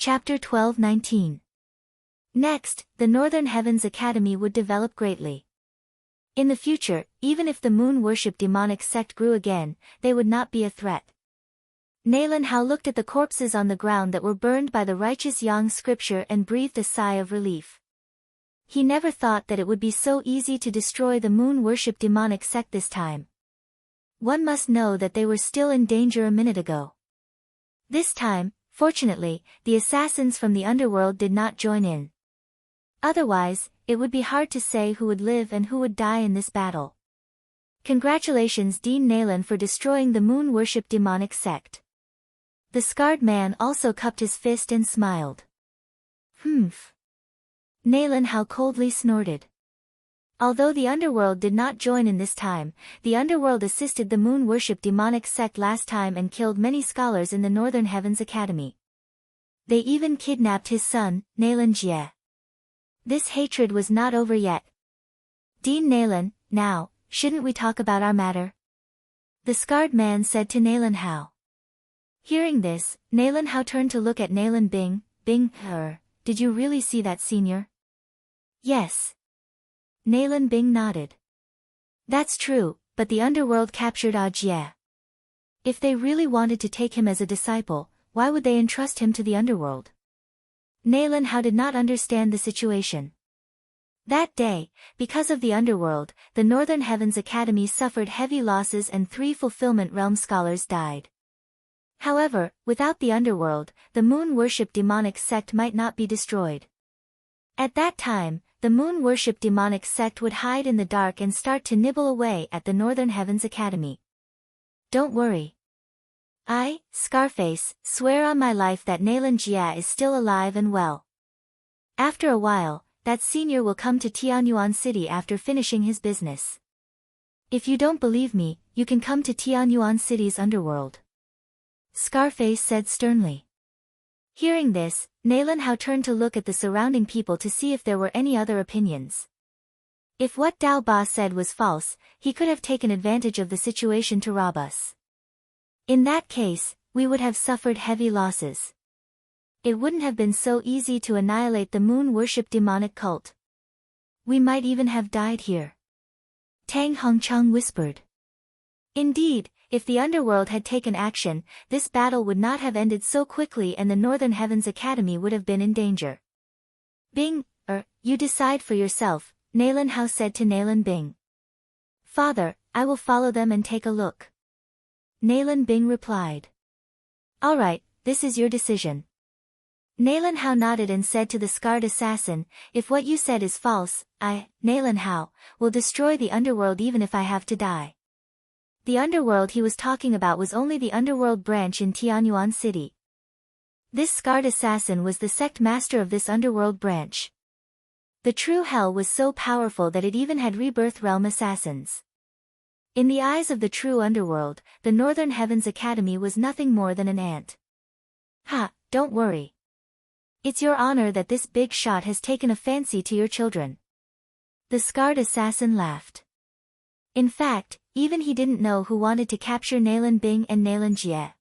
Chapter 12-19. Next, the Northern Heavens Academy would develop greatly. In the future, even if the moon-worship demonic sect grew again, they would not be a threat. Nalan Hao looked at the corpses on the ground that were burned by the righteous Yang scripture and breathed a sigh of relief. He never thought that it would be so easy to destroy the moon-worship demonic sect this time. One must know that they were still in danger a minute ago. This time, fortunately, the assassins from the underworld did not join in. Otherwise, it would be hard to say who would live and who would die in this battle. Congratulations Dean Nalan for destroying the moon-worship demonic sect. The scarred man also cupped his fist and smiled. Humph. Nalan Hao coldly snorted. Although the underworld did not join in this time, the underworld assisted the moon-worship demonic sect last time and killed many scholars in the Northern Heavens Academy. They even kidnapped his son, Nalan Jie. This hatred was not over yet. Dean Nalan, now, shouldn't we talk about our matter? The scarred man said to Nalan Hao. Hearing this, Nalan Hao turned to look at Nalan Bing. Bing, did you really see that, senior? Yes. Nalan Bing nodded. That's true, but the underworld captured Jie. If they really wanted to take him as a disciple, why would they entrust him to the underworld? Nalan Hao did not understand the situation. That day, because of the underworld, the Northern Heavens Academy suffered heavy losses and 3 fulfillment realm scholars died. However, without the underworld, the moon-worship demonic sect might not be destroyed. At that time, the moon-worship demonic sect would hide in the dark and start to nibble away at the Northern Heavens Academy. Don't worry. I, Scarface, swear on my life that Nalan Jie is still alive and well. After a while, that senior will come to Tianyuan City after finishing his business. If you don't believe me, you can come to Tianyuan City's underworld. Scarface said sternly. Hearing this, Nalan Hao turned to look at the surrounding people to see if there were any other opinions. If what Dao Ba said was false, he could have taken advantage of the situation to rob us. In that case, we would have suffered heavy losses. It wouldn't have been so easy to annihilate the moon-worship demonic cult. We might even have died here. Tang Hongchang whispered. Indeed, if the underworld had taken action, this battle would not have ended so quickly and the Northern Heavens Academy would have been in danger. Bing, you decide for yourself, Nalan Hao said to Nalan Bing. Father, I will follow them and take a look. Nalan Bing replied. Alright, this is your decision. Nalan Hao nodded and said to the scarred assassin, if what you said is false, I, Nalan Hao, will destroy the underworld even if I have to die. The underworld he was talking about was only the underworld branch in Tianyuan City. This scarred assassin was the sect master of this underworld branch. The true hell was so powerful that it even had rebirth realm assassins. In the eyes of the true underworld, the Northern Heavens Academy was nothing more than an ant. Ha, don't worry. It's your honor that this big shot has taken a fancy to your children. The scarred assassin laughed. In fact, even he didn't know who wanted to capture Nalan Bing and Nalan Jie.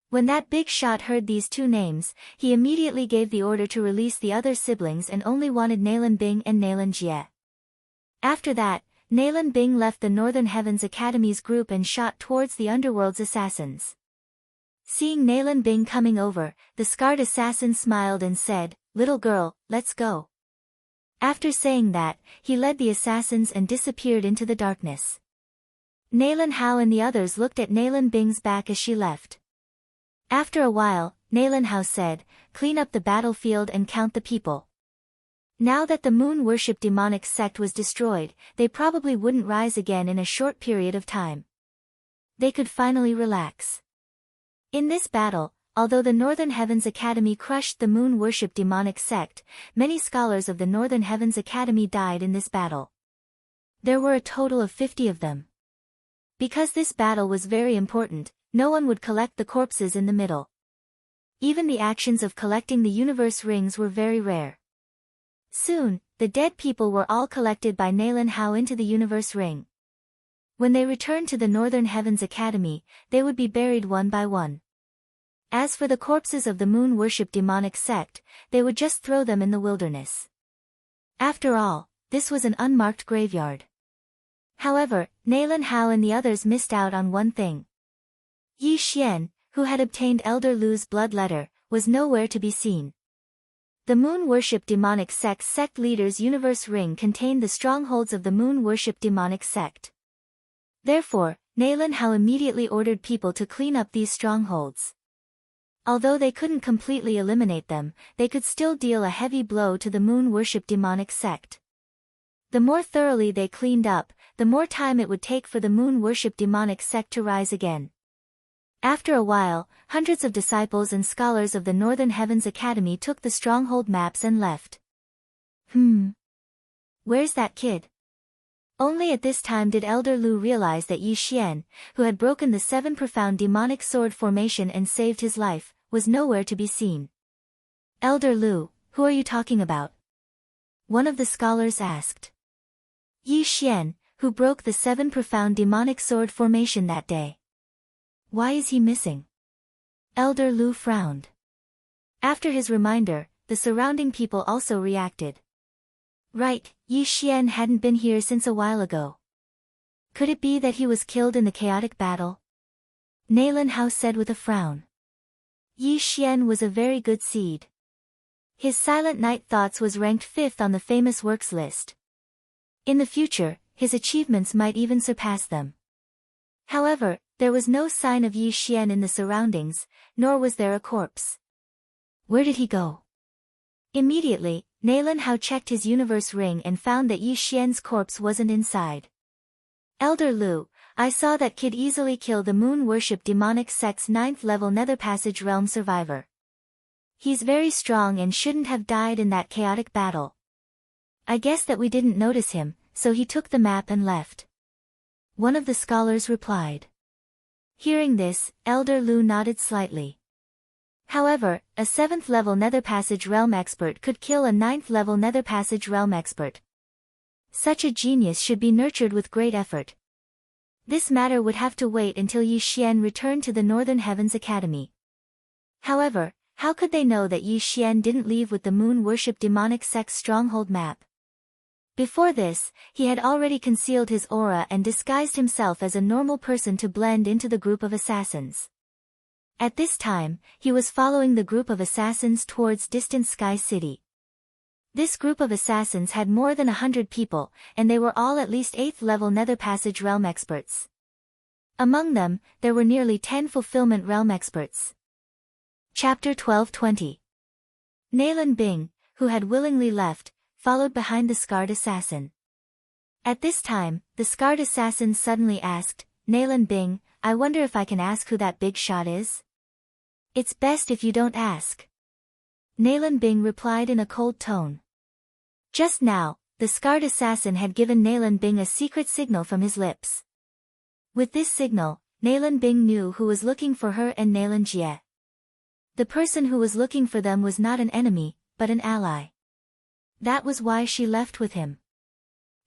When that big shot heard these 2 names, he immediately gave the order to release the other siblings and only wanted Nalan Bing and Nalan Jie. After that, Nalan Bing left the Northern Heavens Academy's group and shot towards the underworld's assassins. Seeing Nalan Bing coming over, the scarred assassin smiled and said, little girl, let's go. After saying that, he led the assassins and disappeared into the darkness. Nalan Hao and the others looked at Nalan Bing's back as she left. After a while, Nalan Hao said, clean up the battlefield and count the people. Now that the moon-worship demonic sect was destroyed, they probably wouldn't rise again in a short period of time. They could finally relax. In this battle, although the Northern Heavens Academy crushed the moon-worship demonic sect, many scholars of the Northern Heavens Academy died in this battle. There were a total of 50 of them. Because this battle was very important, no one would collect the corpses in the middle. Even the actions of collecting the universe rings were very rare. Soon, the dead people were all collected by Nalan Hao into the universe ring. When they returned to the Northern Heavens Academy, they would be buried one by one. As for the corpses of the moon-worship demonic sect, they would just throw them in the wilderness. After all, this was an unmarked graveyard. However, Nalan Hao and the others missed out on one thing. Yi Xian, who had obtained Elder Lu's blood letter, was nowhere to be seen. The moon-worship demonic sect's sect leader's universe ring contained the strongholds of the moon-worship demonic sect. Therefore, Nalan Hao immediately ordered people to clean up these strongholds. Although they couldn't completely eliminate them, they could still deal a heavy blow to the moon-worship demonic sect. The more thoroughly they cleaned up, the more time it would take for the moon-worship demonic sect to rise again. After a while, hundreds of disciples and scholars of the Northern Heavens Academy took the stronghold maps and left. Where's that kid? Only at this time did Elder Lu realize that Yi Xian, who had broken the 7 profound demonic sword formation and saved his life, was nowhere to be seen. Elder Lu, who are you talking about? One of the scholars asked. Yi Xian, who broke the 7 profound demonic sword formation that day. Why is he missing? Elder Lu frowned. After his reminder, the surrounding people also reacted. Right, Yi Xian hadn't been here since a while ago. Could it be that he was killed in the chaotic battle? Nalan Hao said with a frown. Yi Xian was a very good seed. His Silent Night Thoughts was ranked 5th on the famous works list. In the future, his achievements might even surpass them. However, there was no sign of Yi Xian in the surroundings, nor was there a corpse. Where did he go? Immediately, Nalan Hao checked his universe ring and found that Yi Xian's corpse wasn't inside. Elder Lu, I saw that kid easily kill the moon-worship demonic sect's 9th level Nether Passage realm survivor. He's very strong and shouldn't have died in that chaotic battle. I guess that we didn't notice him, so he took the map and left. One of the scholars replied. Hearing this, Elder Lu nodded slightly. However, a 7th level Nether Passage realm expert could kill a 9th level Nether Passage realm expert. Such a genius should be nurtured with great effort. This matter would have to wait until Yi Xian returned to the Northern Heavens Academy. However, how could they know that Yi Xian didn't leave with the moon-worship demonic sect's stronghold map? Before this, he had already concealed his aura and disguised himself as a normal person to blend into the group of assassins. At this time, he was following the group of assassins towards distant Sky City. This group of assassins had more than 100 people, and they were all at least 8th level Nether Passage realm experts. Among them, there were nearly 10 fulfillment realm experts. Chapter 12:20. Nalan Bing, who had willingly left, followed behind the scarred assassin. At this time, the scarred assassin suddenly asked, Nalan Bing, I wonder if I can ask who that big shot is? It's best if you don't ask. Nalan Bing replied in a cold tone. Just now, the scarred assassin had given Nalan Bing a secret signal from his lips. With this signal, Nalan Bing knew who was looking for her and Nalan Jie. The person who was looking for them was not an enemy, but an ally. That was why she left with him.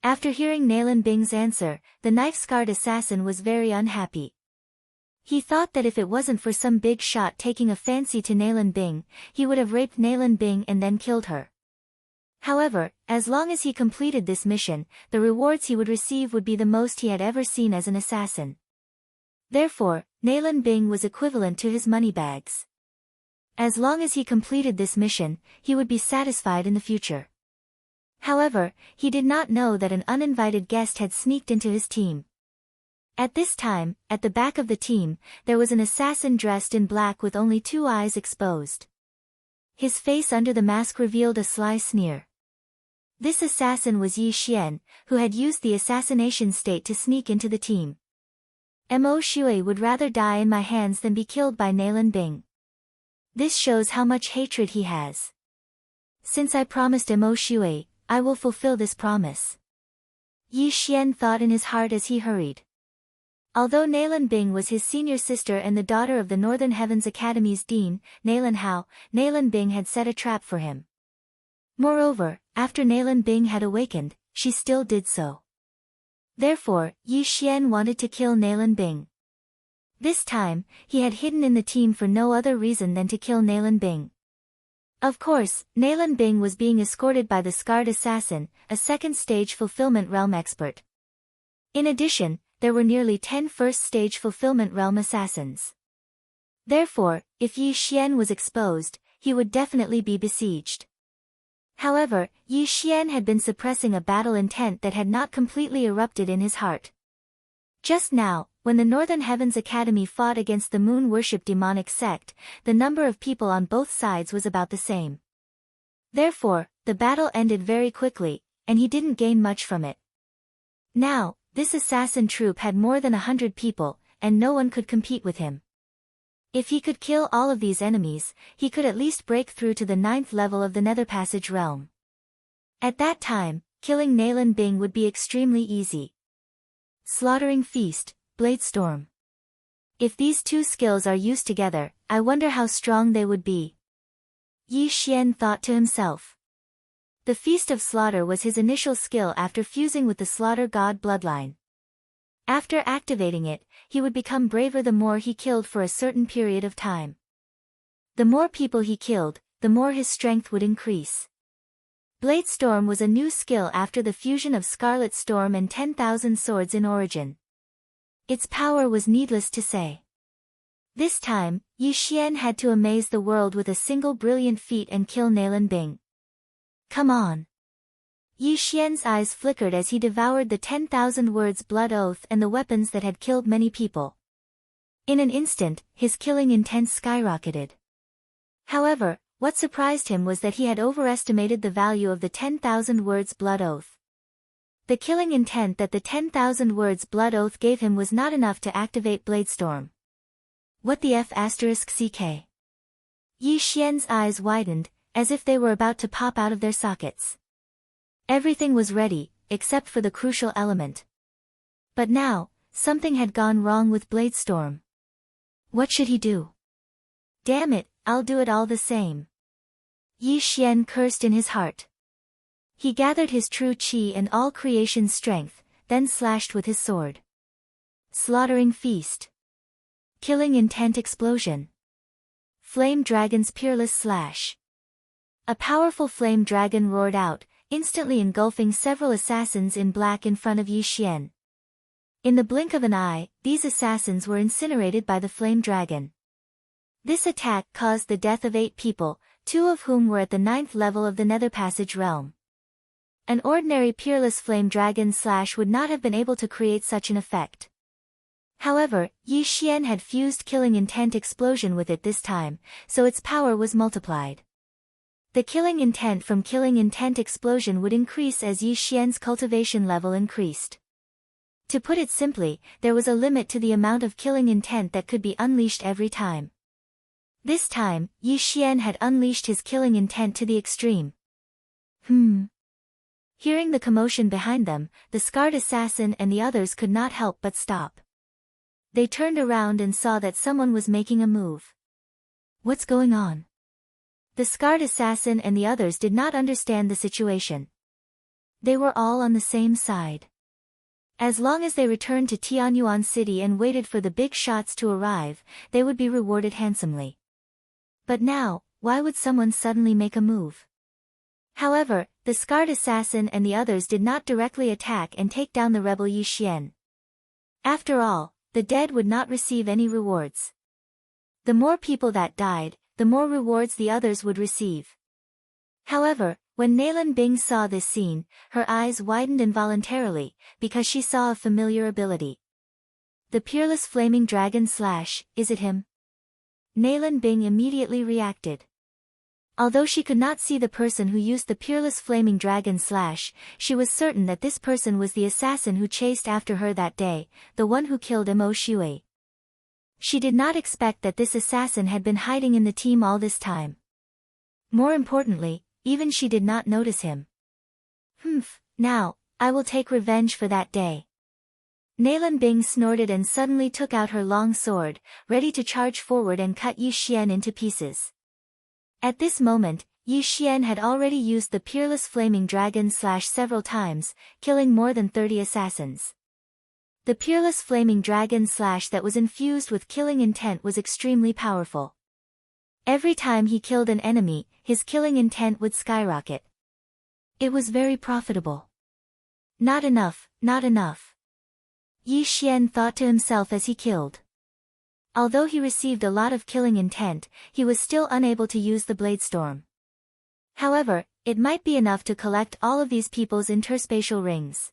After hearing Nalan Bing's answer, the knife-scarred assassin was very unhappy. He thought that if it wasn't for some big shot taking a fancy to Nalan Bing, he would have raped Nalan Bing and then killed her. However, as long as he completed this mission, the rewards he would receive would be the most he had ever seen as an assassin. Therefore, Nalan Bing was equivalent to his moneybags. As long as he completed this mission, he would be satisfied in the future. However, he did not know that an uninvited guest had sneaked into his team. At this time, at the back of the team, there was an assassin dressed in black with only 2 eyes exposed. His face under the mask revealed a sly sneer. This assassin was Yi Xian, who had used the assassination state to sneak into the team. Mo Shui would rather die in my hands than be killed by Nalan Bing. This shows how much hatred he has. Since I promised Mo Shui, I will fulfill this promise. Yi Xian thought in his heart as he hurried. Although Nalan Bing was his senior sister and the daughter of the Northern Heavens Academy's dean, Nalan Hao, Nalan Bing had set a trap for him. Moreover, after Nalan Bing had awakened, she still did so. Therefore, Yi Xian wanted to kill Nalan Bing. This time, he had hidden in the team for no other reason than to kill Nalan Bing. Of course, Nalan Bing was being escorted by the Scarred Assassin, a second-stage Fulfillment Realm expert. In addition, there were nearly 10 first-stage Fulfillment Realm assassins. Therefore, if Yi Xian was exposed, he would definitely be besieged. However, Yi Xian had been suppressing a battle intent that had not completely erupted in his heart. Just now, when the Northern Heavens Academy fought against the Moon Worship demonic sect, the number of people on both sides was about the same. Therefore, the battle ended very quickly, and he didn't gain much from it. Now, this assassin troop had more than 100 people, and no one could compete with him. If he could kill all of these enemies, he could at least break through to the 9th level of the Nether Passage realm. At that time, killing Nalan Bing would be extremely easy. Slaughtering Feast, Bladestorm. If these two skills are used together, I wonder how strong they would be. Yi Xian thought to himself. The Feast of Slaughter was his initial skill after fusing with the Slaughter God bloodline. After activating it, he would become braver the more he killed for a certain period of time. The more people he killed, the more his strength would increase. Bladestorm was a new skill after the fusion of Scarlet Storm and 10,000 Swords in origin. Its power was needless to say. This time, Yi Xian had to amaze the world with a single brilliant feat and kill Nalan Bing. Come on! Yi Xian's eyes flickered as he devoured the 10,000 words blood oath and the weapons that had killed many people. In an instant, his killing intent skyrocketed. However, what surprised him was that he had overestimated the value of the 10,000 words blood oath. The killing intent that the 10,000 words blood oath gave him was not enough to activate Bladestorm. What the F***ck? Yi Xian's eyes widened, as if they were about to pop out of their sockets. Everything was ready, except for the crucial element. But now, something had gone wrong with Bladestorm. What should he do? Damn it, I'll do it all the same. Yi Xian cursed in his heart. He gathered his true qi and all creation's strength, then slashed with his sword. Slaughtering Feast. Killing Intent Explosion. Flame Dragon's Peerless Slash. A powerful flame dragon roared out, instantly engulfing several assassins in black in front of Yi Xian. In the blink of an eye, these assassins were incinerated by the flame dragon. This attack caused the death of 8 people, 2 of whom were at the 9th level of the Nether Passage realm. An ordinary peerless flame dragon slash would not have been able to create such an effect. However, Yi Xian had fused Killing Intent Explosion with it this time, so its power was multiplied. The killing intent from Killing Intent Explosion would increase as Yi Xian's cultivation level increased. To put it simply, there was a limit to the amount of killing intent that could be unleashed every time. This time, Yi Xian had unleashed his killing intent to the extreme. Hearing the commotion behind them, the Scarred Assassin and the others could not help but stop. They turned around and saw that someone was making a move. What's going on? The Scarred Assassin and the others did not understand the situation. They were all on the same side. As long as they returned to Tianyuan City and waited for the big shots to arrive, they would be rewarded handsomely. But now, why would someone suddenly make a move? However, the Scarred Assassin and the others did not directly attack and take down the rebel Yi Xian. After all, the dead would not receive any rewards. The more people that died, the more rewards the others would receive. However, when Nalan Bing saw this scene, her eyes widened involuntarily, because she saw a familiar ability. The Peerless Flaming Dragon Slash, is it him? Nalan Bing immediately reacted. Although she could not see the person who used the Peerless Flaming Dragon Slash, she was certain that this person was the assassin who chased after her that day, the one who killed Mo Shui. She did not expect that this assassin had been hiding in the team all this time. More importantly, even she did not notice him. Now, I will take revenge for that day. Nalan Bing snorted and suddenly took out her long sword, ready to charge forward and cut Yi Xian into pieces. At this moment, Yi Xian had already used the Peerless Flaming Dragon Slash several times, killing more than 30 assassins. The peerless flaming dragon slash that was infused with killing intent was extremely powerful. Every time he killed an enemy, his killing intent would skyrocket. It was very profitable. Not enough, not enough. Yi Xian thought to himself as he killed. Although he received a lot of killing intent, he was still unable to use the blade storm. However, it might be enough to collect all of these people's interspatial rings.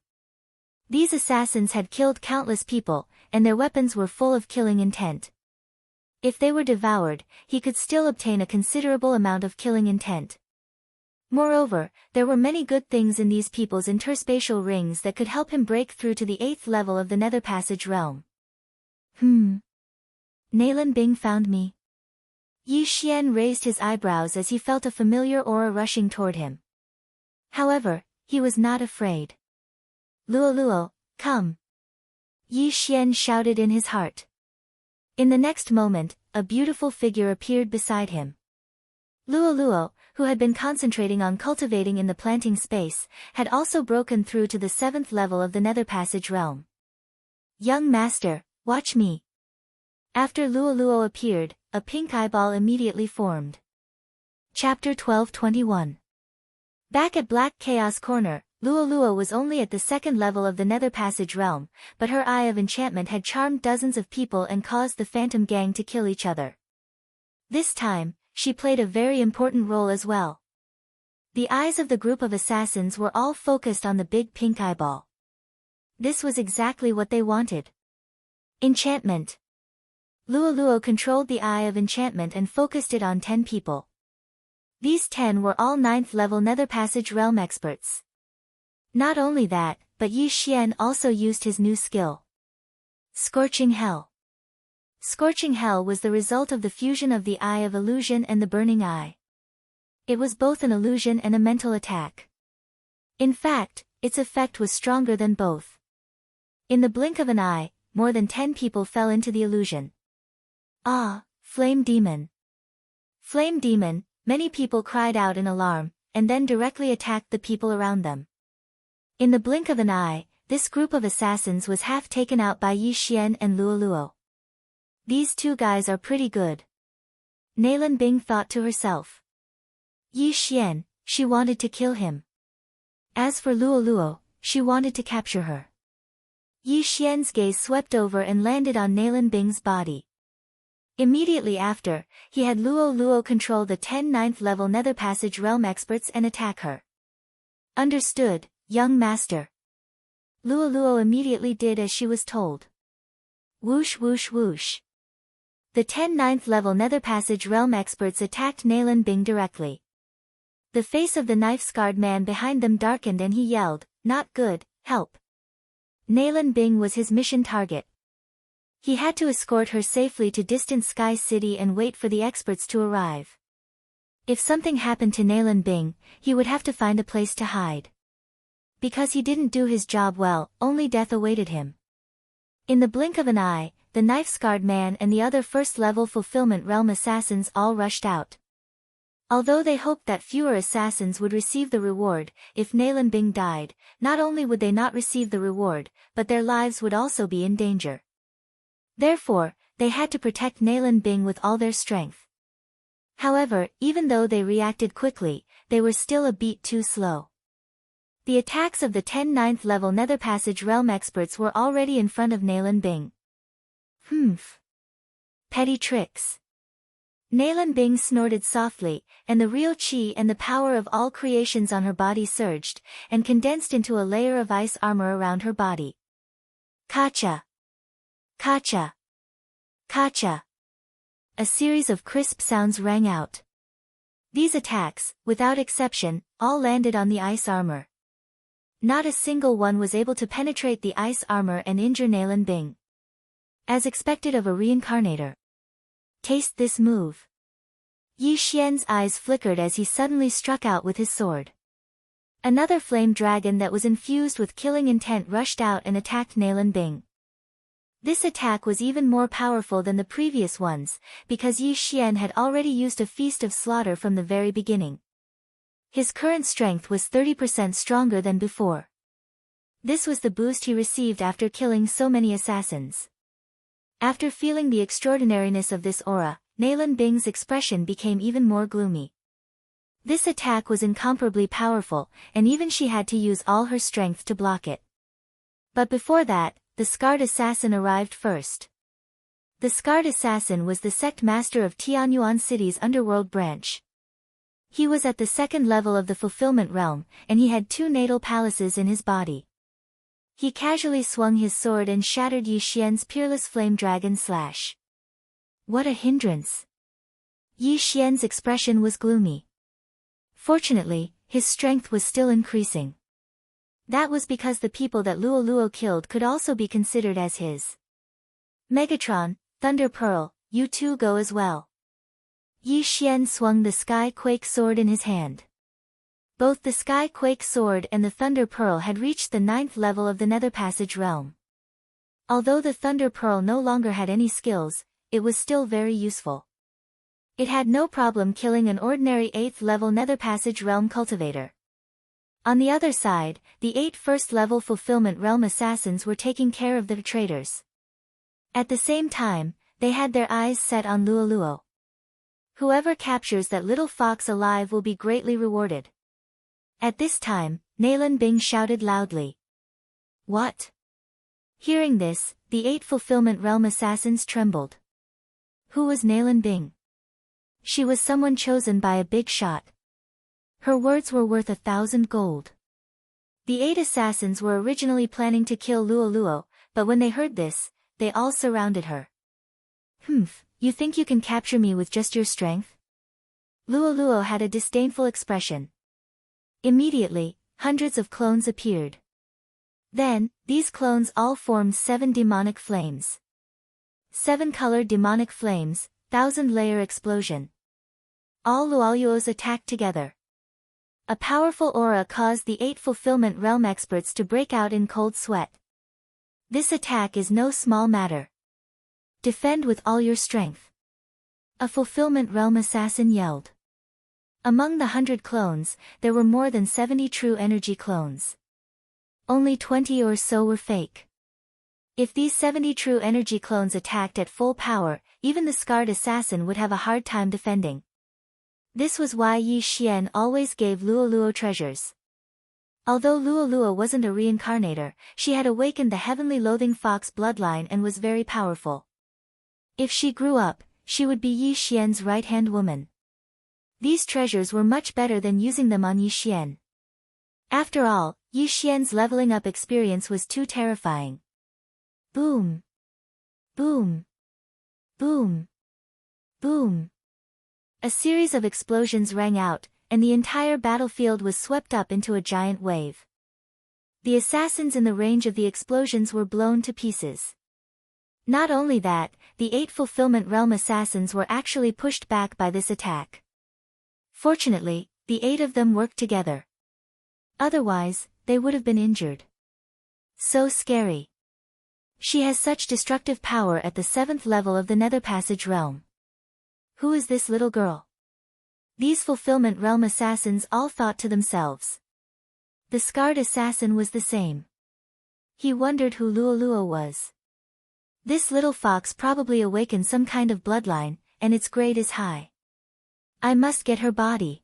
These assassins had killed countless people, and their weapons were full of killing intent. If they were devoured, he could still obtain a considerable amount of killing intent. Moreover, there were many good things in these people's interspatial rings that could help him break through to the 8th level of the Nether Passage realm. Nalan Bing found me. Yi Xian raised his eyebrows as he felt a familiar aura rushing toward him. However, he was not afraid. Luo Luo, come. Yi Xian shouted in his heart. In the next moment, a beautiful figure appeared beside him. Luo Luo, who had been concentrating on cultivating in the planting space, had also broken through to the 7th level of the Nether Passage realm. Young master, watch me. After Luo Luo appeared, a pink eyeball immediately formed. Chapter 12:21. Back at Black Chaos Corner, Luo Luo was only at the 2nd level of the Nether Passage realm, but her eye of enchantment had charmed dozens of people and caused the Phantom Gang to kill each other. This time, she played a very important role as well. The eyes of the group of assassins were all focused on the big pink eyeball. This was exactly what they wanted. Enchantment. Luo Luo controlled the eye of enchantment and focused it on 10 people. These 10 were all 9th level Nether Passage realm experts. Not only that, but Yi Xian also used his new skill. Scorching Hell. Scorching Hell was the result of the fusion of the Eye of Illusion and the Burning Eye. It was both an illusion and a mental attack. In fact, its effect was stronger than both. In the blink of an eye, more than 10 people fell into the illusion. Ah, Flame Demon. Flame Demon, many people cried out in alarm, and then directly attacked the people around them. In the blink of an eye, this group of assassins was half taken out by Yi Xian and Luo Luo. These two guys are pretty good. Nalan Bing thought to herself. Yi Xian, she wanted to kill him. As for Luo Luo, she wanted to capture her. Yi Xian's gaze swept over and landed on Nalan Bing's body. Immediately after, he had Luo Luo control the 10 9th level Nether Passage realm experts and attack her. Understood, young master. Luo Luo immediately did as she was told. Whoosh whoosh whoosh. The 10 9th level Nether Passage realm experts attacked Nalan Bing directly. The face of the knife-scarred man behind them darkened and he yelled, "Not good, help." Nalan Bing was his mission target. He had to escort her safely to distant Sky City and wait for the experts to arrive. If something happened to Nalan Bing, he would have to find a place to hide. Because he didn't do his job well, only death awaited him. In the blink of an eye, the knife-scarred man and the other first-level Fulfillment Realm assassins all rushed out. Although they hoped that fewer assassins would receive the reward, if Nalan Bing died, not only would they not receive the reward, but their lives would also be in danger. Therefore, they had to protect Nalan Bing with all their strength. However, even though they reacted quickly, they were still a beat too slow. The attacks of the 10 9th level Nether Passage realm experts were already in front of Nalan Bing. Petty tricks. Nalan Bing snorted softly, and the real chi and the power of all creations on her body surged, and condensed into a layer of ice armor around her body. Kacha! Kacha! Kacha! A series of crisp sounds rang out. These attacks, without exception, all landed on the ice armor. Not a single one was able to penetrate the ice armor and injure Nalan Bing. As expected of a reincarnator. Taste this move. Yi Xian's eyes flickered as he suddenly struck out with his sword. Another flame dragon that was infused with killing intent rushed out and attacked Nalan Bing. This attack was even more powerful than the previous ones, because Yi Xian had already used a feast of slaughter from the very beginning. His current strength was 30% stronger than before. This was the boost he received after killing so many assassins. After feeling the extraordinariness of this aura, Nalan Bing's expression became even more gloomy. This attack was incomparably powerful, and even she had to use all her strength to block it. But before that, the Scarred Assassin arrived first. The Scarred Assassin was the sect master of Tianyuan City's underworld branch. He was at the second level of the Fulfillment Realm, and he had 2 natal palaces in his body. He casually swung his sword and shattered Yi Xian's peerless flame dragon slash. What a hindrance! Yi Xian's expression was gloomy. Fortunately, his strength was still increasing. That was because the people that Luo Luo killed could also be considered as his. Megatron, Thunder Pearl, you two go as well. Yi Xian swung the Sky Quake sword in his hand. Both the Sky Quake sword and the Thunder Pearl had reached the 9th level of the Nether Passage realm. Although the Thunder Pearl no longer had any skills, it was still very useful. It had no problem killing an ordinary 8th level Nether Passage realm cultivator. On the other side, the 8 first-level Fulfillment Realm assassins were taking care of the traitors. At the same time, they had their eyes set on Luo Luo. Whoever captures that little fox alive will be greatly rewarded. At this time, Nalan Bing shouted loudly. What? Hearing this, the 8 Fulfillment Realm assassins trembled. Who was Nalan Bing? She was someone chosen by a big shot. Her words were worth 1,000 gold. The 8 assassins were originally planning to kill Luo Luo, but when they heard this, they all surrounded her. You think you can capture me with just your strength? Luo Luo had a disdainful expression. Immediately, hundreds of clones appeared. Then, these clones all formed 7 demonic flames. 7-colored demonic flames, 1,000-layer explosion. All Luoyuos attacked together. A powerful aura caused the 8 Fulfillment Realm experts to break out in cold sweat. This attack is no small matter. Defend with all your strength. A Fulfillment Realm assassin yelled. Among the 100 clones, there were more than 70 true energy clones. Only 20 or so were fake. If these 70 true energy clones attacked at full power, even the Scarred Assassin would have a hard time defending. This was why Yi Xian always gave Luo Luo treasures. Although Luo Luo wasn't a reincarnator, she had awakened the heavenly loathing fox bloodline and was very powerful. If she grew up, she would be Yi Xian's right-hand woman. These treasures were much better than using them on Yi Xian. After all, Yi Xian's leveling up experience was too terrifying. Boom! Boom! Boom! Boom! A series of explosions rang out, and the entire battlefield was swept up into a giant wave. The assassins in the range of the explosions were blown to pieces. Not only that, the 8 Fulfillment Realm assassins were actually pushed back by this attack. Fortunately, the 8 of them worked together. Otherwise, they would have been injured. So scary. She has such destructive power at the 7th level of the Nether Passage realm. Who is this little girl? These Fulfillment Realm assassins all thought to themselves. The Scarred Assassin was the same. He wondered who Luo Luo was. This little fox probably awakened some kind of bloodline, and its grade is high. I must get her body.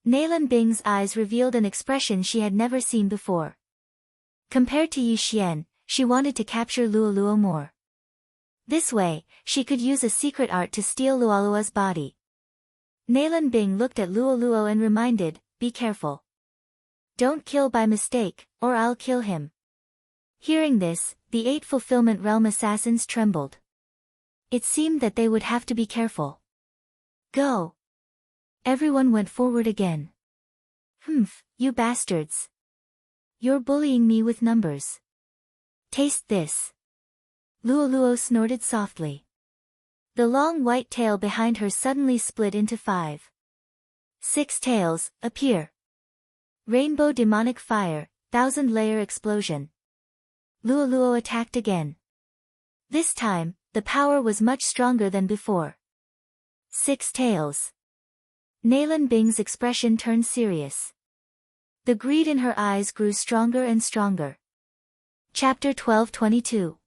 Nalan Bing's eyes revealed an expression she had never seen before. Compared to Yi Xian, she wanted to capture Luo Luo more. This way, she could use a secret art to steal Luolua's body. Nalan Bing looked at Luo Luo and reminded, be careful. Don't kill by mistake, or I'll kill him. Hearing this, the 8 Fulfillment Realm assassins trembled. It seemed that they would have to be careful. Go! Everyone went forward again. You bastards. You're bullying me with numbers. Taste this. Luo Luo snorted softly. The long white tail behind her suddenly split into 5. 6 tails, appear. Rainbow demonic fire, 1,000-layer explosion. Luo Luo attacked again. This time, the power was much stronger than before. 6 tails. Nalan Bing's expression turned serious. The greed in her eyes grew stronger and stronger. Chapter 1222.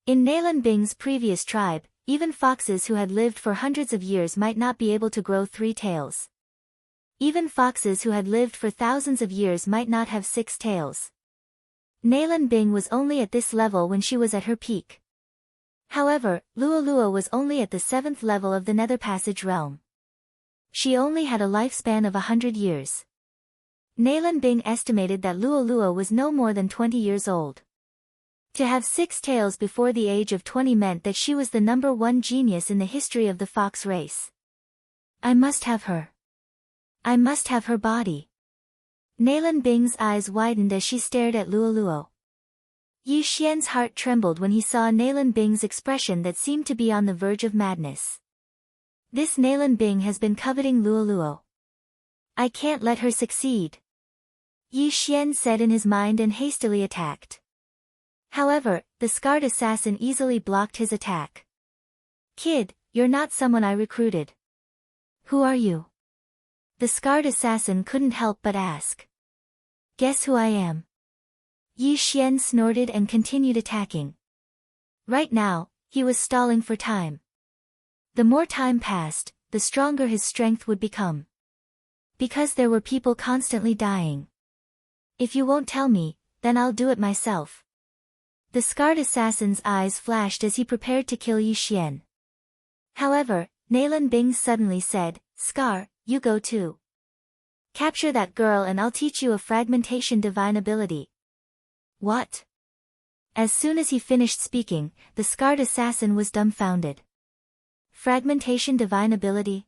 In Nalan Bing's previous tribe, even foxes who had lived for hundreds of years might not be able to grow 3 tails. Even foxes who had lived for thousands of years might not have 6 tails. Nalan Bing was only at this level when she was at her peak. However, Lualua was only at the 7th level of the Nether Passage realm. She only had a lifespan of 100 years. Nalan Bing estimated that Lualua was no more than 20 years old. To have 6 tails before the age of 20 meant that she was the #1 genius in the history of the fox race. I must have her. I must have her body. Nalan Bing's eyes widened as she stared at Lualua. Yi Xian's heart trembled when he saw Nalan Bing's expression that seemed to be on the verge of madness. This Nalan Bing has been coveting Lualua. I can't let her succeed. Yi Xian said in his mind and hastily attacked. However, the scarred assassin easily blocked his attack. Kid, you're not someone I recruited. Who are you? The scarred assassin couldn't help but ask. Guess who I am? Yi Xian snorted and continued attacking. Right now, he was stalling for time. The more time passed, the stronger his strength would become. Because there were people constantly dying. If you won't tell me, then I'll do it myself. The scarred assassin's eyes flashed as he prepared to kill Yi Xian. However, Nalan Bing suddenly said, Scar, you go too. Capture that girl and I'll teach you a fragmentation divine ability. What? As soon as he finished speaking, the scarred assassin was dumbfounded. Fragmentation divine ability?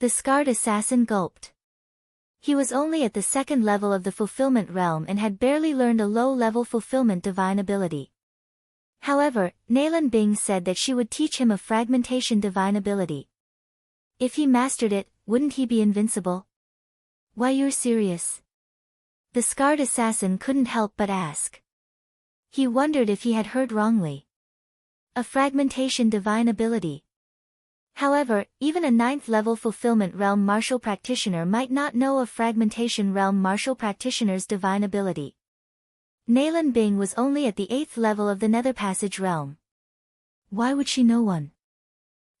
The scarred assassin gulped. He was only at the 2nd level of the fulfillment realm and had barely learned a low-level fulfillment divine ability. However, Nalan Bing said that she would teach him a fragmentation divine ability. If he mastered it, wouldn't he be invincible? Why, you're serious? The scarred assassin couldn't help but ask. He wondered if he had heard wrongly. A fragmentation divine ability. However, even a 9th level fulfillment realm martial practitioner might not know a fragmentation realm martial practitioner's divine ability. Nalan Bing was only at the 8th level of the Nether Passage realm. Why would she know one?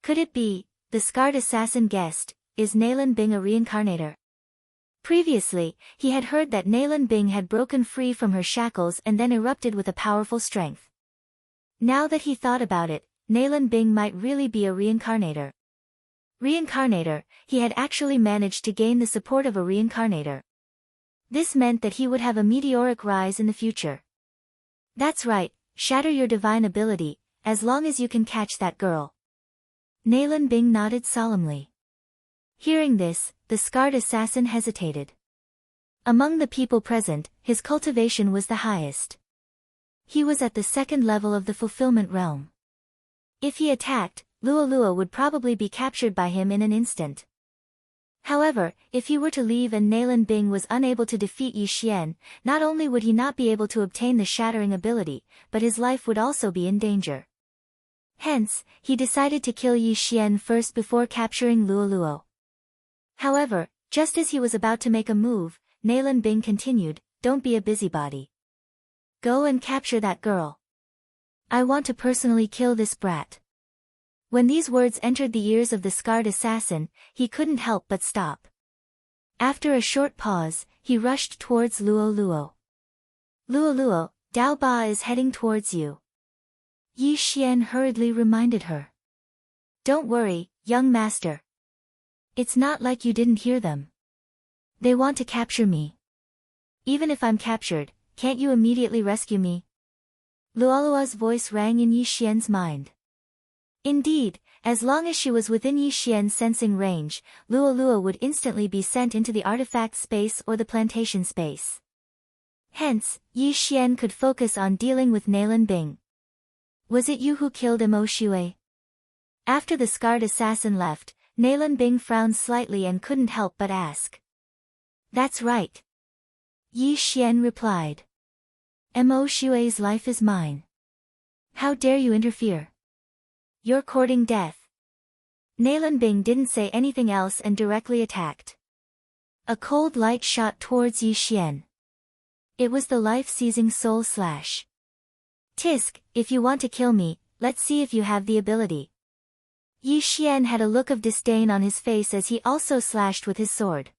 Could it be, the scarred assassin guessed, is Nalan Bing a reincarnator? Previously, he had heard that Nalan Bing had broken free from her shackles and then erupted with a powerful strength. Now that he thought about it, Nalan Bing might really be a reincarnator. Reincarnator, he had actually managed to gain the support of a reincarnator. This meant that he would have a meteoric rise in the future. That's right, shatter your divine ability, as long as you can catch that girl. Nalan Bing nodded solemnly. Hearing this, the scarred assassin hesitated. Among the people present, his cultivation was the highest. He was at the 2nd level of the fulfillment realm. If he attacked, Lualua would probably be captured by him in an instant. However, if he were to leave and Nalan Bing was unable to defeat Yi Xian, not only would he not be able to obtain the shattering ability, but his life would also be in danger. Hence, he decided to kill Yi Xian first before capturing Lualua. However, just as he was about to make a move, Nalan Bing continued, Don't be a busybody. Go and capture that girl. I want to personally kill this brat. When these words entered the ears of the scarred assassin, he couldn't help but stop. After a short pause, he rushed towards Lualua. Lualua, Dao Ba is heading towards you. Yi Xian hurriedly reminded her. Don't worry, young master. It's not like you didn't hear them. They want to capture me. Even if I'm captured, can't you immediately rescue me? Lualua's voice rang in Yi Xian's mind. Indeed, as long as she was within Yi Xian's sensing range, Lualua would instantly be sent into the artifact space or the plantation space. Hence, Yi Xian could focus on dealing with Nalan Bing. Was it you who killed Mo Xue? After the scarred assassin left, Nalan Bing frowned slightly and couldn't help but ask. That's right. Yi Xian replied. Mo Xue's life is mine. How dare you interfere? You're courting death. Nalan Bing didn't say anything else and directly attacked. A cold light shot towards Yi Xian. It was the life-seizing soul slash. Tisk, if you want to kill me, let's see if you have the ability. Yi Xian had a look of disdain on his face as he also slashed with his sword.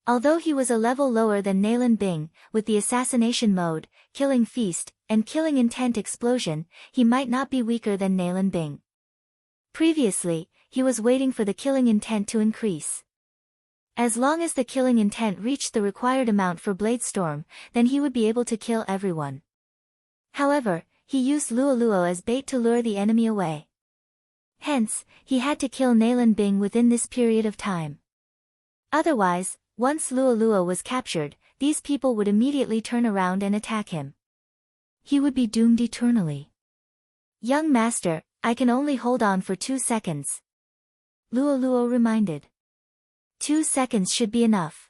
Although he was a level lower than Nalan Bing, with the assassination mode, killing feast, and killing intent explosion, he might not be weaker than Nalan Bing. Previously, he was waiting for the killing intent to increase. As long as the killing intent reached the required amount for Bladestorm, then he would be able to kill everyone. However, he used Luoluo as bait to lure the enemy away. Hence, he had to kill Nalan Bing within this period of time. Otherwise, once Luoluo was captured, these people would immediately turn around and attack him. He would be doomed eternally. Young master, I can only hold on for 2 seconds. Luoluo reminded. 2 seconds should be enough.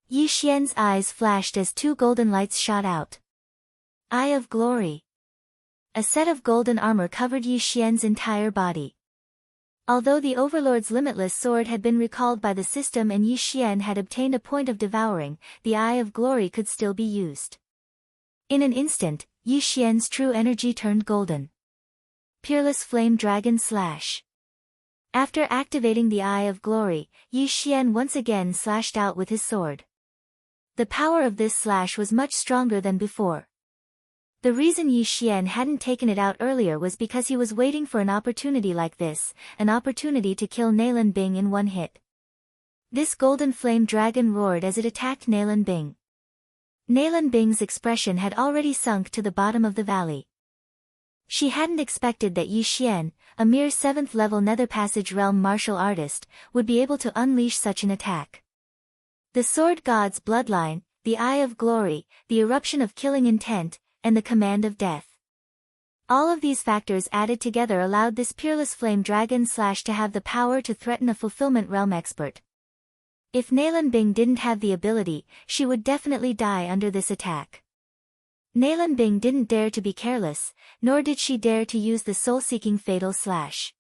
Yi Xian's eyes flashed as 2 golden lights shot out. Eye of Glory. A set of golden armor covered Yi Xian's entire body. Although the Overlord's limitless sword had been recalled by the system and Yi Xian had obtained a point of devouring, the Eye of Glory could still be used. In an instant, Yi Xian's true energy turned golden. Peerless Flame Dragon Slash. After activating the Eye of Glory, Yi Xian once again slashed out with his sword. The power of this slash was much stronger than before. The reason Yi Xian hadn't taken it out earlier was because he was waiting for an opportunity like this, an opportunity to kill Nalan Bing in one hit. This golden flame dragon roared as it attacked Nalan Bing. Nalan Bing's expression had already sunk to the bottom of the valley. She hadn't expected that Yi Xian, a mere 7th-level Nether Passage Realm martial artist, would be able to unleash such an attack. The Sword God's bloodline, the Eye of Glory, the eruption of killing intent, and the command of death. All of these factors added together allowed this peerless flame dragon slash to have the power to threaten a fulfillment realm expert. If Nalan Bing didn't have the ability, she would definitely die under this attack. Nalan Bing didn't dare to be careless, nor did she dare to use the soul-seeking fatal slash.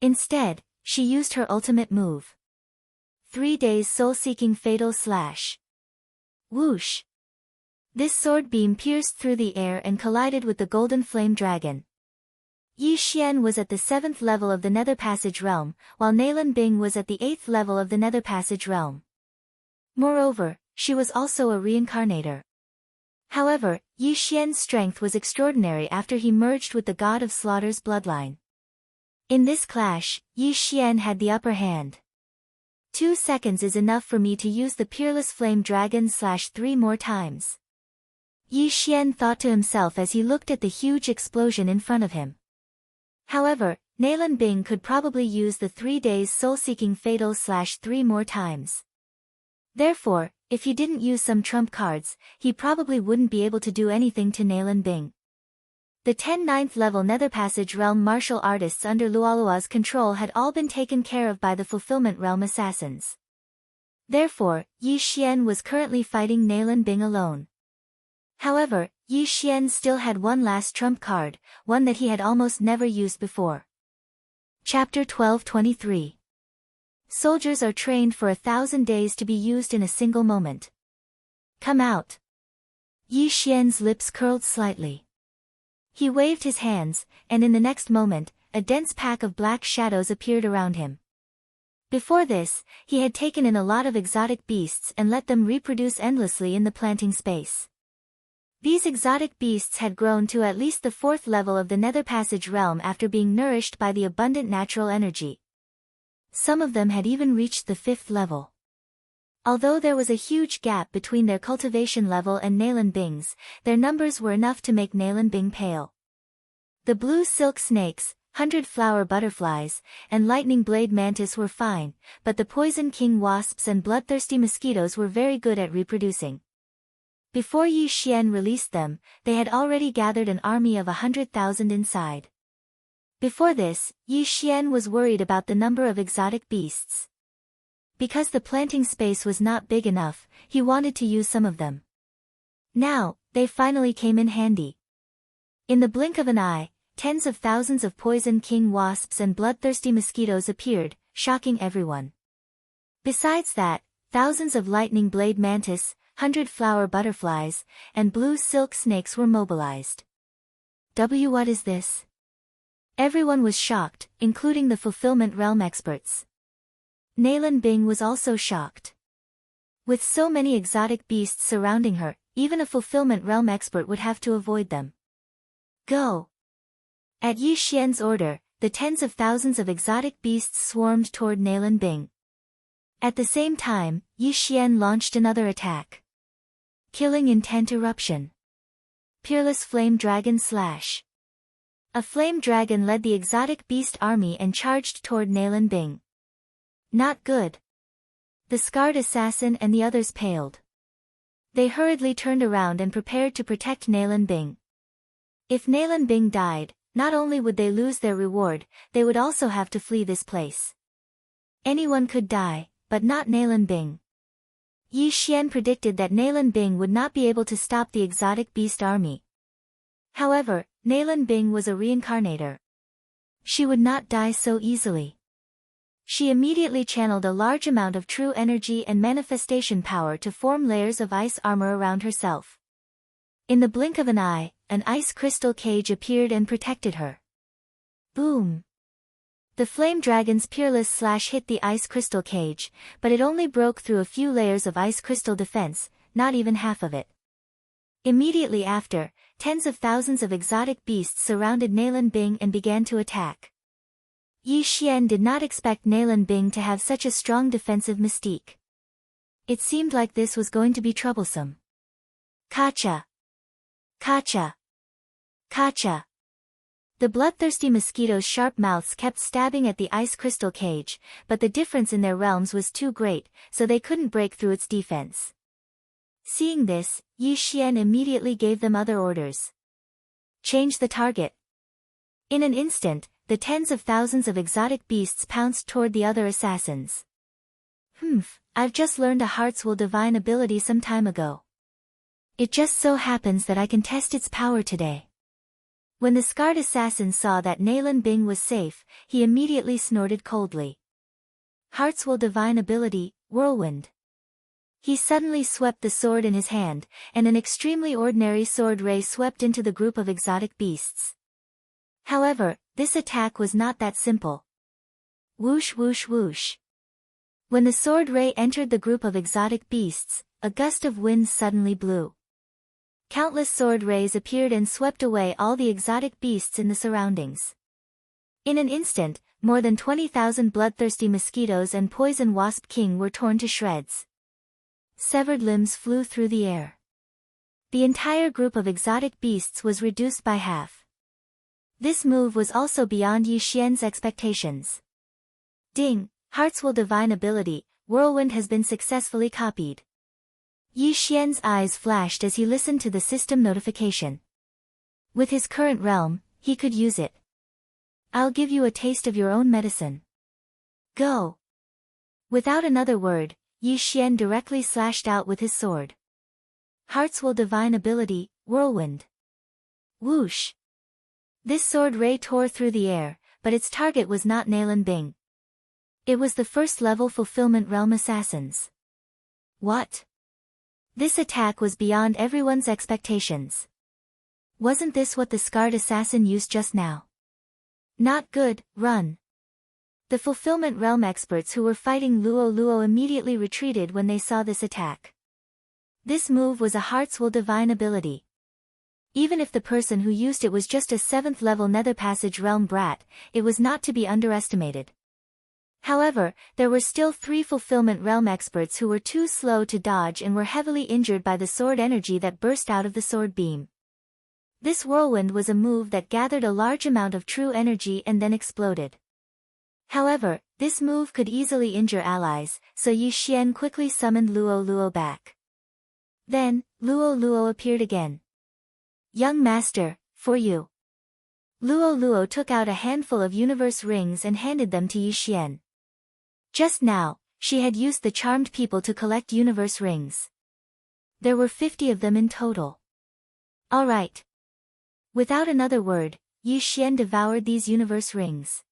Instead, she used her ultimate move. 3 days soul-seeking fatal slash. Whoosh! This sword beam pierced through the air and collided with the golden flame dragon. Yi Xian was at the 7th level of the Nether Passage Realm, while Nalan Bing was at the 8th level of the Nether Passage Realm. Moreover, she was also a reincarnator. However, Yi Xian's strength was extraordinary after he merged with the God of Slaughter's bloodline. In this clash, Yi Xian had the upper hand. 2 seconds is enough for me to use the peerless flame dragon slash 3 more times. Yi Xian thought to himself as he looked at the huge explosion in front of him. However, Nalan Bing could probably use the 3 days soul-seeking fatal slash 3 more times. Therefore, if he didn't use some trump cards, he probably wouldn't be able to do anything to Nalan Bing. The 10 9th level Nether Passage Realm martial artists under Luoluo's control had all been taken care of by the Fulfillment Realm assassins. Therefore, Yi Xian was currently fighting Nalan Bing alone. However, Yi Xian still had one last trump card, one that he had almost never used before. Chapter 12:23. Soldiers are trained for 1,000 days to be used in a single moment. Come out. Yi Xian's lips curled slightly. He waved his hands, and in the next moment, a dense pack of black shadows appeared around him. Before this, he had taken in a lot of exotic beasts and let them reproduce endlessly in the planting space. These exotic beasts had grown to at least the 4th level of the Nether Passage Realm after being nourished by the abundant natural energy. Some of them had even reached the 5th level. Although there was a huge gap between their cultivation level and Nalan Bing's, their numbers were enough to make Nalan Bing pale. The blue silk snakes, 100-flower butterflies, and lightning blade mantis were fine, but the poison king wasps and bloodthirsty mosquitoes were very good at reproducing. Before Yi Xian released them, they had already gathered an army of 100,000 inside. Before this, Yi Xian was worried about the number of exotic beasts. Because the planting space was not big enough, he wanted to use some of them. Now, they finally came in handy. In the blink of an eye, tens of thousands of poison king wasps and bloodthirsty mosquitoes appeared, shocking everyone. Besides that, thousands of lightning blade mantis, 100 flower butterflies, and blue silk snakes were mobilized. What is this? Everyone was shocked, including the fulfillment realm experts. Nalan Bing was also shocked. With so many exotic beasts surrounding her, even a fulfillment realm expert would have to avoid them. Go! At Yi Xian's order, the tens of thousands of exotic beasts swarmed toward Nalan Bing. At the same time, Yi Xian launched another attack. Killing Intent Eruption. Peerless Flame Dragon Slash. A flame dragon led the exotic beast army and charged toward Nalan Bing. Not good. The scarred assassin and the others paled. They hurriedly turned around and prepared to protect Nalan Bing. If Nalan Bing died, not only would they lose their reward, they would also have to flee this place. Anyone could die, but not Nalan Bing. Yi Xian predicted that Nalan Bing would not be able to stop the exotic beast army. However, Nalan Bing was a reincarnator. She would not die so easily. She immediately channeled a large amount of true energy and manifestation power to form layers of ice armor around herself. In the blink of an eye, an ice crystal cage appeared and protected her. Boom! The flame dragon's peerless slash hit the ice crystal cage, but it only broke through a few layers of ice crystal defense, not even half of it. Immediately after, tens of thousands of exotic beasts surrounded Nalan Bing and began to attack. Yi Xian did not expect Nalan Bing to have such a strong defensive mystique. It seemed like this was going to be troublesome. Kacha! Kacha! Kacha! The bloodthirsty mosquitoes' sharp mouths kept stabbing at the ice crystal cage, but the difference in their realms was too great, so they couldn't break through its defense. Seeing this, Yi Xian immediately gave them other orders. Change the target. In an instant, the tens of thousands of exotic beasts pounced toward the other assassins. I've just learned a Heart's Will divine ability some time ago. It just so happens that I can test its power today. When the scarred assassin saw that Nalan Bing was safe, he immediately snorted coldly. Heart's Will divine ability, Whirlwind. He suddenly swept the sword in his hand, and an extremely ordinary sword ray swept into the group of exotic beasts. However, this attack was not that simple. Whoosh whoosh whoosh. When the sword ray entered the group of exotic beasts, a gust of wind suddenly blew. Countless sword rays appeared and swept away all the exotic beasts in the surroundings. In an instant, more than 20,000 bloodthirsty mosquitoes and poison wasp king were torn to shreds. Severed limbs flew through the air. The entire group of exotic beasts was reduced by half. This move was also beyond Yi Xian's expectations. Ding! Heart's Will divine ability, Whirlwind has been successfully copied. Yi Xian's eyes flashed as he listened to the system notification. With his current realm, he could use it. I'll give you a taste of your own medicine. Go! Without another word, Yi Xian directly slashed out with his sword. Heart's Will divine ability, Whirlwind. Whoosh! This sword ray tore through the air, but its target was not Nalan Bing. It was the first-level Fulfillment Realm assassins. What? This attack was beyond everyone's expectations. Wasn't this what the scarred assassin used just now? Not good, run. The Fulfillment Realm experts who were fighting Luo Luo immediately retreated when they saw this attack. This move was a Heart's Will divine ability. Even if the person who used it was just a 7th-level Nether Passage Realm brat, it was not to be underestimated. However, there were still 3 Fulfillment Realm experts who were too slow to dodge and were heavily injured by the sword energy that burst out of the sword beam. This whirlwind was a move that gathered a large amount of true energy and then exploded. However, this move could easily injure allies, so Yi Xian quickly summoned Luo Luo back. Then, Luo Luo appeared again. Young master, for you. Luo Luo took out a handful of universe rings and handed them to Yi Xian. Just now, she had used the charmed people to collect universe rings. There were 50 of them in total. All right. Without another word, Yi Xian devoured these universe rings.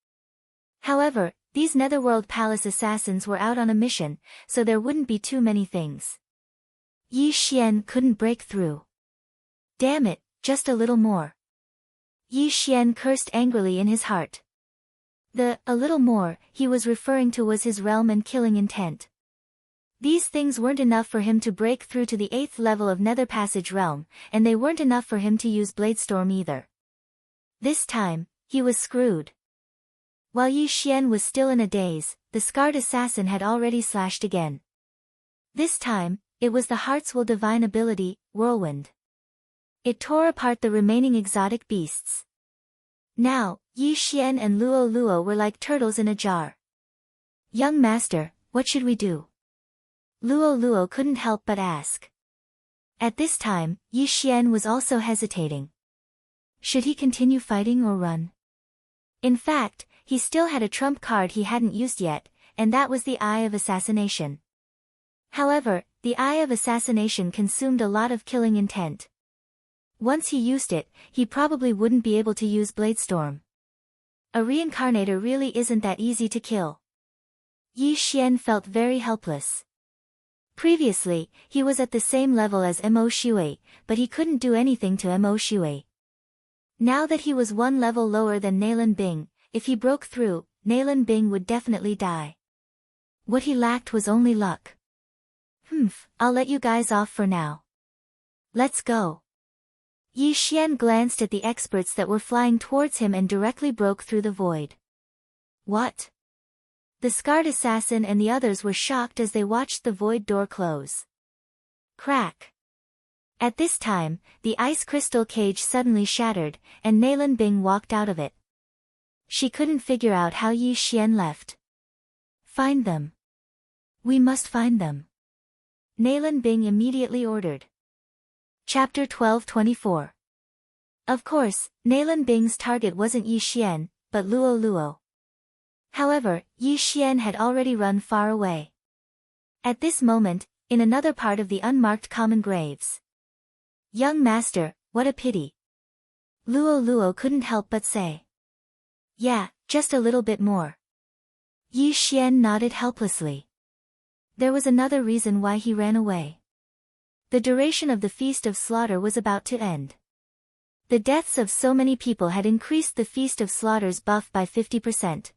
However, these Netherworld Palace assassins were out on a mission, so there wouldn't be too many things. Yi Xian couldn't break through. Damn it, just a little more. Yi Xian cursed angrily in his heart. A little more, he was referring to was his realm and killing intent. These things weren't enough for him to break through to the 8th level of Nether Passage realm, and they weren't enough for him to use Bladestorm either. This time, he was screwed. While Yi Xian was still in a daze, the scarred assassin had already slashed again. This time, it was the Heart's Will divine ability, Whirlwind. It tore apart the remaining exotic beasts. Now, Yi Xian and Luo Luo were like turtles in a jar. Young master, what should we do? Luo Luo couldn't help but ask. At this time, Yi Xian was also hesitating. Should he continue fighting or run? In fact, he still had a trump card he hadn't used yet, and that was the Eye of Assassination. However, the Eye of Assassination consumed a lot of killing intent. Once he used it, he probably wouldn't be able to use Bladestorm. A reincarnator really isn't that easy to kill. Yi Xian felt very helpless. Previously, he was at the same level as Mo Shui, but he couldn't do anything to Mo Shui. Now that he was one level lower than Nalan Bing, if he broke through, Nalan Bing would definitely die. What he lacked was only luck. I'll let you guys off for now. Let's go. Yi Xian glanced at the experts that were flying towards him and directly broke through the void. What? The scarred assassin and the others were shocked as they watched the void door close. Crack. At this time, the ice crystal cage suddenly shattered, and Nalan Bing walked out of it. She couldn't figure out how Yi Xian left. Find them. We must find them. Nalan Bing immediately ordered. Chapter 12:24. Of course, Nalan Bing's target wasn't Yi Xian, but Luo Luo. However, Yi Xian had already run far away. At this moment, in another part of the unmarked common graves. Young master, what a pity. Luo Luo couldn't help but say. Yeah, just a little bit more. Yi Xian nodded helplessly. There was another reason why he ran away. The duration of the Feast of Slaughter was about to end. The deaths of so many people had increased the Feast of Slaughter's buff by 50%.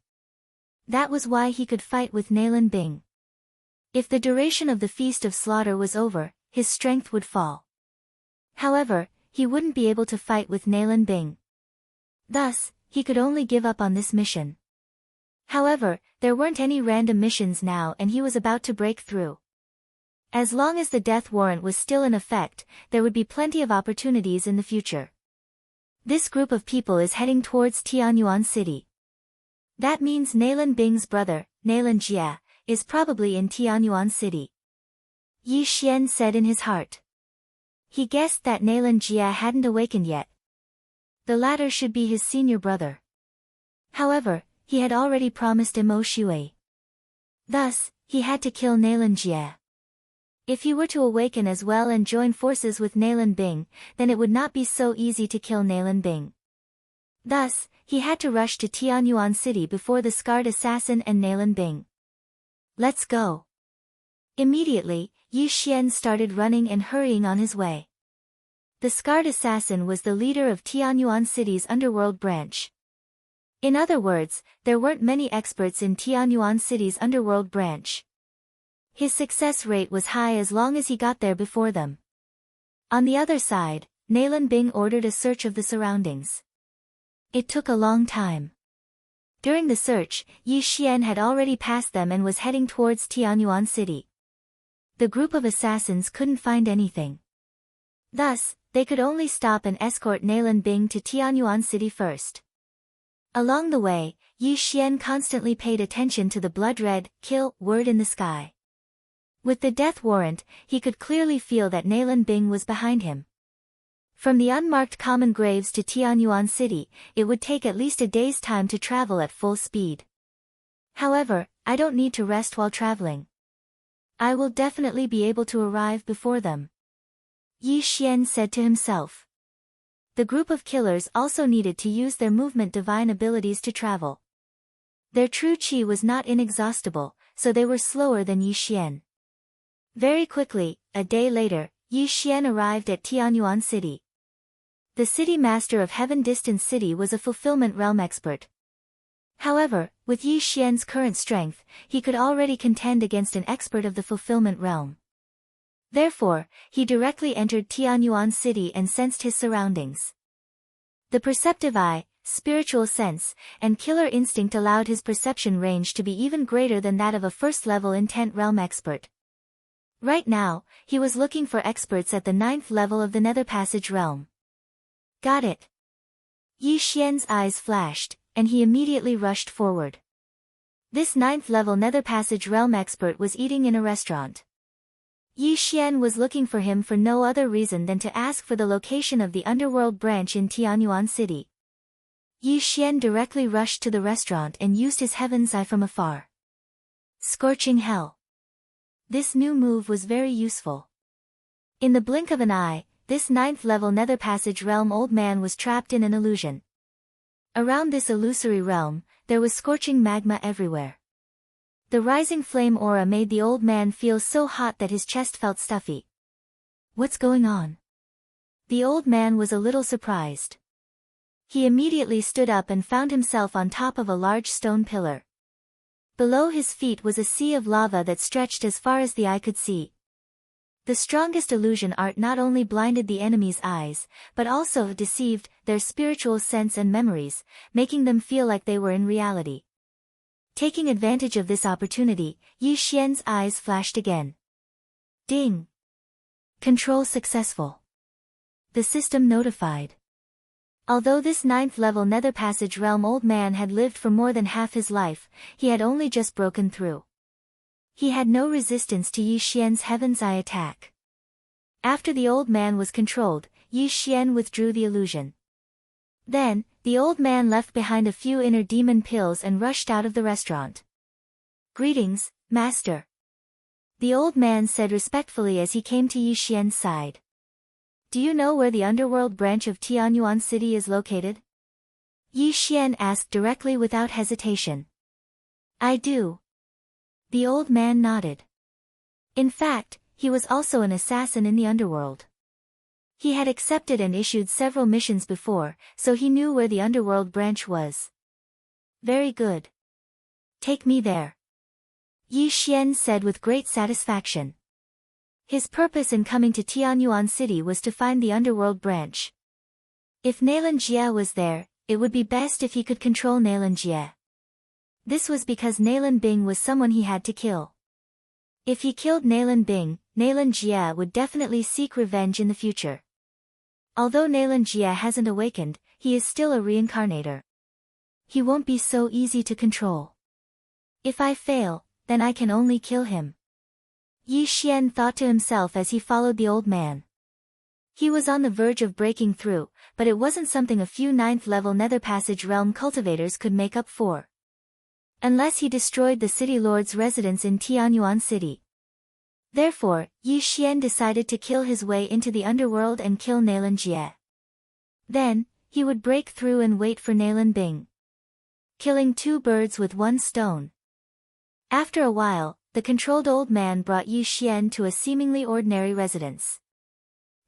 That was why he could fight with Nalan Bing. If the duration of the Feast of Slaughter was over, his strength would fall. However, he wouldn't be able to fight with Nalan Bing. Thus, he could only give up on this mission. However, there weren't any random missions now and he was about to break through. As long as the death warrant was still in effect, there would be plenty of opportunities in the future. This group of people is heading towards Tianyuan City. That means Nalan Bing's brother, Nalan Jia, is probably in Tianyuan City. Yi Xian said in his heart. He guessed that Nalan Jia hadn't awakened yet. The latter should be his senior brother. However, he had already promised Mo Shui. Thus, he had to kill Nalan Jia. If he were to awaken as well and join forces with Nalan Bing, then it would not be so easy to kill Nalan Bing. Thus, he had to rush to Tianyuan City before the scarred assassin and Nalan Bing. Let's go. Immediately, Yi Xian started running and hurrying on his way. The scarred assassin was the leader of Tianyuan City's underworld branch. In other words, there weren't many experts in Tianyuan City's underworld branch. His success rate was high as long as he got there before them. On the other side, Nalan Bing ordered a search of the surroundings. It took a long time. During the search, Yi Xian had already passed them and was heading towards Tianyuan City. The group of assassins couldn't find anything. Thus, they could only stop and escort Nalan Bing to Tianyuan City first. Along the way, Yi Xian constantly paid attention to the blood-red, kill, word in the sky. With the death warrant, he could clearly feel that Nalan Bing was behind him. From the unmarked common graves to Tianyuan City, it would take at least a day's time to travel at full speed. However, I don't need to rest while traveling. I will definitely be able to arrive before them. Yi Xian said to himself. The group of killers also needed to use their movement divine abilities to travel. Their true qi was not inexhaustible, so they were slower than Yi Xian. Very quickly, a day later, Yi Xian arrived at Tianyuan City. The city master of Heaven Distance City was a fulfillment realm expert. However, with Yi Xian's current strength, he could already contend against an expert of the fulfillment realm. Therefore, he directly entered Tianyuan City and sensed his surroundings. The perceptive eye, spiritual sense, and killer instinct allowed his perception range to be even greater than that of a first-level intent realm expert. Right now, he was looking for experts at the 9th level of the Nether Passage realm. Got it. Yi Xian's eyes flashed, and he immediately rushed forward. This 9th level Nether Passage realm expert was eating in a restaurant. Yi Xian was looking for him for no other reason than to ask for the location of the underworld branch in Tianyuan City. Yi Xian directly rushed to the restaurant and used his Heaven's Eye from afar. Scorching hell. This new move was very useful. In the blink of an eye, this 9th level Nether Passage realm old man was trapped in an illusion. Around this illusory realm, there was scorching magma everywhere. The rising flame aura made the old man feel so hot that his chest felt stuffy. What's going on? The old man was a little surprised. He immediately stood up and found himself on top of a large stone pillar. Below his feet was a sea of lava that stretched as far as the eye could see. The strongest illusion art not only blinded the enemy's eyes, but also deceived their spiritual sense and memories, making them feel like they were in reality. Taking advantage of this opportunity, Yi Xian's eyes flashed again. Ding! Control successful. The system notified. Although this 9th level Nether Passage realm old man had lived for more than half his life, he had only just broken through. He had no resistance to Yi Xian's Heaven's Eye attack. After the old man was controlled, Yi Xian withdrew the illusion. Then, the old man left behind a few inner demon pills and rushed out of the restaurant. Greetings, master. The old man said respectfully as he came to Yi Xian's side. Do you know where the underworld branch of Tianyuan City is located? Yi Xian asked directly without hesitation. I do. The old man nodded. In fact, he was also an assassin in the underworld. He had accepted and issued several missions before, so he knew where the underworld branch was. Very good. Take me there. Yi Xian said with great satisfaction. His purpose in coming to Tianyuan City was to find the underworld branch. If Nalan Jie was there, it would be best if he could control Nalan Jie. This was because Nalan Bing was someone he had to kill. If he killed Nalan Bing, Nalan Jie would definitely seek revenge in the future. Although Nalan Jie hasn't awakened, he is still a reincarnator. He won't be so easy to control. If I fail, then I can only kill him. Yi Xian thought to himself as he followed the old man. He was on the verge of breaking through, but it wasn't something a few 9th level Nether Passage realm cultivators could make up for. Unless he destroyed the city lord's residence in Tianyuan City. Therefore, Yi Xian decided to kill his way into the underworld and kill Nalan Jie. Then, he would break through and wait for Nalan Bing. Killing two birds with one stone. After a while, the controlled old man brought Yi Xian to a seemingly ordinary residence.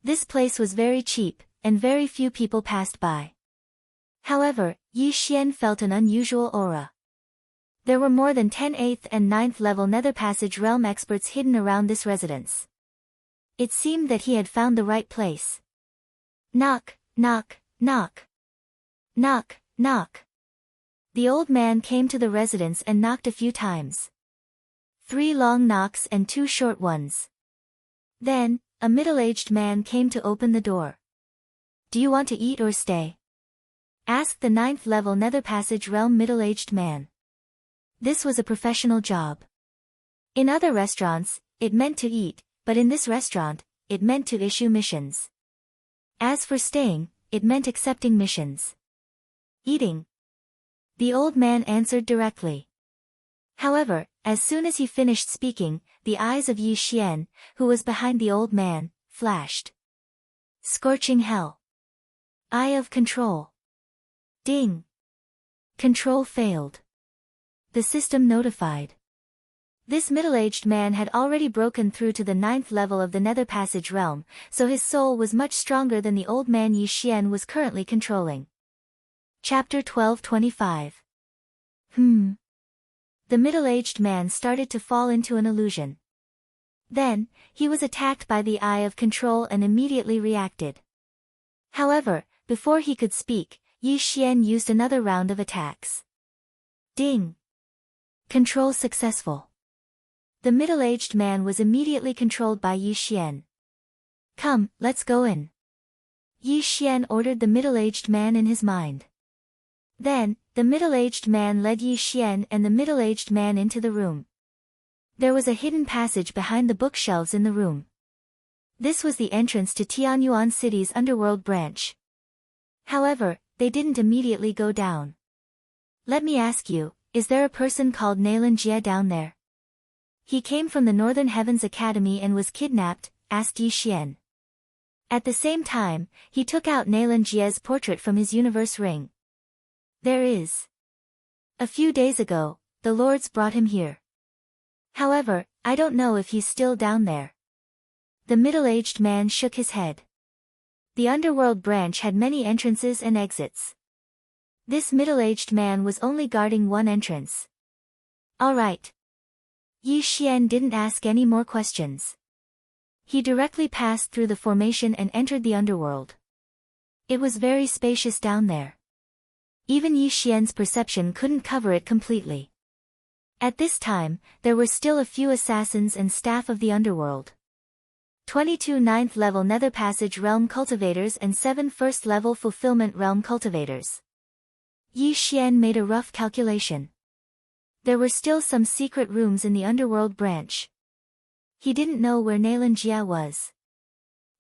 This place was very cheap, and very few people passed by. However, Yi Xian felt an unusual aura. There were more than 10 8th and 9th level Nether Passage realm experts hidden around this residence. It seemed that he had found the right place. Knock, knock, knock. Knock, knock. The old man came to the residence and knocked a few times. 3 long knocks and 2 short ones. Then, a middle-aged man came to open the door. Do you want to eat or stay? Asked the 9th level Nether Passage realm middle-aged man. This was a professional job. In other restaurants, it meant to eat, but in this restaurant, it meant to issue missions. As for staying, it meant accepting missions. Eating. The old man answered directly. However, as soon as he finished speaking, the eyes of Yi Xian, who was behind the old man, flashed. Scorching hell. Eye of control. Ding. Control failed. The system notified. This middle-aged man had already broken through to the 9th level of the Nether Passage realm, so his soul was much stronger than the old man Yi Xian was currently controlling. Chapter 1225. The middle-aged man started to fall into an illusion. Then, he was attacked by the Eye of Control and immediately reacted. However, before he could speak, Yi Xian used another round of attacks. Ding! Control successful. The middle-aged man was immediately controlled by Yi Xian. Come, let's go in. Yi Xian ordered the middle-aged man in his mind. Then, the middle-aged man led Yi Xian and the middle-aged man into the room. There was a hidden passage behind the bookshelves in the room. This was the entrance to Tianyuan City's underworld branch. However, they didn't immediately go down. Let me ask you, is there a person called Nalan Jie down there? He came from the Northern Heavens Academy and was kidnapped, asked Yi Xian. At the same time, he took out Nalan Jie's portrait from his universe ring. There is. A few days ago, the lords brought him here. However, I don't know if he's still down there. The middle-aged man shook his head. The underworld branch had many entrances and exits. This middle-aged man was only guarding one entrance. All right. Yi Xian didn't ask any more questions. He directly passed through the formation and entered the underworld. It was very spacious down there. Even Yi Xian's perception couldn't cover it completely. At this time, there were still a few assassins and staff of the underworld. 22 9th level Nether Passage Realm Cultivators and 7 1st level Fulfillment Realm Cultivators. Yi Xian made a rough calculation. There were still some secret rooms in the underworld branch. He didn't know where Nalan Jie was.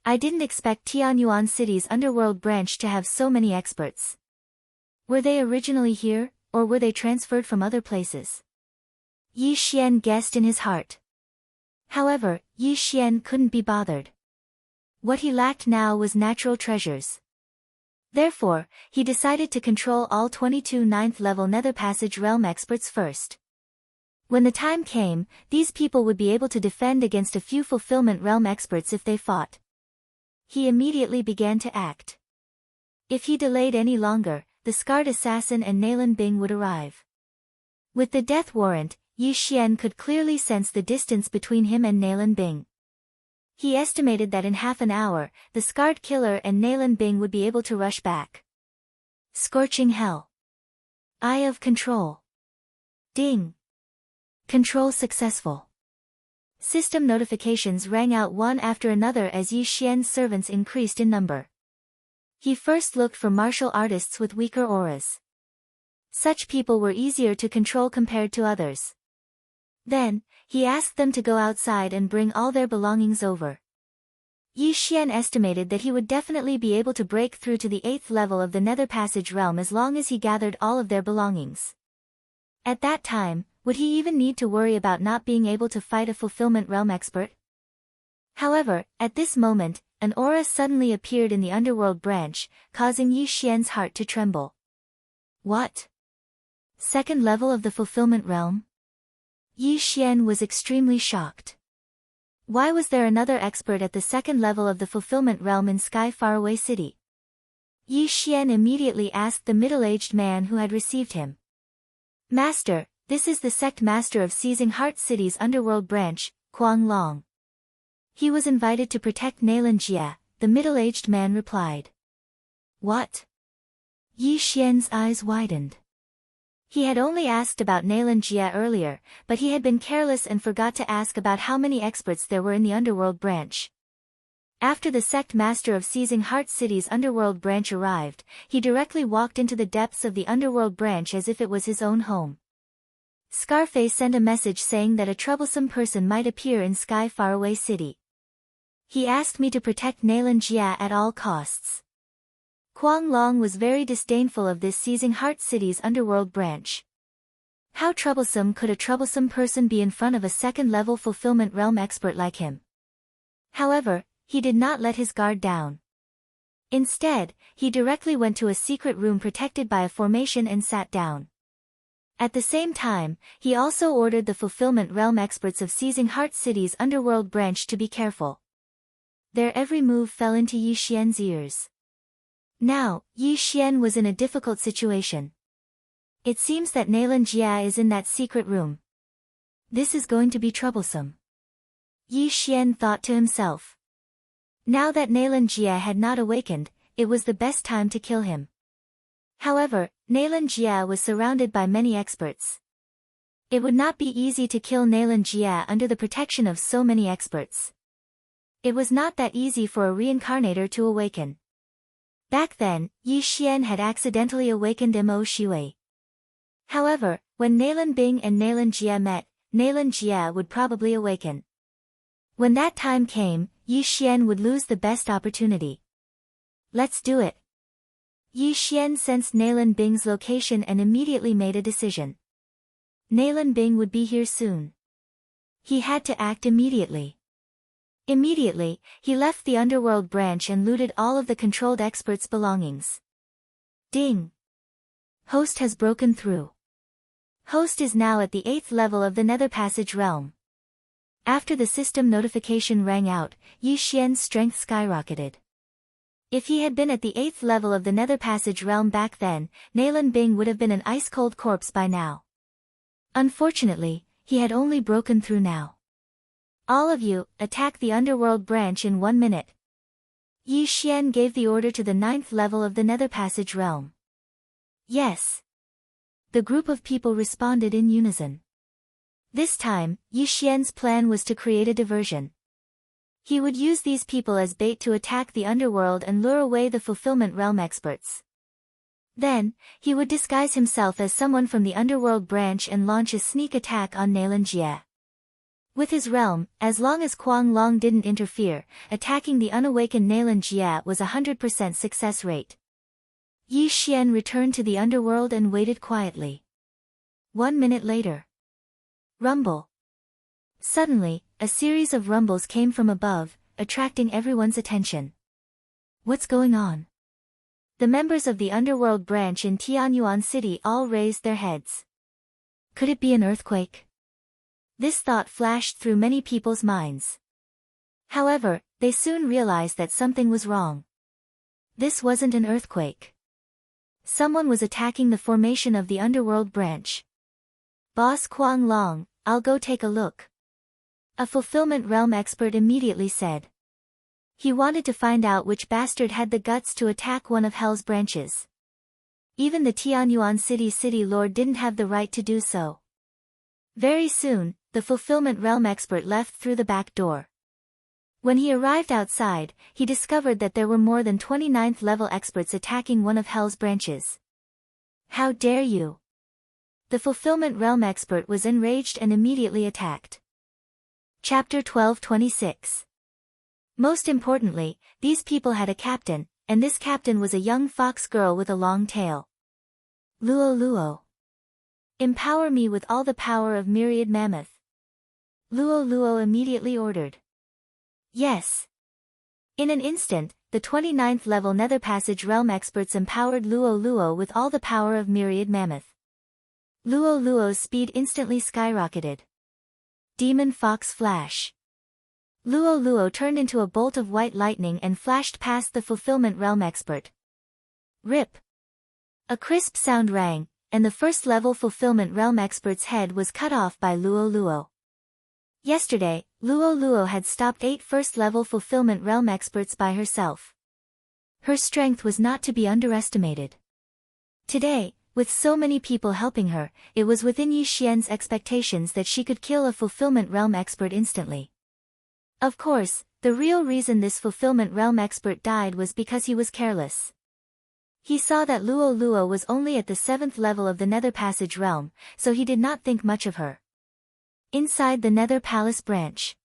I didn't expect Tianyuan City's underworld branch to have so many experts. Were they originally here, or were they transferred from other places? Yi Xian guessed in his heart. However, Yi Xian couldn't be bothered. What he lacked now was natural treasures. Therefore, he decided to control all 22 9th level Nether Passage Realm experts first. When the time came, these people would be able to defend against a few Fulfillment Realm experts if they fought. He immediately began to act. If he delayed any longer, the scarred assassin and Nalan Bing would arrive. With the death warrant, Yi Xian could clearly sense the distance between him and Nalan Bing. He estimated that in half an hour, the scarred killer and Nalan Bing would be able to rush back. Scorching hell. Eye of Control. Ding. Control successful. System notifications rang out one after another as Yi Xian's servants increased in number. He first looked for martial artists with weaker auras. Such people were easier to control compared to others. Then, he asked them to go outside and bring all their belongings over. Yi Xian estimated that he would definitely be able to break through to the 8th level of the Nether Passage realm as long as he gathered all of their belongings. At that time, would he even need to worry about not being able to fight a Fulfillment Realm expert? However, at this moment, an aura suddenly appeared in the underworld branch, causing Yi Xian's heart to tremble. What? 2nd level of the Fulfillment Realm? Yi Xian was extremely shocked. Why was there another expert at the 2nd level of the Fulfillment Realm in Sky Faraway City? Yi Xian immediately asked the middle-aged man who had received him. Master, this is the sect master of Seizing Heart City's underworld branch, Kuang Long. He was invited to protect Nalan Jie, the middle-aged man replied. What? Yi Xian's eyes widened. He had only asked about Nalan Jie earlier, but he had been careless and forgot to ask about how many experts there were in the underworld branch. After the sect master of Seizing Heart City's underworld branch arrived, he directly walked into the depths of the underworld branch as if it was his own home. Scarface sent a message saying that a troublesome person might appear in Sky Faraway City. He asked me to protect Nalan Jie at all costs. Kuang Long was very disdainful of this Seizing Heart City's underworld branch. How troublesome could a troublesome person be in front of a 2nd-level Fulfillment Realm expert like him? However, he did not let his guard down. Instead, he directly went to a secret room protected by a formation and sat down. At the same time, he also ordered the Fulfillment Realm experts of Seizing Heart City's underworld branch to be careful. Their every move fell into Yi Xian's ears. Now, Yi Xian was in a difficult situation. It seems that Nailan Jia is in that secret room. This is going to be troublesome. Yi Xian thought to himself. Now that Nailan Jia had not awakened, it was the best time to kill him. However, Nailan Jia was surrounded by many experts. It would not be easy to kill Nailan Jia under the protection of so many experts. It was not that easy for a reincarnator to awaken. Back then, Yi Xian had accidentally awakened Mo Shui. However, when Nailan Bing and Nailan Jia met, Nailan Jia would probably awaken. When that time came, Yi Xian would lose the best opportunity. Let's do it. Yi Xian sensed Nailan Bing's location and immediately made a decision. Nailan Bing would be here soon. He had to act immediately. Immediately, he left the underworld branch and looted all of the controlled experts' belongings. Ding! Host has broken through. Host is now at the 8th level of the Nether Passage realm. After the system notification rang out, Yi Xian's strength skyrocketed. If he had been at the 8th level of the Nether Passage realm back then, Nailan Bing would have been an ice-cold corpse by now. Unfortunately, he had only broken through now. All of you, attack the underworld branch in 1 minute. Yi Xian gave the order to the 9th level of the Nether Passage realm. Yes. The group of people responded in unison. This time, Yi Xian's plan was to create a diversion. He would use these people as bait to attack the underworld and lure away the Fulfillment Realm experts. Then, he would disguise himself as someone from the underworld branch and launch a sneak attack on Nailan Jia. With his realm, as long as Kuang Long didn't interfere, attacking the unawakened Nailan Jia was 100% success rate. Yi Xian returned to the underworld and waited quietly. 1 minute later. Rumble. Suddenly, a series of rumbles came from above, attracting everyone's attention. What's going on? The members of the underworld branch in Tianyuan City all raised their heads. Could it be an earthquake? This thought flashed through many people's minds. However, they soon realized that something was wrong. This wasn't an earthquake. Someone was attacking the formation of the underworld branch. Boss Kuang Long, I'll go take a look. A Fulfillment Realm expert immediately said. He wanted to find out which bastard had the guts to attack one of Hell's branches. Even the Tianyuan City Lord didn't have the right to do so. Very soon, the Fulfillment Realm expert left through the back door. When he arrived outside, he discovered that there were more than 29th level experts attacking one of Hell's branches. How dare you! The Fulfillment Realm expert was enraged and immediately attacked. Chapter 12:26. Most importantly, these people had a captain, and this captain was a young fox girl with a long tail. Luo Luo. Empower me with all the power of Myriad Mammoth. Luo Luo immediately ordered. Yes. In an instant, the 29th level Nether Passage Realm experts empowered Luo Luo with all the power of Myriad Mammoth. Luo Luo's speed instantly skyrocketed. Demon Fox Flash. Luo Luo turned into a bolt of white lightning and flashed past the Fulfillment Realm expert. Rip! A crisp sound rang, and the first-level Fulfillment Realm expert's head was cut off by Luo Luo. Yesterday, Luo Luo had stopped 8 first-level Fulfillment Realm experts by herself. Her strength was not to be underestimated. Today, with so many people helping her, it was within Yi Xian's expectations that she could kill a Fulfillment Realm expert instantly. Of course, the real reason this Fulfillment Realm expert died was because he was careless. He saw that Luo Luo was only at the 7th level of the Nether Passage realm, so he did not think much of her. Inside the Nether Palace branch.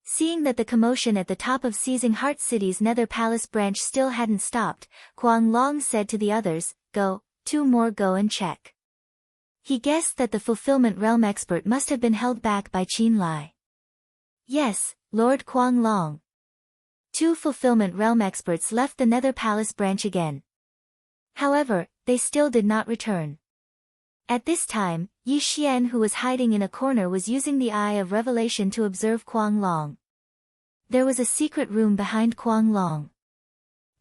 Seeing that the commotion at the top of Seizing Heart City's Nether Palace branch still hadn't stopped, Kuang Long said to the others, "Go, 2 more go and check." He guessed that the Fulfillment Realm expert must have been held back by Qin Lai. Yes, Lord Kuang Long. 2 Fulfillment Realm experts left the Nether Palace branch again. However, they still did not return. At this time, Yi Xian, who was hiding in a corner, was using the Eye of Revelation to observe Kuang Long. There was a secret room behind Kuang Long.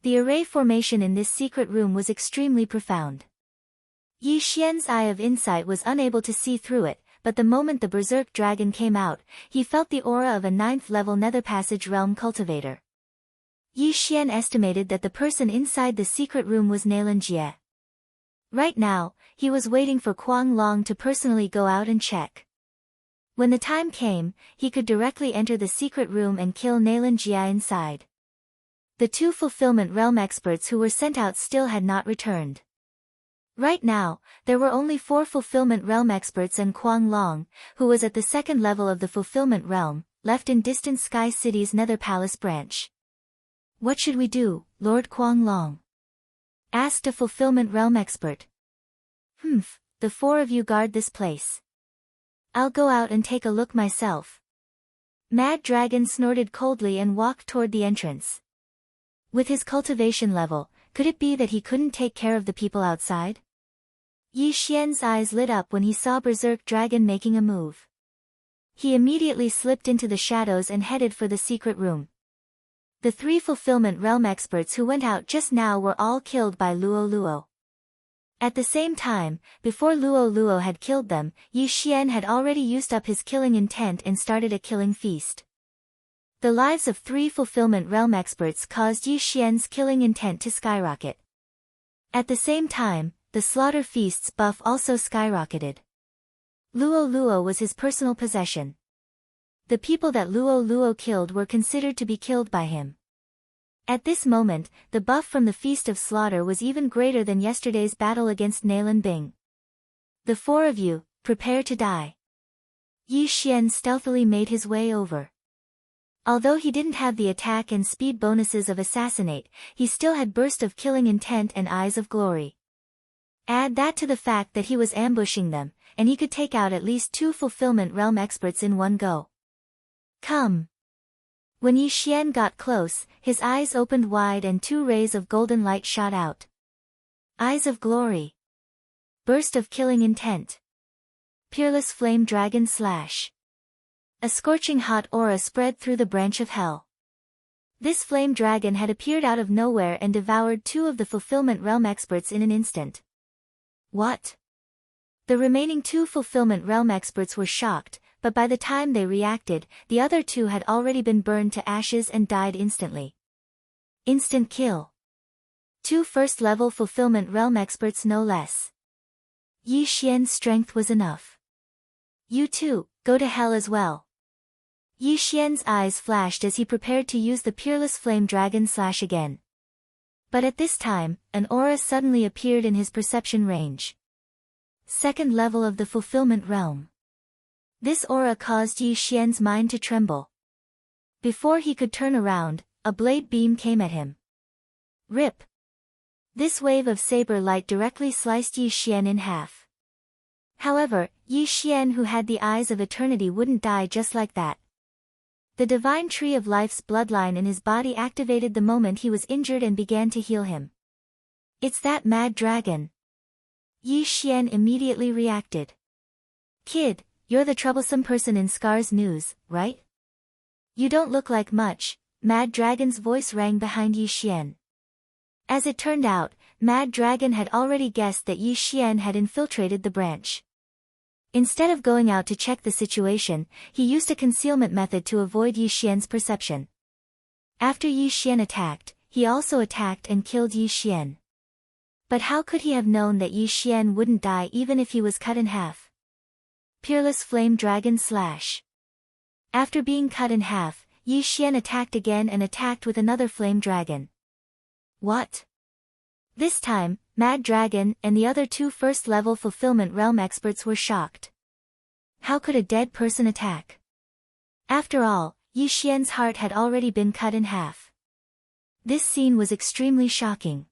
The array formation in this secret room was extremely profound. Yi Xian's Eye of Insight was unable to see through it, but the moment the Berserk Dragon came out, he felt the aura of a 9th-level Nether Passage Realm cultivator. Yi Xian estimated that the person inside the secret room was Nalan Jie. Right now, he was waiting for Kuang Long to personally go out and check. When the time came, he could directly enter the secret room and kill Nalan Jie inside. The 2 Fulfillment Realm experts who were sent out still had not returned. Right now, there were only 4 Fulfillment Realm experts and Kuang Long, who was at the 2nd level of the Fulfillment Realm, left in distant Sky City's Nether Palace branch. "What should we do, Lord Kuang Long?" asked a Fulfillment Realm expert. The 4 of you guard this place. I'll go out and take a look myself." Mad Dragon snorted coldly and walked toward the entrance. With his cultivation level, could it be that he couldn't take care of the people outside? Yi Xian's eyes lit up when he saw Berserk Dragon making a move. He immediately slipped into the shadows and headed for the secret room. The 3 Fulfillment Realm experts who went out just now were all killed by Luo Luo. At the same time, before Luo Luo had killed them, Yi Xian had already used up his killing intent and started a killing feast. The lives of 3 Fulfillment Realm experts caused Yi Xian's killing intent to skyrocket. At the same time, the slaughter feast's buff also skyrocketed. Luo Luo was his personal possession. The people that Luo Luo killed were considered to be killed by him. At this moment, the buff from the Feast of Slaughter was even greater than yesterday's battle against Nalan Bing. "The 4 of you, prepare to die." Yi Xian stealthily made his way over. Although he didn't have the attack and speed bonuses of Assassinate, he still had Burst of Killing Intent and Eyes of Glory. Add that to the fact that he was ambushing them, and he could take out at least 2 Fulfillment Realm experts in one go. "Come." When Yi Xian got close, his eyes opened wide and 2 rays of golden light shot out. Eyes of Glory. Burst of Killing Intent. Peerless Flame Dragon Slash. A scorching hot aura spread through the branch of hell. This flame dragon had appeared out of nowhere and devoured 2 of the Fulfillment Realm experts in an instant. What? The remaining 2 Fulfillment Realm experts were shocked, but by the time they reacted, the other 2 had already been burned to ashes and died instantly. Instant kill. 2 first-level Fulfillment Realm experts no less. Yi Xian's strength was enough. "You too, go to hell as well." Yi Xian's eyes flashed as he prepared to use the Peerless Flame Dragon Slash again. But at this time, an aura suddenly appeared in his perception range. 2nd level of the Fulfillment Realm. This aura caused Yi Xian's mind to tremble. Before he could turn around, a blade beam came at him. Rip! This wave of saber light directly sliced Yi Xian in half. However, Yi Xian, who had the Eyes of Eternity, wouldn't die just like that. The Divine Tree of Life's bloodline in his body activated the moment he was injured and began to heal him. "It's that mad dragon." Yi Xian immediately reacted. "Kid, you're the troublesome person in Scar's news, right? You don't look like much." Mad Dragon's voice rang behind Yi Xian. As it turned out, Mad Dragon had already guessed that Yi Xian had infiltrated the branch. Instead of going out to check the situation, he used a concealment method to avoid Yi Xian's perception. After Yi Xian attacked, he also attacked and killed Yi Xian. But how could he have known that Yi Xian wouldn't die even if he was cut in half? Peerless Flame Dragon Slash. After being cut in half, Yi Xian attacked again and attacked with another flame dragon. What? This time, Mad Dragon and the other 2 first-level Fulfillment Realm experts were shocked. How could a dead person attack? After all, Yi Xian's heart had already been cut in half. This scene was extremely shocking.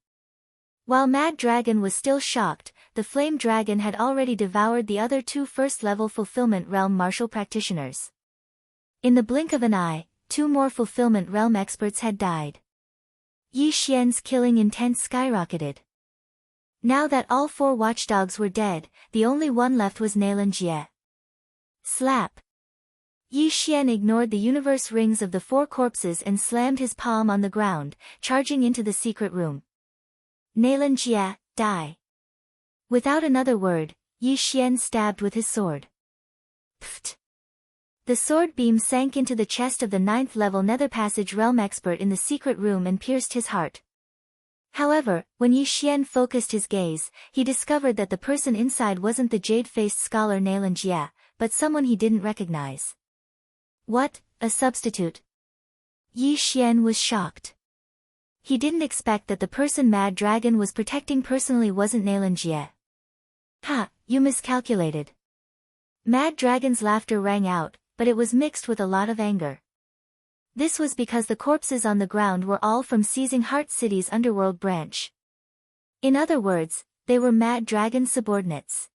While Mad Dragon was still shocked, the Flame Dragon had already devoured the other 2 first-level Fulfillment Realm martial practitioners. In the blink of an eye, 2 more Fulfillment Realm experts had died. Yi Xian's killing intent skyrocketed. Now that all 4 watchdogs were dead, the only one left was Nailan Jie. Slap! Yi Xian ignored the universe rings of the 4 corpses and slammed his palm on the ground, charging into the secret room. Nailan Jie, die! Without another word, Yi Xian stabbed with his sword. Pfft! The sword beam sank into the chest of the 9th level Nether Passage realm expert in the secret room and pierced his heart. However, when Yi Xian focused his gaze, he discovered that the person inside wasn't the jade-faced scholar Nailan Jie, but someone he didn't recognize. What, a substitute? Yi Xian was shocked. He didn't expect that the person Mad Dragon was protecting personally wasn't Nailan Jie. Ha, you miscalculated. Mad Dragon's laughter rang out, but it was mixed with a lot of anger. This was because the corpses on the ground were all from Seizing Heart City's underworld branch. In other words, they were Mad Dragon's subordinates.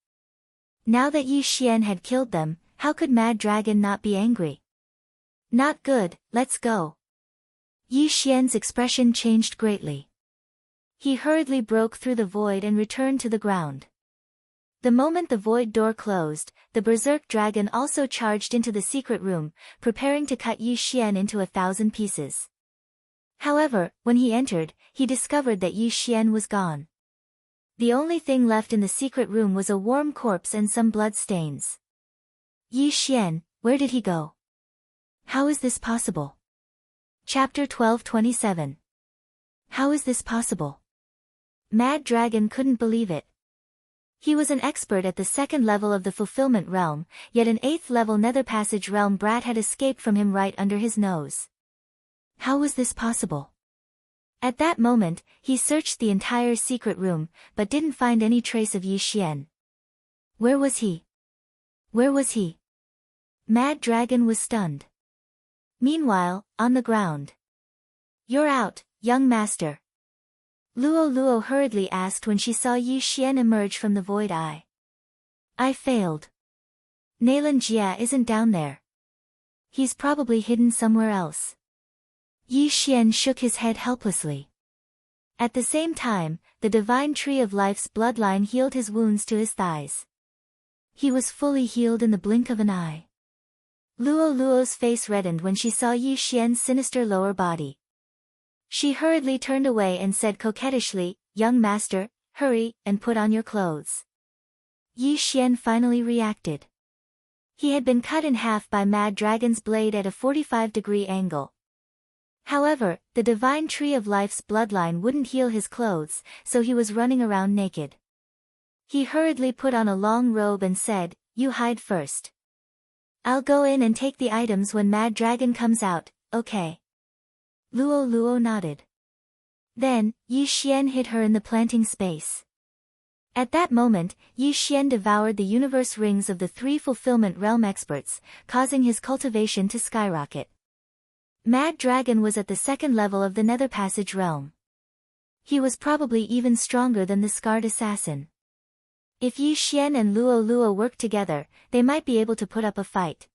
Now that Yi Xian had killed them, how could Mad Dragon not be angry? Not good, let's go. Yi Xian's expression changed greatly. He hurriedly broke through the void and returned to the ground. The moment the void door closed, the berserk dragon also charged into the secret room, preparing to cut Yi Xian into 1,000 pieces. However, when he entered, he discovered that Yi Xian was gone. The only thing left in the secret room was a warm corpse and some blood stains. Yi Xian, where did he go? How is this possible? Chapter 1227. How is this possible? Mad Dragon couldn't believe it. He was an expert at the 2nd level of the Fulfillment Realm, yet an 8th level Nether Passage Realm brat had escaped from him right under his nose. How was this possible? At that moment, he searched the entire secret room, but didn't find any trace of Yi Xian. Where was he? Where was he? Mad Dragon was stunned. Meanwhile, on the ground. You're out, young master. Luo Luo hurriedly asked when she saw Yi Xian emerge from the void eye. I failed. Nailan Jie isn't down there. He's probably hidden somewhere else. Yi Xian shook his head helplessly. At the same time, the divine tree of life's bloodline healed his wounds to his thighs. He was fully healed in the blink of an eye. Luo Luo's face reddened when she saw Yi Xian's sinister lower body. She hurriedly turned away and said coquettishly, young master, hurry, and put on your clothes. Yi Xian finally reacted. He had been cut in half by Mad Dragon's blade at a 45-degree angle. However, the divine tree of life's bloodline wouldn't heal his clothes, so he was running around naked. He hurriedly put on a long robe and said, you hide first. I'll go in and take the items when Mad Dragon comes out, okay? Luo Luo nodded. Then, Yi Xian hid her in the planting space. At that moment, Yi Xian devoured the universe rings of the 3 Fulfillment Realm experts, causing his cultivation to skyrocket. Mad Dragon was at the 2nd level of the Nether Passage realm. He was probably even stronger than the Scarred Assassin. If Yi Xian and Luo Luo worked together, they might be able to put up a fight.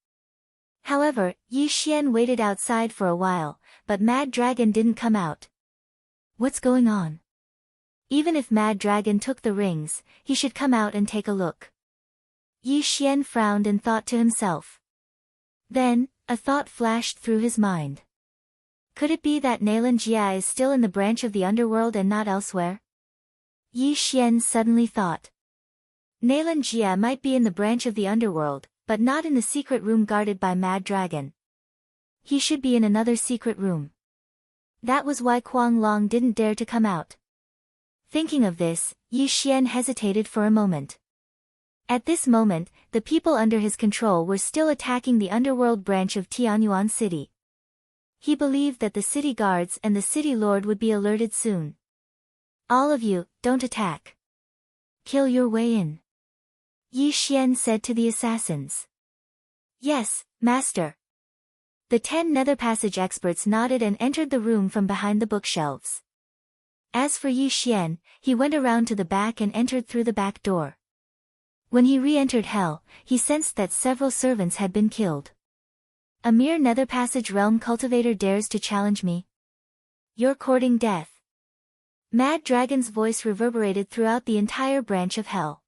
However, Yi Xian waited outside for a while, but Mad Dragon didn't come out. What's going on? Even if Mad Dragon took the rings, he should come out and take a look. Yi Xian frowned and thought to himself. Then, a thought flashed through his mind. Could it be that Nailan Jie is still in the branch of the underworld and not elsewhere? Yi Xian suddenly thought. Nailan Jie might be in the branch of the underworld, but not in the secret room guarded by Mad Dragon. He should be in another secret room. That was why Kuang Long didn't dare to come out. Thinking of this, Yi Xian hesitated for a moment. At this moment, the people under his control were still attacking the underworld branch of Tianyuan City. He believed that the city guards and the city lord would be alerted soon. All of you, don't attack. Kill your way in. Yi Xian said to the assassins. Yes, master. The 10 Nether Passage experts nodded and entered the room from behind the bookshelves. As for Yi Xian, he went around to the back and entered through the back door. When he re-entered Hell, he sensed that several servants had been killed. A mere Nether Passage realm cultivator dares to challenge me? You're courting death. Mad Dragon's voice reverberated throughout the entire branch of hell.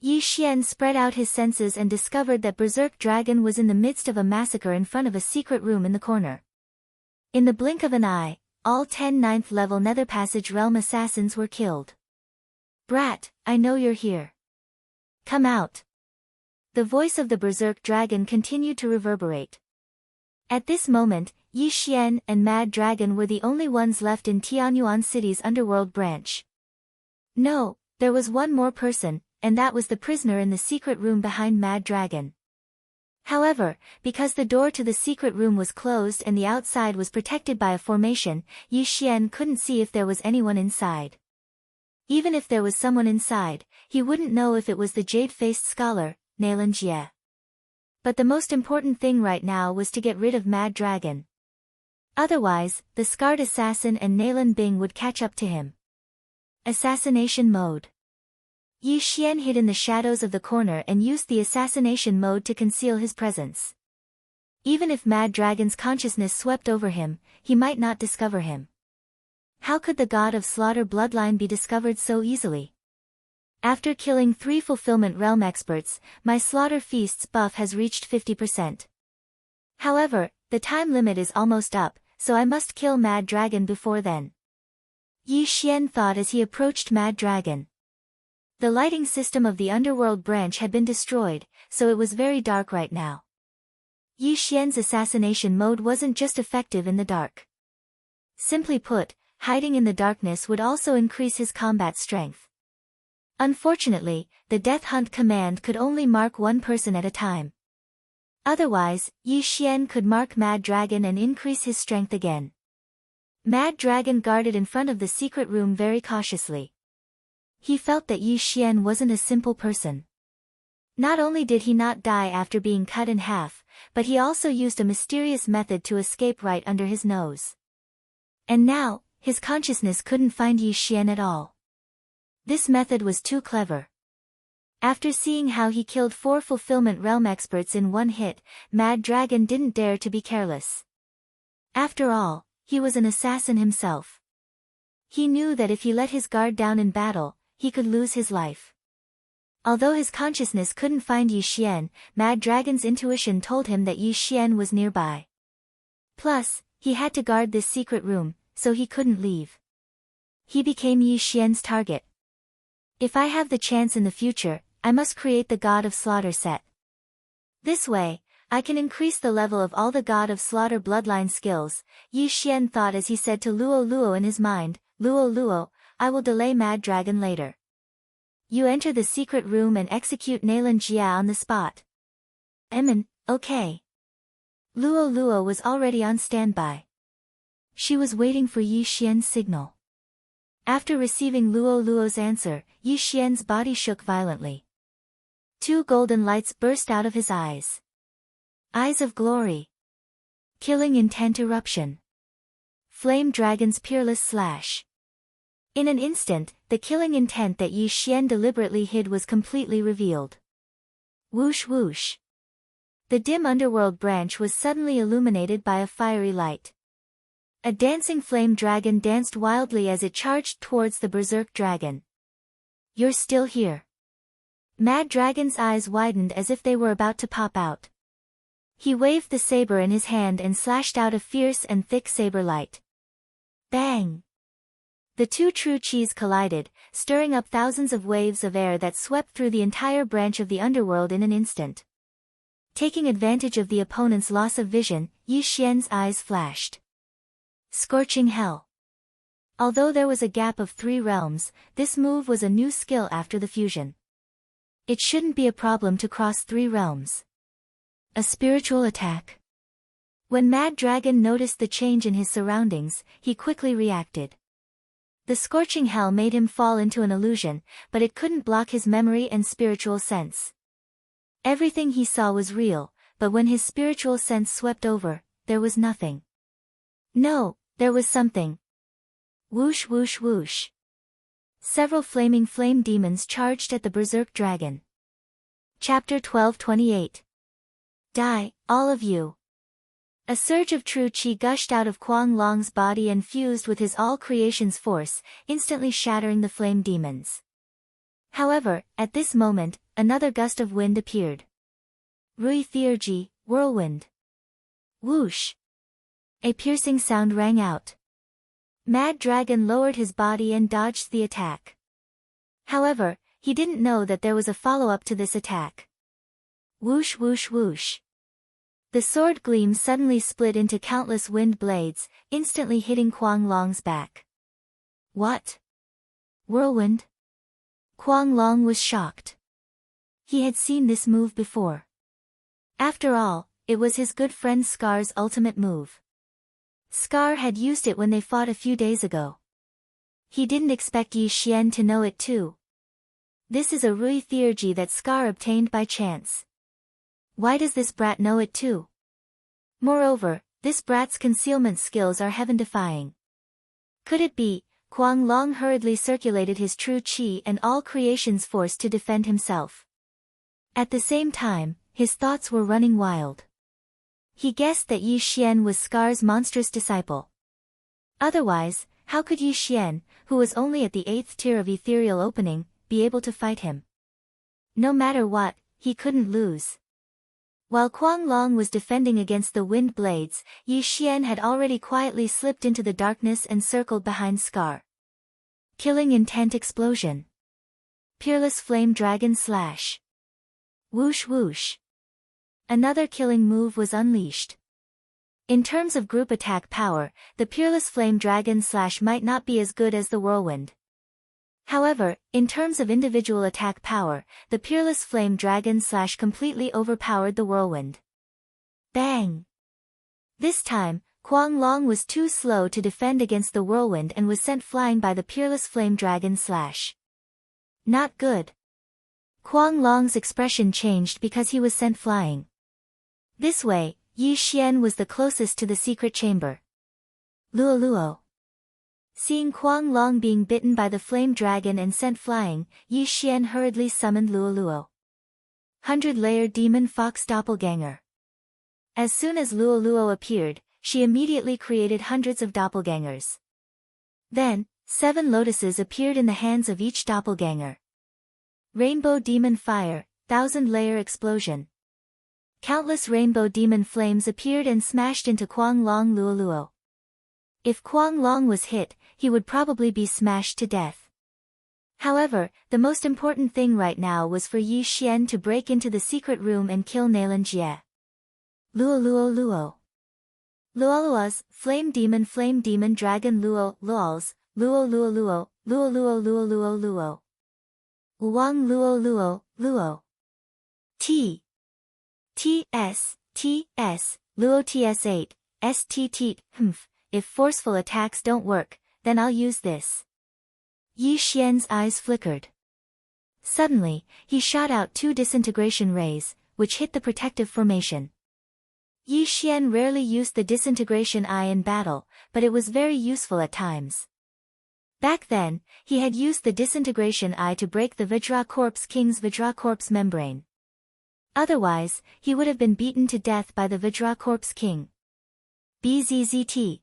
Yi Xian spread out his senses and discovered that Berserk Dragon was in the midst of a massacre in front of a secret room in the corner. In the blink of an eye, all 10 9th level Nether Passage Realm assassins were killed. Brat, I know you're here. Come out. The voice of the Berserk Dragon continued to reverberate. At this moment, Yi Xian and Mad Dragon were the only ones left in Tianyuan City's underworld branch. No, there was one more person, and that was the prisoner in the secret room behind Mad Dragon. However, because the door to the secret room was closed and the outside was protected by a formation, Yi Xian couldn't see if there was anyone inside. Even if there was someone inside, he wouldn't know if it was the jade-faced scholar, Nalan Jie. But the most important thing right now was to get rid of Mad Dragon. Otherwise, the scarred assassin and Nalan Bing would catch up to him. Assassination mode. Yi Xian hid in the shadows of the corner and used the assassination mode to conceal his presence. Even if Mad Dragon's consciousness swept over him, he might not discover him. How could the God of Slaughter bloodline be discovered so easily? After killing 3 Fulfillment Realm experts, my Slaughter Feast's buff has reached 50%. However, the time limit is almost up, so I must kill Mad Dragon before then. Yi Xian thought as he approached Mad Dragon. The lighting system of the underworld branch had been destroyed, so it was very dark right now. Yi Xian's assassination mode wasn't just effective in the dark. Simply put, hiding in the darkness would also increase his combat strength. Unfortunately, the Death Hunt command could only mark one person at a time. Otherwise, Yi Xian could mark Mad Dragon and increase his strength again. Mad Dragon guarded in front of the secret room very cautiously. He felt that Yi Xian wasn't a simple person. Not only did he not die after being cut in half, but he also used a mysterious method to escape right under his nose. And now, his consciousness couldn't find Yi Xian at all. This method was too clever. After seeing how he killed 4 Fulfillment Realm experts in one hit, Mad Dragon didn't dare to be careless. After all, he was an assassin himself. He knew that if he let his guard down in battle, he could lose his life. Although his consciousness couldn't find Yi Xian, Mad Dragon's intuition told him that Yi Xian was nearby. Plus, he had to guard this secret room, so he couldn't leave. He became Yi Xian's target. If I have the chance in the future, I must create the God of Slaughter set. This way, I can increase the level of all the God of Slaughter bloodline skills, Yi Xian thought as he said to Luo Luo in his mind, Luo Luo, I will delay Mad Dragon later. You enter the secret room and execute Nalan Jia on the spot. Okay. Luo Luo was already on standby. She was waiting for Yi Xian's signal. After receiving Luo Luo's answer, Yi Xian's body shook violently. 2 golden lights burst out of his eyes. Eyes of glory. Killing intent eruption. Flame Dragon's peerless slash. In an instant, the killing intent that Yi Xian deliberately hid was completely revealed. Whoosh whoosh. The dim underworld branch was suddenly illuminated by a fiery light. A dancing flame dragon danced wildly as it charged towards the Berserk Dragon. You're still here. Mad Dragon's eyes widened as if they were about to pop out. He waved the saber in his hand and slashed out a fierce and thick saber light. Bang! The 2 true chis collided, stirring up thousands of waves of air that swept through the entire branch of the underworld in an instant. Taking advantage of the opponent's loss of vision, Yi Xian's eyes flashed. Scorching Hell. Although there was a gap of 3 realms, this move was a new skill after the fusion. It shouldn't be a problem to cross 3 realms. A spiritual attack. When Mad Dragon noticed the change in his surroundings, he quickly reacted. The scorching hell made him fall into an illusion, but it couldn't block his memory and spiritual sense. Everything he saw was real, but when his spiritual sense swept over, there was nothing. No, there was something. Whoosh whoosh whoosh. Several flaming flame demons charged at the Berserk Dragon. Chapter 1228. Die, all of you. A surge of true qi gushed out of Kuang Long's body and fused with his all-creation's force, instantly shattering the flame demons. However, at this moment, another gust of wind appeared. Rui Theurgy, whirlwind. Whoosh! A piercing sound rang out. Mad Dragon lowered his body and dodged the attack. However, he didn't know that there was a follow-up to this attack. Whoosh whoosh whoosh. The sword gleam suddenly split into countless wind blades, instantly hitting Kuang Long's back. What? Whirlwind? Kuang Long was shocked. He had seen this move before. After all, it was his good friend Scar's ultimate move. Scar had used it when they fought a few days ago. He didn't expect Yi Xian to know it too. This is a Rui Theurgy that Scar obtained by chance. Why does this brat know it too? Moreover, this brat's concealment skills are heaven-defying. Could it be? Kuang Long hurriedly circulated his true qi and all creation's force to defend himself. At the same time, his thoughts were running wild. He guessed that Yi Xian was Scar's monstrous disciple. Otherwise, how could Yi Xian, who was only at the 8th tier of ethereal opening, be able to fight him? No matter what, he couldn't lose. While Kuang Long was defending against the wind blades, Yi Xian had already quietly slipped into the darkness and circled behind Scar. Killing intent explosion. Peerless flame dragon slash. Whoosh whoosh. Another killing move was unleashed. In terms of group attack power, the Peerless Flame Dragon Slash might not be as good as the Whirlwind. However, in terms of individual attack power, the Peerless Flame Dragon Slash completely overpowered the Whirlwind. Bang! This time, Kuang Long was too slow to defend against the Whirlwind and was sent flying by the Peerless Flame Dragon Slash. Not good. Kuang Long's expression changed because he was sent flying. This way, Yi Xian was the closest to the secret chamber. Luo. Seeing Kuang Long being bitten by the flame dragon and sent flying, Yi Xian hurriedly summoned Luo. 100-layer demon fox doppelganger. As soon as Luo appeared, she immediately created hundreds of doppelgangers. Then, 7 lotuses appeared in the hands of each doppelganger. Rainbow demon fire, 1000-layer explosion. Countless rainbow demon flames appeared and smashed into Kuang Long Luo. If Kuang Long was hit, he would probably be smashed to death. However, the most important thing right now was for Yi Xian to break into the secret room and kill Nailan Jie. Luo. Luolua's, flame demon dragon Luols, Luo. Wang Luo. T. Luo TS8, STT, If forceful attacks don't work, then I'll use this. Yi Xian's eyes flickered. Suddenly, he shot out 2 disintegration rays, which hit the protective formation. Yi Xian rarely used the disintegration eye in battle, but it was very useful at times. Back then, he had used the disintegration eye to break the Vajra Corpse King's Vajra Corpse membrane. Otherwise, he would have been beaten to death by the Vajra Corpse King. BZZT.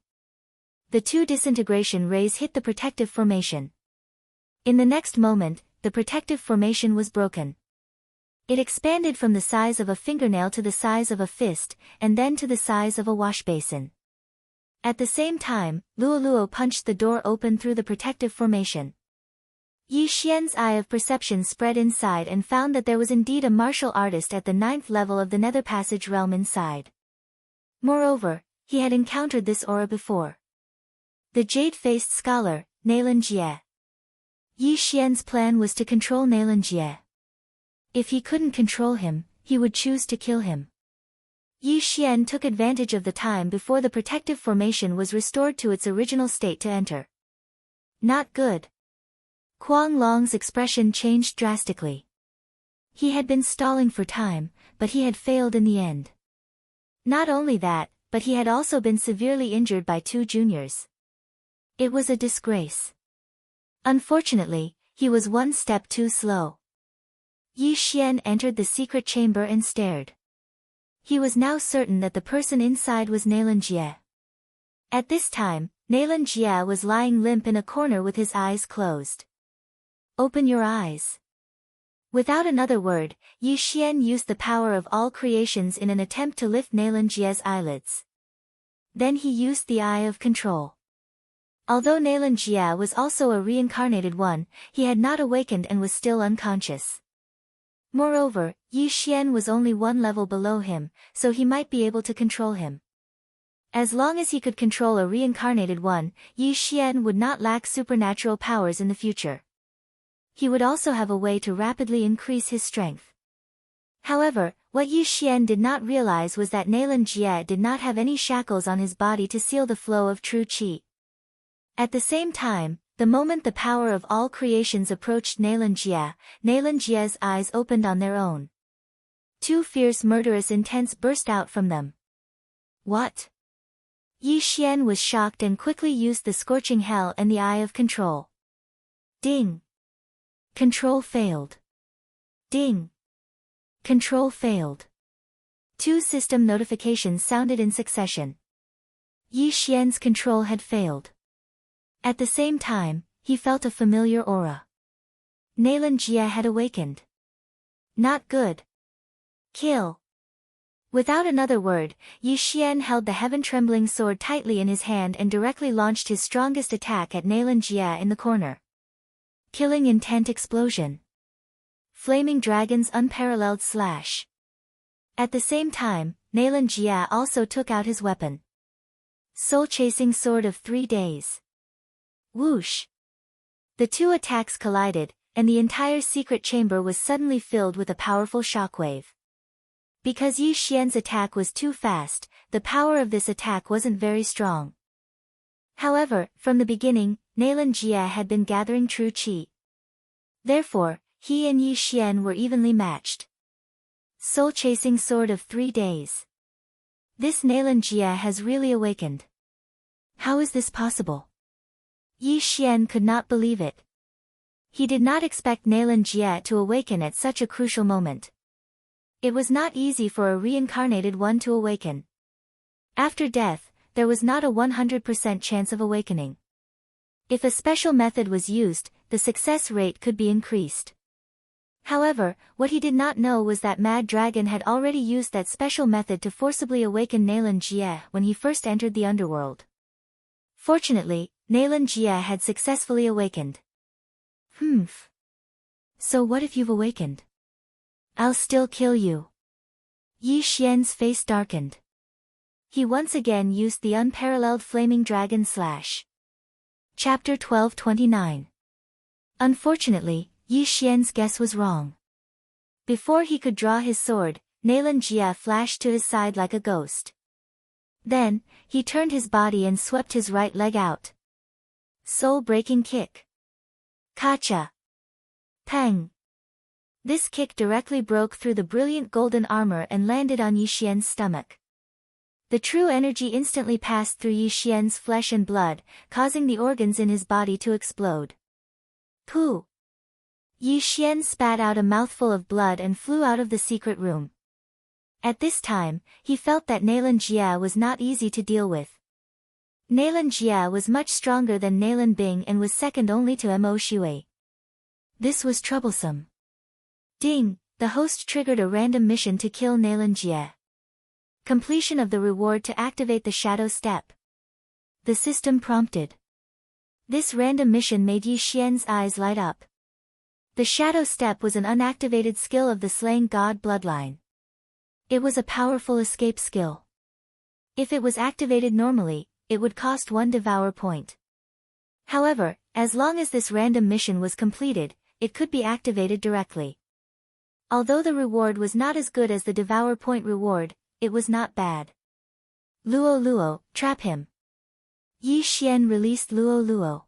The 2 disintegration rays hit the protective formation. In the next moment, the protective formation was broken. It expanded from the size of a fingernail to the size of a fist, and then to the size of a washbasin. At the same time, Luo punched the door open through the protective formation. Yi Xian's eye of perception spread inside and found that there was indeed a martial artist at the 9th level of the Nether Passage realm inside. Moreover, he had encountered this aura before. The jade-faced scholar, Nailan Jie. Yi Xian's plan was to control Nailan Jie. If he couldn't control him, he would choose to kill him. Yi Xian took advantage of the time before the protective formation was restored to its original state to enter. Not good. Kuang Long's expression changed drastically. He had been stalling for time, but he had failed in the end. Not only that, but he had also been severely injured by 2 juniors. It was a disgrace. Unfortunately, he was 1 step too slow. Yi Xian entered the secret chamber and stared. He was now certain that the person inside was Nailan Jie. At this time, Nailan Jie was lying limp in a corner with his eyes closed. Open your eyes. Without another word, Yi Xian used the power of all creations in an attempt to lift Nailan Jie's eyelids. Then he used the Eye of Control. Although Nailan Jie was also a reincarnated one, he had not awakened and was still unconscious. Moreover, Yi Xian was only one level below him, so he might be able to control him. As long as he could control a reincarnated one, Yi Xian would not lack supernatural powers in the future. He would also have a way to rapidly increase his strength. However, what Yi Xian did not realize was that Nailan Jie did not have any shackles on his body to seal the flow of true qi. At the same time, the moment the power of all creations approached Nailan Jie's eyes opened on their own. Two fierce murderous intents burst out from them. What? Yi Xian was shocked and quickly used the scorching hell and the Eye of Control. Ding! Control failed. Ding! Control failed. Two system notifications sounded in succession. Yi Xian's control had failed. At the same time, he felt a familiar aura. Nailan Jie had awakened. Not good. Kill. Without another word, Yi Xian held the heaven-trembling sword tightly in his hand and directly launched his strongest attack at Nailan Jie in the corner. Killing intent explosion. Flaming Dragon's unparalleled slash. At the same time, Nailan Jie also took out his weapon. Soul-chasing sword of 3 days. Whoosh! The two attacks collided, and the entire secret chamber was suddenly filled with a powerful shockwave. Because Yi Xian's attack was too fast, the power of this attack wasn't very strong. However, from the beginning, Nailan Jie had been gathering true qi. Therefore, he and Yi Xian were evenly matched. Soul-chasing sword of 3 days. This Nailan Jie has really awakened. How is this possible? Yi Xian could not believe it. He did not expect Nailan Jie to awaken at such a crucial moment. It was not easy for a reincarnated one to awaken. After death, there was not a 100% chance of awakening. If a special method was used, the success rate could be increased. However, what he did not know was that Mad Dragon had already used that special method to forcibly awaken Nailan Jie when he first entered the underworld. Fortunately, Nailan Jie had successfully awakened. So what if you've awakened? I'll still kill you. Yi Xian's face darkened. He once again used the unparalleled flaming dragon slash. Chapter 1229. Unfortunately, Yi Xian's guess was wrong. Before he could draw his sword, Nailan Jie flashed to his side like a ghost. Then, he turned his body and swept his right leg out. Soul-breaking kick. Kacha. Peng. This kick directly broke through the brilliant golden armor and landed on Yi Xian's stomach. The true energy instantly passed through Yi Xian's flesh and blood, causing the organs in his body to explode. Pooh! Yi Xian spat out a mouthful of blood and flew out of the secret room. At this time, he felt that Nailan Jie was not easy to deal with. Nailan Jie was much stronger than Nailan Bing and was second only to Mo Shui. This was troublesome. Ding! The host triggered a random mission to kill Nailan Jie. Completion of the reward to activate the shadow step. The system prompted. This random mission made Yi Xian's eyes light up. The shadow step was an unactivated skill of the slaying god bloodline. It was a powerful escape skill. If it was activated normally, it would cost 1 devour point. However, as long as this random mission was completed, it could be activated directly. Although the reward was not as good as the devour point reward, it was not bad. Luo, trap him. Yi Xian released Luo.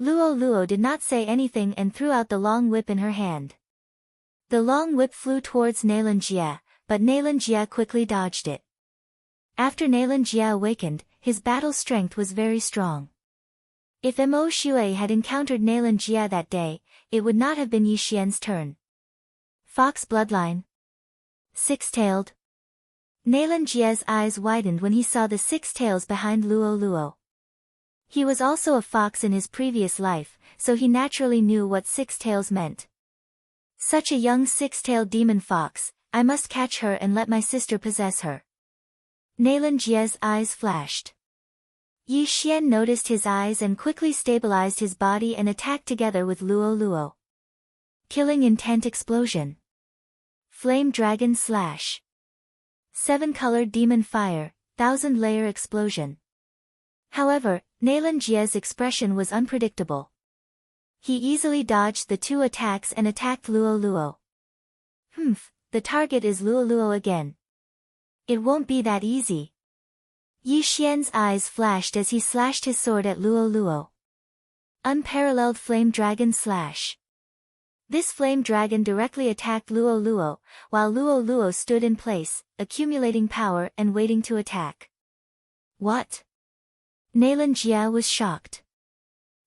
Luo did not say anything and threw out the long whip in her hand. The long whip flew towards Nailan Jie, but Nailan Jie quickly dodged it. After Nailan Jie awakened, his battle strength was very strong. If Mo Shui had encountered Nailan Jie that day, it would not have been Yi Xian's turn. Fox bloodline. Six-tailed. Nalan Jie's eyes widened when he saw the 6 tails behind Luo Luo. He was also a fox in his previous life, so he naturally knew what 6 tails meant. Such a young 6-tailed demon fox, I must catch her and let my sister possess her. Nalan Jie's eyes flashed. Yi Xian noticed his eyes and quickly stabilized his body and attacked together with Luo Luo. Killing intent explosion. Flame dragon slash. 7-colored demon fire, 1,000-layer explosion. However, Nalan Jie's expression was unpredictable. He easily dodged the 2 attacks and attacked Luo Luo. The target is Luo Luo again. It won't be that easy. Yi Xian's eyes flashed as he slashed his sword at Luo Luo. Unparalleled flame dragon slash. This flame dragon directly attacked Luo Luo, while Luo Luo stood in place, accumulating power and waiting to attack. What? Nalan Jie was shocked.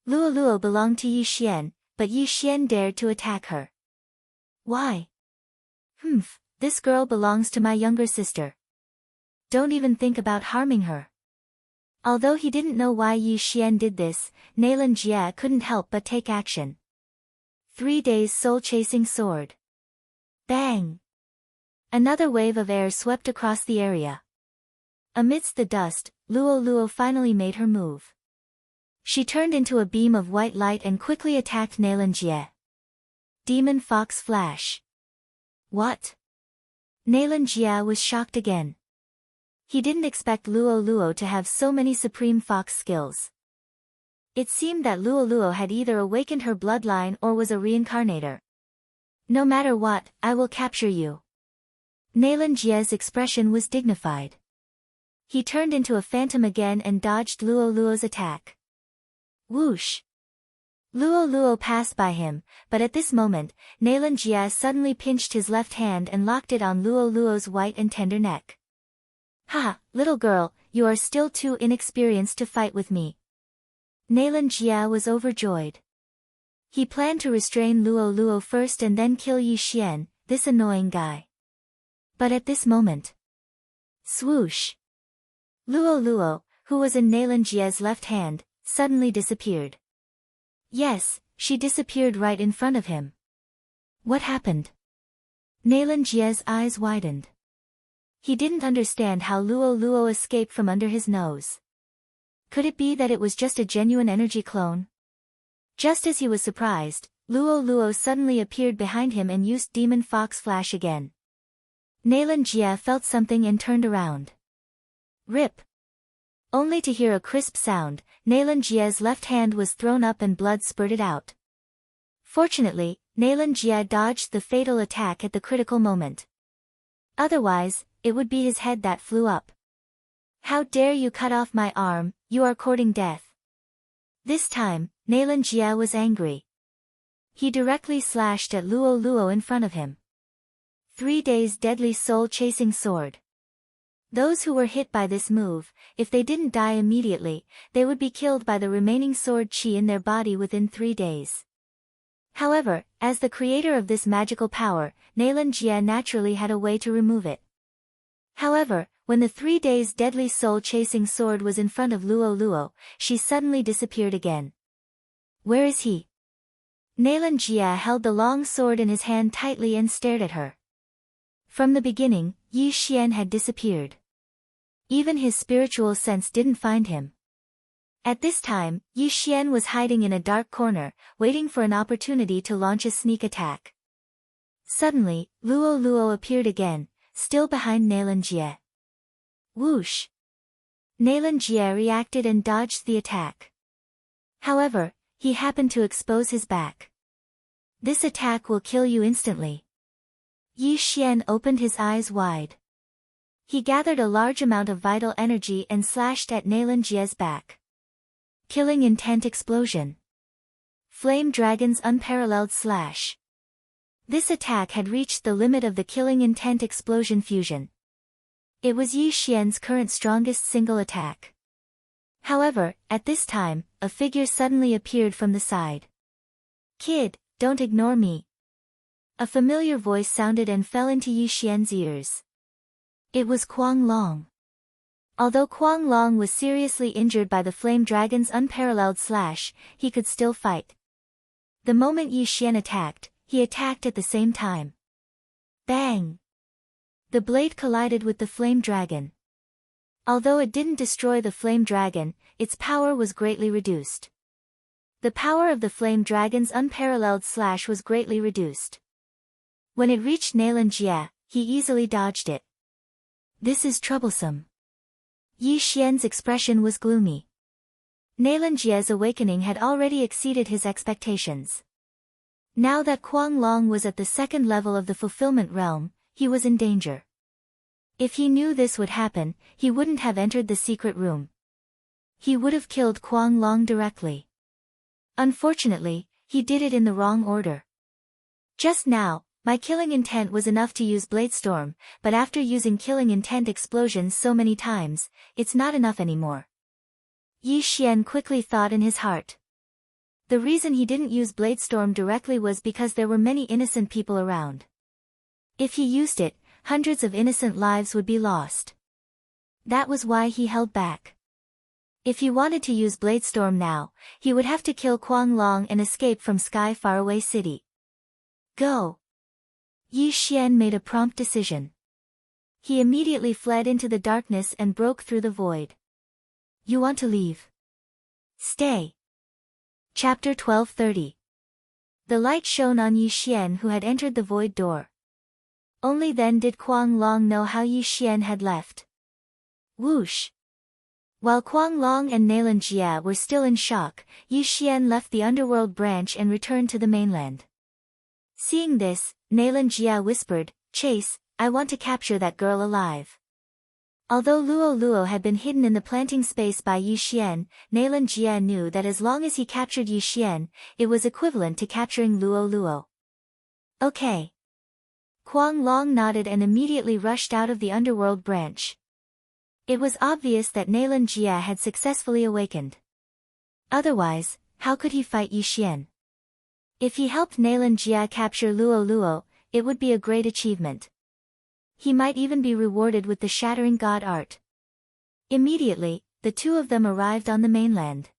Luo Luo belonged to Yi Xian, but Yi Xian dared to attack her. Why? This girl belongs to my younger sister. Don't even think about harming her. Although he didn't know why Yi Xian did this, Nalan Jie couldn't help but take action. 3 days soul-chasing sword. Bang! Another wave of air swept across the area. Amidst the dust, Luo Luo finally made her move. She turned into a beam of white light and quickly attacked Nalan Jie. Demon Fox Flash. What? Nalan Jie was shocked again. He didn't expect Luo Luo to have so many supreme fox skills. It seemed that Luo Luo had either awakened her bloodline or was a reincarnator. No matter what, I will capture you. Nalan Jie's expression was dignified. He turned into a phantom again and dodged Luo Luo's attack. Whoosh! Luo Luo passed by him, but at this moment, Nalan Jie suddenly pinched his left hand and locked it on Luo Luo's white and tender neck. Ha, little girl, you are still too inexperienced to fight with me. Nalan Jie was overjoyed. He planned to restrain Luo Luo first and then kill Yi Xian, this annoying guy. But at this moment... Swoosh! Luo Luo, who was in Nalan Jie's left hand, suddenly disappeared. Yes, she disappeared right in front of him. What happened? Nalan Jie's eyes widened. He didn't understand how Luo Luo escaped from under his nose. Could it be that it was just a genuine energy clone? Just as he was surprised, Luo Luo suddenly appeared behind him and used Demon Fox Flash again. Nalan Jie felt something and turned around. Rip! Only to hear a crisp sound, Nalan Jie's left hand was thrown up and blood spurted out. Fortunately, Nalan Jie dodged the fatal attack at the critical moment. Otherwise, it would be his head that flew up. How dare you cut off my arm, you are courting death. This time, Nalan Jie was angry. He directly slashed at Luo Luo in front of him. 3 days deadly soul-chasing sword. Those who were hit by this move, if they didn't die immediately, they would be killed by the remaining sword chi in their body within 3 days. However, as the creator of this magical power, Nalan Jie naturally had a way to remove it. However, when the 3 days deadly soul-chasing sword was in front of Luo Luo, she suddenly disappeared again. Where is he? Nalan Jie held the long sword in his hand tightly and stared at her. From the beginning, Yi Xian had disappeared. Even his spiritual sense didn't find him. At this time, Yi Xian was hiding in a dark corner, waiting for an opportunity to launch a sneak attack. Suddenly, Luo Luo appeared again, still behind Nalan Jie. Whoosh! Nalan Jie reacted and dodged the attack. However, he happened to expose his back. This attack will kill you instantly. Yi Xian opened his eyes wide. He gathered a large amount of vital energy and slashed at Nalan Jie's back. Killing intent explosion. Flame Dragon's unparalleled slash. This attack had reached the limit of the killing intent explosion fusion. It was Yi Xian's current strongest single attack. However, at this time, a figure suddenly appeared from the side. Kid, don't ignore me. A familiar voice sounded and fell into Yi Xian's ears. It was Kuang Long. Although Kuang Long was seriously injured by the flame dragon's unparalleled slash, he could still fight. The moment Yi Xian attacked, he attacked at the same time. Bang! The blade collided with the flame dragon. Although it didn't destroy the flame dragon, its power was greatly reduced. The power of the flame dragon's unparalleled slash was greatly reduced. When it reached Nailan Jie, he easily dodged it. This is troublesome. Yi Xian's expression was gloomy. Nailan Jie's awakening had already exceeded his expectations. Now that Kuang Long was at the second level of the fulfillment realm, he was in danger. If he knew this would happen, he wouldn't have entered the secret room. He would have killed Kuang Long directly. Unfortunately, he did it in the wrong order. Just now, my killing intent was enough to use Bladestorm, but after using killing intent explosions so many times, it's not enough anymore. Yi Xian quickly thought in his heart. The reason he didn't use Bladestorm directly was because there were many innocent people around. If he used it, hundreds of innocent lives would be lost. That was why he held back. If he wanted to use Bladestorm now, he would have to kill Kuang Long and escape from Sky Faraway City. Go! Yi Xian made a prompt decision. He immediately fled into the darkness and broke through the void. You want to leave? Stay. Chapter 1230. The light shone on Yi Xian, who had entered the void door. Only then did Kuang Long know how Yi Xian had left. Whoosh! While Kuang Long and Nailan Jie were still in shock, Yi Xian left the underworld branch and returned to the mainland. Seeing this, Nailan Jie whispered, "Chase, I want to capture that girl alive." Although Luo Luo had been hidden in the planting space by Yi Xian, Nailan Jie knew that as long as he captured Yi Xian, it was equivalent to capturing Luo Luo. Okay. Kuang Long nodded and immediately rushed out of the underworld branch. It was obvious that Nailan Jie had successfully awakened. Otherwise, how could he fight Yi Xian? If he helped Nailan Jie capture Luo Luo, it would be a great achievement. He might even be rewarded with the Shattering God art. Immediately, the two of them arrived on the mainland.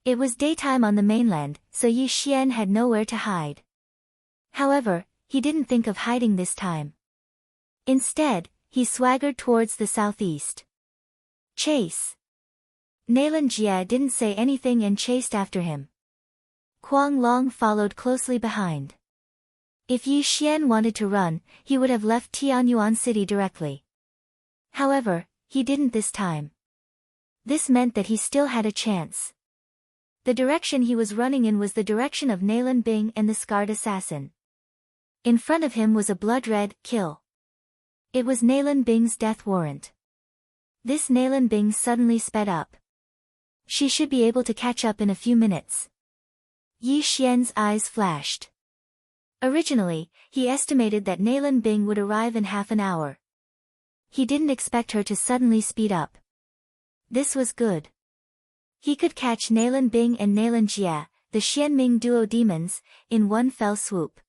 It was daytime on the mainland, so Yi Xian had nowhere to hide. However, he didn't think of hiding this time. Instead, he swaggered towards the southeast. Chase! Nailan Jie didn't say anything and chased after him. Kuang Long followed closely behind. If Yi Xian wanted to run, he would have left Tianyuan City directly. However, he didn't this time. This meant that he still had a chance. The direction he was running in was the direction of Nailan Bing and the Scarred Assassin. In front of him was a blood-red kill. It was Nailan Bing's death warrant. This Nailan Bing suddenly sped up. She should be able to catch up in a few minutes. Yi Xian's eyes flashed. Originally, he estimated that Nailan Bing would arrive in half an hour. He didn't expect her to suddenly speed up. This was good. He could catch Nailan Bing and Nailan Jie, the Xianming duo demons, in one fell swoop.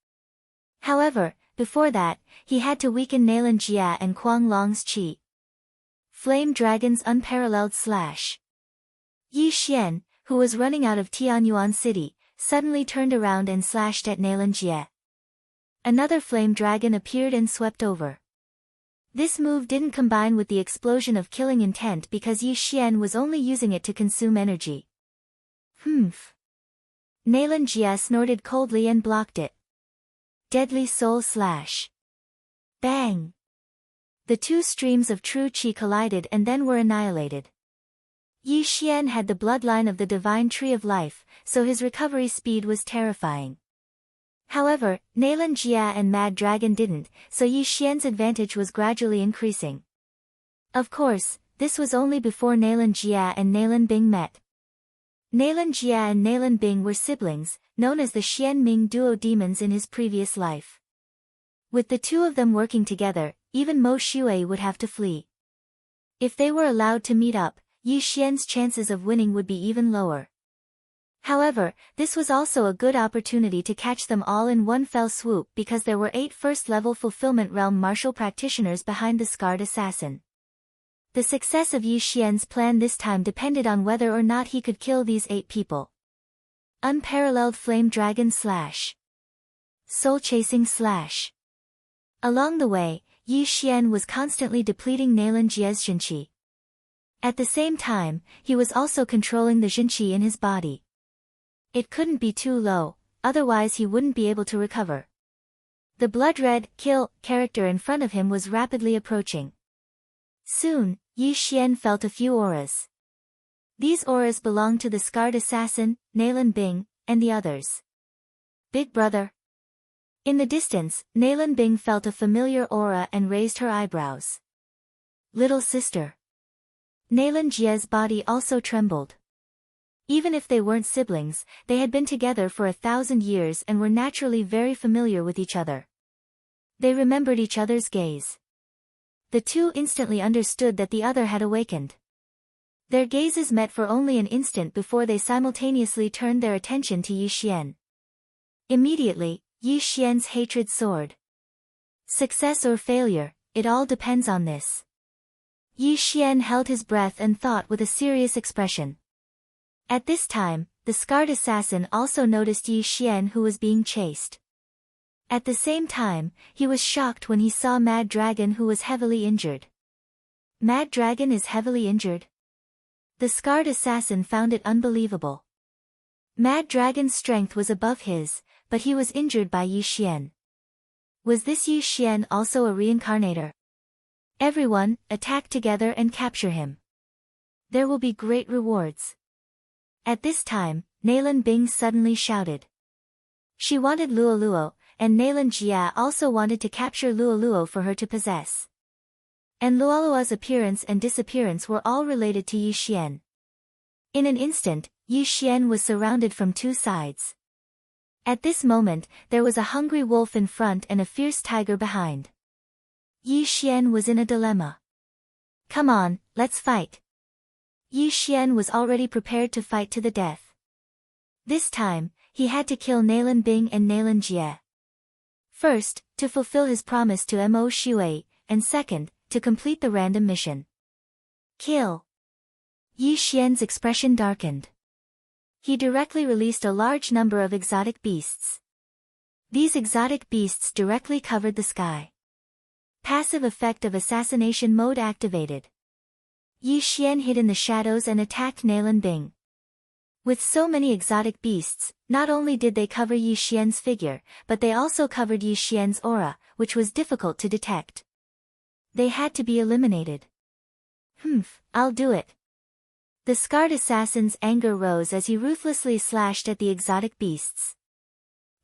However, before that, he had to weaken Nailan Jie and Kuang Long's qi. Flame Dragon's unparalleled slash. Yi Xian, who was running out of Tianyuan City, suddenly turned around and slashed at Nailan Jie. Another flame dragon appeared and swept over. This move didn't combine with the explosion of killing intent because Yi Xian was only using it to consume energy. Humph. Nailan Jie snorted coldly and blocked it. Deadly Soul Slash. Bang! The two streams of true qi collided and then were annihilated. Yi Xian had the bloodline of the divine tree of life, so his recovery speed was terrifying. However, Nailan Jie and Mad Dragon didn't, so Yi Xian's advantage was gradually increasing. Of course, this was only before Nailan Jie and Nailan Bing met. Nailan Jie and Nailan Bing were siblings, known as the Xianming duo demons in his previous life. With the two of them working together, even Mo Xue would have to flee. If they were allowed to meet up, Yi Xian's chances of winning would be even lower. However, this was also a good opportunity to catch them all in one fell swoop because there were 8 first-level Fulfillment Realm martial practitioners behind the scarred assassin. The success of Yi Xian's plan this time depended on whether or not he could kill these 8 people. Unparalleled Flame Dragon Slash. Soul-chasing Slash. Along the way, Yi Xian was constantly depleting Nalan Jie's Jinqi. At the same time, he was also controlling the Jinqi in his body. It couldn't be too low, otherwise he wouldn't be able to recover. The blood-red kill character in front of him was rapidly approaching. Soon, Yi Xian felt a few auras. These auras belonged to the scarred assassin, Nalan Bing, and the others. Big brother. In the distance, Nalan Bing felt a familiar aura and raised her eyebrows. Little sister. Nalan Jie's body also trembled. Even if they weren't siblings, they had been together for 1,000 years and were naturally very familiar with each other. They remembered each other's gaze. The two instantly understood that the other had awakened. Their gazes met for only an instant before they simultaneously turned their attention to Yi Xian. Immediately, Yi Xian's hatred soared. Success or failure, it all depends on this. Yi Xian held his breath and thought with a serious expression. At this time, the scarred assassin also noticed Yi Xian who was being chased. At the same time, he was shocked when he saw Mad Dragon who was heavily injured. Mad Dragon is heavily injured? The scarred assassin found it unbelievable. Mad Dragon's strength was above his, but he was injured by Yi Xian. Was this Yi Xian also a reincarnator? Everyone, attack together and capture him. There will be great rewards. At this time, Nalan Bing suddenly shouted. She wanted Luoluo, and Nalan Jia also wanted to capture Luoluo for her to possess. And Luoluo's appearance and disappearance were all related to Yi Xian. In an instant, Yi Xian was surrounded from 2 sides. At this moment, there was a hungry wolf in front and a fierce tiger behind. Yi Xian was in a dilemma. Come on, let's fight. Yi Xian was already prepared to fight to the death. This time, he had to kill Nalan Bing and Nalan Jie. First, to fulfill his promise to Mo Shui, and second, to complete the random mission. Kill. Yi Xian's expression darkened. He directly released a large number of exotic beasts. These exotic beasts directly covered the sky. Passive effect of assassination mode activated. Yi Xian hid in the shadows and attacked Nalan Bing. With so many exotic beasts, not only did they cover Yi Xian's figure, but they also covered Yi Xian's aura, which was difficult to detect. They had to be eliminated. I'll do it. The scarred assassin's anger rose as he ruthlessly slashed at the exotic beasts.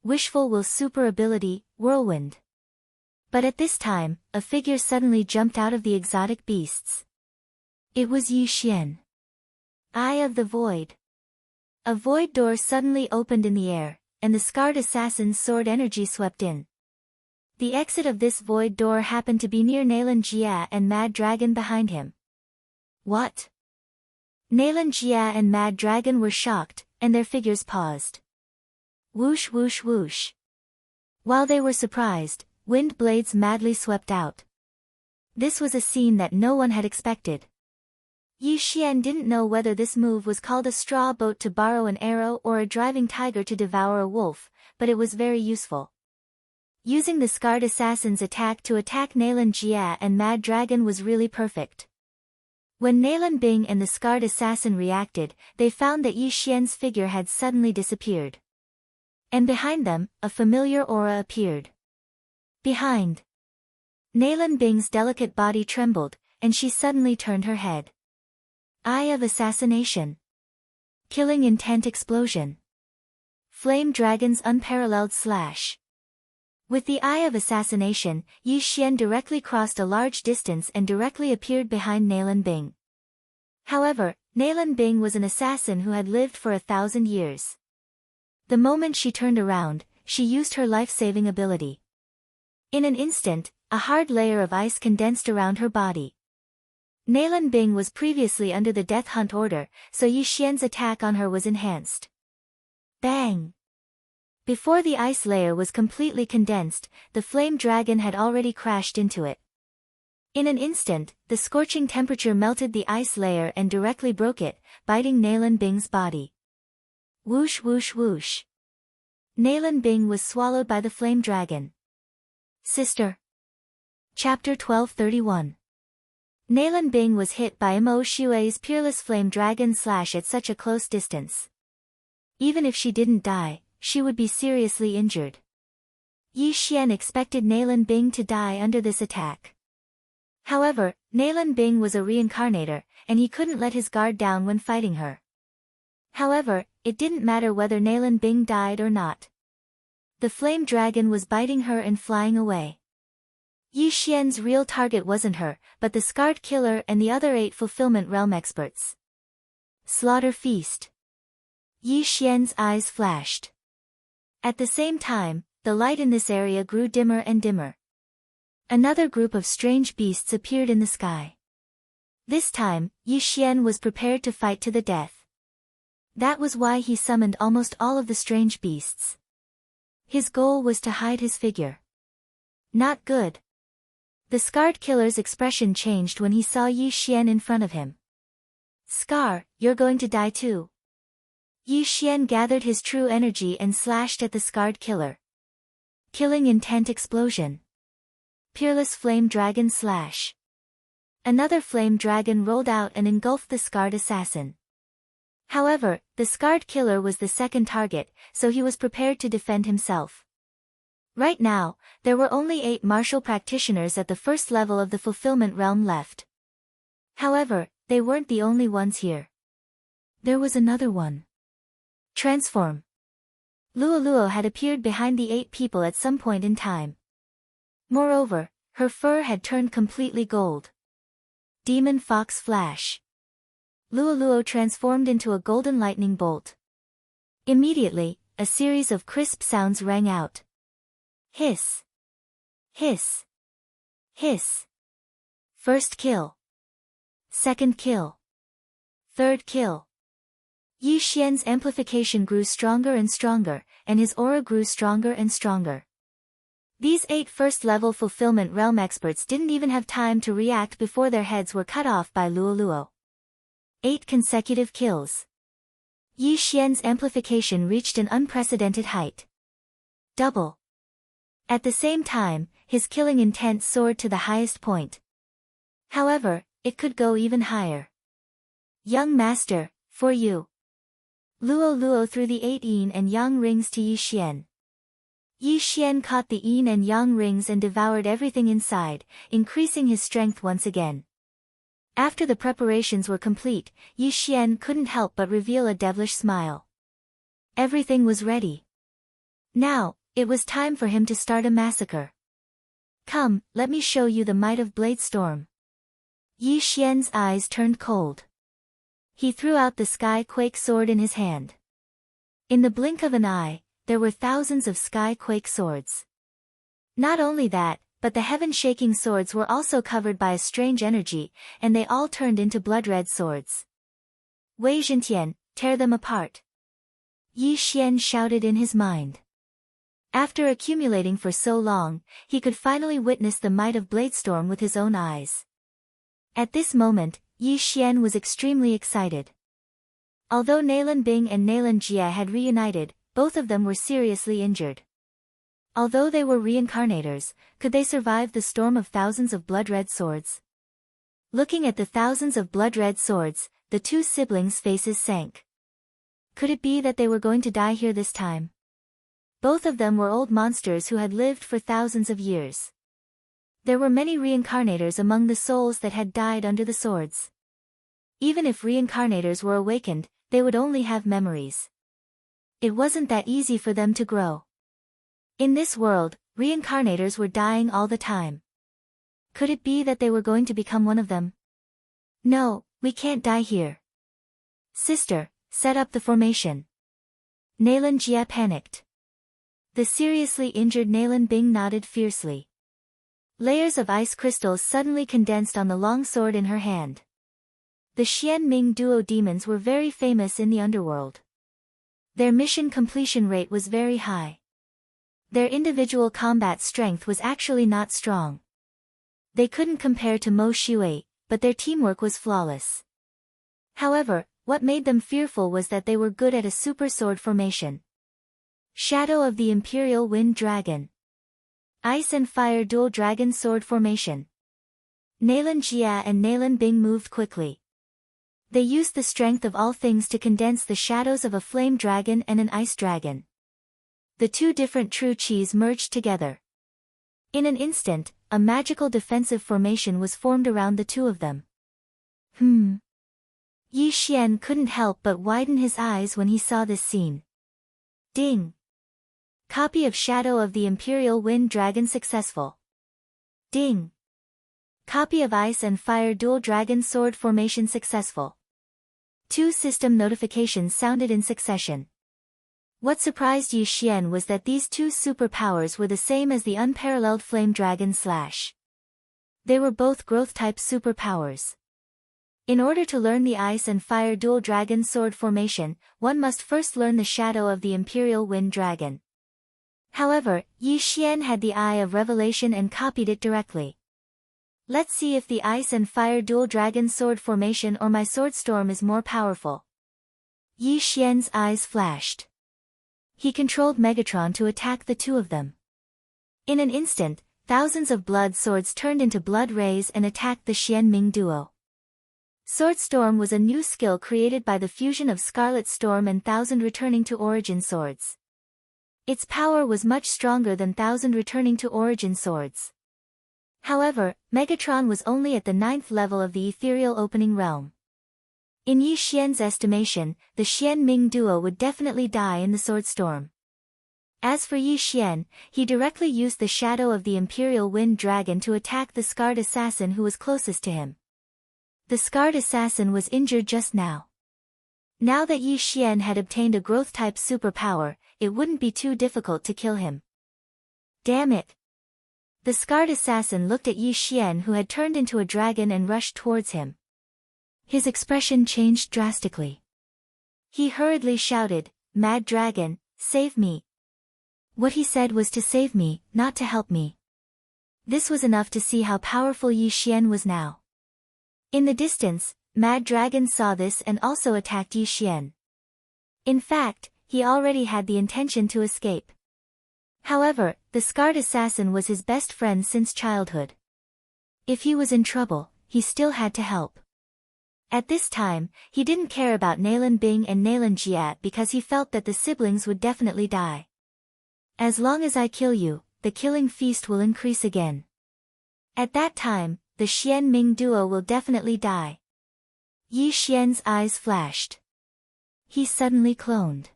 Wishful Will super ability, Whirlwind. But at this time, a figure suddenly jumped out of the exotic beasts. It was Yi Xian. Eye of the Void. A void door suddenly opened in the air, and the scarred assassin's sword energy swept in. The exit of this void door happened to be near Nalan Jia and Mad Dragon behind him. What? Nalan Jia and Mad Dragon were shocked, and their figures paused. Whoosh whoosh whoosh. While they were surprised, wind blades madly swept out. This was a scene that no one had expected. Yi Xian didn't know whether this move was called a straw boat to borrow an arrow or a driving tiger to devour a wolf, but it was very useful. Using the scarred assassin's attack to attack Nalan Jia and Mad Dragon was really perfect. When Nalan Bing and the scarred assassin reacted, they found that Yi Xian's figure had suddenly disappeared. And behind them, a familiar aura appeared. Behind. Nalan Bing's delicate body trembled, and she suddenly turned her head. Eye of Assassination. Killing Intent Explosion. Flame Dragon's Unparalleled Slash. With the Eye of Assassination, Yi Xian directly crossed a large distance and directly appeared behind Nalan Bing. However, Nalan Bing was an assassin who had lived for 1,000 years. The moment she turned around, she used her life-saving ability. In an instant, a hard layer of ice condensed around her body. Nalan Bing was previously under the Death Hunt order, so Yi Xian's attack on her was enhanced. Bang! Before the ice layer was completely condensed, the flame dragon had already crashed into it. In an instant, the scorching temperature melted the ice layer and directly broke it, biting Nalan Bing's body. Whoosh whoosh whoosh. Nalan Bing was swallowed by the flame dragon. Sister. Chapter 1231. Nalan Bing was hit by Mo Shui's peerless flame dragon slash at such a close distance. Even if she didn't die, she would be seriously injured. Yi Xian expected Nalan Bing to die under this attack. However, Nalan Bing was a reincarnator, and he couldn't let his guard down when fighting her. However, it didn't matter whether Nalan Bing died or not. The flame dragon was biting her and flying away. Yi Xian's real target wasn't her, but the scarred killer and the other 8 fulfillment realm experts. Slaughter feast. Yi Xian's eyes flashed. At the same time, the light in this area grew dimmer and dimmer. Another group of strange beasts appeared in the sky. This time, Yi Xian was prepared to fight to the death. That was why he summoned almost all of the strange beasts. His goal was to hide his figure. Not good. The scarred killer's expression changed when he saw Yi Xian in front of him. Scar, you're going to die too. Yi Xian gathered his true energy and slashed at the scarred killer. Killing intent explosion. Peerless flame dragon slash. Another flame dragon rolled out and engulfed the scarred assassin. However, the scarred killer was the second target, so he was prepared to defend himself. Right now, there were only 8 martial practitioners at the first level of the fulfillment realm left. However, they weren't the only ones here. There was another one. Transform. Luoluo had appeared behind the 8 people at some point in time. Moreover, her fur had turned completely gold. Demon Fox Flash. Luoluo transformed into a golden lightning bolt. Immediately, a series of crisp sounds rang out. Hiss. Hiss. Hiss. First kill. Second kill. Third kill. Yi Xian's amplification grew stronger and stronger, and his aura grew stronger and stronger. These 8 first-level fulfillment realm experts didn't even have time to react before their heads were cut off by Luoluo. 8 consecutive kills. Yi Xian's amplification reached an unprecedented height. Double. At the same time, his killing intent soared to the highest point. However, it could go even higher. Young master, for you. Luoluo threw the 8 yin and yang rings to Yi Xian. Yi Xian caught the yin and yang rings and devoured everything inside, increasing his strength once again. After the preparations were complete, Yi Xian couldn't help but reveal a devilish smile. Everything was ready. Now, it was time for him to start a massacre. Come, let me show you the might of Blade Storm. Yi Xian's eyes turned cold. He threw out the Sky Quake sword in his hand. In the blink of an eye, there were thousands of Sky Quake swords. Not only that, but the heaven-shaking swords were also covered by a strange energy, and they all turned into blood-red swords. Wei Zhentian, tear them apart. Yi Xian shouted in his mind. After accumulating for so long, he could finally witness the might of Bladestorm with his own eyes. At this moment, Yi Xian was extremely excited. Although Nalan Bing and Nalan Jia had reunited, both of them were seriously injured. Although they were reincarnators, could they survive the storm of thousands of blood-red swords? Looking at the thousands of blood-red swords, the 2 siblings' faces sank. Could it be that they were going to die here this time? Both of them were old monsters who had lived for thousands of years. There were many reincarnators among the souls that had died under the swords. Even if reincarnators were awakened, they would only have memories. It wasn't that easy for them to grow. In this world, reincarnators were dying all the time. Could it be that they were going to become one of them? No, we can't die here. Sister, set up the formation. Nalan Jia panicked. The seriously injured Nalan Bing nodded fiercely. Layers of ice crystals suddenly condensed on the long sword in her hand. The Xian Ming duo demons were very famous in the underworld. Their mission completion rate was very high. Their individual combat strength was actually not strong. They couldn't compare to Mo Shui, but their teamwork was flawless. However, what made them fearful was that they were good at a super sword formation. Shadow of the Imperial Wind Dragon. Ice and Fire Dual Dragon Sword Formation. Nalan Jia and Nalan Bing moved quickly. They used the strength of all things to condense the shadows of a flame dragon and an ice dragon. The two different true chis merged together. In an instant, a magical defensive formation was formed around the two of them. Yi Xian couldn't help but widen his eyes when he saw this scene. Ding! Copy of Shadow of the Imperial Wind Dragon successful. Ding! Copy of Ice and Fire Dual Dragon Sword Formation successful. Two system notifications sounded in succession. What surprised Yi Xian was that these two superpowers were the same as the unparalleled Flame Dragon Slash. They were both growth-type superpowers. In order to learn the Ice and Fire Dual Dragon Sword Formation, one must first learn the Shadow of the Imperial Wind Dragon. However, Yi Xian had the Eye of Revelation and copied it directly. Let's see if the Ice and Fire Dual Dragon Sword Formation or my Sword Storm is more powerful. Yi Xian's eyes flashed. He controlled Megatron to attack the two of them. In an instant, thousands of blood swords turned into blood rays and attacked the Xianming duo. Sword Storm was a new skill created by the fusion of Scarlet Storm and Thousand Returning to Origin swords. Its power was much stronger than Thousand Returning to Origin swords. However, Megatron was only at the 9th level of the Ethereal Opening Realm. In Yi Xian's estimation, the Xianming duo would definitely die in the Sword Storm. As for Yi Xian, he directly used the Shadow of the Imperial Wind Dragon to attack the Scarred Assassin who was closest to him. The Scarred Assassin was injured just now. Now that Yi Xian had obtained a growth-type superpower, it wouldn't be too difficult to kill him. Damn it! The Scarred Assassin looked at Yi Xian who had turned into a dragon and rushed towards him. His expression changed drastically. He hurriedly shouted, "Mad Dragon, save me!" What he said was to save me, not to help me. This was enough to see how powerful Yi Xian was now. In the distance, Mad Dragon saw this and also attacked Yi Xian. In fact, he already had the intention to escape. However, the Scarred Assassin was his best friend since childhood. If he was in trouble, he still had to help. At this time, he didn't care about Nalan Bing and Nalan Jia because he felt that the siblings would definitely die. As long as I kill you, the killing feast will increase again. At that time, the Xianming duo will definitely die. Yi Xian's eyes flashed. He suddenly cloned.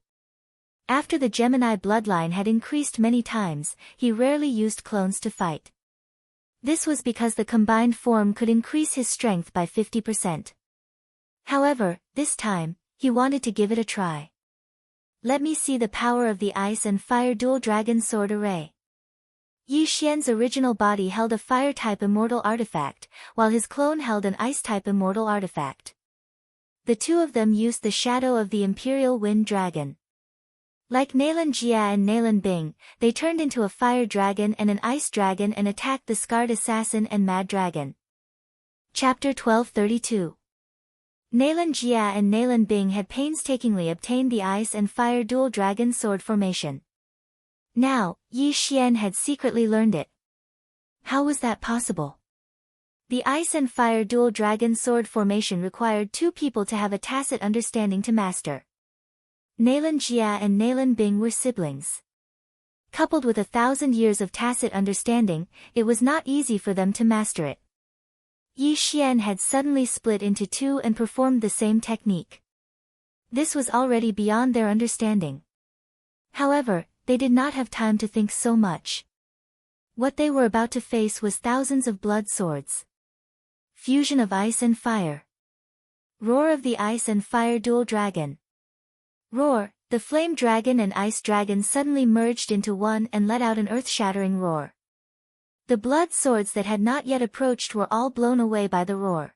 After the Gemini bloodline had increased many times, he rarely used clones to fight. This was because the combined form could increase his strength by 50%. However, this time, he wanted to give it a try. Let me see the power of the Ice and Fire Dual Dragon Sword Array. Yi Xian's original body held a Fire-type immortal artifact, while his clone held an Ice-type immortal artifact. The two of them used the Shadow of the Imperial Wind Dragon. Like Nalan Jia and Nalan Bing, they turned into a Fire Dragon and an Ice Dragon and attacked the Scarred Assassin and Mad Dragon. Chapter 1232. Nalan Jia and Nalan Bing had painstakingly obtained the Ice and Fire Dual Dragon Sword Formation. Now, Yi Xian had secretly learned it. How was that possible? The Ice and Fire Dual Dragon Sword Formation required two people to have a tacit understanding to master. Nalan Jia and Nalan Bing were siblings. Coupled with 1,000 years of tacit understanding, it was not easy for them to master it. Yi Xian had suddenly split into two and performed the same technique. This was already beyond their understanding. However, they did not have time to think so much. What they were about to face was thousands of blood swords. Fusion of ice and fire. Roar of the Ice and Fire Dual Dragon. Roar, the Flame Dragon and Ice Dragon suddenly merged into one and let out an earth-shattering roar. The blood swords that had not yet approached were all blown away by the roar.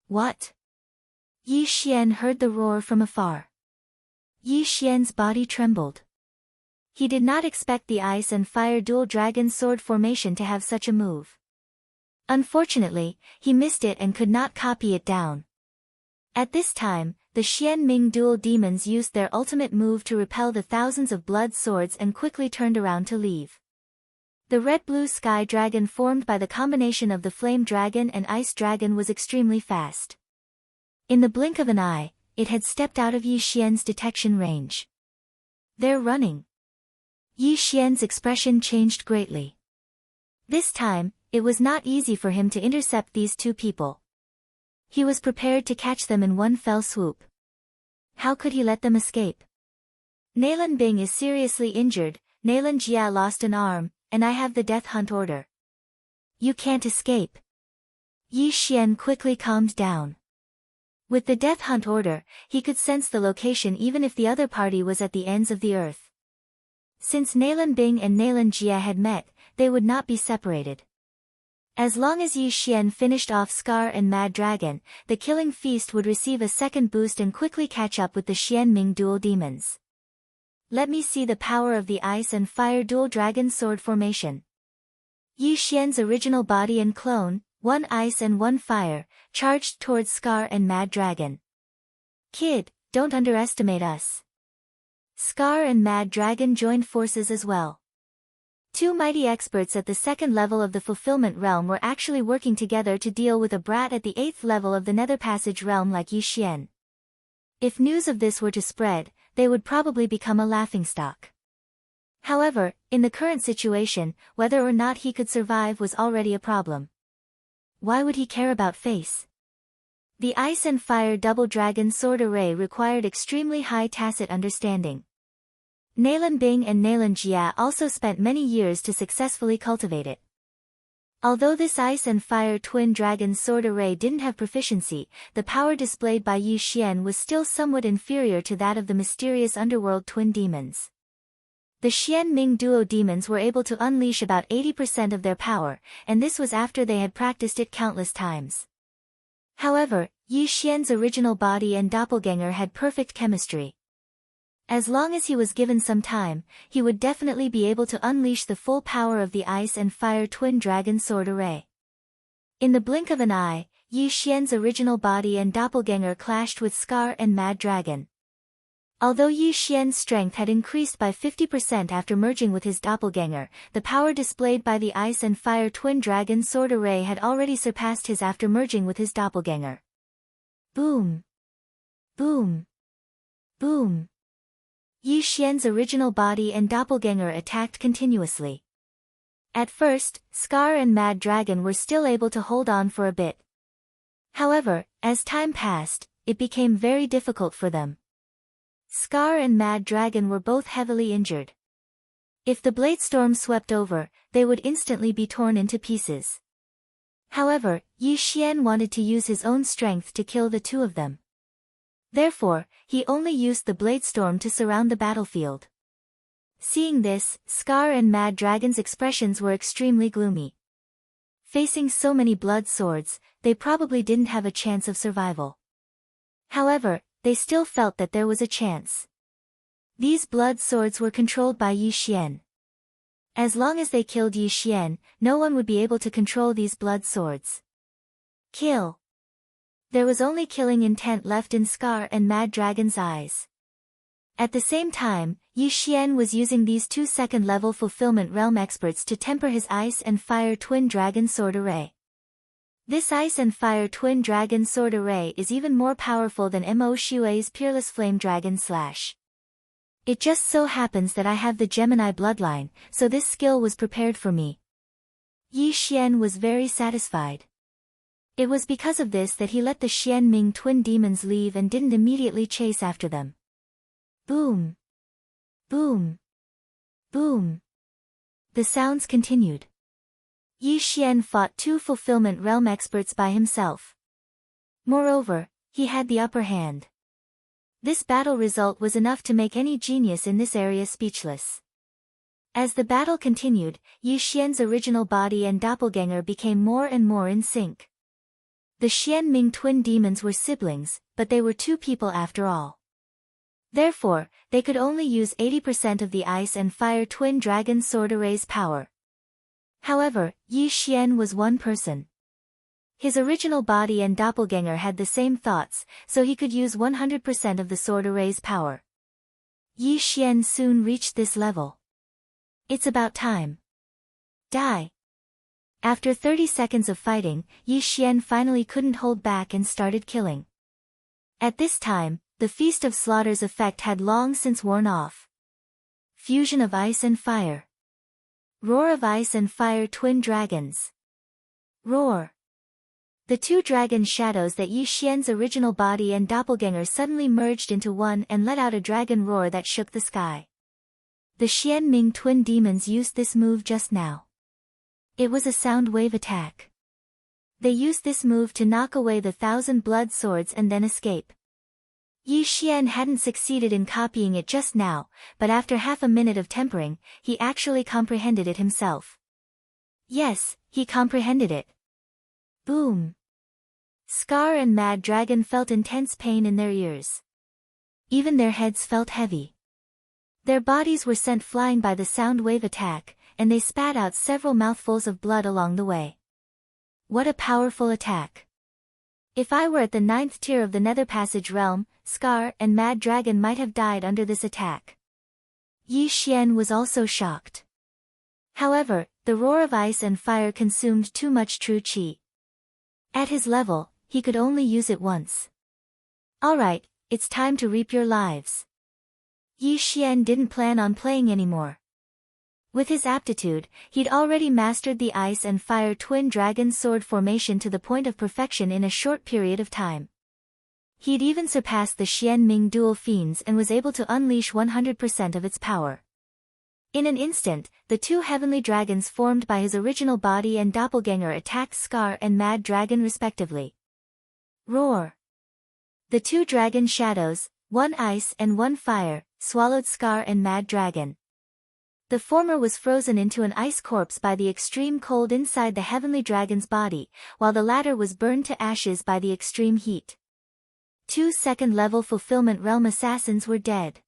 What? Yi Xian heard the roar from afar. Yi Xian's body trembled. He did not expect the ice and fire dual dragon sword formation to have such a move. Unfortunately, he missed it and could not copy it down. At this time, the Xian Ming dual demons used their ultimate move to repel the thousands of blood swords and quickly turned around to leave. The red-blue sky dragon formed by the combination of the flame dragon and ice dragon was extremely fast. In the blink of an eye, it had stepped out of Yi Xian's detection range. "They're running." Yi Xian's expression changed greatly. This time, it was not easy for him to intercept these two people. He was prepared to catch them in one fell swoop. How could he let them escape? "Nailan Bing is seriously injured, Nailan Jia lost an arm, and I have the death hunt order. You can't escape." Yi Xian quickly calmed down. With the death hunt order, he could sense the location even if the other party was at the ends of the earth. Since Nailan Bing and Nailan Jia had met, they would not be separated. As long as Yi Xian finished off Scar and Mad Dragon, the killing feast would receive a second boost and quickly catch up with the Xian Ming dual demons. "Let me see the power of the ice and fire dual dragon sword formation." Yi Xian's original body and clone, one ice and one fire, charged towards Scar and Mad Dragon. "Kid, don't underestimate us." Scar and Mad Dragon joined forces as well. Two mighty experts at the second level of the Fulfillment Realm were actually working together to deal with a brat at the 8th level of the Nether Passage Realm like Yi Xian. If news of this were to spread, they would probably become a laughingstock. However, in the current situation, whether or not he could survive was already a problem. Why would he care about face? The Ice and Fire Double Dragon Sword Array required extremely high tacit understanding. Nailan Bing and Nailan Jia also spent many years to successfully cultivate it. Although this Ice and Fire Twin Dragon Sword Array didn't have proficiency, the power displayed by Yi Xian was still somewhat inferior to that of the mysterious underworld twin demons. The Xian Ming duo demons were able to unleash about 80% of their power, and this was after they had practiced it countless times. However, Yi Xian's original body and doppelganger had perfect chemistry. As long as he was given some time, he would definitely be able to unleash the full power of the Ice and Fire Twin Dragon Sword Array. In the blink of an eye, Yi Xian's original body and doppelganger clashed with Scar and Mad Dragon. Although Yi Xian's strength had increased by 50% after merging with his doppelganger, the power displayed by the Ice and Fire Twin Dragon Sword Array had already surpassed his after merging with his doppelganger. Boom! Boom! Boom! Yi Xian's original body and doppelganger attacked continuously. At first, Scar and Mad Dragon were still able to hold on for a bit. However, as time passed, it became very difficult for them. Scar and Mad Dragon were both heavily injured. If the blade storm swept over, they would instantly be torn into pieces. However, Yi Xian wanted to use his own strength to kill the two of them. Therefore, he only used the blade storm to surround the battlefield. Seeing this, Scar and Mad Dragon's expressions were extremely gloomy. Facing so many blood swords, they probably didn't have a chance of survival. However, they still felt that there was a chance. These blood swords were controlled by Yi Xian. As long as they killed Yi Xian, no one would be able to control these blood swords. Kill! There was only killing intent left in Scar and Mad Dragon's eyes. At the same time, Yi Xian was using these two second-level Fulfillment Realm experts to temper his Ice and Fire Twin Dragon Sword Array. This Ice and Fire Twin Dragon Sword Array is even more powerful than Mo Xue's Peerless Flame Dragon Slash. It just so happens that I have the Gemini bloodline, so this skill was prepared for me. Yi Xian was very satisfied. It was because of this that he let the Xian Ming twin demons leave and didn't immediately chase after them. Boom! Boom! Boom! The sounds continued. Yi Xian fought two Fulfillment Realm experts by himself. Moreover, he had the upper hand. This battle result was enough to make any genius in this area speechless. As the battle continued, Yi Xian's original body and doppelganger became more and more in sync. The Xian Ming twin demons were siblings, but they were two people after all. Therefore, they could only use 80% of the Ice and Fire Twin Dragon Sword Array's power. However, Yi Xian was one person. His original body and doppelganger had the same thoughts, so he could use 100% of the Sword Array's power. Yi Xian soon reached this level. It's about time. Die. After 30 seconds of fighting, Yi Xian finally couldn't hold back and started killing. At this time, the Feast of Slaughter's effect had long since worn off. Fusion of Ice and Fire. Roar of Ice and Fire Twin Dragons. Roar. The two dragon shadows that Yi Xian's original body and doppelganger suddenly merged into one and let out a dragon roar that shook the sky. The Xian Ming twin demons used this move just now. It was a sound wave attack. They used this move to knock away the 1,000 blood swords and then escape. Yi Xian hadn't succeeded in copying it just now, but after half a minute of tempering, he actually comprehended it himself. Yes, he comprehended it. Boom. Scar and Mad Dragon felt intense pain in their ears. Even their heads felt heavy. Their bodies were sent flying by the sound wave attack, and they spat out several mouthfuls of blood along the way. What a powerful attack. If I were at the 9th tier of the Nether Passage realm, Scar and Mad Dragon might have died under this attack. Yi Xian was also shocked. However, the Roar of Ice and Fire consumed too much true qi. At his level, he could only use it once. Alright, it's time to reap your lives. Yi Xian didn't plan on playing anymore. With his aptitude, he'd already mastered the Ice and Fire Twin Dragon Sword formation to the point of perfection in a short period of time. He'd even surpassed the Xian Ming Dual Fiends and was able to unleash 100% of its power. In an instant, the two heavenly dragons formed by his original body and doppelganger attacked Scar and Mad Dragon respectively. Roar! The two dragon shadows, one ice and one fire, swallowed Scar and Mad Dragon. The former was frozen into an ice corpse by the extreme cold inside the heavenly dragon's body, while the latter was burned to ashes by the extreme heat. 2 second-level Fulfillment Realm assassins were dead.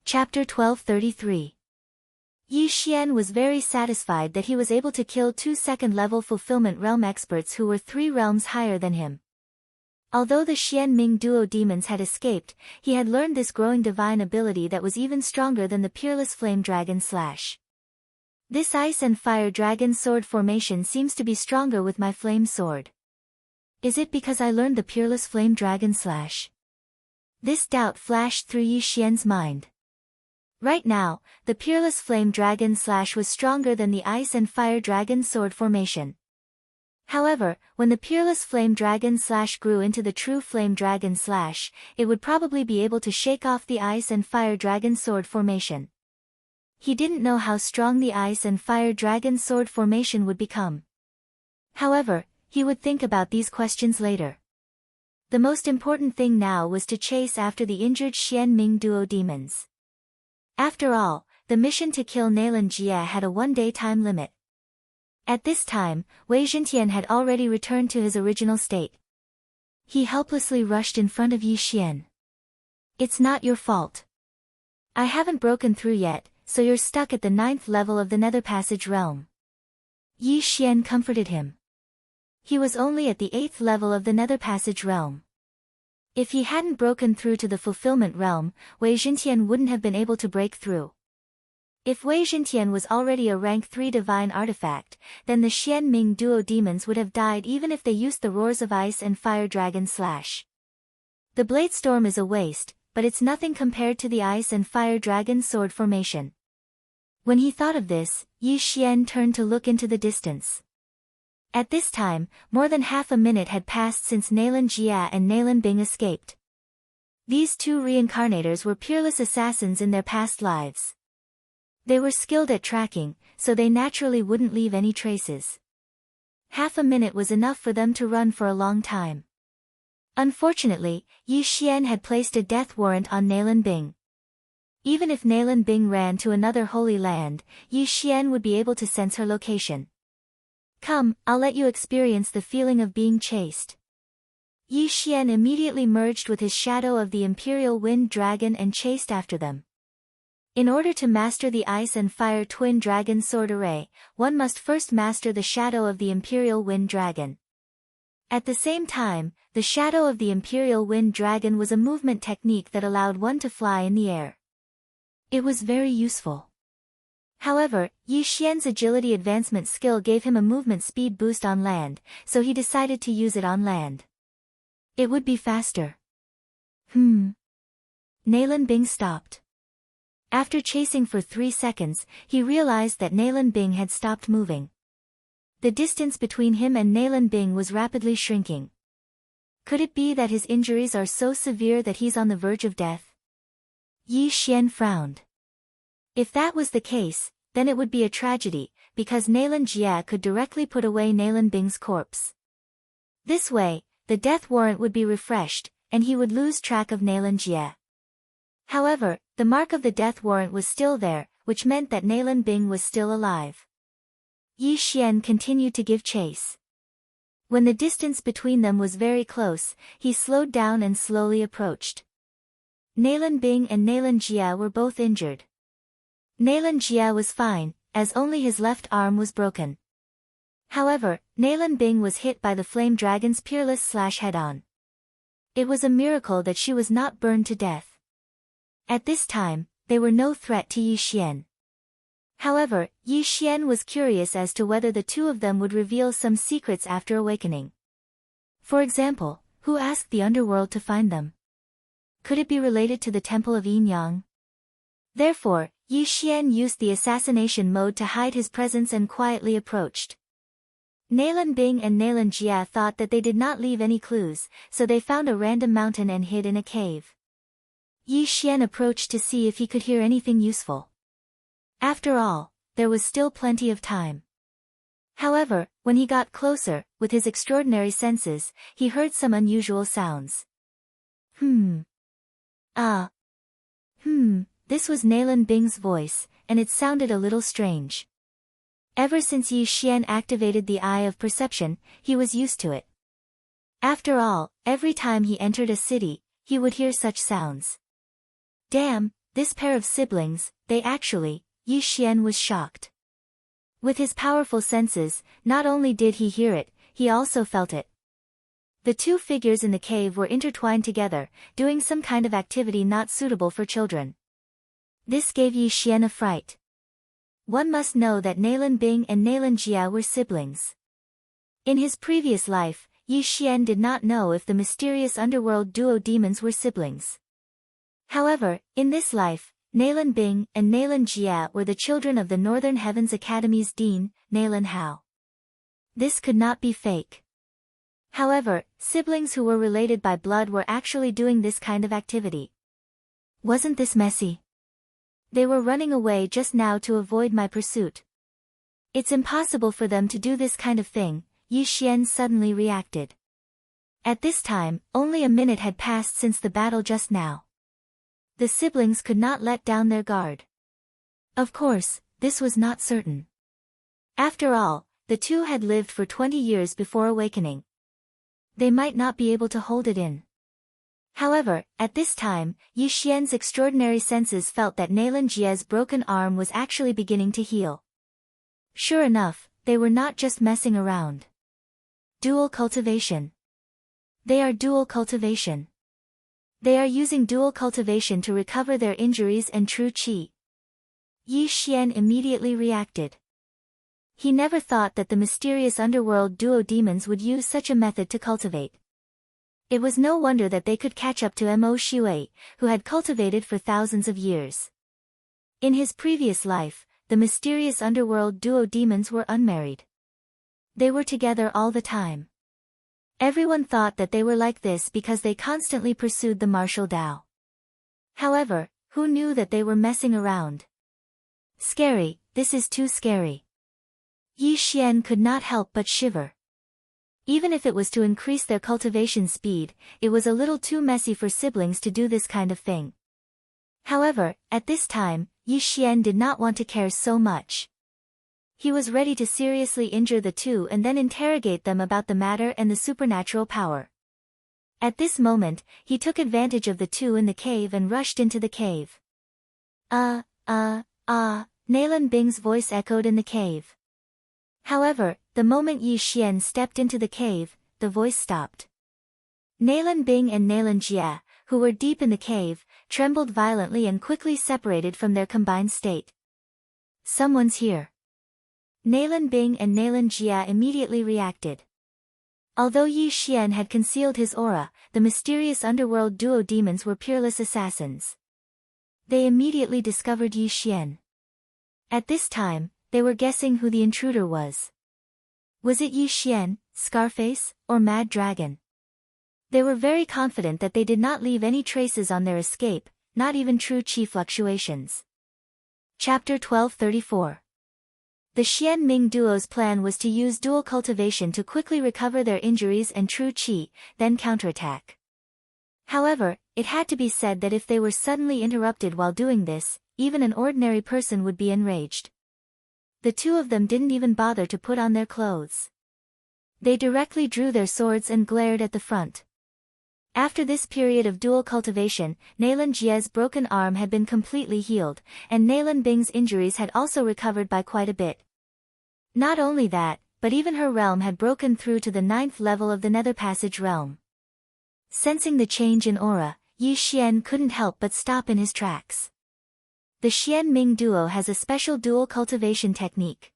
Chapter 1233. Yi Xian was very satisfied that he was able to kill 2 second-level Fulfillment Realm experts who were 3 realms higher than him. Although the Xian Ming Duo demons had escaped, he had learned this growing divine ability that was even stronger than the Peerless Flame Dragon Slash. This Ice and Fire Dragon Sword formation seems to be stronger with my Flame Sword. Is it because I learned the Peerless Flame Dragon Slash? This doubt flashed through Yi Xian's mind. Right now, the Peerless Flame Dragon Slash was stronger than the Ice and Fire Dragon Sword formation. However, when the Peerless Flame Dragon Slash grew into the true Flame Dragon Slash, it would probably be able to shake off the Ice and Fire Dragon Sword formation. He didn't know how strong the Ice and Fire Dragon Sword formation would become. However, he would think about these questions later. The most important thing now was to chase after the injured Xian Ming Duo demons. After all, the mission to kill Nailan Jie had a 1-day time limit. At this time, Wei Zhentian had already returned to his original state. He helplessly rushed in front of Yi Xian. It's not your fault. I haven't broken through yet, so you're stuck at the 9th level of the Nether Passage realm. Yi Xian comforted him. He was only at the 8th level of the Nether Passage realm. If he hadn't broken through to the Fulfillment realm, Wei Zhentian wouldn't have been able to break through. If Wei Zhentian was already a rank 3 divine artifact, then the Xian Ming Duo demons would have died even if they used the Roars of Ice and Fire Dragon Slash. The Blade Storm is a waste, but it's nothing compared to the Ice and Fire Dragon Sword formation. When he thought of this, Yi Xian turned to look into the distance. At this time, more than half a minute had passed since Nailan Jie and Nailan Bing escaped. These two reincarnators were peerless assassins in their past lives. They were skilled at tracking, so they naturally wouldn't leave any traces. Half a minute was enough for them to run for a long time. Unfortunately, Yi Xian had placed a death warrant on Nailan Bing. Even if Nailan Bing ran to another holy land, Yi Xian would be able to sense her location. Come, I'll let you experience the feeling of being chased. Yi Xian immediately merged with his shadow of the Imperial Wind Dragon and chased after them. In order to master the Ice and Fire Twin Dragon sword array, one must first master the shadow of the Imperial Wind Dragon. At the same time, the shadow of the Imperial Wind Dragon was a movement technique that allowed one to fly in the air. It was very useful. However, Yi Xian's agility advancement skill gave him a movement speed boost on land, so he decided to use it on land. It would be faster. Nalan Bing stopped. After chasing for 3 seconds, he realized that Nalan Bing had stopped moving. The distance between him and Nalan Bing was rapidly shrinking. Could it be that his injuries are so severe that he's on the verge of death? Yi Xian frowned. If that was the case, then it would be a tragedy, because Nalan Jie could directly put away Nalan Bing's corpse. This way, the death warrant would be refreshed, and he would lose track of Nalan Jie. However, the mark of the death warrant was still there, which meant that Nalan Bing was still alive. Yi Xian continued to give chase. When the distance between them was very close, he slowed down and slowly approached. Nalan Bing and Nalan Jie were both injured. Nalan Jie was fine, as only his left arm was broken. However, Nalan Bing was hit by the flame dragon's peerless slash head-on. It was a miracle that she was not burned to death. At this time, they were no threat to Yi Xian. However, Yi Xian was curious as to whether the two of them would reveal some secrets after awakening. For example, who asked the underworld to find them? Could it be related to the Temple of Yin Yang? Therefore, Yi Xian used the assassination mode to hide his presence and quietly approached. Nalan Bing and Nalan Jie thought that they did not leave any clues, so they found a random mountain and hid in a cave. Yi Xian approached to see if he could hear anything useful. After all, there was still plenty of time. However, when he got closer, with his extraordinary senses, he heard some unusual sounds. This was Nalan Bing's voice, and it sounded a little strange. Ever since Yi Xian activated the Eye of Perception, he was used to it. After all, every time he entered a city, he would hear such sounds. Damn, this pair of siblings, Yi Xian was shocked. With his powerful senses, not only did he hear it, he also felt it. The two figures in the cave were intertwined together, doing some kind of activity not suitable for children. This gave Yi Xian a fright. One must know that Nalan Bing and Nalan Jie were siblings. In his previous life, Yi Xian did not know if the mysterious underworld duo demons were siblings. However, in this life, Nalan Bing and Nalan Jie were the children of the Northern Heavens Academy's dean, Nalan Hao. This could not be fake. However, siblings who were related by blood were actually doing this kind of activity. Wasn't this messy? They were running away just now to avoid my pursuit. It's impossible for them to do this kind of thing, Yi Xian suddenly reacted. At this time, only a minute had passed since the battle just now. The siblings could not let down their guard. Of course, this was not certain. After all, the two had lived for 20 years before awakening. They might not be able to hold it in. However, at this time, Yi Xian's extraordinary senses felt that Nalan Jie's broken arm was actually beginning to heal. Sure enough, they were not just messing around. Dual cultivation. They are dual cultivation. They are using dual cultivation to recover their injuries and true qi. Yi Xian immediately reacted. He never thought that the mysterious underworld duo demons would use such a method to cultivate. It was no wonder that they could catch up to Mo Shui, who had cultivated for thousands of years. In his previous life, the mysterious underworld duo demons were unmarried. They were together all the time. Everyone thought that they were like this because they constantly pursued the martial Tao. However, who knew that they were messing around? Scary, this is too scary. Yi Xian could not help but shiver. Even if it was to increase their cultivation speed, it was a little too messy for siblings to do this kind of thing. However, at this time, Yi Xian did not want to care so much. He was ready to seriously injure the two and then interrogate them about the matter and the supernatural power. At this moment, he took advantage of the two in the cave and rushed into the cave. Nalan Bing's voice echoed in the cave. However, the moment Yi Xian stepped into the cave, the voice stopped. Nalan Bing and Nalan Jie, who were deep in the cave, trembled violently and quickly separated from their combined state. Someone's here. Nalan Bing and Nalan Jie immediately reacted. Although Yi Xian had concealed his aura, the mysterious underworld duo demons were peerless assassins. They immediately discovered Yi Xian. At this time, they were guessing who the intruder was. Was it Yi Xian, Scarface, or Mad Dragon? They were very confident that they did not leave any traces on their escape, not even true chi fluctuations. Chapter 1234. The Xian Ming duo's plan was to use dual cultivation to quickly recover their injuries and true chi, then counterattack. However, it had to be said that if they were suddenly interrupted while doing this, even an ordinary person would be enraged. The two of them didn't even bother to put on their clothes. They directly drew their swords and glared at the front. After this period of dual cultivation, Nalan Jie's broken arm had been completely healed, and Nalan Bing's injuries had also recovered by quite a bit. Not only that, but even her realm had broken through to the 9th level of the Nether Passage realm. Sensing the change in aura, Yi Xian couldn't help but stop in his tracks. The Xian Ming duo has a special dual cultivation technique.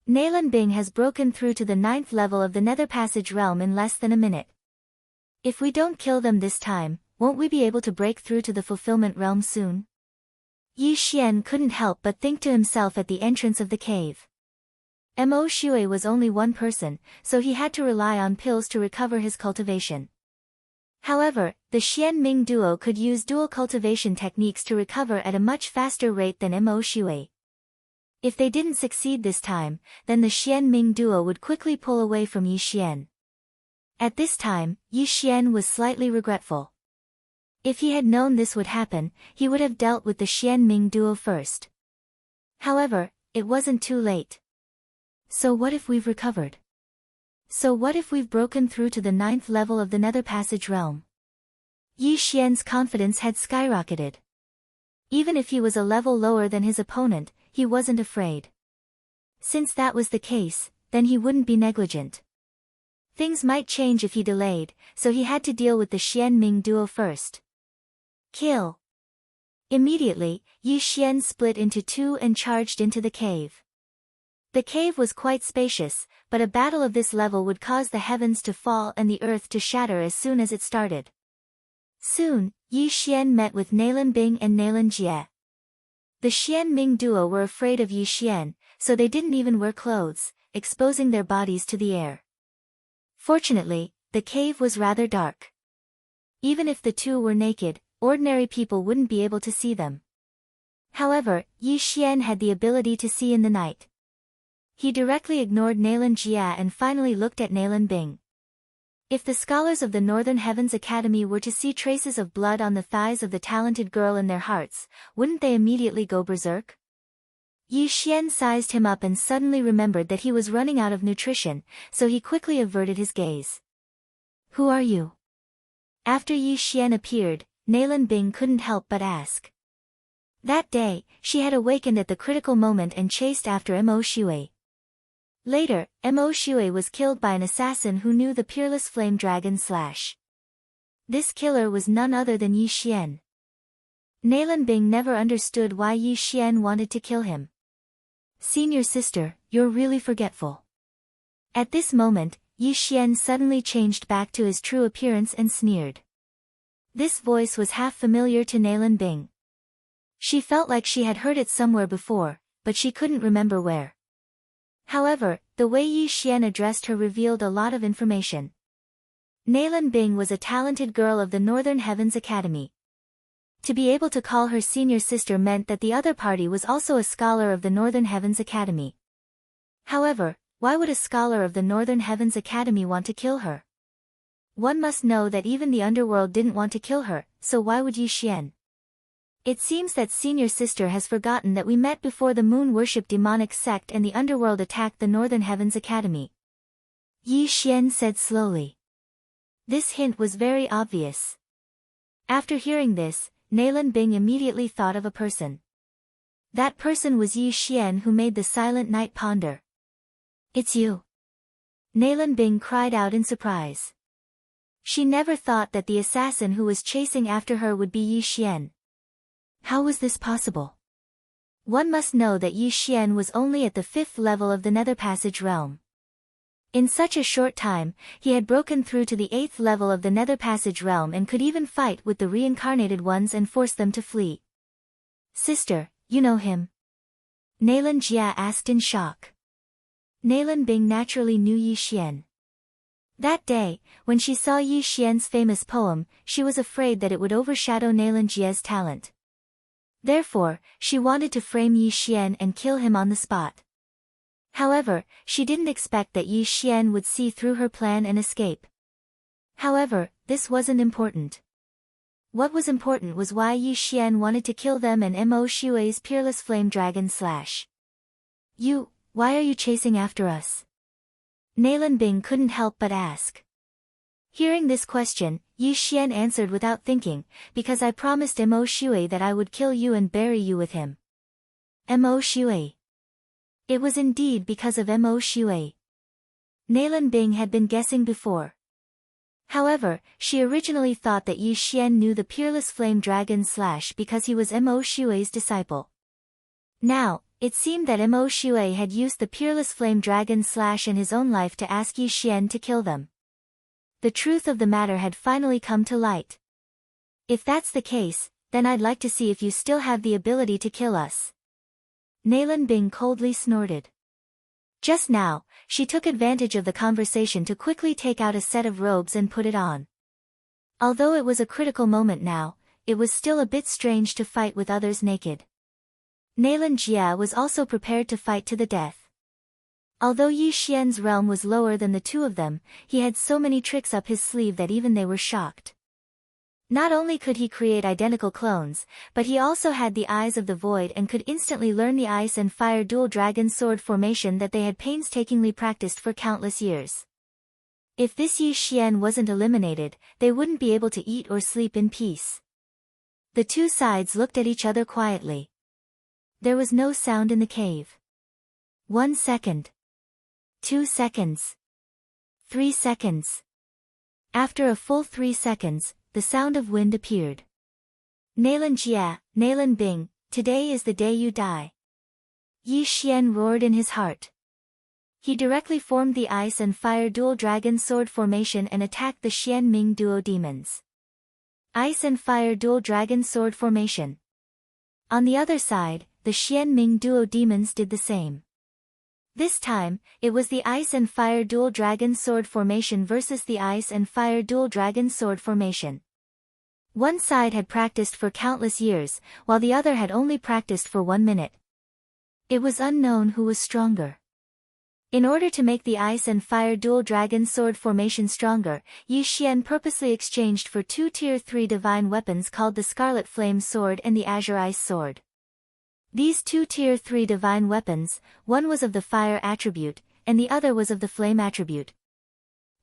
Nalan Bing has broken through to the 9th level of the Nether Passage realm in less than a minute. If we don't kill them this time, won't we be able to break through to the fulfillment realm soon? Yi Xian couldn't help but think to himself at the entrance of the cave. Mo Shui was only one person, so he had to rely on pills to recover his cultivation. However, the Xian Ming duo could use dual cultivation techniques to recover at a much faster rate than Mo Shui. If they didn't succeed this time, then the Xian Ming duo would quickly pull away from Yi Xian. At this time, Yi Xian was slightly regretful. If he had known this would happen, he would have dealt with the Xian Ming duo first. However, it wasn't too late. So what if we've recovered? So what if we've broken through to the 9th level of the Nether Passage realm? Yi Xian's confidence had skyrocketed. Even if he was a level lower than his opponent, he wasn't afraid. Since that was the case, then he wouldn't be negligent. Things might change if he delayed, so he had to deal with the Xian Ming duo first. Kill! Immediately, Yi Xian split into two and charged into the cave. The cave was quite spacious, but a battle of this level would cause the heavens to fall and the earth to shatter as soon as it started. Soon, Yi Xian met with Nalan Bing and Nalan Jie. The Xian Ming duo were afraid of Yi Xian, so they didn't even wear clothes, exposing their bodies to the air. Fortunately, the cave was rather dark. Even if the two were naked, ordinary people wouldn't be able to see them. However, Yi Xian had the ability to see in the night. He directly ignored Nalan Jie and finally looked at Nalan Bing. If the scholars of the Northern Heavens Academy were to see traces of blood on the thighs of the talented girl in their hearts, wouldn't they immediately go berserk? Yi Xian sized him up and suddenly remembered that he was running out of nutrition, so he quickly averted his gaze. Who are you? After Yi Xian appeared, Nalan Bing couldn't help but ask. That day, she had awakened at the critical moment and chased after Mo Shui. Later, Mo Shui was killed by an assassin who knew the peerless flame dragon Slash. This killer was none other than Yi Xian. Nalan Bing never understood why Yi Xian wanted to kill him. Senior sister, you're really forgetful. At this moment, Yi Xian suddenly changed back to his true appearance and sneered. This voice was half familiar to Nalan Bing. She felt like she had heard it somewhere before, but she couldn't remember where. However, the way Yi Xian addressed her revealed a lot of information. Nalan Bing was a talented girl of the Northern Heavens Academy. To be able to call her senior sister meant that the other party was also a scholar of the Northern Heavens Academy. However, why would a scholar of the Northern Heavens Academy want to kill her? One must know that even the underworld didn't want to kill her, so why would Yi Xian? It seems that senior sister has forgotten that we met before the moon worship demonic sect and the underworld attacked the Northern Heavens Academy. Yi Xian said slowly. This hint was very obvious. After hearing this, Nalan Bing immediately thought of a person. That person was Yi Xian, who made the silent night ponder. "It's you!" Nalan Bing cried out in surprise. She never thought that the assassin who was chasing after her would be Yi Xian. How was this possible? One must know that Yi Xian was only at the 5th level of the Nether Passage realm. In such a short time, he had broken through to the 8th level of the Nether Passage realm and could even fight with the reincarnated ones and force them to flee. "Sister, you know him?" Nalan Jia asked in shock. Nalan Bing naturally knew Yi Xian. That day, when she saw Yi Xian's famous poem, she was afraid that it would overshadow Nalan Jia's talent. Therefore, she wanted to frame Yi Xian and kill him on the spot. However, she didn't expect that Yi Xian would see through her plan and escape. However, this wasn't important. What was important was why Yi Xian wanted to kill them and Mo Shui's peerless flame dragon slash. Why are you chasing after us?" Nalan Bing couldn't help but ask. Hearing this question, Yi Xian answered without thinking, "Because I promised Mo Shui that I would kill you and bury you with him." Mo Shui. It was indeed because of Mo Shui. Nalan Bing had been guessing before. However, she originally thought that Yi Xian knew the peerless flame dragon slash because he was Mo Shui's disciple. Now, it seemed that Mo Shui had used the peerless flame dragon slash in his own life to ask Yi Xian to kill them. The truth of the matter had finally come to light. "If that's the case, then I'd like to see if you still have the ability to kill us." Nalan Bing coldly snorted. Just now, she took advantage of the conversation to quickly take out a set of robes and put it on. Although it was a critical moment now, it was still a bit strange to fight with others naked. Nalan Jia was also prepared to fight to the death. Although Yi Xian's realm was lower than the two of them, he had so many tricks up his sleeve that even they were shocked. Not only could he create identical clones, but he also had the Eyes of the Void and could instantly learn the Ice and Fire dual dragon sword formation that they had painstakingly practiced for countless years. If this Yi Xian wasn't eliminated, they wouldn't be able to eat or sleep in peace. The two sides looked at each other quietly. There was no sound in the cave. 1 second. 2 seconds. 3 seconds. After a full 3 seconds, the sound of wind appeared. "Nalan Jia, Nalan Bing, today is the day you die." Yi Xian roared in his heart. He directly formed the Ice and Fire dual dragon sword formation and attacked the Xian Ming duo demons. Ice and Fire dual dragon sword formation. On the other side, the Xian Ming duo demons did the same. This time, it was the Ice and Fire dual dragon sword formation versus the Ice and Fire dual dragon sword formation. One side had practiced for countless years, while the other had only practiced for 1 minute. It was unknown who was stronger. In order to make the Ice and Fire dual dragon sword formation stronger, Yi Xian purposely exchanged for 2 Tier 3 divine weapons called the Scarlet Flame Sword and the Azure Ice Sword. These 2 Tier 3 divine weapons, one was of the fire attribute, and the other was of the flame attribute.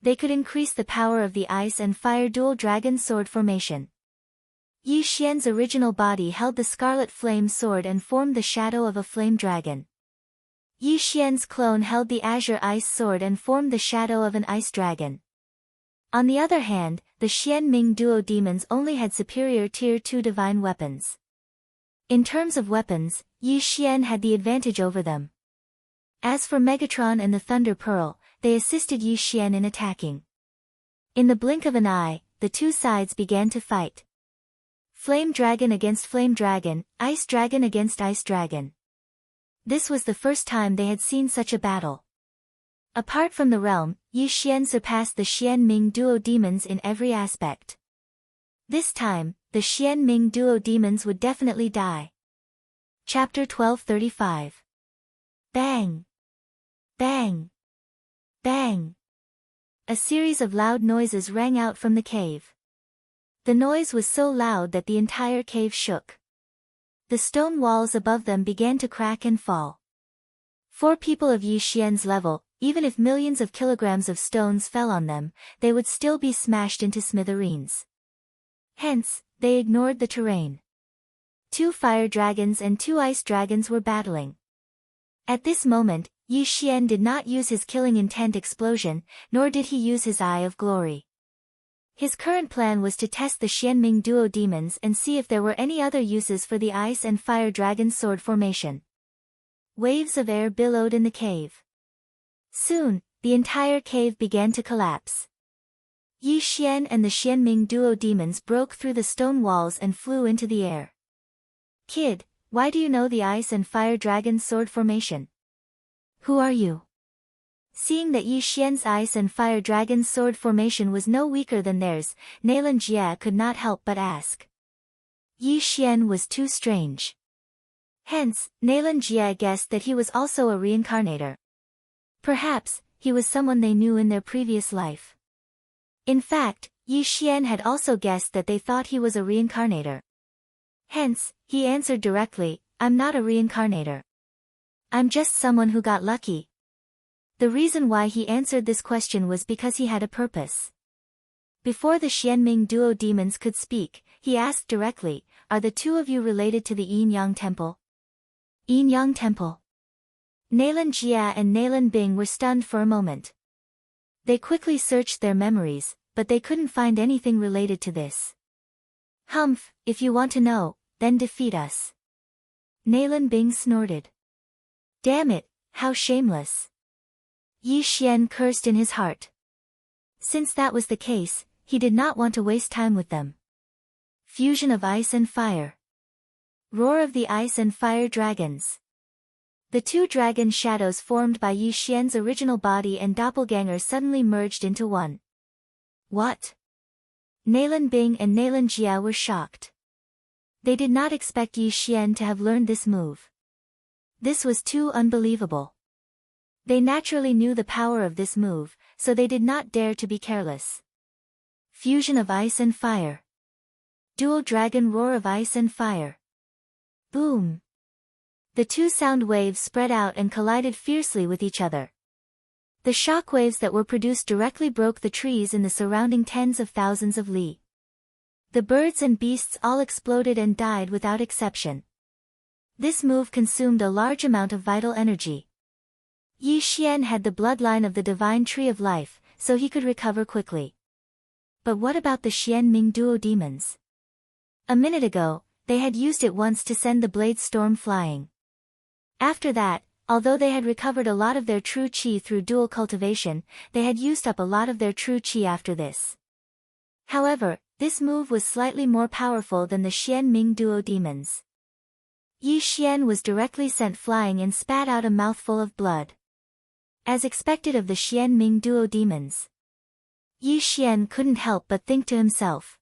They could increase the power of the Ice and Fire dual dragon sword formation. Yi Xian's original body held the Scarlet Flame Sword and formed the shadow of a flame dragon. Yi Xian's clone held the Azure Ice Sword and formed the shadow of an ice dragon. On the other hand, the Xian Ming duo demons only had superior Tier 2 divine weapons. In terms of weapons, Yi Xian had the advantage over them. As for Megatron and the Thunder Pearl, they assisted Yi Xian in attacking. In the blink of an eye, the two sides began to fight. Flame Dragon against Flame Dragon, Ice Dragon against Ice Dragon. This was the first time they had seen such a battle. Apart from the realm, Yi Xian surpassed the Xian Ming duo demons in every aspect. This time, the Xian Ming duo demons would definitely die. Chapter 1235. Bang! Bang! Bang! A series of loud noises rang out from the cave. The noise was so loud that the entire cave shook. The stone walls above them began to crack and fall. 4 people of Yi Xian's level, even if millions of kilograms of stones fell on them, they would still be smashed into smithereens. Hence, they ignored the terrain. 2 fire dragons and 2 ice dragons were battling. At this moment, Yi Xian did not use his killing intent explosion, nor did he use his Eye of Glory. His current plan was to test the Xianming duo demons and see if there were any other uses for the ice and fire dragon's sword formation. Waves of air billowed in the cave. Soon, the entire cave began to collapse. Yi Xian and the Xianming duo demons broke through the stone walls and flew into the air. Kid, why do you know the ice and fire dragon's sword formation? Who are you? Seeing that Yi Xian's ice and fire dragon's sword formation was no weaker than theirs, Nailan Jia could not help but ask. Yi Xian was too strange. Hence, Nailan Jia guessed that he was also a reincarnator. Perhaps, he was someone they knew in their previous life. In fact, Yi Xian had also guessed that they thought he was a reincarnator. Hence, he answered directly, I'm not a reincarnator. I'm just someone who got lucky. The reason why he answered this question was because he had a purpose. Before the Xianming duo demons could speak, he asked directly, are the 2 of you related to the Yin Yang Temple? Yin Yang Temple. Nailan Jia and Nailan Bing were stunned for a moment. They quickly searched their memories, but they couldn't find anything related to this. Humph, if you want to know, then defeat us. Nailan Bing snorted. Damn it, how shameless. Yi Xian cursed in his heart. Since that was the case, he did not want to waste time with them. Fusion of ice and fire. Roar of the ice and fire dragons. The 2 dragon shadows formed by Yi Xian's original body and doppelganger suddenly merged into one. What? Nailan Bing and Nailan Jia were shocked. They did not expect Yi Xian to have learned this move. This was too unbelievable. They naturally knew the power of this move, so they did not dare to be careless. Fusion of ice and fire. Dual dragon roar of ice and fire. Boom. The 2 sound waves spread out and collided fiercely with each other. The shock waves that were produced directly broke the trees in the surrounding tens of thousands of li. The birds and beasts all exploded and died without exception. This move consumed a large amount of vital energy. Yi Xian had the bloodline of the divine tree of life, so he could recover quickly. But what about the Xianming duo demons? A minute ago, they had used it once to send the blade storm flying. After that, although they had recovered a lot of their true qi through dual cultivation, they had used up a lot of their true qi after this. However, this move was slightly more powerful than the Xianming duo demons. Yi Xian was directly sent flying and spat out a mouthful of blood. As expected of the Xianming duo demons, Yi Xian couldn't help but think to himself.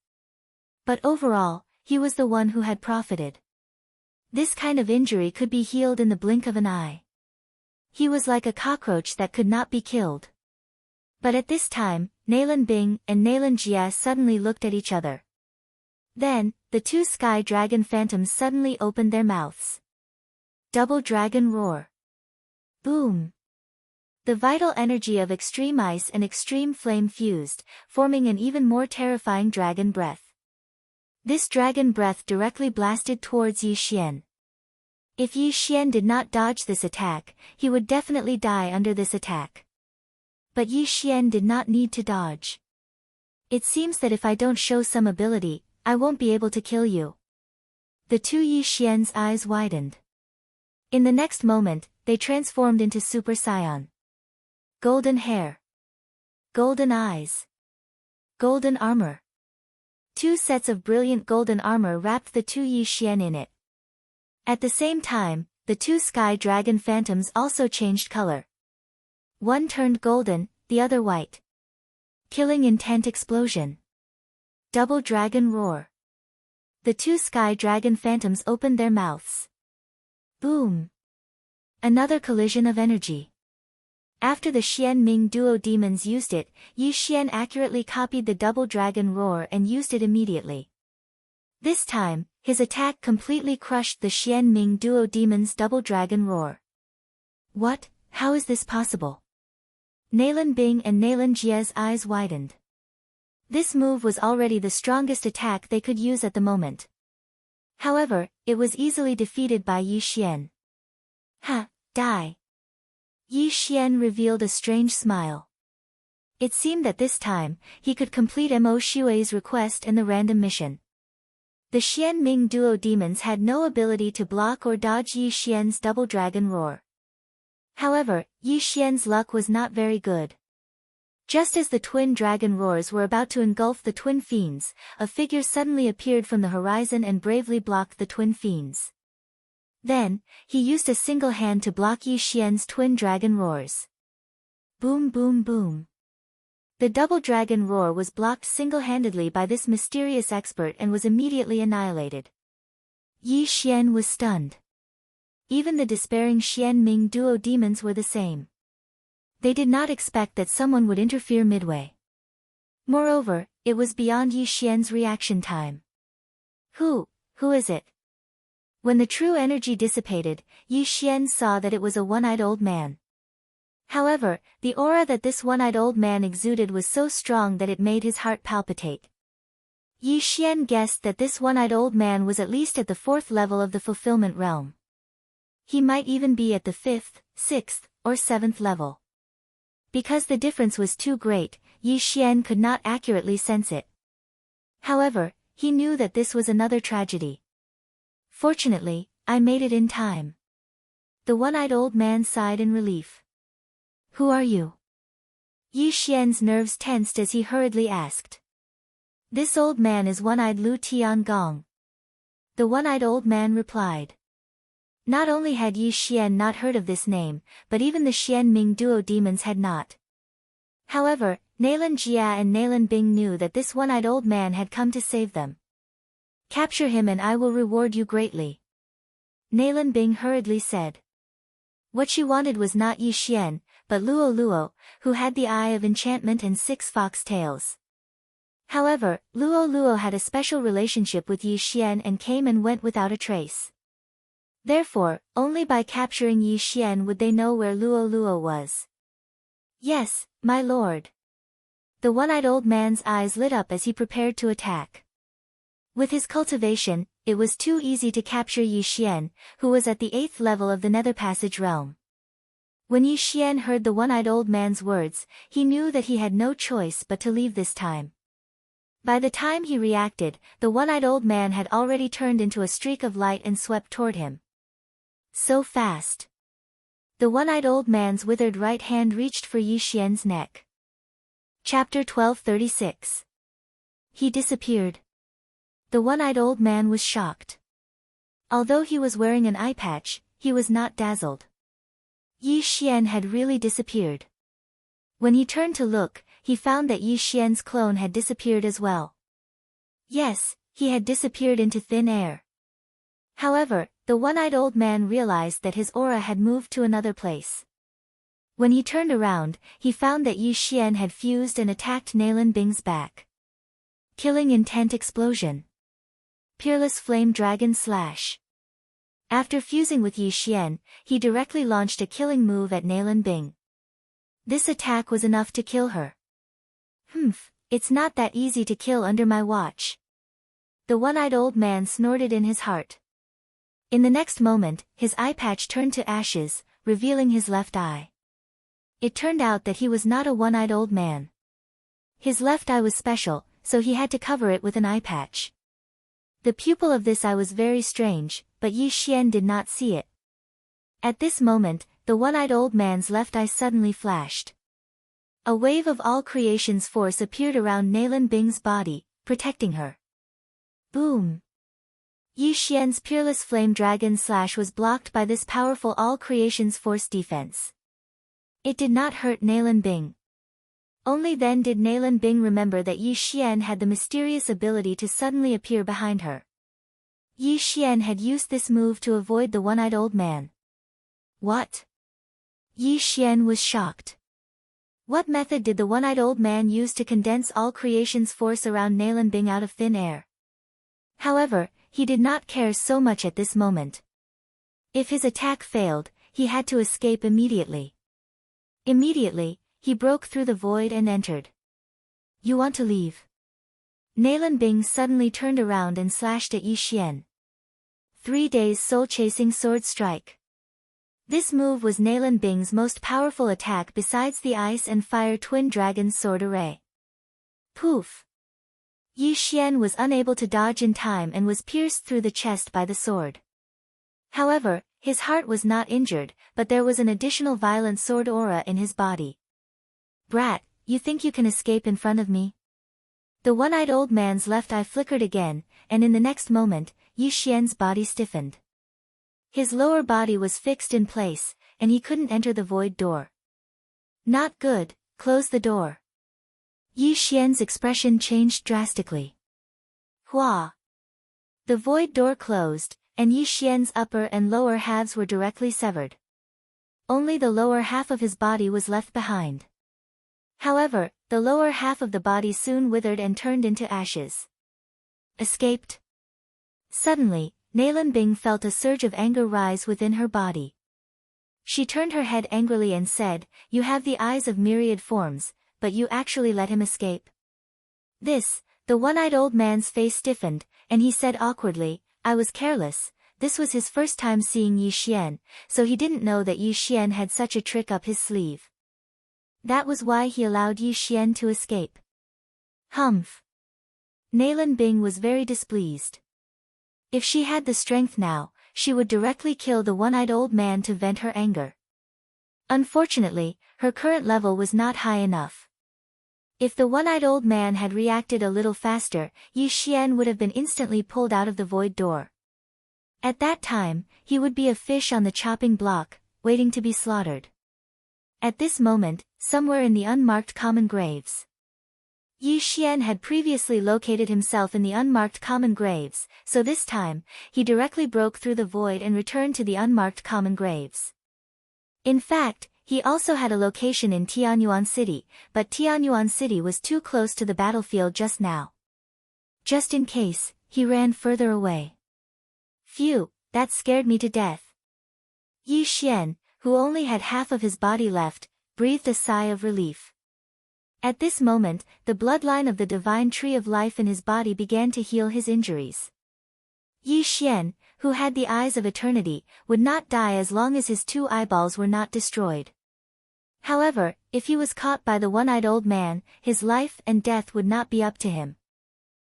But overall, he was the one who had profited. This kind of injury could be healed in the blink of an eye. He was like a cockroach that could not be killed. But at this time, Nailan Bing and Nailan Jia suddenly looked at each other. Then, the 2 sky dragon phantoms suddenly opened their mouths. Double dragon roar. Boom. The vital energy of extreme ice and extreme flame fused, forming an even more terrifying dragon breath. This dragon breath directly blasted towards Yi Xian. If Yi Xian did not dodge this attack, he would definitely die under this attack. But Yi Xian did not need to dodge. It seems that if I don't show some ability, I won't be able to kill you. The 2 Yi Xian's eyes widened. In the next moment, they transformed into Super Saiyan. Golden hair. Golden eyes. Golden armor. 2 sets of brilliant golden armor wrapped the 2 Yi Xian in it. At the same time, the 2 sky dragon phantoms also changed color. One turned golden, the other white. Killing intent explosion. Double dragon roar. The 2 sky dragon phantoms opened their mouths. Boom. Another collision of energy. After the Xianming duo demons used it, Yi Xian accurately copied the double dragon roar and used it immediately. This time, his attack completely crushed the Xianming duo demons' double dragon roar. What? How is this possible? Nalan Bing and Nalan Jie's eyes widened. This move was already the strongest attack they could use at the moment. However, it was easily defeated by Yi Xian. Ha, die. Yi Xian revealed a strange smile. It seemed that this time, he could complete Mo Xue's request and the random mission. The Xian Ming duo demons had no ability to block or dodge Yi Xian's double dragon roar. However, Yi Xian's luck was not very good. Just as the twin dragon roars were about to engulf the twin fiends, a figure suddenly appeared from the horizon and bravely blocked the twin fiends. Then, he used a single hand to block Yi Xian's twin dragon roars. Boom boom boom. The double dragon roar was blocked single-handedly by this mysterious expert and was immediately annihilated. Yi Xian was stunned. Even the despairing Xian Ming duo demons were the same. They did not expect that someone would interfere midway. Moreover, it was beyond Yi Xian's reaction time. Who is it? When the true energy dissipated, Yi Xian saw that it was a one-eyed old man. However, the aura that this one-eyed old man exuded was so strong that it made his heart palpitate. Yi Xian guessed that this one-eyed old man was at least at the 4th level of the fulfillment realm. He might even be at the 5th, 6th, or 7th level. Because the difference was too great, Yi Xian could not accurately sense it. However, he knew that this was another tragedy. Fortunately, I made it in time. The one-eyed old man sighed in relief. Who are you? Yi Xian's nerves tensed as he hurriedly asked. This old man is one-eyed Lu Tiangong. The one-eyed old man replied. Not only had Yi Xian not heard of this name, but even the Xian Ming duo demons had not. However, Nalan Jia and Nalan Bing knew that this one-eyed old man had come to save them. Capture him and I will reward you greatly. Nalan Bing hurriedly said. What she wanted was not Yi Xian, but Luo Luo, who had the eye of enchantment and 6 fox tails. However, Luo Luo had a special relationship with Yi Xian and came and went without a trace. Therefore, only by capturing Yi Xian would they know where Luo Luo was. Yes, my lord. The one-eyed old man's eyes lit up as he prepared to attack. With his cultivation, it was too easy to capture Yi Xian, who was at the 8th level of the Nether Passage realm. When Yi Xian heard the one-eyed old man's words, he knew that he had no choice but to leave this time. By the time he reacted, the one-eyed old man had already turned into a streak of light and swept toward him. So fast. The one-eyed old man's withered right hand reached for Yi Xian's neck. Chapter 1236. He disappeared. The one-eyed old man was shocked. Although he was wearing an eye patch, he was not dazzled. Yi Xian had really disappeared. When he turned to look, he found that Yi Xian's clone had disappeared as well. Yes, he had disappeared into thin air. However, the one-eyed old man realized that his aura had moved to another place. When he turned around, he found that Yi Xian had fused and attacked Nalan Bing's back. Killing intent explosion. Peerless flame dragon slash. After fusing with Yi Xian, he directly launched a killing move at Nalan Bing. This attack was enough to kill her. It's not that easy to kill under my watch. The one-eyed old man snorted in his heart. In the next moment, his eye patch turned to ashes, revealing his left eye. It turned out that he was not a one-eyed old man. His left eye was special, so he had to cover it with an eye patch. The pupil of this eye was very strange, but Yi Xian did not see it. At this moment, the one-eyed old man's left eye suddenly flashed. A wave of all creation's force appeared around Nalan Bing's body, protecting her. Boom! Yi Xian's peerless flame dragon slash was blocked by this powerful all creation's force defense. It did not hurt Nalan Bing. Only then did Nalan Bing remember that Yi Xian had the mysterious ability to suddenly appear behind her. Yi Xian had used this move to avoid the one-eyed old man. What? Yi Xian was shocked. What method did the one-eyed old man use to condense all creation's force around Nalan Bing out of thin air? However, he did not care so much at this moment. If his attack failed, he had to escape immediately. Immediately, he broke through the void and entered. You want to leave? Nalan Bing suddenly turned around and slashed at Yi Xian. 3 days soul-chasing sword strike. This move was Nalan Bing's most powerful attack besides the Ice and Fire Twin Dragon's sword array. Poof! Yi Xian was unable to dodge in time and was pierced through the chest by the sword. However, his heart was not injured, but there was an additional violent sword aura in his body. Brat, you think you can escape in front of me? The one-eyed old man's left eye flickered again, and in the next moment, Yi Xian's body stiffened. His lower body was fixed in place, and he couldn't enter the void door. Not good, close the door. Yi Xian's expression changed drastically. Hua! The void door closed, and Yi Xian's upper and lower halves were directly severed. Only the lower half of his body was left behind. However, the lower half of the body soon withered and turned into ashes. Escaped? Suddenly, Nalan Bing felt a surge of anger rise within her body. She turned her head angrily and said, "You have the eyes of myriad forms, but you actually let him escape?" The one-eyed old man's face stiffened, and he said awkwardly, "I was careless." This was his first time seeing Yi Xian, so he didn't know that Yi Xian had such a trick up his sleeve. That was why he allowed Yi Xian to escape. Humph! Nalan Bing was very displeased. If she had the strength now, she would directly kill the one-eyed old man to vent her anger. Unfortunately, her current level was not high enough. If the one-eyed old man had reacted a little faster, Yi Xian would have been instantly pulled out of the void door. At that time, he would be a fish on the chopping block, waiting to be slaughtered. At this moment, somewhere in the unmarked common graves. Yi Xian had previously located himself in the unmarked common graves, so this time, he directly broke through the void and returned to the unmarked common graves. In fact, he also had a location in Tianyuan City, but Tianyuan City was too close to the battlefield just now. Just in case, he ran further away. Phew, that scared me to death. Yi Xian, who only had half of his body left, breathed a sigh of relief. At this moment, the bloodline of the divine tree of life in his body began to heal his injuries. Yi Xian, who had the eyes of eternity, would not die as long as his 2 eyeballs were not destroyed. However, if he was caught by the one-eyed old man, his life and death would not be up to him.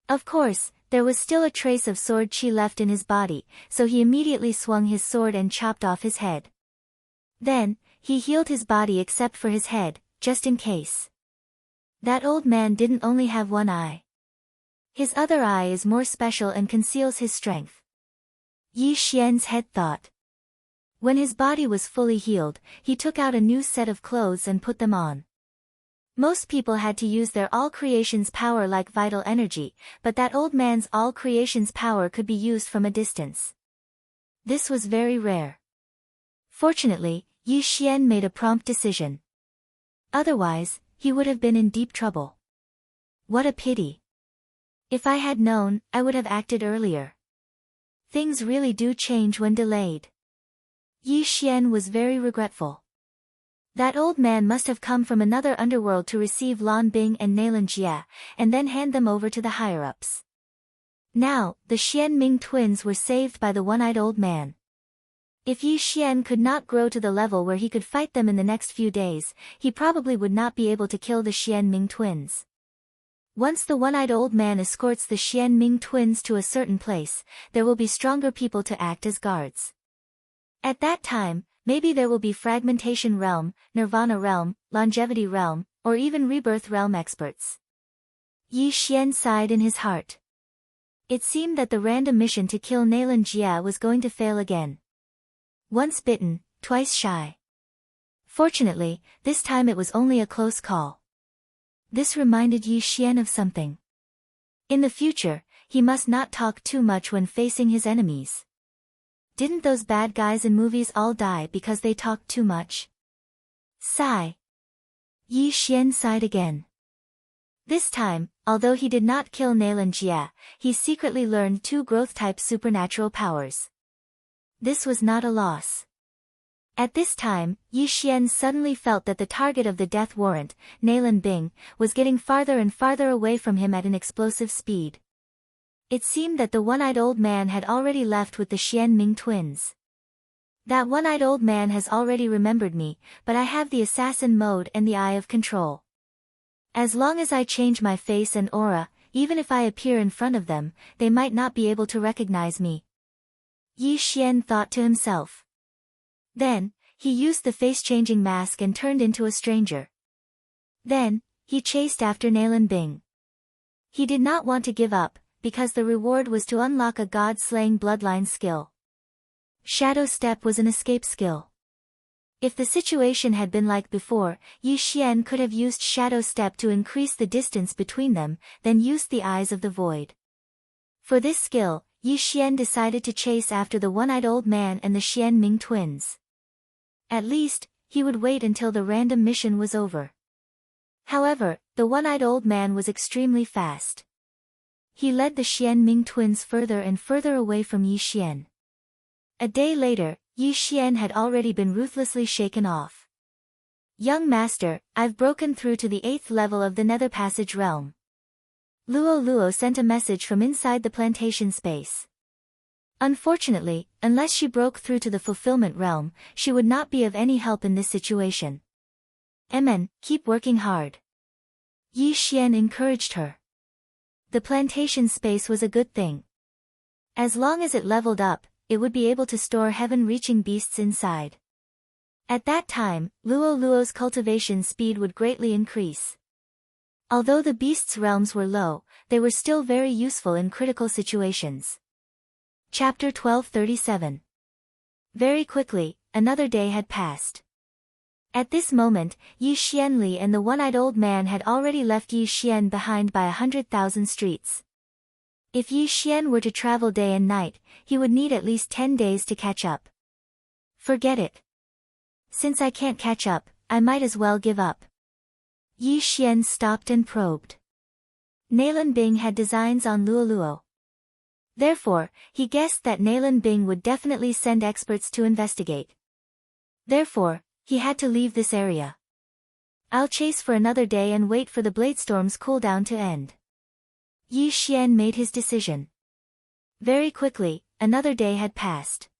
Of course, there was still a trace of sword chi left in his body, so he immediately swung his sword and chopped off his head. Then, he healed his body except for his head, just in case. That old man didn't only have one eye. His other eye is more special and conceals his strength. Yi Xian's head thought. When his body was fully healed, he took out a new set of clothes and put them on. Most people had to use their all creation's power like vital energy, but that old man's all creation's power could be used from a distance. This was very rare. Fortunately, Yi Xian made a prompt decision. Otherwise, he would have been in deep trouble. What a pity. If I had known, I would have acted earlier. Things really do change when delayed. Yi Xian was very regretful. That old man must have come from another underworld to receive Lan Bing and Nalan Jia, and then hand them over to the higher-ups. Now, the Xian Ming twins were saved by the one-eyed old man. If Yi Xian could not grow to the level where he could fight them in the next few days, he probably would not be able to kill the Xian Ming twins. Once the one-eyed old man escorts the Xian Ming twins to a certain place, there will be stronger people to act as guards. At that time, maybe there will be Fragmentation Realm, Nirvana Realm, Longevity Realm, or even Rebirth Realm experts. Yi Xian sighed in his heart. It seemed that the random mission to kill Nalan Jia was going to fail again. Once bitten, twice shy. Fortunately, this time it was only a close call. This reminded Yi Xian of something. In the future, he must not talk too much when facing his enemies. Didn't those bad guys in movies all die because they talked too much? Sigh. Yi Xian sighed again. This time, although he did not kill Nalan Jia, he secretly learned 2 growth-type supernatural powers. This was not a loss. At this time, Yi Xian suddenly felt that the target of the death warrant, Nalan Bing, was getting farther and farther away from him at an explosive speed. It seemed that the one-eyed old man had already left with the Xian Ming twins. That one-eyed old man has already remembered me, but I have the assassin mode and the eye of control. As long as I change my face and aura, even if I appear in front of them, they might not be able to recognize me. Yi Xian thought to himself. Then, he used the face-changing mask and turned into a stranger. Then, he chased after Nalan Bing. He did not want to give up, because the reward was to unlock a god-slaying bloodline skill. Shadow Step was an escape skill. If the situation had been like before, Yi Xian could have used Shadow Step to increase the distance between them, then used the Eyes of the Void. For this skill, Yi Xian decided to chase after the one-eyed old man and the Xian Ming twins. At least, he would wait until the random mission was over. However, the one-eyed old man was extremely fast. He led the Xian Ming twins further and further away from Yi Xian. A day later, Yi Xian had already been ruthlessly shaken off. Young master, I've broken through to the 8th level of the Nether Passage realm. Luo Luo sent a message from inside the plantation space. Unfortunately, unless she broke through to the fulfillment realm, she would not be of any help in this situation. Emen, keep working hard. Yi Xian encouraged her. The plantation space was a good thing. As long as it leveled up, it would be able to store heaven-reaching beasts inside. At that time, Luo Luo's cultivation speed would greatly increase. Although the beasts' realms were low, they were still very useful in critical situations. Chapter 1237. Very quickly, another day had passed. At this moment, Yi Xianli and the one-eyed old man had already left Yi Xian behind by 100,000 streets. If Yi Xian were to travel day and night, he would need at least 10 days to catch up. Forget it. Since I can't catch up, I might as well give up. Yi Xian stopped and probed. Nalan Bing had designs on Luo Luo. Therefore, he guessed that Nalan Bing would definitely send experts to investigate. Therefore, he had to leave this area. I'll chase for another day and wait for the Bladestorm's cooldown to end. Yi Xian made his decision. Very quickly, another day had passed.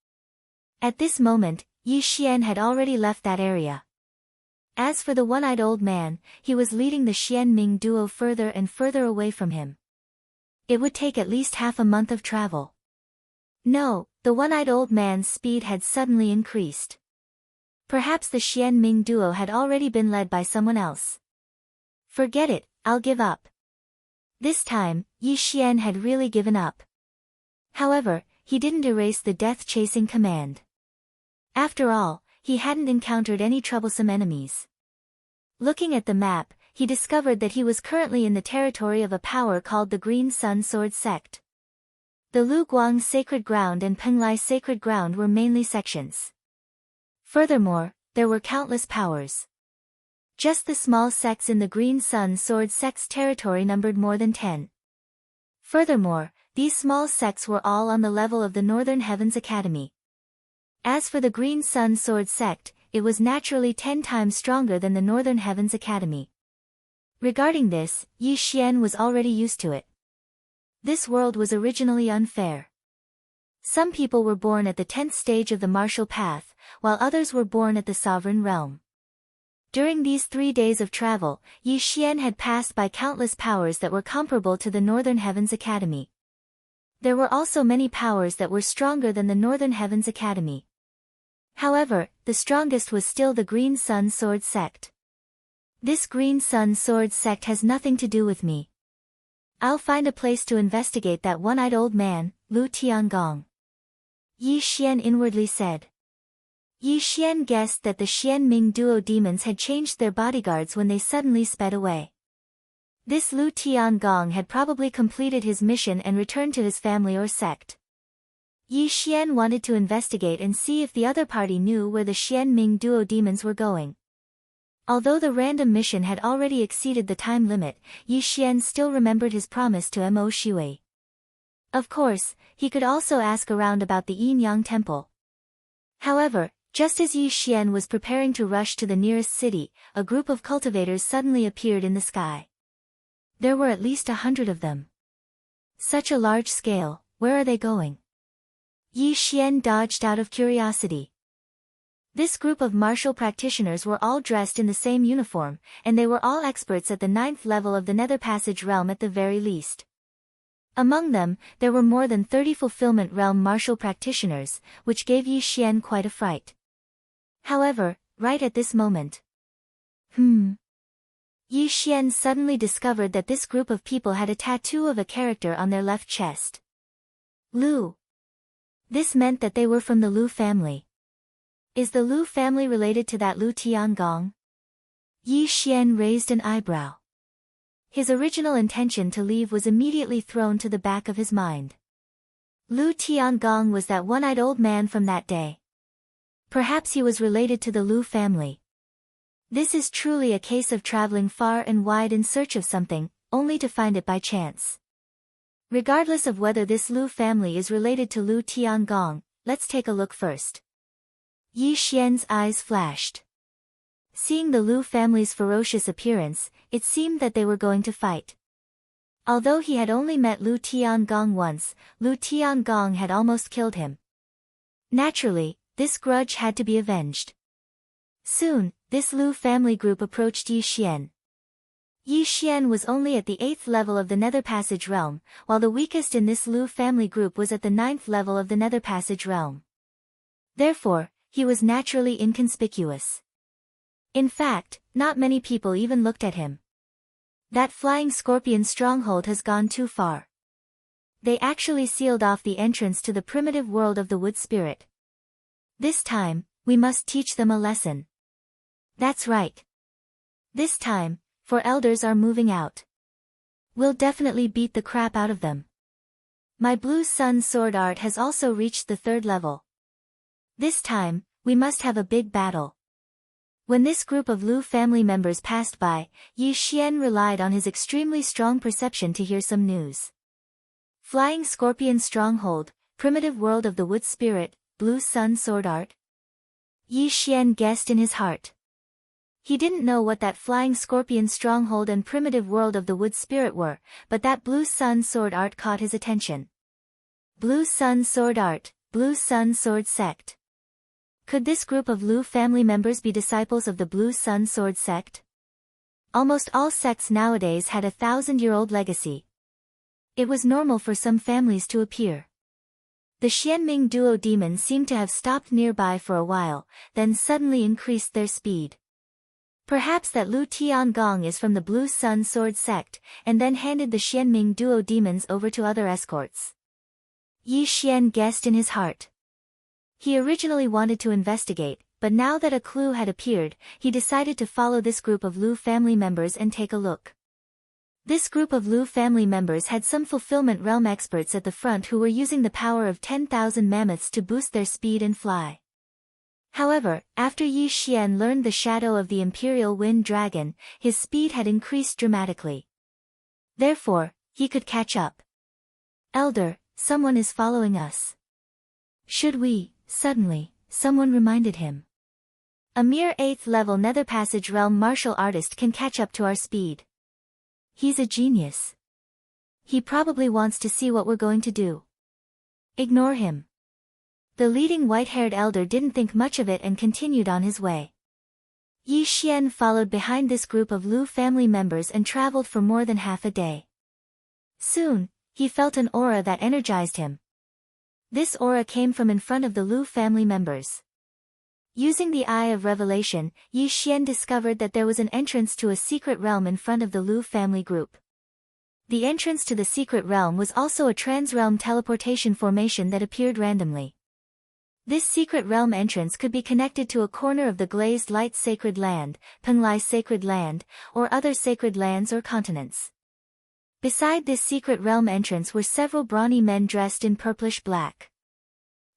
At this moment, Yi Xian had already left that area. As for the one-eyed old man, he was leading the Xian Ming duo further and further away from him. It would take at least half a month of travel. No, the one-eyed old man's speed had suddenly increased. Perhaps the Xian Ming duo had already been led by someone else. Forget it, I'll give up. This time, Yi Xian had really given up. However, he didn't erase the death-chasing command. After all, he hadn't encountered any troublesome enemies. Looking at the map, he discovered that he was currently in the territory of a power called the Green Sun Sword Sect. The Lu Guang Sacred Ground and Penglai Sacred Ground were mainly sections. Furthermore, there were countless powers. Just the small sects in the Green Sun Sword Sect's territory numbered more than 10. Furthermore, these small sects were all on the level of the Northern Heavens Academy. As for the Green Sun Sword Sect, it was naturally 10 times stronger than the Northern Heavens Academy. Regarding this, Yi Xian was already used to it. This world was originally unfair. Some people were born at the 10th stage of the martial path, while others were born at the sovereign realm. During these 3 days of travel, Yi Xian had passed by countless powers that were comparable to the Northern Heavens Academy. There were also many powers that were stronger than the Northern Heavens Academy. However, the strongest was still the Green Sun Sword Sect. This Green Sun Sword Sect has nothing to do with me. I'll find a place to investigate that one-eyed old man, Lu Tiangong. Yi Xian inwardly said. Yi Xian guessed that the Xian Ming duo demons had changed their bodyguards when they suddenly sped away. This Lu Tiangong had probably completed his mission and returned to his family or sect. Yi Xian wanted to investigate and see if the other party knew where the Xian Ming duo demons were going. Although the random mission had already exceeded the time limit, Yi Xian still remembered his promise to Mo Shui. Of course, he could also ask around about the Yin Yang Temple. However, Just as Yi Xian was preparing to rush to the nearest city, a group of cultivators suddenly appeared in the sky. There were at least 100 of them. Such a large scale, where are they going? Yi Xian dodged out of curiosity. This group of martial practitioners were all dressed in the same uniform, and they were all experts at the 9th level of the Nether Passage realm at the very least. Among them, there were more than 30 Fulfillment Realm martial practitioners, which gave Yi Xian quite a fright. However, right at this moment. Yi Xian suddenly discovered that this group of people had a tattoo of a character on their left chest. Lu. This meant that they were from the Lu family. Is the Lu family related to that Lu Tiangong? Yi Xian raised an eyebrow. His original intention to leave was immediately thrown to the back of his mind. Lu Tiangong was that one-eyed old man from that day. Perhaps he was related to the Lu family. This is truly a case of traveling far and wide in search of something, only to find it by chance. Regardless of whether this Lu family is related to Lu Tiangong, let's take a look first. Yi Xian's eyes flashed. Seeing the Lu family's ferocious appearance, it seemed that they were going to fight. Although he had only met Lu Tiangong once, Lu Tiangong had almost killed him. Naturally, this grudge had to be avenged. Soon, this Lu family group approached Yi Xian. Yi Xian was only at the 8th level of the Nether Passage realm, while the weakest in this Lu family group was at the 9th level of the Nether Passage realm. Therefore, he was naturally inconspicuous. In fact, not many people even looked at him. That flying scorpion stronghold has gone too far. They actually sealed off the entrance to the primitive world of the wood spirit. This time, we must teach them a lesson. That's right. This time, for elders are moving out. We'll definitely beat the crap out of them. My blue sun sword art has also reached the 3rd level. This time, we must have a big battle. When this group of Lu family members passed by, Yi Xian relied on his extremely strong perception to hear some news. Flying Scorpion Stronghold, Primitive World of the Wood Spirit, Blue Sun Sword Art? Yi Xian guessed in his heart. He didn't know what that Flying Scorpion Stronghold and Primitive World of the Wood Spirit were, but that Blue Sun Sword Art caught his attention. Blue Sun Sword Art, Blue Sun Sword Sect. Could this group of Lu family members be disciples of the Blue Sun Sword Sect? Almost all sects nowadays had a 1,000-year-old legacy. It was normal for some families to appear. The Xianming duo demons seemed to have stopped nearby for a while, then suddenly increased their speed. Perhaps that Lu Tiangong is from the Blue Sun Sword Sect, and then handed the Xianming duo demons over to other escorts. Yi Xian guessed in his heart. He originally wanted to investigate, but now that a clue had appeared, he decided to follow this group of Lu family members and take a look. This group of Lu family members had some Fulfillment Realm experts at the front who were using the power of 10,000 mammoths to boost their speed and fly. However, after Yi Xian learned the shadow of the Imperial Wind Dragon, his speed had increased dramatically. Therefore, he could catch up. Elder, someone is following us. Should we? Suddenly, someone reminded him. A mere 8th level Nether Passage realm martial artist can catch up to our speed. He's a genius. He probably wants to see what we're going to do. Ignore him. The leading white-haired elder didn't think much of it and continued on his way. Yi Xian followed behind this group of Lu family members and traveled for more than half a day. Soon, he felt an aura that energized him. This aura came from in front of the Lu family members. Using the Eye of Revelation, Yi Xian discovered that there was an entrance to a secret realm in front of the Lu family group. The entrance to the secret realm was also a trans-realm teleportation formation that appeared randomly. This secret realm entrance could be connected to a corner of the Glazed Light Sacred Land, Penglai Sacred Land, or other sacred lands or continents. Beside this secret realm entrance were several brawny men dressed in purplish black.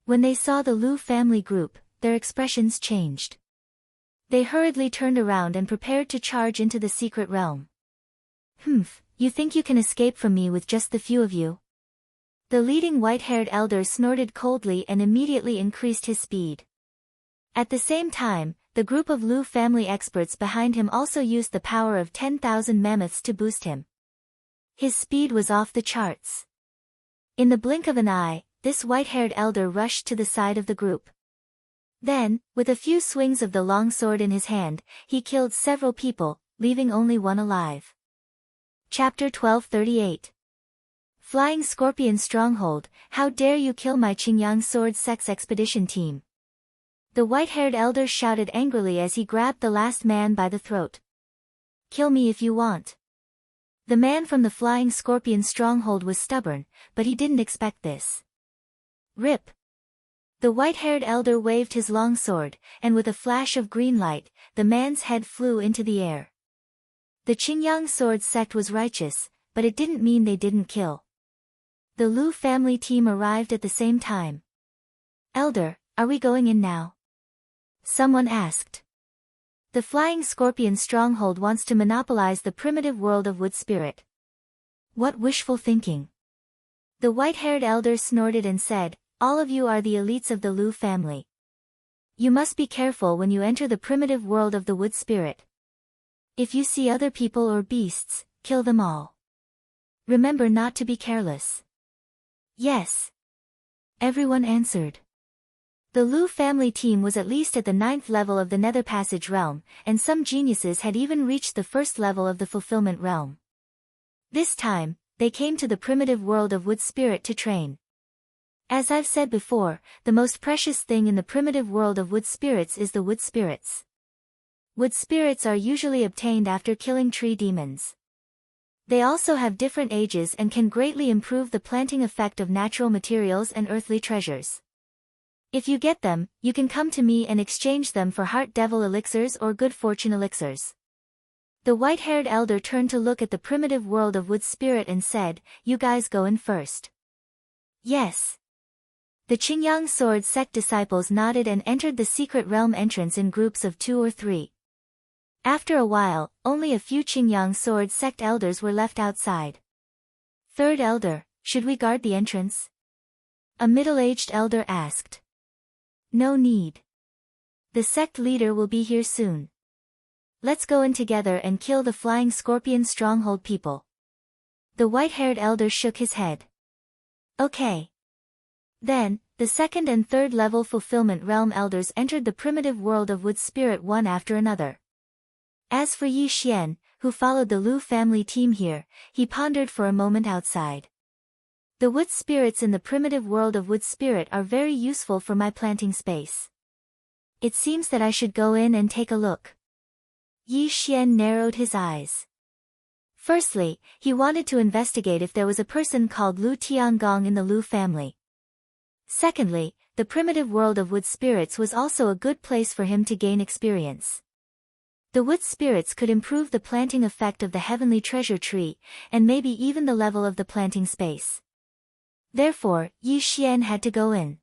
When they saw the Lu family group, their expressions changed. They hurriedly turned around and prepared to charge into the secret realm. You think you can escape from me with just the few of you? The leading white-haired elder snorted coldly and immediately increased his speed. At the same time, the group of Lu family experts behind him also used the power of 10,000 mammoths to boost him. His speed was off the charts. In the blink of an eye, this white-haired elder rushed to the side of the group. Then, with a few swings of the long sword in his hand, he killed several people, leaving only one alive. Chapter 1238. Flying Scorpion Stronghold, how dare you kill my Qingyang Sword Sex Expedition team? The white-haired elder shouted angrily as he grabbed the last man by the throat. Kill me if you want. The man from the Flying Scorpion Stronghold was stubborn, but he didn't expect this. Rip. The white-haired elder waved his long sword, and with a flash of green light, the man's head flew into the air. The Qingyang Sword sect was righteous, but it didn't mean they didn't kill. The Lu family team arrived at the same time. Elder, are we going in now? Someone asked. The Flying Scorpion Stronghold wants to monopolize the primitive world of Wood Spirit. What wishful thinking. The white-haired elder snorted and said, all of you are the elites of the Lu family. You must be careful when you enter the primitive world of the Wood Spirit. If you see other people or beasts, kill them all. Remember not to be careless. Yes. Everyone answered. The Lu family team was at least at the 9th level of the Nether Passage realm, and some geniuses had even reached the 1st level of the Fulfillment realm. This time, they came to the primitive world of Wood Spirit to train. As I've said before, the most precious thing in the primitive world of Wood Spirits is the Wood Spirits. Wood Spirits are usually obtained after killing tree demons. They also have different ages and can greatly improve the planting effect of natural materials and earthly treasures. If you get them, you can come to me and exchange them for Heart Devil elixirs or Good Fortune elixirs. The white-haired elder turned to look at the primitive world of Wood Spirit and said, you guys go in first. Yes. The Qingyang Sword sect disciples nodded and entered the secret realm entrance in groups of 2 or 3. After a while, only a few Qingyang Sword sect elders were left outside. Third elder, should we guard the entrance? A middle-aged elder asked. No need. The sect leader will be here soon. Let's go in together and kill the Flying Scorpion Stronghold people. The white-haired elder shook his head. Okay. Then, the 2nd and 3rd level Fulfillment Realm elders entered the primitive world of Wood Spirit one after another. As for Yi Xian, who followed the Lu family team here, he pondered for a moment outside. The Wood Spirits in the primitive world of Wood Spirit are very useful for my planting space. It seems that I should go in and take a look. Yi Xian narrowed his eyes. Firstly, he wanted to investigate if there was a person called Lu Tiangong in the Lu family. Secondly, the primitive world of Wood Spirits was also a good place for him to gain experience. The Wood Spirits could improve the planting effect of the Heavenly Treasure Tree, and maybe even the level of the planting space. Therefore, Yi Xian had to go in.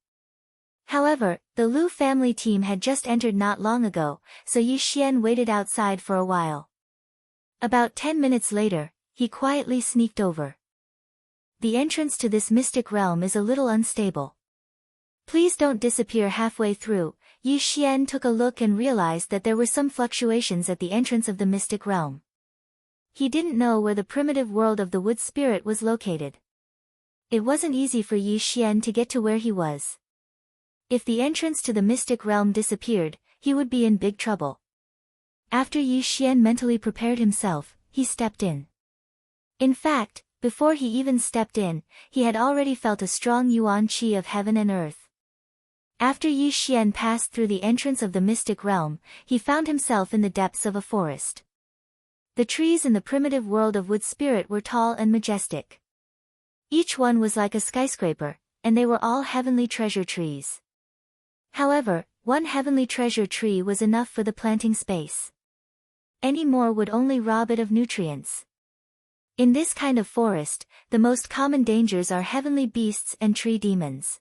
However, the Lu family team had just entered not long ago, so Yi Xian waited outside for a while. About 10 minutes later, he quietly sneaked over. The entrance to this mystic realm is a little unstable. Please don't disappear halfway through. Yi Xian took a look and realized that there were some fluctuations at the entrance of the mystic realm. He didn't know where the primitive world of the Wood Spirit was located. It wasn't easy for Yi Xian to get to where he was. If the entrance to the mystic realm disappeared, he would be in big trouble. After Yi Xian mentally prepared himself, he stepped in. In fact, before he even stepped in, he had already felt a strong yuan qi of heaven and earth. After Yi Xian passed through the entrance of the mystic realm, he found himself in the depths of a forest. The trees in the primitive world of Wood Spirit were tall and majestic. Each one was like a skyscraper, and they were all heavenly treasure trees. However, one heavenly treasure tree was enough for the planting space. Any more would only rob it of nutrients. In this kind of forest, the most common dangers are heavenly beasts and tree demons.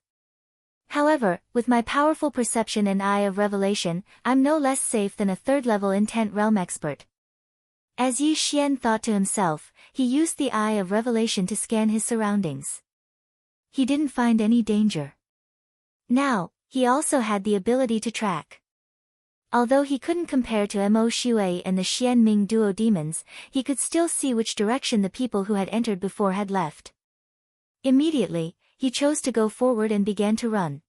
However, with my powerful perception and eye of revelation, I'm no less safe than a 3rd-level intent realm expert. As Yi Xian thought to himself, he used the eye of revelation to scan his surroundings. He didn't find any danger. Now, he also had the ability to track. Although he couldn't compare to Mo Shui and the Xianming duo demons, he could still see which direction the people who had entered before had left. Immediately, he chose to go forward and began to run.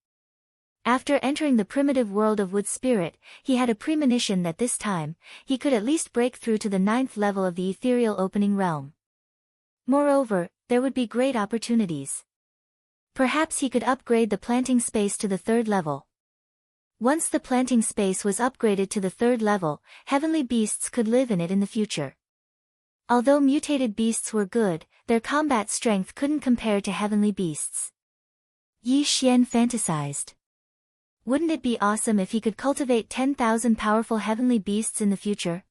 After entering the primitive world of Wood Spirit, he had a premonition that this time, he could at least break through to the 9th level of the ethereal opening realm. Moreover, there would be great opportunities. Perhaps he could upgrade the planting space to the 3rd level. Once the planting space was upgraded to the 3rd level, heavenly beasts could live in it in the future. Although mutated beasts were good, their combat strength couldn't compare to heavenly beasts. Yi Xian fantasized. Wouldn't it be awesome if he could cultivate 10,000 powerful heavenly beasts in the future?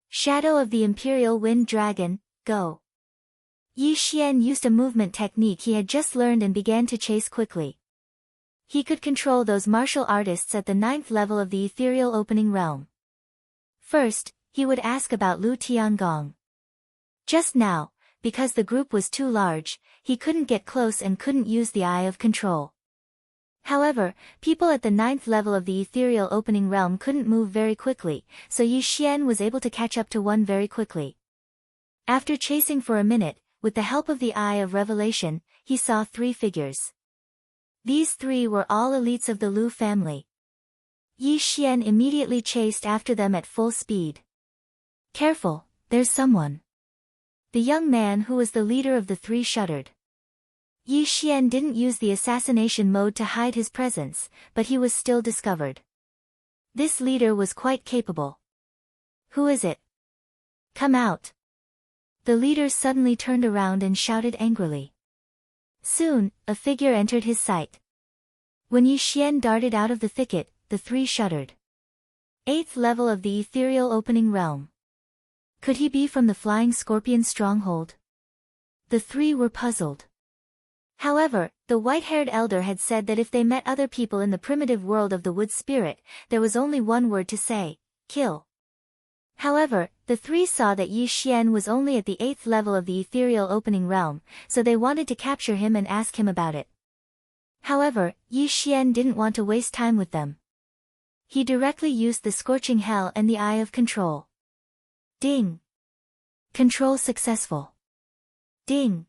Shadow of the Imperial Wind Dragon, go! Yi Xian used a movement technique he had just learned and began to chase quickly. He could control those martial artists at the 9th level of the ethereal opening realm. First, he would ask about Lu Tiangong. Just now, because the group was too large, he couldn't get close and couldn't use the Eye of Control. However, people at the 9th level of the ethereal opening realm couldn't move very quickly, so Yi Xian was able to catch up to one very quickly. After chasing for a minute, with the help of the Eye of Revelation, he saw 3 figures. These 3 were all elites of the Lu family. Yi Xian immediately chased after them at full speed. Careful, there's someone. The young man who was the leader of the 3 shuddered. Yi Xian didn't use the assassination mode to hide his presence, but he was still discovered. This leader was quite capable. Who is it? Come out. The leader suddenly turned around and shouted angrily. Soon, a figure entered his sight. When Yi Xian darted out of the thicket, the 3 shuddered. 8th level of the ethereal opening realm. Could he be from the Flying Scorpion stronghold? The 3 were puzzled. However, the white-haired elder had said that if they met other people in the primitive world of the Wood Spirit, there was only one word to say: kill. However, the 3 saw that Yi Xian was only at the 8th level of the ethereal opening realm, so they wanted to capture him and ask him about it. However, Yi Xian didn't want to waste time with them. He directly used the Scorching Hell and the Eye of Control. Ding! Control successful. Ding!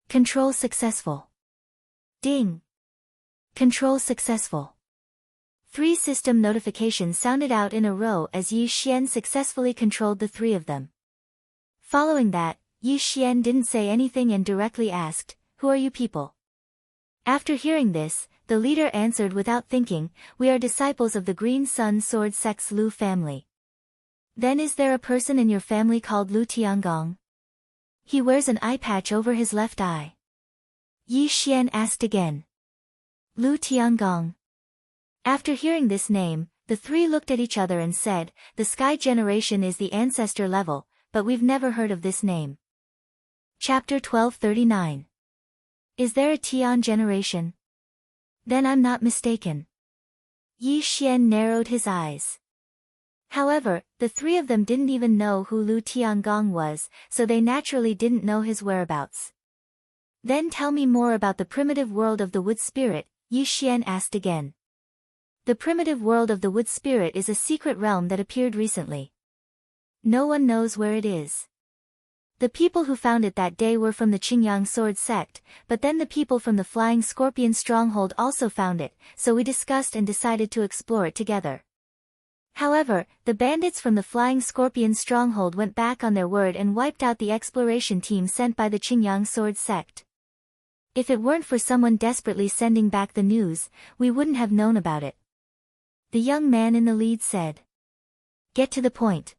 Control successful. Ding! Control successful. 3 system notifications sounded out in a row as Yi Xian successfully controlled the 3 of them. Following that, Yi Xian didn't say anything and directly asked, "Who are you people?" After hearing this, the leader answered without thinking, "We are disciples of the Green Sun Sword Sect's Lu family." Then is there a person in your family called Lu Tiangong? He wears an eye patch over his left eye. Yi Xian asked again. Lu Tiangong. After hearing this name, the 3 looked at each other and said, "The Sky Generation is the ancestor level, but we've never heard of this name." Chapter 1239. Is there a Tian generation? Then I'm not mistaken. Yi Xian narrowed his eyes. However, the 3 of them didn't even know who Lu Tiangong was, so they naturally didn't know his whereabouts. Then tell me more about the primitive world of the Wood Spirit, Yi Xian asked again. The primitive world of the Wood Spirit is a secret realm that appeared recently. No one knows where it is. The people who found it that day were from the Qingyang Sword Sect, but then the people from the Flying Scorpion Stronghold also found it, so we discussed and decided to explore it together. However, the bandits from the Flying Scorpion Stronghold went back on their word and wiped out the exploration team sent by the Qingyang Sword Sect. If it weren't for someone desperately sending back the news, we wouldn't have known about it. The young man in the lead said. Get to the point.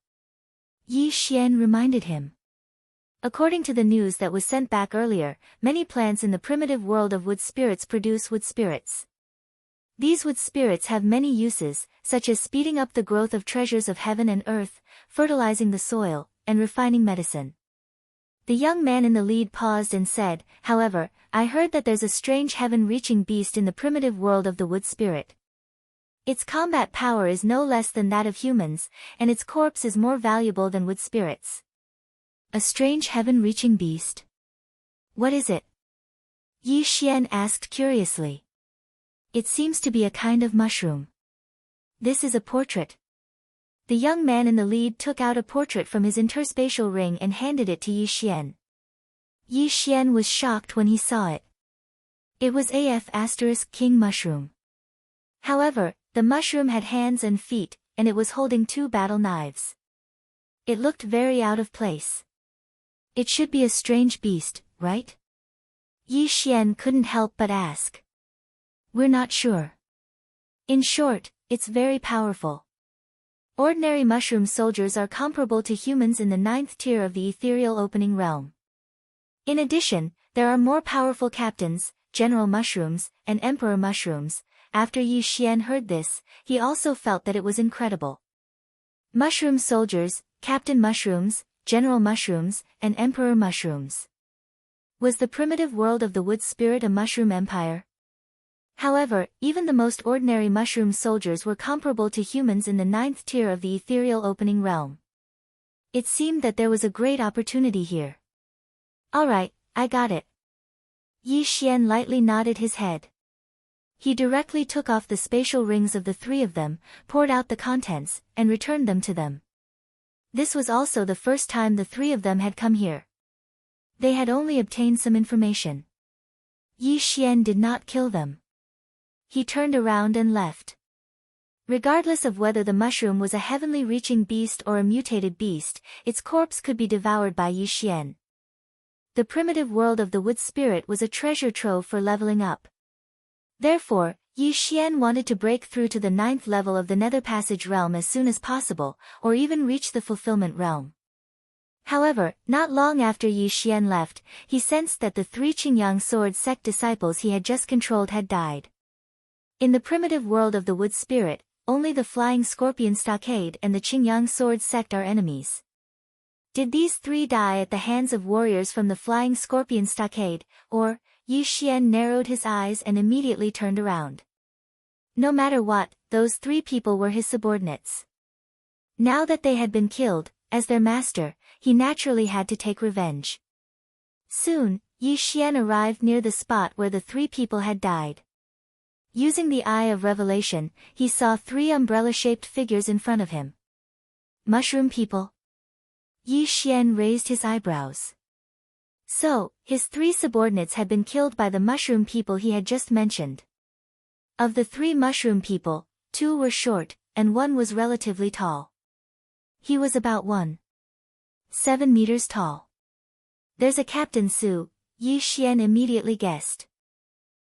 Yi Xian reminded him. According to the news that was sent back earlier, many plants in the primitive world of wood spirits produce wood spirits. These wood spirits have many uses, such as speeding up the growth of treasures of heaven and earth, fertilizing the soil, and refining medicine. The young man in the lead paused and said, "However, I heard that there's a strange heaven-reaching beast in the primitive world of the wood spirit. Its combat power is no less than that of humans, and its corpse is more valuable than wood spirits." A strange heaven-reaching beast? What is it? Yi Xian asked curiously. It seems to be a kind of mushroom. This is a portrait. The young man in the lead took out a portrait from his interspatial ring and handed it to Yi Xian. Yi Xian was shocked when he saw it. It was *King Mushroom. However, the mushroom had hands and feet, and it was holding two battle knives. It looked very out of place. It should be a strange beast, right? Yi Xian couldn't help but ask. We're not sure. In short, it's very powerful. Ordinary mushroom soldiers are comparable to humans in the 9th tier of the ethereal opening realm. In addition, there are more powerful captains, general mushrooms, and emperor mushrooms. After Yi Xian heard this, he also felt that it was incredible. Mushroom soldiers, captain mushrooms, general mushrooms, and emperor mushrooms. Was the primitive world of the wood spirit a mushroom empire? However, even the most ordinary mushroom soldiers were comparable to humans in the 9th tier of the ethereal opening realm. It seemed that there was a great opportunity here. Alright, I got it. Yi Xian lightly nodded his head. He directly took off the spatial rings of the three of them, poured out the contents, and returned them to them. This was also the first time the three of them had come here. They had only obtained some information. Yi Xian did not kill them. He turned around and left. Regardless of whether the mushroom was a heavenly reaching beast or a mutated beast, its corpse could be devoured by Yi Xian. The primitive world of the wood spirit was a treasure trove for leveling up. Therefore, Yi Xian wanted to break through to the 9th level of the Nether Passage realm as soon as possible, or even reach the Fulfillment realm. However, not long after Yi Xian left, he sensed that the 3 Qingyang Sword sect disciples he had just controlled had died. In the primitive world of the wood spirit, only the Flying Scorpion Stockade and the Qingyang Sword sect are enemies. Did these 3 die at the hands of warriors from the Flying Scorpion Stockade, or? Yi Xian narrowed his eyes and immediately turned around. No matter what, those 3 people were his subordinates. Now that they had been killed, as their master, he naturally had to take revenge. Soon, Yi Xian arrived near the spot where the 3 people had died. Using the Eye of Revelation, he saw 3 umbrella-shaped figures in front of him. Mushroom people? Yi Xian raised his eyebrows. So, his 3 subordinates had been killed by the mushroom people he had just mentioned. Of the 3 mushroom people, 2 were short, and 1 was relatively tall. He was about 1.7 meters tall. There's a Captain Su, Yi Xian immediately guessed.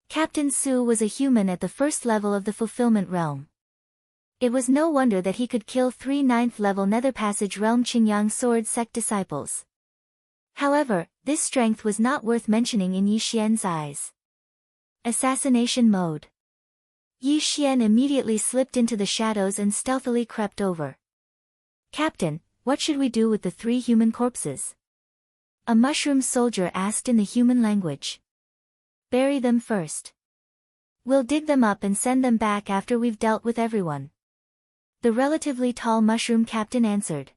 Captain Su was a human at the 1st level of the Fulfillment Realm. It was no wonder that he could kill 3 9th-level Nether Passage Realm Qingyang Sword sect disciples. However, this strength was not worth mentioning in Yi Xian's eyes. Assassination mode. Yi Xian immediately slipped into the shadows and stealthily crept over. Captain, what should we do with the 3 human corpses? A mushroom soldier asked in the human language. Bury them first. We'll dig them up and send them back after we've dealt with everyone. The relatively tall mushroom captain answered.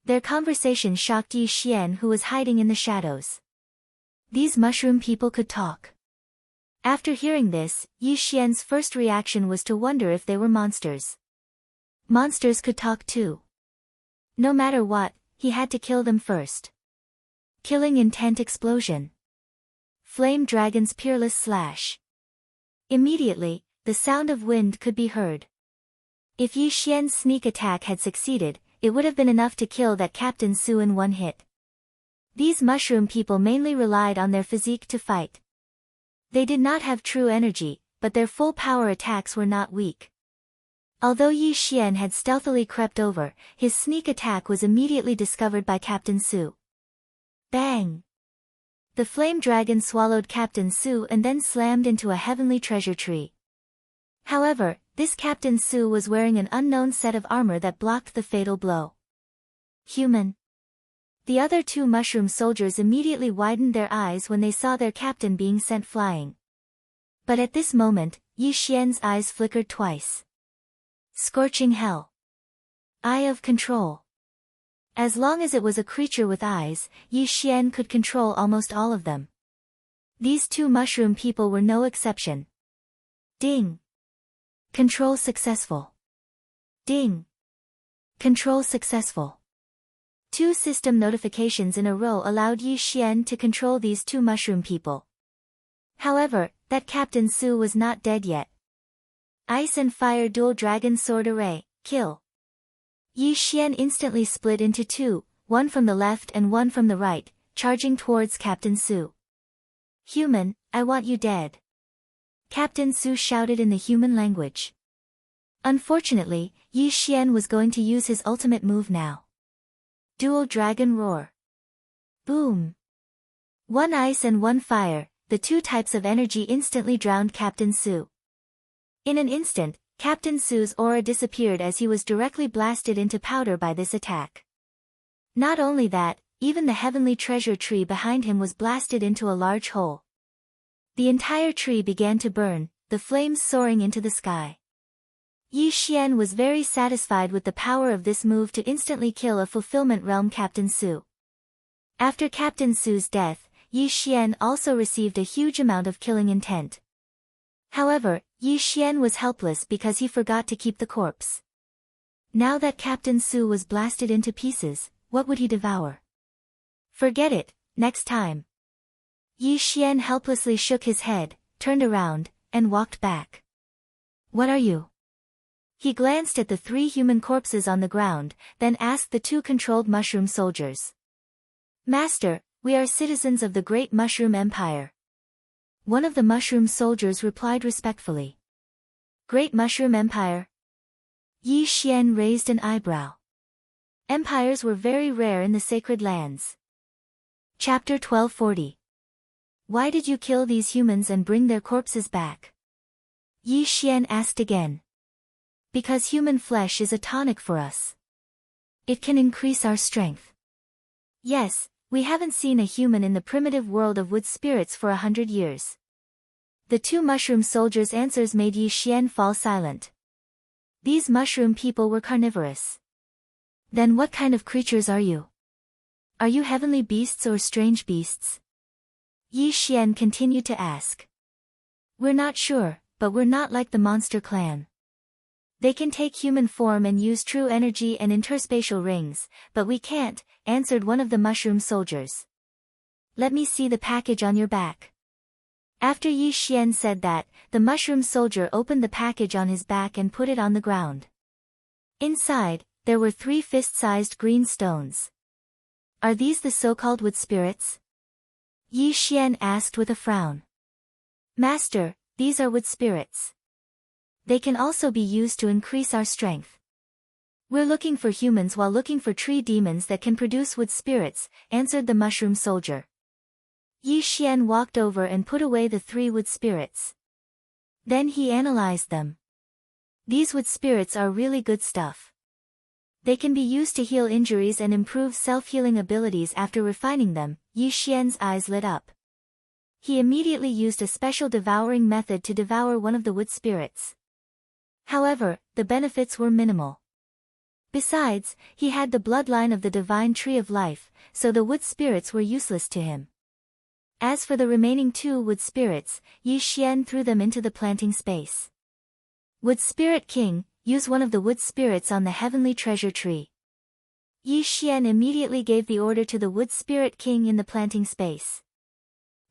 Their conversation shocked Yi Xian, who was hiding in the shadows. These mushroom people could talk. After hearing this, Yi Xian's first reaction was to wonder if they were monsters. Monsters could talk too. No matter what, he had to kill them first. Killing intent explosion. Flame Dragon's Peerless Slash. Immediately, the sound of wind could be heard. If Yi Xian's sneak attack had succeeded, it would have been enough to kill that Captain Su in 1 hit. These mushroom people mainly relied on their physique to fight. They did not have true energy, but their full power attacks were not weak. Although Yi Xian had stealthily crept over, his sneak attack was immediately discovered by Captain Su. Bang! The flame dragon swallowed Captain Su and then slammed into a heavenly treasure tree. However, this Captain Su was wearing an unknown set of armor that blocked the fatal blow. Human. The other 2 mushroom soldiers immediately widened their eyes when they saw their captain being sent flying. But at this moment, Yi Xian's eyes flickered twice. Scorching hell. Eye of control. As long as it was a creature with eyes, Yi Xian could control almost all of them. These 2 mushroom people were no exception. Ding! Control successful. Ding! Control successful. 2 system notifications in a row allowed Yi Xian to control these 2 mushroom people. However, that Captain Su was not dead yet. Ice and Fire Dual Dragon Sword Array, kill. Yi Xian instantly split into 2, one from the left and one from the right, charging towards Captain Su. Human, I want you dead. Captain Su shouted in the human language. Unfortunately, Yi Xian was going to use his ultimate move now. Dual Dragon Roar. Boom. 1 ice and 1 fire, the 2 types of energy instantly drowned Captain Su. In an instant, Captain Su's aura disappeared as he was directly blasted into powder by this attack. Not only that, even the heavenly treasure tree behind him was blasted into a large hole. The entire tree began to burn, the flames soaring into the sky. Yi Xian was very satisfied with the power of this move to instantly kill a fulfillment realm Captain Su. After Captain Su's death, Yi Xian also received a huge amount of killing intent. However, Yi Xian was helpless because he forgot to keep the corpse. Now that Captain Su was blasted into pieces, what would he devour? Forget it, next time. Yi Xian helplessly shook his head, turned around, and walked back. What are you? He glanced at the 3 human corpses on the ground, then asked the 2 controlled mushroom soldiers. Master, we are citizens of the Great Mushroom Empire. One of the mushroom soldiers replied respectfully. Great Mushroom Empire? Yi Xian raised an eyebrow. Empires were very rare in the sacred lands. Chapter 1240. Why did you kill these humans and bring their corpses back? Yi Xian asked again. Because human flesh is a tonic for us. It can increase our strength. Yes, we haven't seen a human in the primitive world of wood spirits for 100 years. The 2 mushroom soldiers' answers made Yi Xian fall silent. These mushroom people were carnivorous. Then what kind of creatures are you? Are you heavenly beasts or strange beasts? Yi Xian continued to ask. We're not sure, but we're not like the monster clan. They can take human form and use true energy and interspatial rings, but we can't, answered one of the mushroom soldiers. Let me see the package on your back. After Yi Xian said that, the mushroom soldier opened the package on his back and put it on the ground. Inside, there were 3 fist-sized green stones. Are these the so-called wood spirits? Yi Xian asked with a frown. Master, these are wood spirits. They can also be used to increase our strength. We're looking for humans while looking for tree demons that can produce wood spirits, answered the mushroom soldier. Yi Xian walked over and put away the 3 wood spirits. Then he analyzed them. These wood spirits are really good stuff. They can be used to heal injuries and improve self-healing abilities. After refining them, Yi Xian's eyes lit up. He immediately used a special devouring method to devour one of the wood spirits. However, the benefits were minimal. Besides, he had the bloodline of the divine tree of life, so the wood spirits were useless to him. As for the remaining 2 wood spirits, Yi Xian threw them into the planting space. Wood Spirit King, use one of the wood spirits on the heavenly treasure tree. Yi Xian immediately gave the order to the Wood Spirit King in the planting space.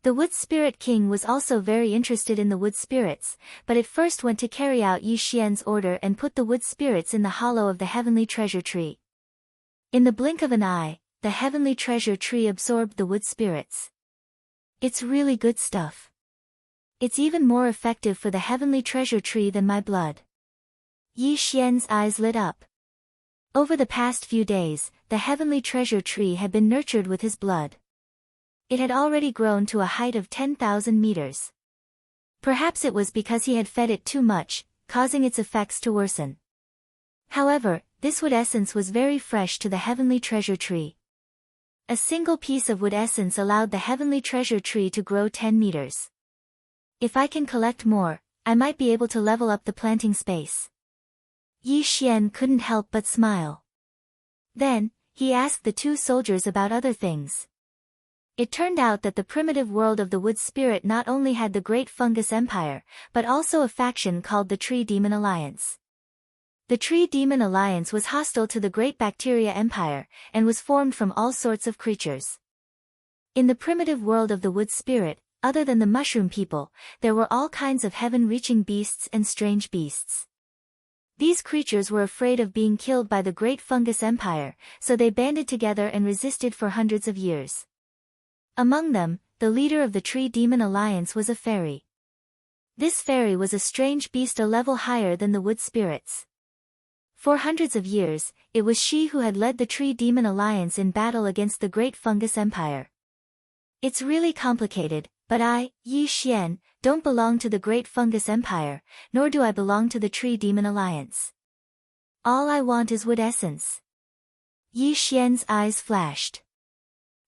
The Wood Spirit King was also very interested in the wood spirits, but it first went to carry out Yi Xian's order and put the wood spirits in the hollow of the heavenly treasure tree. In the blink of an eye, the heavenly treasure tree absorbed the wood spirits. It's really good stuff. It's even more effective for the heavenly treasure tree than my blood. Yi Xian's eyes lit up. Over the past few days, the heavenly treasure tree had been nurtured with his blood. It had already grown to a height of 10,000 meters. Perhaps it was because he had fed it too much, causing its effects to worsen. However, this wood essence was very fresh to the heavenly treasure tree. A single piece of wood essence allowed the heavenly treasure tree to grow 10 meters. If I can collect more, I might be able to level up the planting space. Yi Xian couldn't help but smile. Then, he asked the 2 soldiers about other things. It turned out that the primitive world of the wood spirit not only had the Great Fungus Empire, but also a faction called the Tree Demon Alliance. The Tree Demon Alliance was hostile to the Great Bacteria Empire, and was formed from all sorts of creatures. In the primitive world of the wood spirit, other than the mushroom people, there were all kinds of heaven-reaching beasts and strange beasts. These creatures were afraid of being killed by the Great Fungus Empire, so they banded together and resisted for hundreds of years. Among them, the leader of the Tree Demon Alliance was a fairy. This fairy was a strange beast a level higher than the wood spirits. For hundreds of years, it was she who had led the Tree Demon Alliance in battle against the Great Fungus Empire. It's really complicated, but I, Yi Xian, don't belong to the Great Fungus Empire, nor do I belong to the Tree Demon Alliance. All I want is wood essence. Yi Xian's eyes flashed.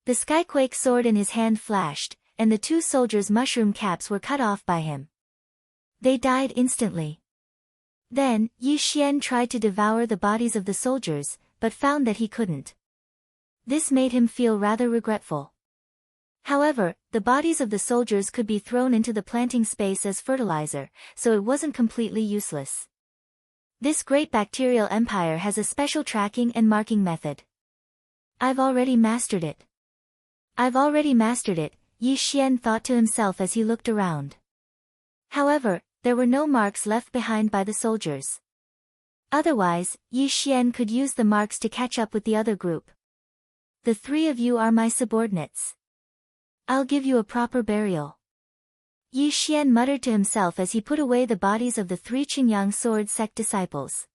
The Skyquake sword in his hand flashed, and the two soldiers' mushroom caps were cut off by him. They died instantly. Then, Yi Xian tried to devour the bodies of the soldiers, but found that he couldn't. This made him feel rather regretful. However, the bodies of the soldiers could be thrown into the planting space as fertilizer, so it wasn't completely useless. This great bacterial empire has a special tracking and marking method. I've already mastered it. Yi Xian thought to himself as he looked around. However, there were no marks left behind by the soldiers. Otherwise, Yi Xian could use the marks to catch up with the other group. The three of you are my subordinates. I'll give you a proper burial. Yi Xian muttered to himself as he put away the bodies of the three Qingyang sword sect disciples.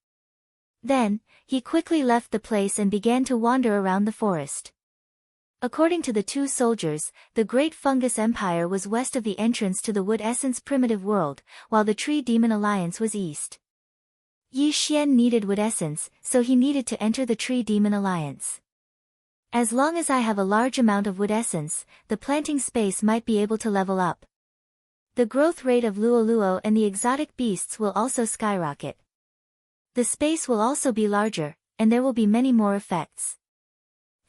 Then, he quickly left the place and began to wander around the forest. According to the two soldiers, the Great Fungus Empire was west of the entrance to the Wood Essence primitive world, while the Tree Demon Alliance was east. Yi Xian needed wood essence, so he needed to enter the Tree Demon Alliance. As long as I have a large amount of wood essence, the planting space might be able to level up. The growth rate of luo and the exotic beasts will also skyrocket. The space will also be larger, and there will be many more effects.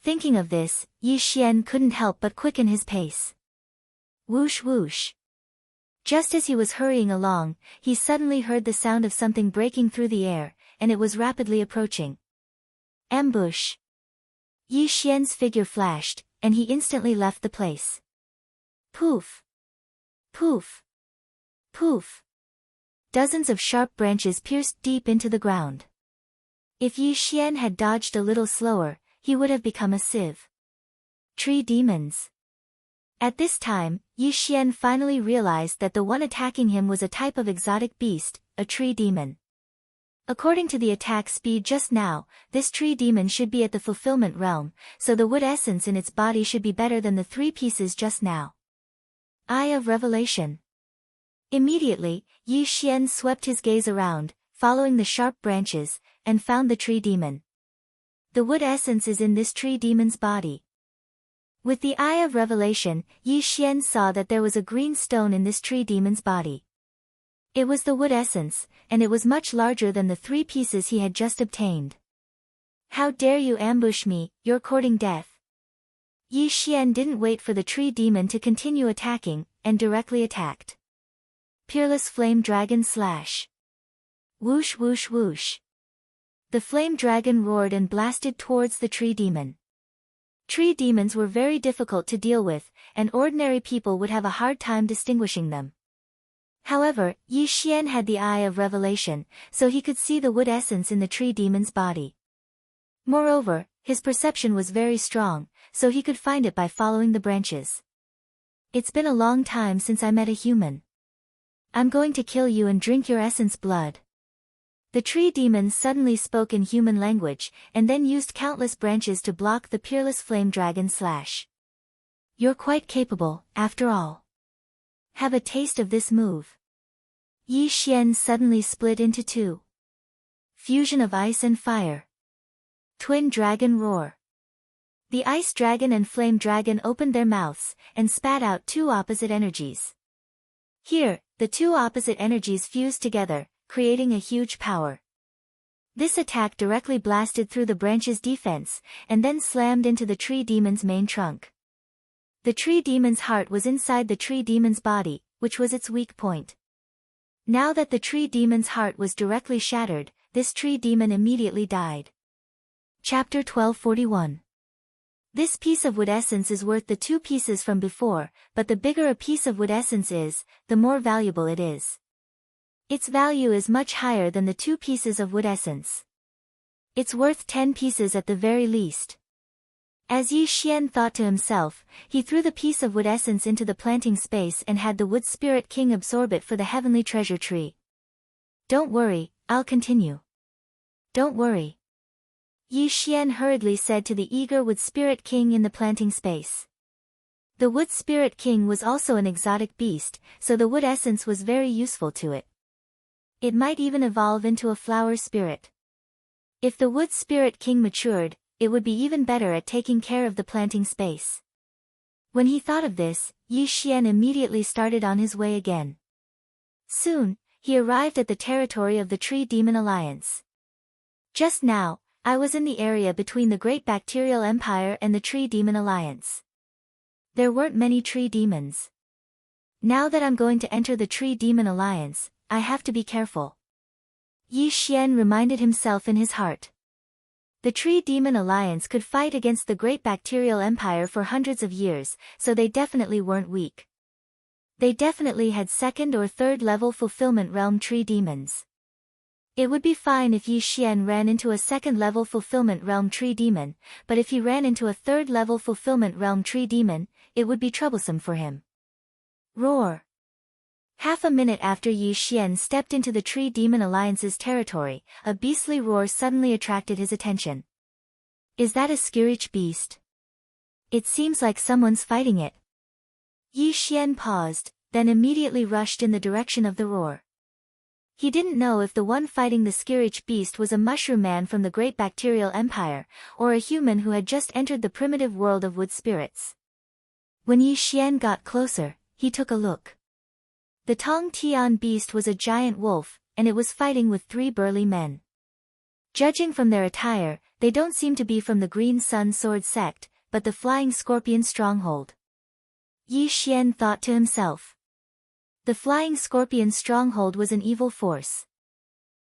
Thinking of this, Yi Xian couldn't help but quicken his pace. Whoosh whoosh. Just as he was hurrying along, he suddenly heard the sound of something breaking through the air, and it was rapidly approaching. Ambush. Yi Xian's figure flashed, and he instantly left the place. Poof. Poof. Poof. Dozens of sharp branches pierced deep into the ground. If Yi Xian had dodged a little slower, he would have become a sieve. Tree demons. At this time, Yi Xian finally realized that the one attacking him was a type of exotic beast, a tree demon. According to the attack speed just now, this tree demon should be at the fulfillment realm, so the wood essence in its body should be better than the 3 pieces just now. Eye of Revelation. Immediately, Yi Xian swept his gaze around, following the sharp branches, and found the tree demon. The wood essence is in this tree demon's body. With the Eye of Revelation, Yi Xian saw that there was a green stone in this tree demon's body. It was the wood essence, and it was much larger than the 3 pieces he had just obtained. How dare you ambush me, you're courting death. Yi Xian didn't wait for the tree demon to continue attacking, and directly attacked. Peerless Flame Dragon Slash. Whoosh whoosh whoosh. The flame dragon roared and blasted towards the tree demon. Tree demons were very difficult to deal with, and ordinary people would have a hard time distinguishing them. However, Yi Xian had the Eye of Revelation, so he could see the wood essence in the tree demon's body. Moreover, his perception was very strong, so he could find it by following the branches. It's been a long time since I met a human. I'm going to kill you and drink your essence blood. The tree demon suddenly spoke in human language, and then used countless branches to block the peerless flame dragon slash. You're quite capable, after all. Have a taste of this move. Yi Xian suddenly split into 2. Fusion of ice and fire. Twin dragon roar. The ice dragon and flame dragon opened their mouths, and spat out 2 opposite energies. Here, the 2 opposite energies fused together, creating a huge power. This attack directly blasted through the branch's defense, and then slammed into the tree demon's main trunk. The tree demon's heart was inside the tree demon's body, which was its weak point. Now that the tree demon's heart was directly shattered, this tree demon immediately died. Chapter 1241. This piece of wood essence is worth the 2 pieces from before, but the bigger a piece of wood essence is, the more valuable it is. Its value is much higher than the 2 pieces of wood essence. It's worth 10 pieces at the very least. As Yi Xian thought to himself, he threw the piece of wood essence into the planting space and had the wood spirit king absorb it for the heavenly treasure tree. Don't worry, I'll continue. Don't worry. Yi Xian hurriedly said to the eager wood spirit king in the planting space. The wood spirit king was also an exotic beast, so the wood essence was very useful to it. It might even evolve into a flower spirit. If the wood spirit king matured, it would be even better at taking care of the planting space. When he thought of this, Yi Xian immediately started on his way again. Soon, he arrived at the territory of the Tree Demon Alliance. Just now, I was in the area between the Great Bacterial Empire and the Tree Demon Alliance. There weren't many tree demons. Now that I'm going to enter the Tree Demon Alliance, I have to be careful. Yi Xian reminded himself in his heart. The Tree Demon Alliance could fight against the Great Bacterial Empire for hundreds of years, so they definitely weren't weak. They definitely had 2nd or 3rd level Fulfillment Realm tree demons. It would be fine if Yi Xian ran into a 2nd level Fulfillment Realm tree demon, but if he ran into a 3rd level Fulfillment Realm tree demon, it would be troublesome for him. Roar! Half a minute after Yi Xian stepped into the Tree Demon Alliance's territory, a beastly roar suddenly attracted his attention. Is that a Skirich beast? It seems like someone's fighting it. Yi Xian paused, then immediately rushed in the direction of the roar. He didn't know if the one fighting the Skirich beast was a mushroom man from the Great Bacterial Empire, or a human who had just entered the primitive world of wood spirits. When Yi Xian got closer, he took a look. The Tong Tian beast was a giant wolf, and it was fighting with 3 burly men. Judging from their attire, they don't seem to be from the Green Sun Sword sect, but the Flying Scorpion Stronghold. Yi Xian thought to himself. The Flying Scorpion Stronghold was an evil force.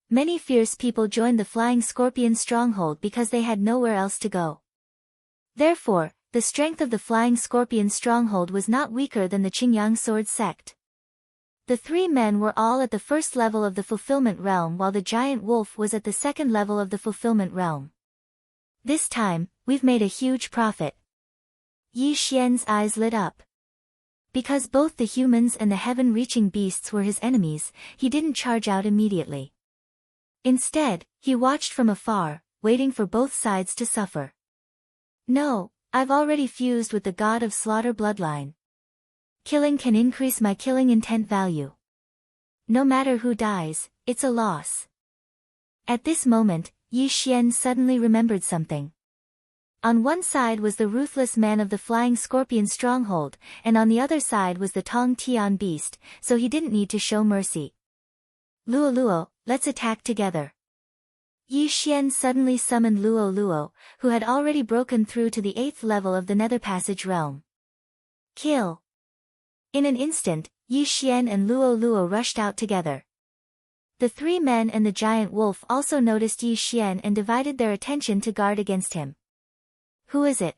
Many fierce people joined the Flying Scorpion Stronghold because they had nowhere else to go. Therefore, the strength of the Flying Scorpion Stronghold was not weaker than the Qingyang Sword sect. The 3 men were all at the 1st level of the Fulfillment Realm while the giant wolf was at the 2nd level of the Fulfillment Realm. This time, we've made a huge profit. Yi Xian's eyes lit up. Because both the humans and the heaven-reaching beasts were his enemies, he didn't charge out immediately. Instead, he watched from afar, waiting for both sides to suffer. No, I've already fused with the god of slaughter bloodline. Killing can increase my killing intent value. No matter who dies, it's a loss. At this moment, Yi Xian suddenly remembered something. On one side was the ruthless man of the Flying Scorpion Stronghold, and on the other side was the Tong Tian beast, so he didn't need to show mercy. Luo Luo, let's attack together. Yi Xian suddenly summoned Luo Luo, who had already broken through to the 8th level of the Nether Passage realm. Kill! In an instant, Yi Xian and Luo Luo rushed out together. The 3 men and the giant wolf also noticed Yi Xian and divided their attention to guard against him. Who is it?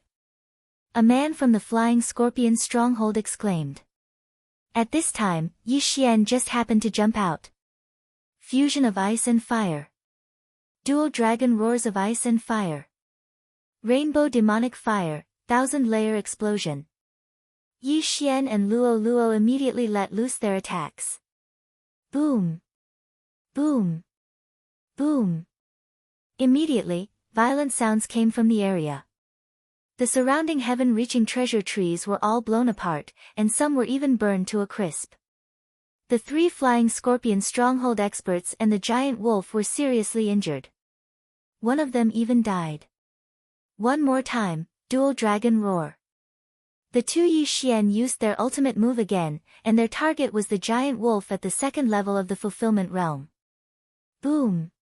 A man from the Flying Scorpion Stronghold exclaimed. At this time, Yi Xian just happened to jump out. Fusion of ice and fire. Dual dragon roars of ice and fire. Rainbow demonic fire, 1000-layer explosion. Yi Xian and Luo Luo immediately let loose their attacks. Boom! Boom! Boom! Immediately, violent sounds came from the area. The surrounding heaven-reaching treasure trees were all blown apart, and some were even burned to a crisp. The 3 Flying Scorpion Stronghold experts and the giant wolf were seriously injured. One of them even died. One more time, dual dragon roar. The 2 Yi Xian used their ultimate move again, and their target was the giant wolf at the 2nd level of the Fulfillment Realm. Boom!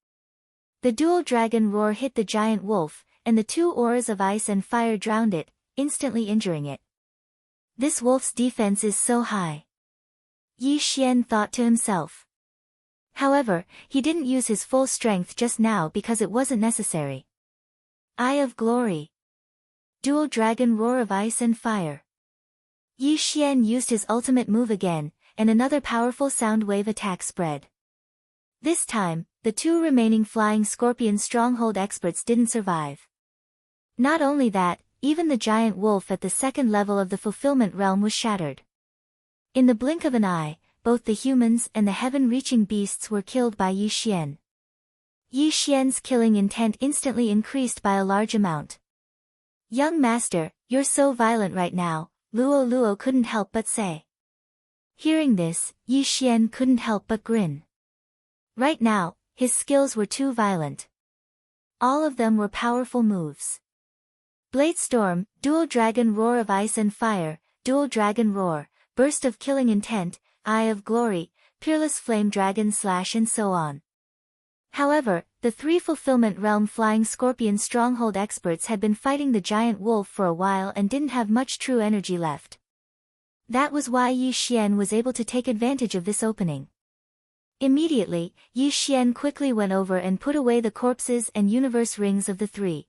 The dual dragon roar hit the giant wolf, and the 2 auras of ice and fire drowned it, instantly injuring it. This wolf's defense is so high. Yi Xian thought to himself. However, he didn't use his full strength just now because it wasn't necessary. Eye of Glory. Dual Dragon Roar of Ice and Fire. Yi Xian used his ultimate move again, and another powerful sound wave attack spread. This time, the two remaining Flying Scorpion Stronghold experts didn't survive. Not only that, even the giant wolf at the second level of the Fulfillment Realm was shattered. In the blink of an eye, both the humans and the heaven-reaching beasts were killed by Yi Xian. Yi Xian's killing intent instantly increased by a large amount. "Young master, you're so violent right now," Luo Luo couldn't help but say. Hearing this, Yi Xian couldn't help but grin. Right now, his skills were too violent. All of them were powerful moves. Blade Storm, Dual Dragon Roar of Ice and Fire, Dual Dragon Roar, Burst of Killing Intent, Eye of Glory, Peerless Flame Dragon Slash and so on. However, the three Fulfillment Realm Flying Scorpion Stronghold experts had been fighting the giant wolf for a while and didn't have much true energy left. That was why Yi Xian was able to take advantage of this opening. Immediately, Yi Xian quickly went over and put away the corpses and universe rings of the three.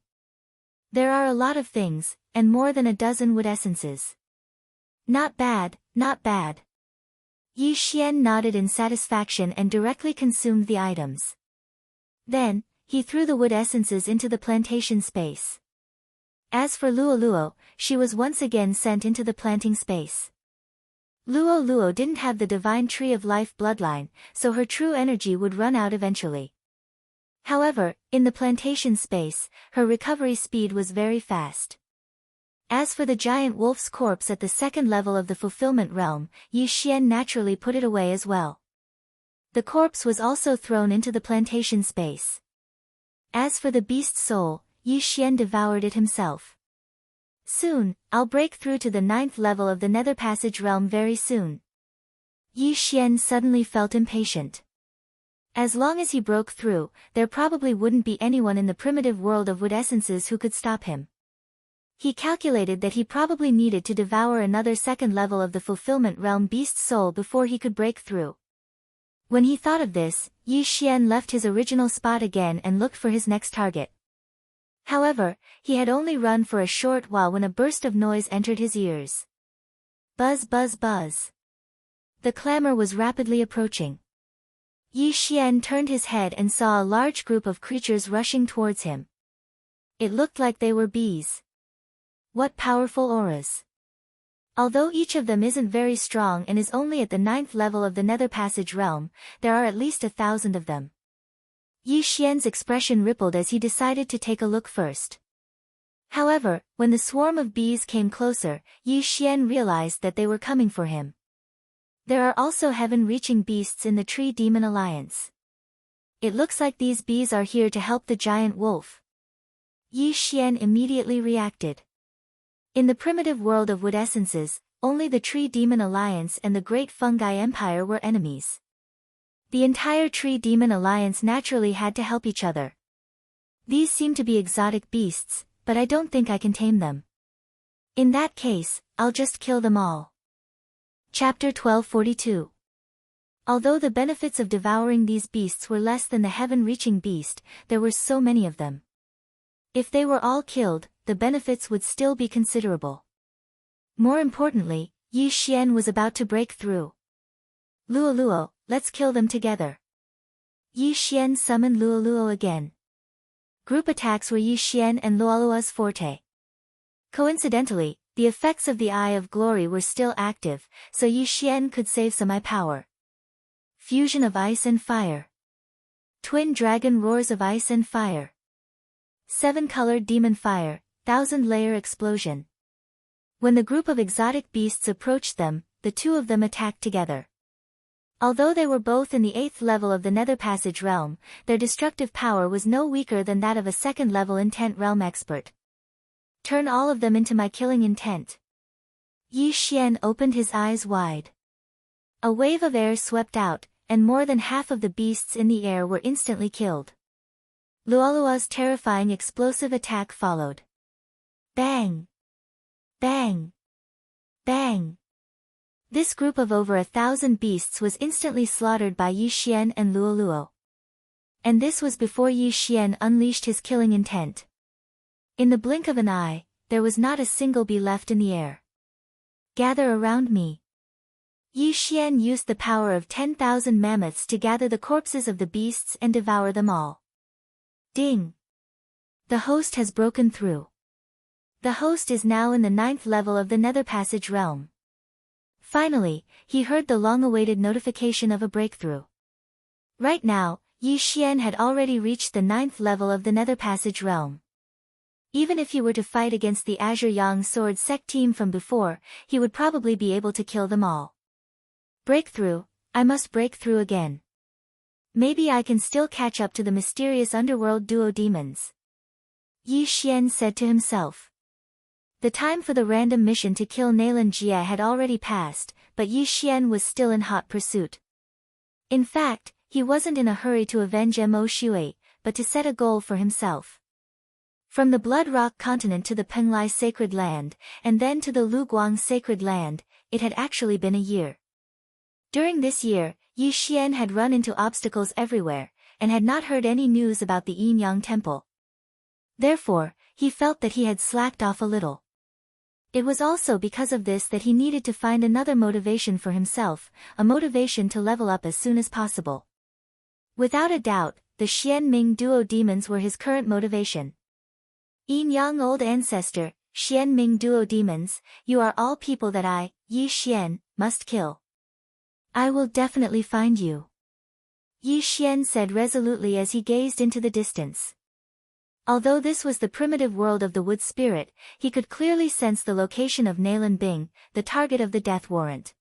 There are a lot of things, and more than a dozen wood essences. Not bad, not bad. Yi Xian nodded in satisfaction and directly consumed the items. Then, he threw the wood essences into the plantation space. As for Luo Luo, she was once again sent into the planting space. Luo Luo didn't have the Divine Tree of Life bloodline, so her true energy would run out eventually. However, in the plantation space, her recovery speed was very fast. As for the giant wolf's corpse at the second level of the Fulfillment Realm, Yi Xian naturally put it away as well. The corpse was also thrown into the plantation space. As for the beast's soul, Yi Xian devoured it himself. Soon, I'll break through to the 9th level of the Nether Passage Realm very soon. Yi Xian suddenly felt impatient. As long as he broke through, there probably wouldn't be anyone in the primitive world of wood essences who could stop him. He calculated that he probably needed to devour another second level of the Fulfillment Realm beast's soul before he could break through. When he thought of this, Yi Xian left his original spot again and looked for his next target. However, he had only run for a short while when a burst of noise entered his ears. Buzz buzz buzz. The clamor was rapidly approaching. Yi Xian turned his head and saw a large group of creatures rushing towards him. It looked like they were bees. What powerful auras! Although each of them isn't very strong and is only at the 9th level of the Nether Passage Realm, there are at least 1,000 of them. Yi Xian's expression rippled as he decided to take a look first. However, when the swarm of bees came closer, Yi Xian realized that they were coming for him. There are also heaven-reaching beasts in the Tree Demon Alliance. It looks like these bees are here to help the giant wolf. Yi Xian immediately reacted. In the primitive world of wood essences, only the Tree Demon Alliance and the Great Fungi Empire were enemies. The entire Tree Demon Alliance naturally had to help each other. These seem to be exotic beasts, but I don't think I can tame them. In that case, I'll just kill them all. Chapter 1242. Although the benefits of devouring these beasts were less than the heaven-reaching beast, there were so many of them. If they were all killed, the benefits would still be considerable. More importantly, Yi Xian was about to break through. Luo Luo, let's kill them together. Yi Xian summoned Luo Luo again. Group attacks were Yi Xian and Luo Luo's forte. Coincidentally, the effects of the Eye of Glory were still active, so Yi Xian could save some eye power. Fusion of Ice and Fire. Twin Dragon Roars of Ice and Fire. 7-colored Demon Fire, 1,000-layer Explosion. When the group of exotic beasts approached them, the two of them attacked together. Although they were both in the 8th level of the Nether Passage Realm, their destructive power was no weaker than that of a 2nd-level Intent Realm expert. Turn all of them into my killing intent. Yi Xian opened his eyes wide. A wave of air swept out, and more than half of the beasts in the air were instantly killed. Luolua's terrifying explosive attack followed. Bang! Bang! Bang! This group of over 1,000 beasts was instantly slaughtered by Yi Xian and Luo Luo. And this was before Yi Xian unleashed his killing intent. In the blink of an eye, there was not a single bee left in the air. Gather around me. Yi Xian used the power of 10,000 mammoths to gather the corpses of the beasts and devour them all. Ding! The host has broken through. The host is now in the 9th level of the Nether Passage realm. Finally, he heard the long-awaited notification of a breakthrough. Right now, Yi Xian had already reached the 9th level of the Nether Passage realm. Even if he were to fight against the Azure Yang Sword Sect team from before, he would probably be able to kill them all. Breakthrough, I must break through again. Maybe I can still catch up to the mysterious underworld duo demons. Yi Xian said to himself. The time for the random mission to kill Naylan Jie had already passed, but Yi Xian was still in hot pursuit. In fact, he wasn't in a hurry to avenge Mo Shui, but to set a goal for himself. From the Blood Rock continent to the Penglai Sacred Land, and then to the Luguang Sacred Land, it had actually been a year. During this year, Yi Xian had run into obstacles everywhere, and had not heard any news about the Yin Yang Temple. Therefore, he felt that he had slacked off a little. It was also because of this that he needed to find another motivation for himself, a motivation to level up as soon as possible. Without a doubt, the Xian Ming duo demons were his current motivation. Yin Yang Old Ancestor, Xian Ming duo demons, you are all people that I, Yi Xian, must kill. I will definitely find you. Yi Xian said resolutely as he gazed into the distance. Although this was the primitive world of the wood spirit, he could clearly sense the location of Naylan Bing, the target of the death warrant.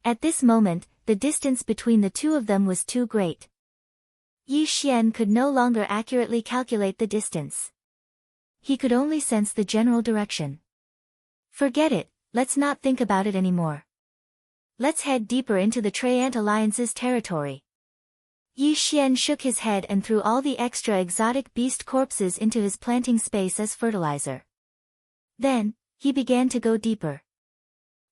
At this moment, the distance between the two of them was too great. Yi Xian could no longer accurately calculate the distance. He could only sense the general direction. Forget it, let's not think about it anymore. Let's head deeper into the Treant Alliance's territory. Yi Xian shook his head and threw all the extra exotic beast corpses into his planting space as fertilizer. Then, he began to go deeper.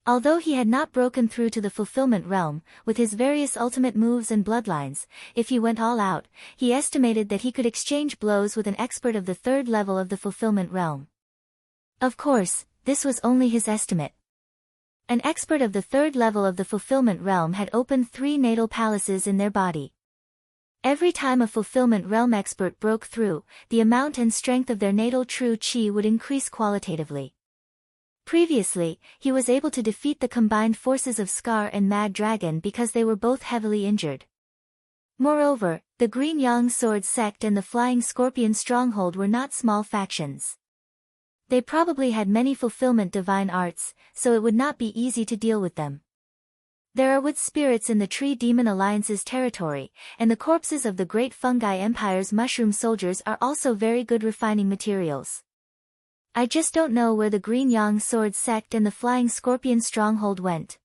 Although he had not broken through to the fulfillment realm, with his various ultimate moves and bloodlines, if he went all out, he estimated that he could exchange blows with an expert of the 3rd level of the fulfillment realm. Of course, this was only his estimate. An expert of the 3rd level of the fulfillment realm had opened 3 natal palaces in their body. Every time a fulfillment realm expert broke through, the amount and strength of their natal true qi would increase qualitatively. Previously, he was able to defeat the combined forces of Scar and Mad Dragon because they were both heavily injured. Moreover, the Green Yang Sword Sect and the Flying Scorpion Stronghold were not small factions. They probably had many fulfillment divine arts, so it would not be easy to deal with them. There are wood spirits in the Tree Demon Alliance's territory, and the corpses of the Great Fungi Empire's mushroom soldiers are also very good refining materials. I just don't know where the Green Yang Sword Sect and the Flying Scorpion Stronghold went.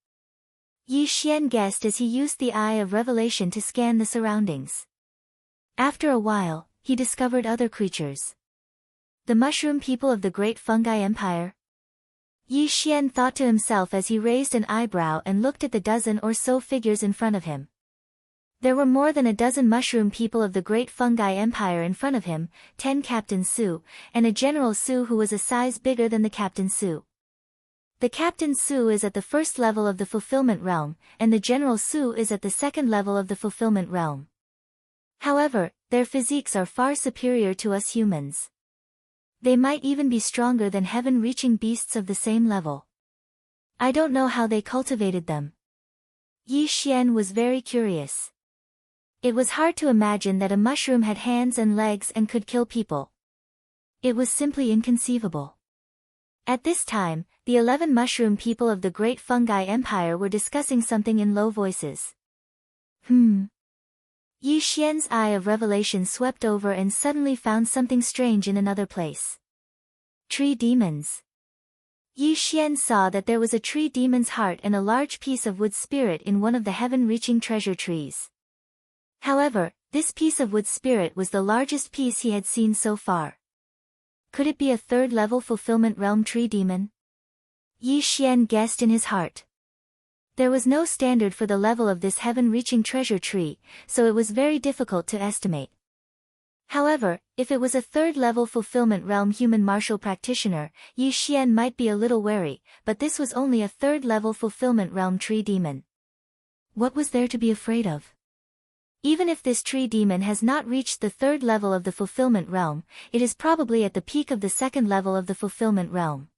Yi Xian guessed as he used the Eye of Revelation to scan the surroundings. After a while, he discovered other creatures. The mushroom people of the Great Fungi Empire? Yi Xian thought to himself as he raised an eyebrow and looked at the dozen or so figures in front of him. There were more than a dozen mushroom people of the Great Fungi Empire in front of him, 10 Captain Su, and a General Su who was a size bigger than the Captain Su. The Captain Su is at the 1st level of the fulfillment realm, and the General Su is at the 2nd level of the fulfillment realm. However, their physiques are far superior to us humans. They might even be stronger than heaven-reaching beasts of the same level. I don't know how they cultivated them. Yi Xian was very curious. It was hard to imagine that a mushroom had hands and legs and could kill people. It was simply inconceivable. At this time, the 11 mushroom people of the Great Fungi Empire were discussing something in low voices. Yi Xian's Eye of Revelation swept over and suddenly found something strange in another place. Tree demons. Yi Xian saw that there was a tree demon's heart and a large piece of wood spirit in one of the heaven-reaching treasure trees. However, this piece of wood spirit was the largest piece he had seen so far. Could it be a 3rd-level fulfillment realm tree demon? Yi Xian guessed in his heart. There was no standard for the level of this heaven-reaching treasure tree, so it was very difficult to estimate. However, if it was a third-level fulfillment realm human martial practitioner, Yi Xian might be a little wary, but this was only a third-level fulfillment realm tree demon. What was there to be afraid of? Even if this tree demon has not reached the third level of the fulfillment realm, it is probably at the peak of the second level of the fulfillment realm.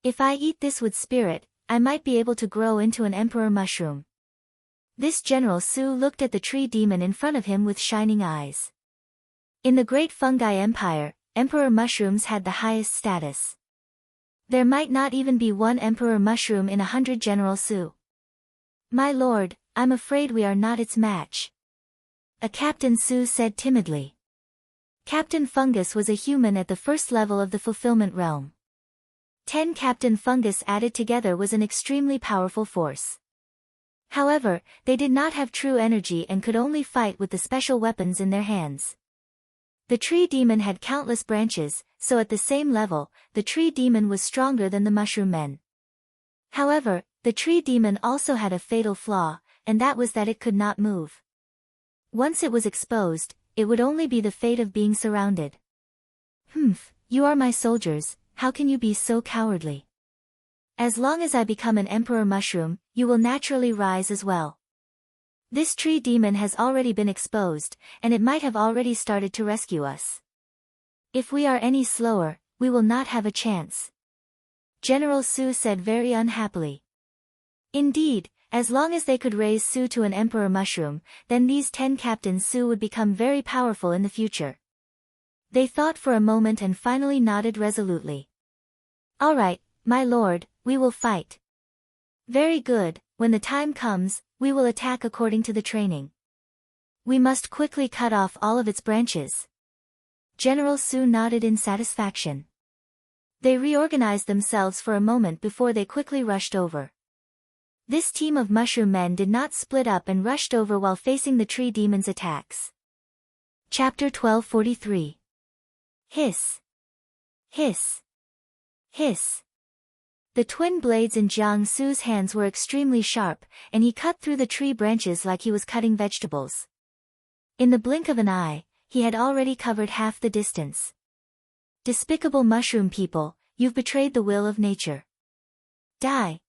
If I eat this with spirit, I might be able to grow into an emperor mushroom. This General Su looked at the tree demon in front of him with shining eyes. In the Great Fungi Empire, emperor mushrooms had the highest status. There might not even be one emperor mushroom in 100 General Su. My lord, I'm afraid we are not its match. A Captain Su said timidly. Captain Fungus was a human at the first level of the fulfillment realm. 10 Captain Fungus added together was an extremely powerful force. However, they did not have true energy and could only fight with the special weapons in their hands. The tree demon had countless branches, so at the same level, the tree demon was stronger than the mushroom men. However, the tree demon also had a fatal flaw, and that was that it could not move. Once it was exposed, it would only be the fate of being surrounded. You are my soldiers, how can you be so cowardly? As long as I become an emperor mushroom, you will naturally rise as well. This tree demon has already been exposed, and it might have already started to rescue us. If we are any slower, we will not have a chance. General Su said very unhappily. Indeed, as long as they could raise Su to an emperor mushroom, then these 10 Captains Su would become very powerful in the future. They thought for a moment and finally nodded resolutely. All right, my lord, we will fight. Very good, when the time comes, we will attack according to the training. We must quickly cut off all of its branches. General Su nodded in satisfaction. They reorganized themselves for a moment before they quickly rushed over. This team of mushroom men did not split up and rushed over while facing the tree demon's attacks. Chapter 1243. Hiss. Hiss. Hiss. The twin blades in Jiang Su's hands were extremely sharp, and he cut through the tree branches like he was cutting vegetables. In the blink of an eye, he had already covered half the distance. Despicable mushroom people, you've betrayed the will of nature. Die.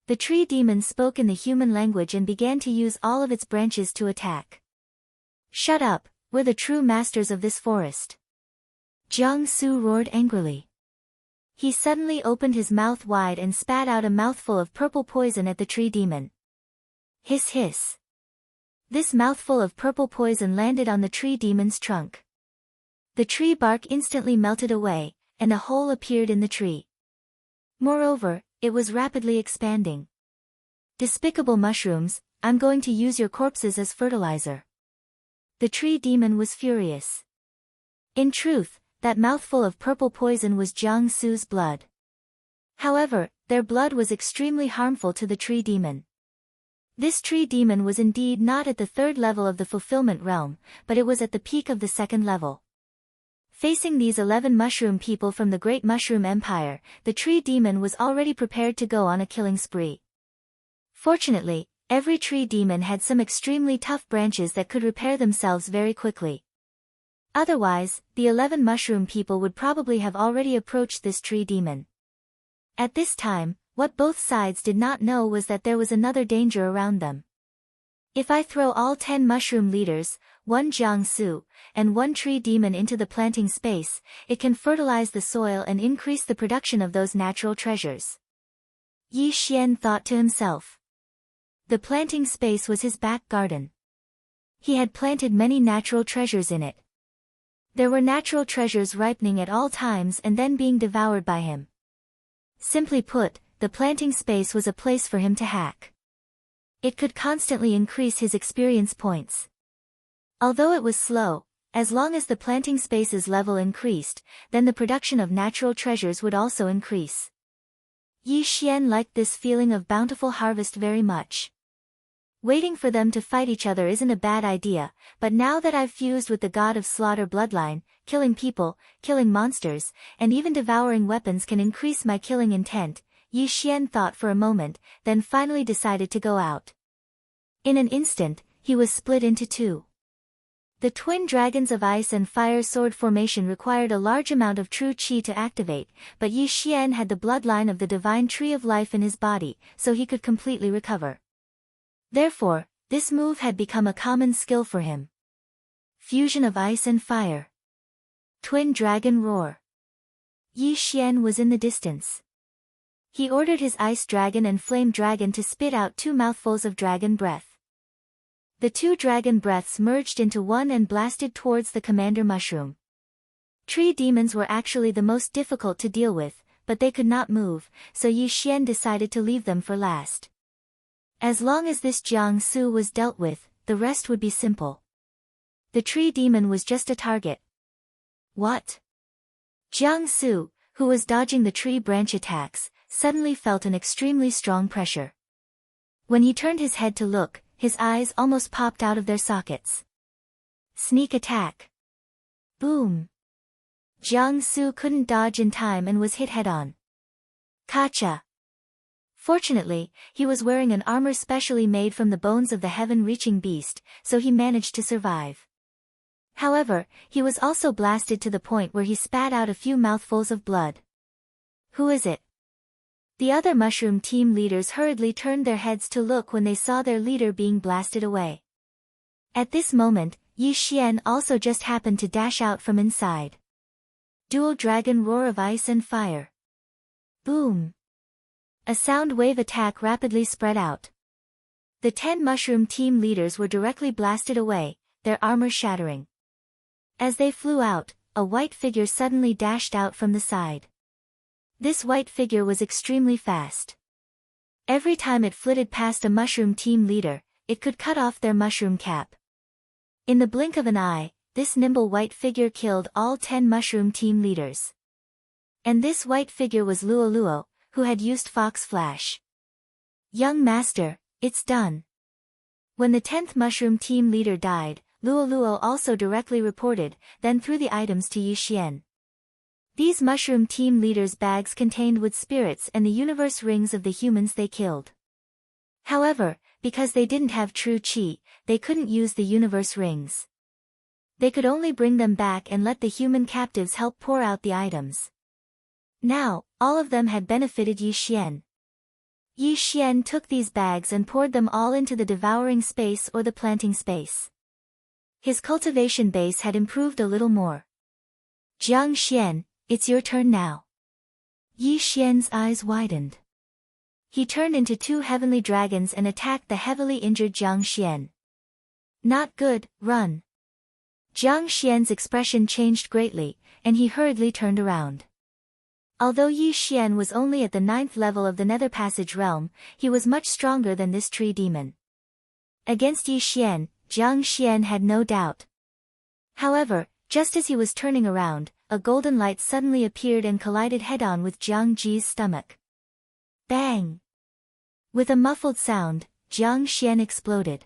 The tree demon spoke in the human language and began to use all of its branches to attack. Shut up, we're the true masters of this forest. Jiang Su roared angrily. He suddenly opened his mouth wide and spat out a mouthful of purple poison at the tree demon. Hiss hiss. This mouthful of purple poison landed on the tree demon's trunk. The tree bark instantly melted away, and a hole appeared in the tree. Moreover, it was rapidly expanding. Despicable mushrooms, I'm going to use your corpses as fertilizer. The tree demon was furious. In truth, that mouthful of purple poison was Jiang Su's blood. However, their blood was extremely harmful to the tree demon. This tree demon was indeed not at the third level of the fulfillment realm, but it was at the peak of the second level. Facing these 11 mushroom people from the Great Mushroom Empire, the tree demon was already prepared to go on a killing spree. Fortunately, every tree demon had some extremely tough branches that could repair themselves very quickly. Otherwise, the 11 mushroom people would probably have already approached this tree demon. At this time, what both sides did not know was that there was another danger around them. If I throw all 10 mushroom leaders, 1 Jiang Su, and 1 tree demon into the planting space, it can fertilize the soil and increase the production of those natural treasures. Yi Xian thought to himself. The planting space was his back garden. He had planted many natural treasures in it. There were natural treasures ripening at all times and then being devoured by him. Simply put, the planting space was a place for him to hack. It could constantly increase his experience points. Although it was slow, as long as the planting space's level increased, then the production of natural treasures would also increase. Yi Xian liked this feeling of bountiful harvest very much. Waiting for them to fight each other isn't a bad idea, but now that I've fused with the god of slaughter bloodline, killing people, killing monsters, and even devouring weapons can increase my killing intent, Yi Xian thought for a moment, then finally decided to go out. In an instant, he was split into two. The twin dragons of ice and fire sword formation required a large amount of true qi to activate, but Yi Xian had the bloodline of the divine tree of life in his body, so he could completely recover. Therefore, this move had become a common skill for him. Fusion of ice and fire. Twin dragon roar. Yi Xian was in the distance. He ordered his ice dragon and flame dragon to spit out 2 mouthfuls of dragon breath. The 2 dragon breaths merged into one and blasted towards the commander mushroom. Tree demons were actually the most difficult to deal with, but they could not move, so Yi Xian decided to leave them for last. As long as this Jiang Su was dealt with, the rest would be simple. The tree demon was just a target. What? Jiang Su, who was dodging the tree branch attacks, suddenly felt an extremely strong pressure. When he turned his head to look, his eyes almost popped out of their sockets. Sneak attack. Boom. Jiang Su couldn't dodge in time and was hit head-on. Kacha. Fortunately, he was wearing an armor specially made from the bones of the heaven-reaching beast, so he managed to survive. However, he was also blasted to the point where he spat out a few mouthfuls of blood. Who is it? The other mushroom team leaders hurriedly turned their heads to look when they saw their leader being blasted away. At this moment, Yi Xian also just happened to dash out from inside. Dual dragon roar of ice and fire. Boom. A sound wave attack rapidly spread out. The 10 mushroom team leaders were directly blasted away, their armor shattering. As they flew out, a white figure suddenly dashed out from the side. This white figure was extremely fast. Every time it flitted past a mushroom team leader, it could cut off their mushroom cap. In the blink of an eye, this nimble white figure killed all 10 mushroom team leaders. And this white figure was Luo Luo, who had used Fox Flash. Young master, it's done. When the 10th mushroom team leader died, Luo Luo also directly reported, then threw the items to Yi Xian. These mushroom team leaders' bags contained wood spirits and the universe rings of the humans they killed. However, because they didn't have true qi, they couldn't use the universe rings. They could only bring them back and let the human captives help pour out the items. Now, all of them had benefited Yi Xian. Yi Xian took these bags and poured them all into the devouring space or the planting space. His cultivation base had improved a little more. Jiang Xian, it's your turn now. Yi Xian's eyes widened. He turned into 2 heavenly dragons and attacked the heavily injured Jiang Xian. Not good, run. Jiang Xian's expression changed greatly, and he hurriedly turned around. Although Yi Xian was only at the 9th level of the Nether Passage realm, he was much stronger than this tree demon. Against Yi Xian, Jiang Xian had no doubt. However, just as he was turning around, a golden light suddenly appeared and collided head-on with Jiang Ji's stomach. Bang! With a muffled sound, Jiang Xian exploded.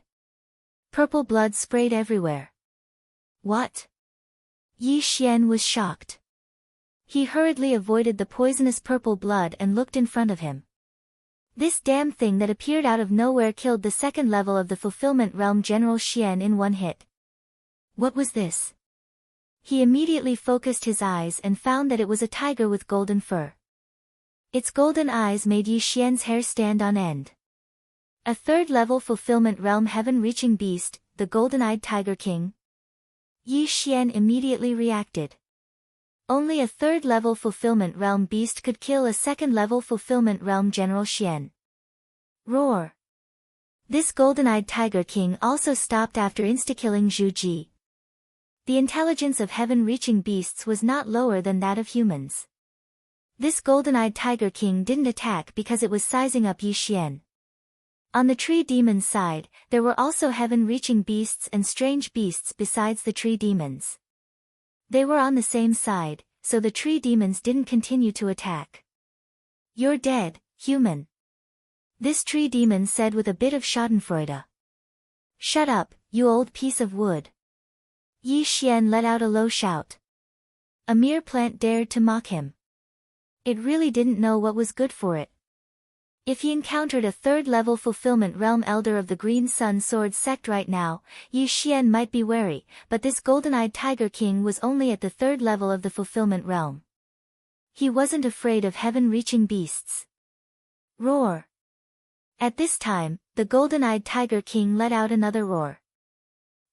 Purple blood sprayed everywhere. What? Yi Xian was shocked. He hurriedly avoided the poisonous purple blood and looked in front of him. This damn thing that appeared out of nowhere killed the 2nd level of the Fulfillment Realm General Xian in one hit. What was this? He immediately focused his eyes and found that it was a tiger with golden fur. Its golden eyes made Yi Xian's hair stand on end. A 3rd level Fulfillment Realm heaven-reaching beast, the golden-eyed Tiger King. Yi Xian immediately reacted. Only a 3rd level Fulfillment Realm beast could kill a 2nd level Fulfillment Realm General Xian. Roar! This golden-eyed Tiger King also stopped after insta-killing Zhu Ji. The intelligence of heaven-reaching beasts was not lower than that of humans. This golden-eyed Tiger King didn't attack because it was sizing up Yi Xian. On the tree demon's side, there were also heaven-reaching beasts and strange beasts besides the tree demons. They were on the same side, so the tree demons didn't continue to attack. You're dead, human. This tree demon said with a bit of schadenfreude. Shut up, you old piece of wood. Yi Xian let out a low shout. A mere plant dared to mock him. It really didn't know what was good for it. If he encountered a third-level fulfillment realm elder of the Green Sun Sword sect right now, Yi Xian might be wary, but this golden-eyed Tiger King was only at the third level of the fulfillment realm. He wasn't afraid of heaven-reaching beasts. Roar! At this time, the golden-eyed Tiger King let out another roar.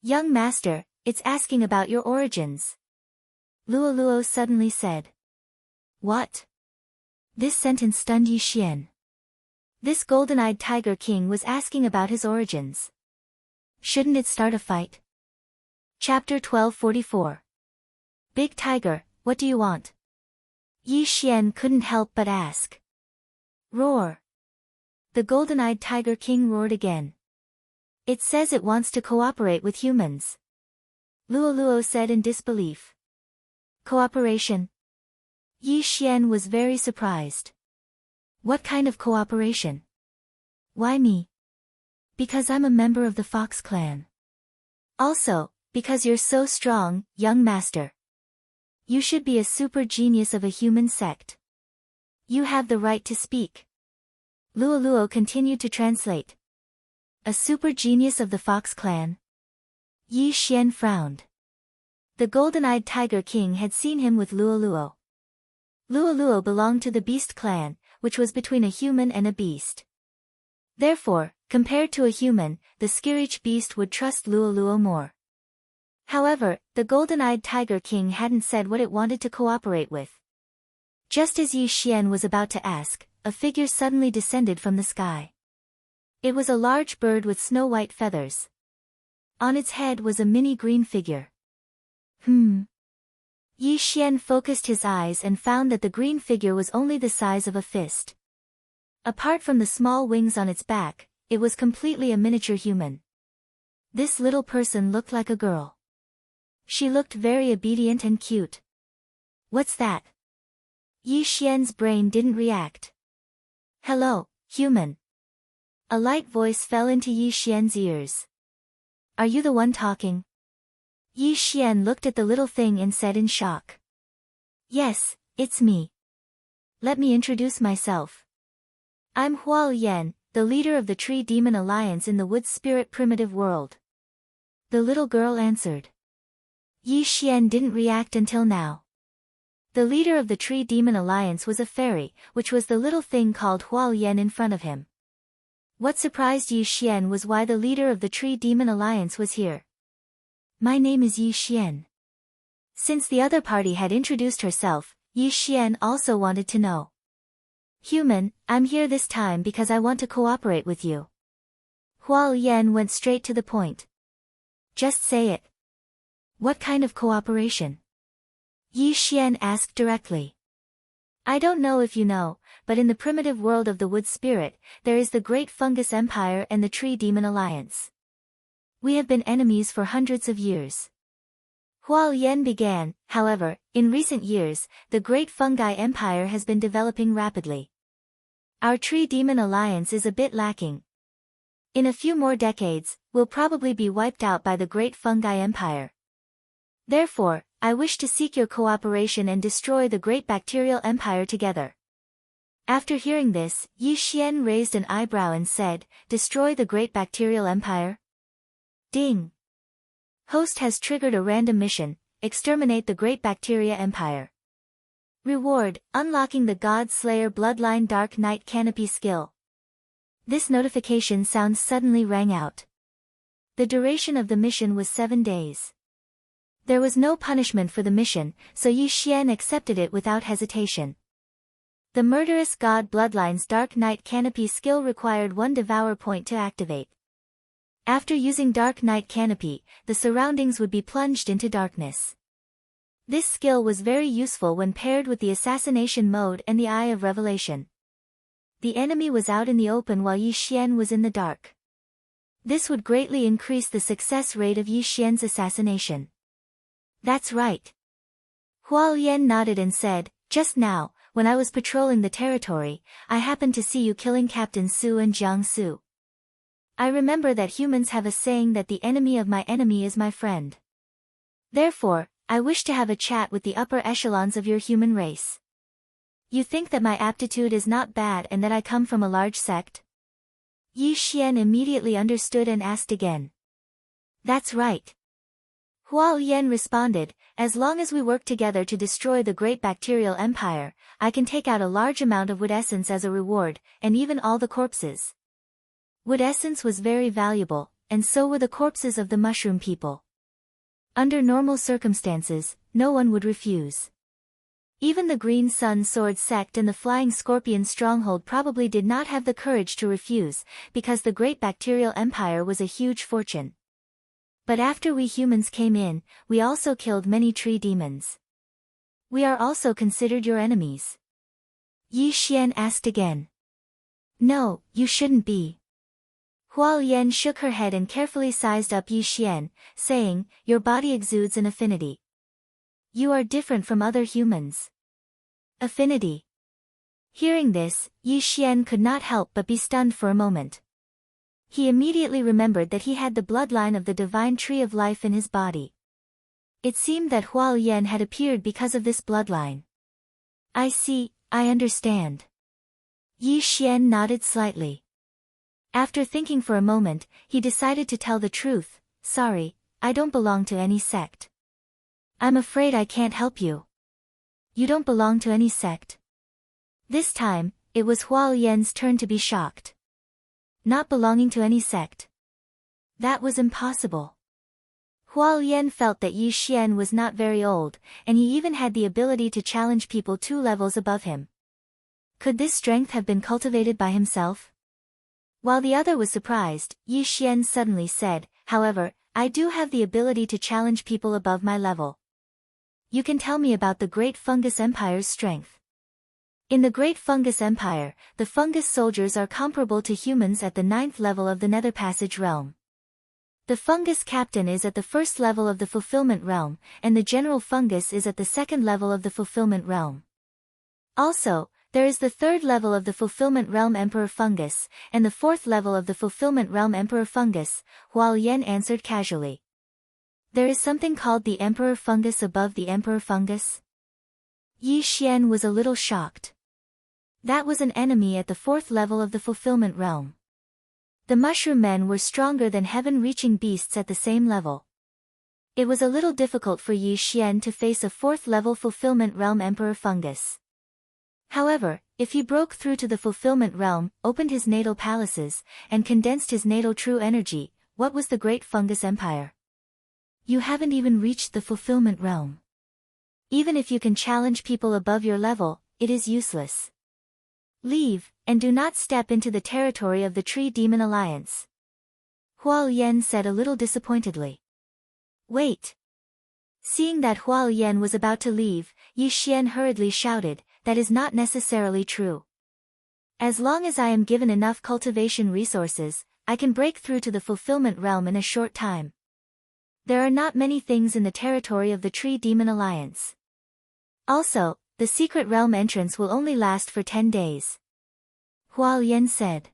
Young master, it's asking about your origins. Luo suddenly said. What? This sentence stunned Yi Xian. This golden-eyed Tiger King was asking about his origins. Shouldn't it start a fight? Chapter 1244. Big Tiger, what do you want? Yi Xian couldn't help but ask. Roar! The golden-eyed Tiger King roared again. It says it wants to cooperate with humans. Luo said in disbelief. Cooperation? Yi Xian was very surprised. What kind of cooperation? Why me? Because I'm a member of the Fox clan. Also, because you're so strong, young master. You should be a super genius of a human sect. You have the right to speak. Luo continued to translate. A super genius of the Fox clan? Yi Xian frowned. The golden-eyed Tiger King had seen him with Luo. Luo belonged to the Beast clan, which was between a human and a beast. Therefore, compared to a human, the Skirich beast would trust Luo more. However, the golden-eyed Tiger King hadn't said what it wanted to cooperate with. Just as Yi Xian was about to ask, a figure suddenly descended from the sky. It was a large bird with snow-white feathers. On its head was a mini green figure. Yi Xian focused his eyes and found that the green figure was only the size of a fist. Apart from the small wings on its back, it was completely a miniature human. This little person looked like a girl. She looked very obedient and cute. What's that? Yi Xian's brain didn't react. Hello, human. A light voice fell into Yi Xian's ears. Are you the one talking? Yi Xian looked at the little thing and said in shock. Yes, it's me. Let me introduce myself. I'm Hual Yan, the leader of the Tree Demon Alliance in the Wood Spirit Primitive World. The little girl answered. Yi Xian didn't react until now. The leader of the Tree Demon Alliance was a fairy, which was the little thing called Hual Yan in front of him. What surprised Yi Xian was why the leader of the Tree Demon Alliance was here. My name is Yi Xian. Since the other party had introduced herself, Yi Xian also wanted to know. Human, I'm here this time because I want to cooperate with you. Hual Yan went straight to the point. Just say it. What kind of cooperation? Yi Xian asked directly. I don't know if you know, but in the primitive world of the Wood Spirit, there is the Great Fungus Empire and the Tree Demon Alliance. We have been enemies for hundreds of years. Hual Yan began, however, in recent years, the Great Fungi Empire has been developing rapidly. Our Tree Demon Alliance is a bit lacking. In a few more decades, we'll probably be wiped out by the Great Fungi Empire. Therefore, I wish to seek your cooperation and destroy the Great Bacterial Empire together. After hearing this, Yi Xian raised an eyebrow and said, Destroy the Great Bacterial Empire? Ding! Host has triggered a random mission, exterminate the Great Bacteria Empire. Reward, unlocking the God Slayer Bloodline Dark Knight Canopy skill. This notification sound suddenly rang out. The duration of the mission was 7 days. There was no punishment for the mission, so Yi Xian accepted it without hesitation. The Murderous God Bloodline's Dark Knight Canopy skill required 1 Devour point to activate. After using Dark Knight Canopy, the surroundings would be plunged into darkness. This skill was very useful when paired with the Assassination mode and the Eye of Revelation. The enemy was out in the open while Yi Xian was in the dark. This would greatly increase the success rate of Yi Xian's assassination. That's right. Hual Yan nodded and said, Just now, when I was patrolling the territory, I happened to see you killing Captain Su and Jiang Su. I remember that humans have a saying that the enemy of my enemy is my friend. Therefore, I wish to have a chat with the upper echelons of your human race. You think that my aptitude is not bad and that I come from a large sect? Yi Xian immediately understood and asked again. That's right. Huo Yan responded, as long as we work together to destroy the great bacterial empire, I can take out a large amount of wood essence as a reward, and even all the corpses. Wood essence was very valuable, and so were the corpses of the mushroom people. Under normal circumstances, no one would refuse. Even the Green Sun Sword sect and the Flying Scorpion stronghold probably did not have the courage to refuse, because the great bacterial empire was a huge fortune. But after we humans came in, we also killed many tree demons. We are also considered your enemies. Yi Xian asked again. No, you shouldn't be. Huo Yan shook her head and carefully sized up Yi Xian, saying, your body exudes an affinity. You are different from other humans. Affinity. Hearing this, Yi Xian could not help but be stunned for a moment. He immediately remembered that he had the bloodline of the divine tree of life in his body. It seemed that Huo Yan had appeared because of this bloodline. I see, I understand. Yi Xian nodded slightly. After thinking for a moment, he decided to tell the truth. Sorry, I don't belong to any sect. I'm afraid I can't help you. You don't belong to any sect? This time, it was Huo Yan's turn to be shocked. Not belonging to any sect. That was impossible. Huo Yan felt that Yi Xian was not very old, and he even had the ability to challenge people 2 levels above him. Could this strength have been cultivated by himself? While the other was surprised, Yi Xian suddenly said, however, I do have the ability to challenge people above my level. You can tell me about the Great Fungus Empire's strength. In the Great Fungus Empire, the fungus soldiers are comparable to humans at the 9th level of the Nether Passage realm. The fungus captain is at the 1st level of the Fulfillment realm, and the general fungus is at the 2nd level of the Fulfillment realm. Also, there is the 3rd level of the Fulfillment realm Emperor Fungus, and the 4th level of the Fulfillment realm Emperor Fungus, Huo Yan answered casually. There is something called the Emperor Fungus above the Emperor Fungus? Yi Xian was a little shocked. That was an enemy at the 4th level of the Fulfillment realm. The mushroom men were stronger than heaven-reaching beasts at the same level. It was a little difficult for Yi Xian to face a 4th level Fulfillment realm Emperor Fungus. However, if he broke through to the Fulfillment realm, opened his natal palaces, and condensed his natal true energy, what was the Great Fungus Empire? You haven't even reached the Fulfillment realm. Even if you can challenge people above your level, it is useless. Leave, and do not step into the territory of the Tree Demon Alliance. Huo Yan said a little disappointedly. Wait. Seeing that Huo Yan was about to leave, Yi Xian hurriedly shouted, that is not necessarily true. As long as I am given enough cultivation resources, I can break through to the Fulfillment realm in a short time. There are not many things in the territory of the Tree Demon Alliance. Also, the secret realm entrance will only last for 10 days. Huo Yan said.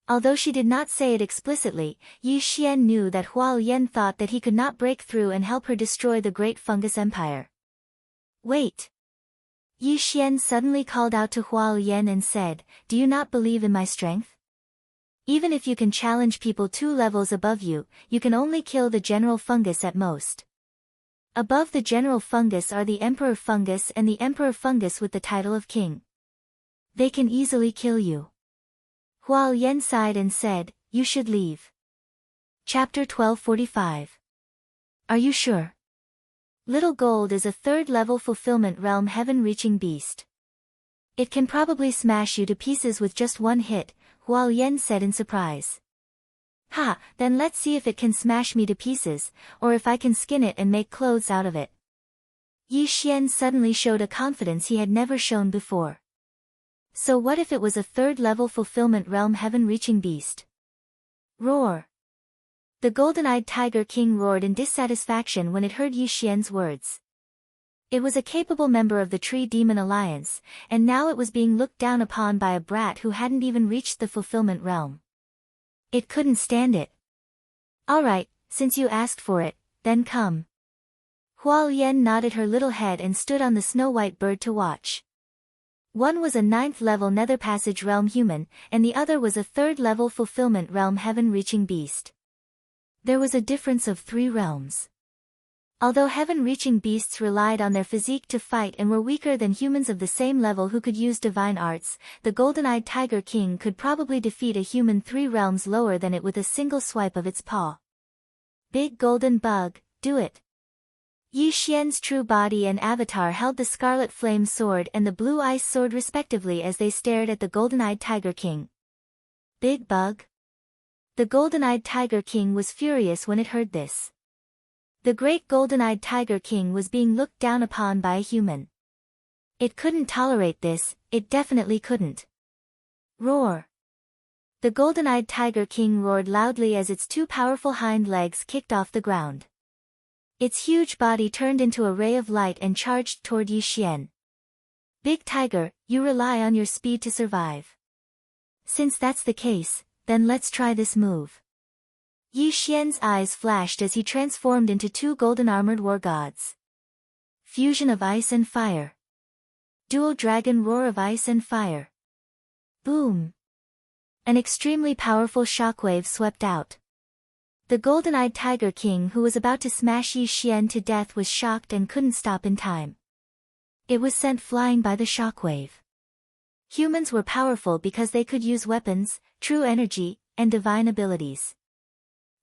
Although she did not say it explicitly, Yi Xian knew that Huo Yan thought that he could not break through and help her destroy the Great Fungus Empire. Wait. Yi Xian suddenly called out to Huo Yan and said, do you not believe in my strength? Even if you can challenge people 2 levels above you, you can only kill the general fungus at most. Above the general fungus are the Emperor Fungus and the Emperor Fungus with the title of King. They can easily kill you. Huo Yan sighed and said, you should leave. Chapter 1245. Are you sure? Little Gold is a 3rd level Fulfillment realm heaven-reaching beast. It can probably smash you to pieces with just one hit, Huo Yan said in surprise. Ha, then let's see if it can smash me to pieces, or if I can skin it and make clothes out of it. Yi Xian suddenly showed a confidence he had never shown before. So what if it was a 3rd level Fulfillment realm heaven-reaching beast? Roar! The golden-eyed Tiger King roared in dissatisfaction when it heard Yi Xian's words. It was a capable member of the Tree Demon Alliance, and now it was being looked down upon by a brat who hadn't even reached the Fulfillment realm. It couldn't stand it. Alright, since you asked for it, then come. Huo Yan nodded her little head and stood on the snow-white bird to watch. One was a 9th-level Nether Passage Realm human, and the other was a 3rd-level Fulfillment Realm heaven-reaching beast. There was a difference of 3 realms. Although heaven-reaching beasts relied on their physique to fight and were weaker than humans of the same level who could use divine arts, the golden-eyed Tiger King could probably defeat a human 3 realms lower than it with a single swipe of its paw. Big golden bug, do it. Yi Xian's true body and avatar held the scarlet flame sword and the blue ice sword respectively as they stared at the golden-eyed Tiger King. Big bug? The golden-eyed Tiger King was furious when it heard this. The great golden-eyed Tiger King was being looked down upon by a human. It couldn't tolerate this, it definitely couldn't. Roar! The golden-eyed Tiger King roared loudly as its 2 powerful hind legs kicked off the ground. Its huge body turned into a ray of light and charged toward Yi Xian. Big Tiger, you rely on your speed to survive. Since that's the case, then let's try this move. Yi Xian's eyes flashed as he transformed into 2 golden-armored war gods. Fusion of ice and fire. Dual dragon roar of ice and fire. Boom! An extremely powerful shockwave swept out. The golden-eyed Tiger King who was about to smash Yi Xian to death was shocked and couldn't stop in time. It was sent flying by the shockwave. Humans were powerful because they could use weapons, true energy, and divine abilities.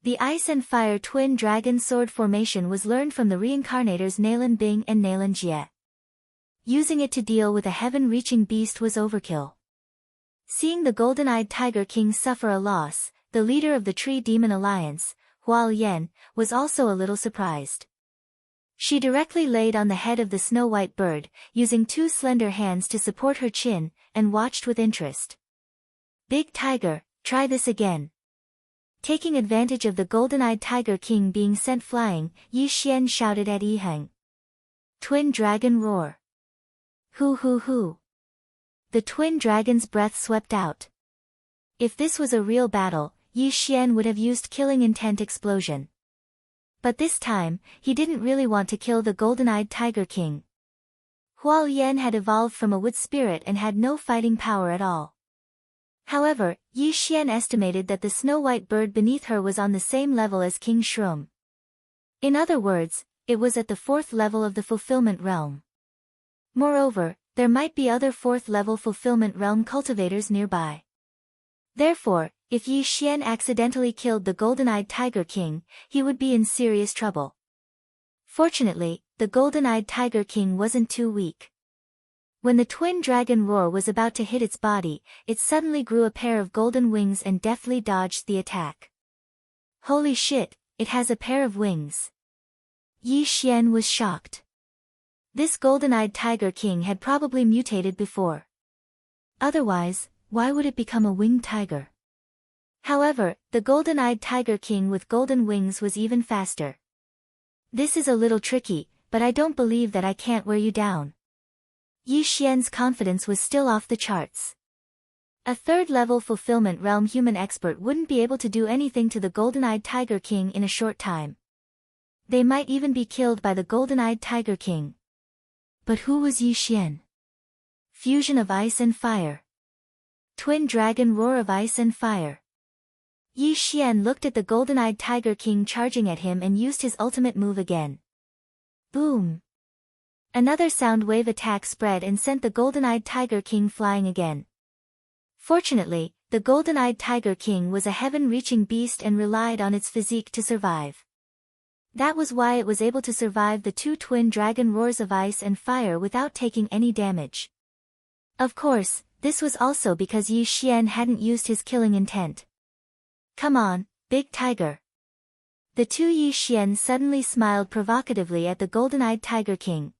The ice and fire twin dragon sword formation was learned from the reincarnators Nalan Bing and Nalan Jie. Using it to deal with a heaven-reaching beast was overkill. Seeing the golden-eyed Tiger King suffer a loss, the leader of the Tree Demon Alliance, Hual Yan, was also a little surprised. She directly laid on the head of the snow-white bird, using 2 slender hands to support her chin, and watched with interest. Big Tiger, try this again. Taking advantage of the golden-eyed Tiger King being sent flying, Yi Xian shouted at Yi Heng. Twin Dragon Roar. Hoo hoo hoo. The twin dragon's breath swept out. If this was a real battle, Yi Xian would have used killing intent explosion. But this time, he didn't really want to kill the golden-eyed Tiger King. Hual Yan had evolved from a wood spirit and had no fighting power at all. However, Yi Xian estimated that the snow-white bird beneath her was on the same level as King Shroom. In other words, it was at the 4th level of the Fulfillment Realm. Moreover, there might be other 4th-level Fulfillment Realm cultivators nearby. Therefore, if Yi Xian accidentally killed the golden-eyed Tiger King, he would be in serious trouble. Fortunately, the golden-eyed Tiger King wasn't too weak. When the twin dragon roar was about to hit its body, it suddenly grew a pair of golden wings and deftly dodged the attack. Holy shit, it has a pair of wings. Yi Xian was shocked. This golden-eyed Tiger King had probably mutated before. Otherwise, why would it become a winged tiger? However, the golden-eyed Tiger King with golden wings was even faster. This is a little tricky, but I don't believe that I can't wear you down. Yi Xian's confidence was still off the charts. A 3rd-level Fulfillment Realm human expert wouldn't be able to do anything to the golden-eyed Tiger King in a short time. They might even be killed by the golden-eyed Tiger King. But who was Yi Xian? Fusion of ice and fire. Twin dragon roar of ice and fire. Yi Xian looked at the golden-eyed Tiger King charging at him and used his ultimate move again. Boom! Another sound wave attack spread and sent the golden-eyed Tiger King flying again. Fortunately, the golden-eyed Tiger King was a heaven-reaching beast and relied on its physique to survive. That was why it was able to survive the 2 twin dragon roars of ice and fire without taking any damage. Of course, this was also because Yi Xian hadn't used his killing intent. Come on, Big Tiger. The 2 Yi Xian suddenly smiled provocatively at the golden-eyed Tiger King.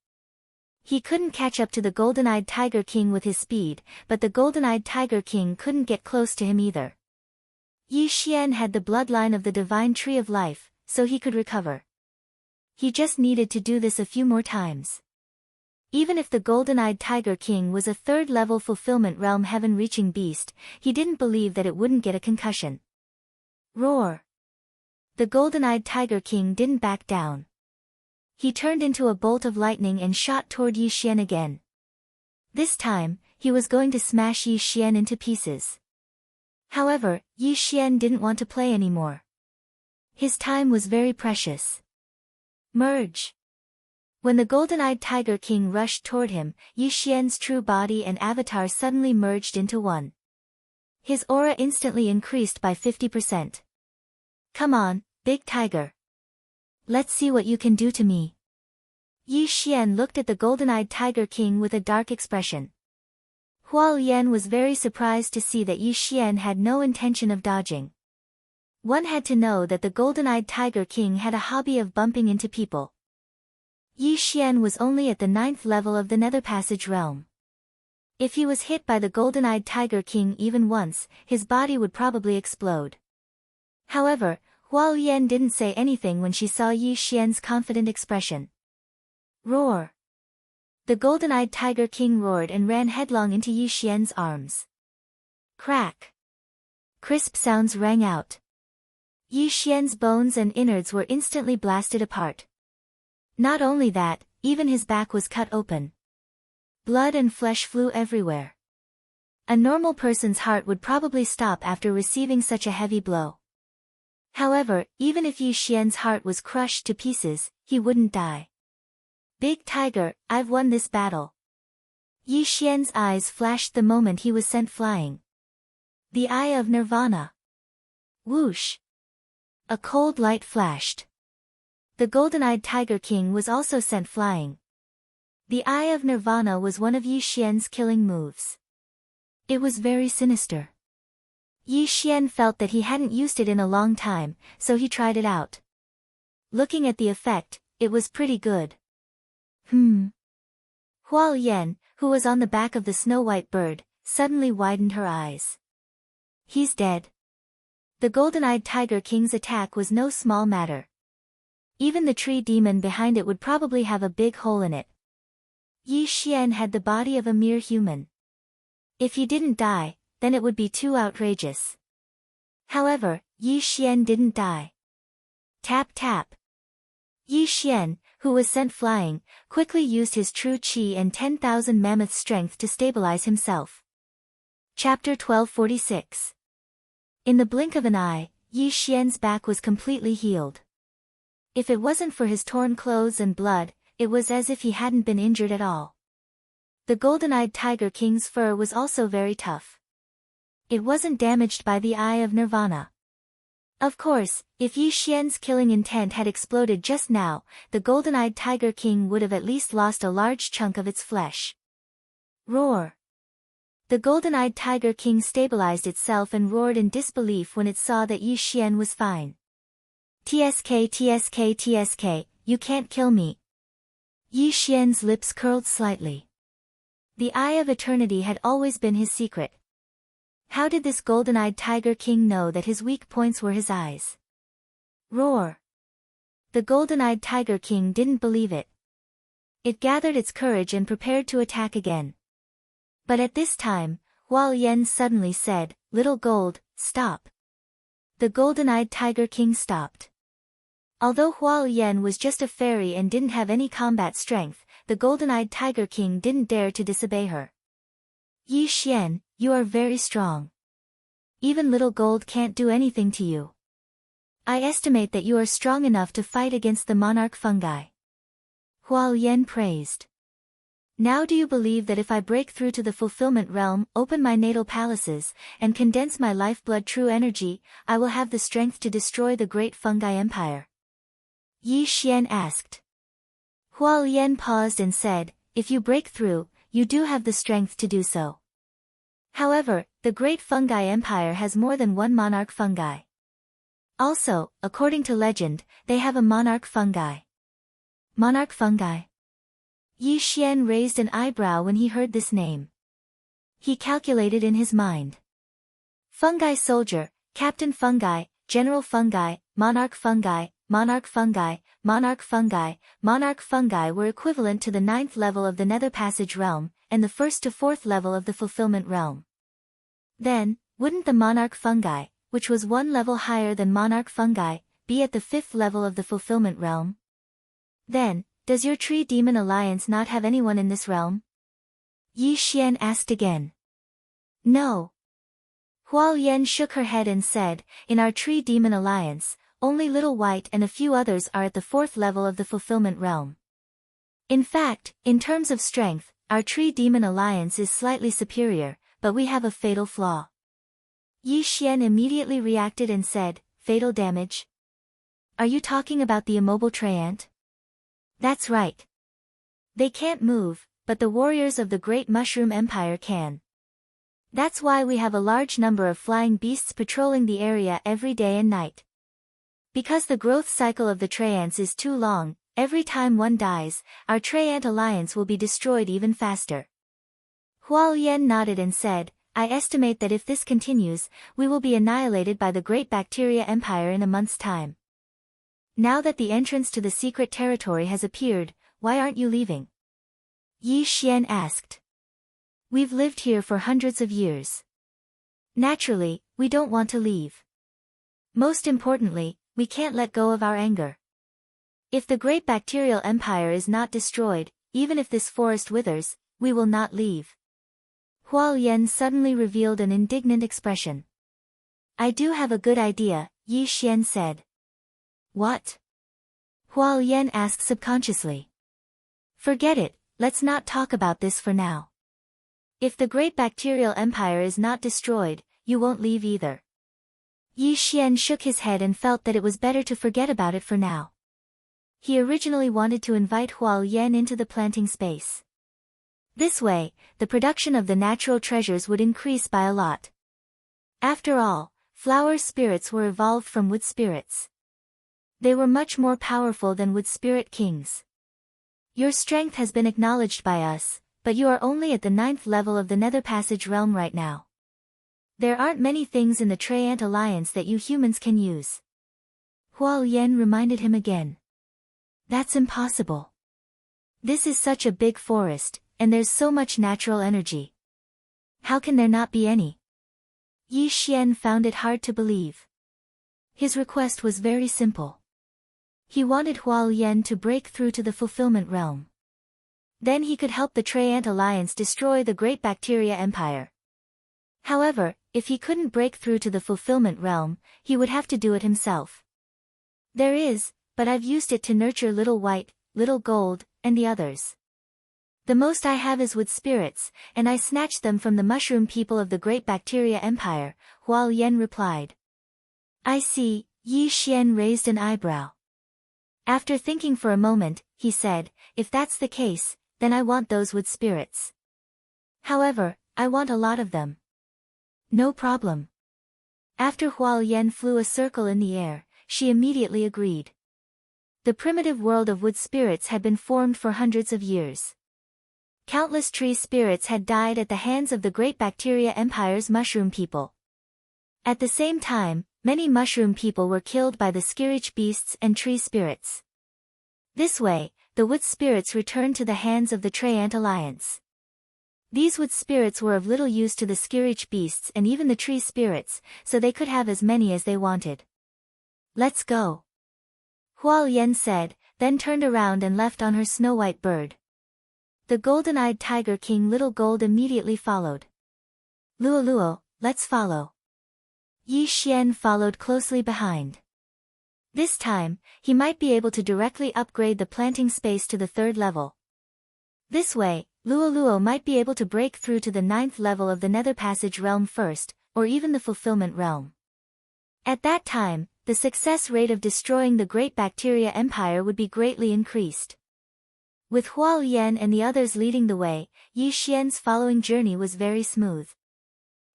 He couldn't catch up to the golden-eyed Tiger King with his speed, but the golden-eyed Tiger King couldn't get close to him either. Yi Xian had the bloodline of the divine tree of life, so he could recover. He just needed to do this a few more times. Even if the golden-eyed Tiger King was a 3rd-level Fulfillment Realm heaven-reaching beast, he didn't believe that it wouldn't get a concussion. Roar! The golden-eyed Tiger King didn't back down. He turned into a bolt of lightning and shot toward Yi Xian again. This time, he was going to smash Yi Xian into pieces. However, Yi Xian didn't want to play anymore. His time was very precious. Merge. When the golden-eyed Tiger King rushed toward him, Yi Xian's true body and avatar suddenly merged into one. His aura instantly increased by 50%. Come on, big tiger. Let's see what you can do to me. Yi Xian looked at the golden-eyed Tiger King with a dark expression. Hualien was very surprised to see that Yi Xian had no intention of dodging. One had to know that the golden-eyed Tiger King had a hobby of bumping into people. Yi Xian was only at the 9th level of the Nether Passage realm. If he was hit by the golden-eyed Tiger King even once, his body would probably explode. However, Hualien didn't say anything when she saw Yi Xian's confident expression. Roar! The golden-eyed Tiger King roared and ran headlong into Yi Xian's arms. Crack! Crisp sounds rang out. Yi Xian's bones and innards were instantly blasted apart. Not only that, even his back was cut open. Blood and flesh flew everywhere. A normal person's heart would probably stop after receiving such a heavy blow. However, even if Yi Xian's heart was crushed to pieces, he wouldn't die. Big Tiger, I've won this battle. Yi Xian's eyes flashed the moment he was sent flying. The Eye of Nirvana. Whoosh! A cold light flashed. The golden-eyed Tiger King was also sent flying. The Eye of Nirvana was one of Yi Xian's killing moves. It was very sinister. Yi Xian felt that he hadn't used it in a long time, so he tried it out. Looking at the effect, it was pretty good. Hualien, who was on the back of the snow-white bird, suddenly widened her eyes. He's dead. The golden-eyed Tiger King's attack was no small matter. Even the tree demon behind it would probably have a big hole in it. Yi Xian had the body of a mere human. If he didn't die, then it would be too outrageous. However, Yi Xian didn't die. Tap tap. Yi Xian, who was sent flying, quickly used his true qi and 10,000 mammoth strength to stabilize himself. Chapter 1246. In the blink of an eye, Yi Xian's back was completely healed. If it wasn't for his torn clothes and blood, it was as if he hadn't been injured at all. The golden-eyed Tiger King's fur was also very tough. It wasn't damaged by the Eye of Nirvana. Of course, if Yi Xian's killing intent had exploded just now, the golden-eyed Tiger King would have at least lost a large chunk of its flesh. Roar! The golden-eyed Tiger King stabilized itself and roared in disbelief when it saw that Yi Xian was fine. TSK TSK TSK, you can't kill me. Yi Xian's lips curled slightly. The Eye of Eternity had always been his secret. How did this golden-eyed Tiger King know that his weak points were his eyes? Roar! The golden-eyed Tiger King didn't believe it. It gathered its courage and prepared to attack again. But at this time, Hualien suddenly said, "Little Gold, stop." The golden-eyed Tiger King stopped. Although Hualien was just a fairy and didn't have any combat strength, the golden-eyed Tiger King didn't dare to disobey her. Yi Xian, you are very strong. Even Little Gold can't do anything to you. I estimate that you are strong enough to fight against the monarch fungi. Hualien praised. Now do you believe that if I break through to the fulfillment realm, open my natal palaces, and condense my lifeblood true energy, I will have the strength to destroy the great fungi empire? Yi Xian asked. Hualien paused and said, if you break through, you do have the strength to do so. However, the great fungi empire has more than one monarch fungi. Also, according to legend, they have a monarch fungi. Monarch fungi. Yi Xian raised an eyebrow when he heard this name. He calculated in his mind. Fungi soldier, captain fungi, general fungi, monarch fungi, monarch fungi, monarch fungi, monarch fungi were equivalent to the 9th level of the Nether Passage realm, and the 1st to 4th level of the fulfillment realm. Then, wouldn't the monarch fungi, which was one level higher than monarch fungi, be at the 5th level of the fulfillment realm? Then, does your Tree Demon Alliance not have anyone in this realm? Yi Xian asked again. No. Huo Yan shook her head and said, in our Tree Demon Alliance, only Little White and a few others are at the 4th level of the fulfillment realm. In fact, in terms of strength, our Tree Demon Alliance is slightly superior, but we have a fatal flaw. Yi Xian immediately reacted and said, fatal damage? Are you talking about the immobile Treant? That's right. They can't move, but the warriors of the Great Mushroom Empire can. That's why we have a large number of flying beasts patrolling the area every day and night. Because the growth cycle of the Treants is too long, every time one dies, our Treant Alliance will be destroyed even faster. Huo Yan nodded and said, I estimate that if this continues, we will be annihilated by the Great Bacteria Empire in a month's time. Now that the entrance to the secret territory has appeared, why aren't you leaving? Yi Xian asked. We've lived here for hundreds of years. Naturally, we don't want to leave. Most importantly, we can't let go of our anger. If the Great Bacterial Empire is not destroyed, even if this forest withers, we will not leave. Huo Yan suddenly revealed an indignant expression. I do have a good idea, Yi Xian said. What? Huo Yan asked subconsciously. Forget it, let's not talk about this for now. If the Great Bacterial Empire is not destroyed, you won't leave either. Yi Xian shook his head and felt that it was better to forget about it for now. He originally wanted to invite Huo Yan into the planting space. This way, the production of the natural treasures would increase by a lot. After all, flower spirits were evolved from wood spirits. They were much more powerful than wood spirit kings. Your strength has been acknowledged by us, but you are only at the 9th level of the Nether Passage realm right now. There aren't many things in the Treant Alliance that you humans can use. Huo Yan reminded him again. That's impossible. This is such a big forest, and there's so much natural energy. How can there not be any? Yi Xian found it hard to believe. His request was very simple. He wanted Huo Yan to break through to the fulfillment realm. Then he could help the Treant Alliance destroy the Great Bacteria Empire. However, if he couldn't break through to the fulfillment realm, he would have to do it himself. There is, but I've used it to nurture Little White, Little Gold, and the others. The most I have is wood spirits, and I snatched them from the mushroom people of the Great Bacteria Empire, Huo Yan replied. I see, Yi Xian raised an eyebrow. After thinking for a moment, he said, if that's the case, then I want those wood spirits. However, I want a lot of them. No problem. After Huo Yan flew a circle in the air, she immediately agreed. The primitive world of wood spirits had been formed for hundreds of years. Countless tree spirits had died at the hands of the Great Bacteria Empire's mushroom people. At the same time, many mushroom people were killed by the Skirich beasts and tree spirits. This way, the wood spirits returned to the hands of the Treant Alliance. These wood spirits were of little use to the Skirich beasts and even the tree spirits, so they could have as many as they wanted. Let's go. Huo Yan said, then turned around and left on her snow-white bird. The golden-eyed Tiger King Little Gold immediately followed. Luo, let's follow. Yi Xian followed closely behind. This time, he might be able to directly upgrade the planting space to the 3rd level. This way, Luo might be able to break through to the 9th level of the Nether Passage realm first, or even the Fulfillment realm. At that time, the success rate of destroying the Great Bacteria Empire would be greatly increased. With Huo Yan and the others leading the way, Yi Xian's following journey was very smooth.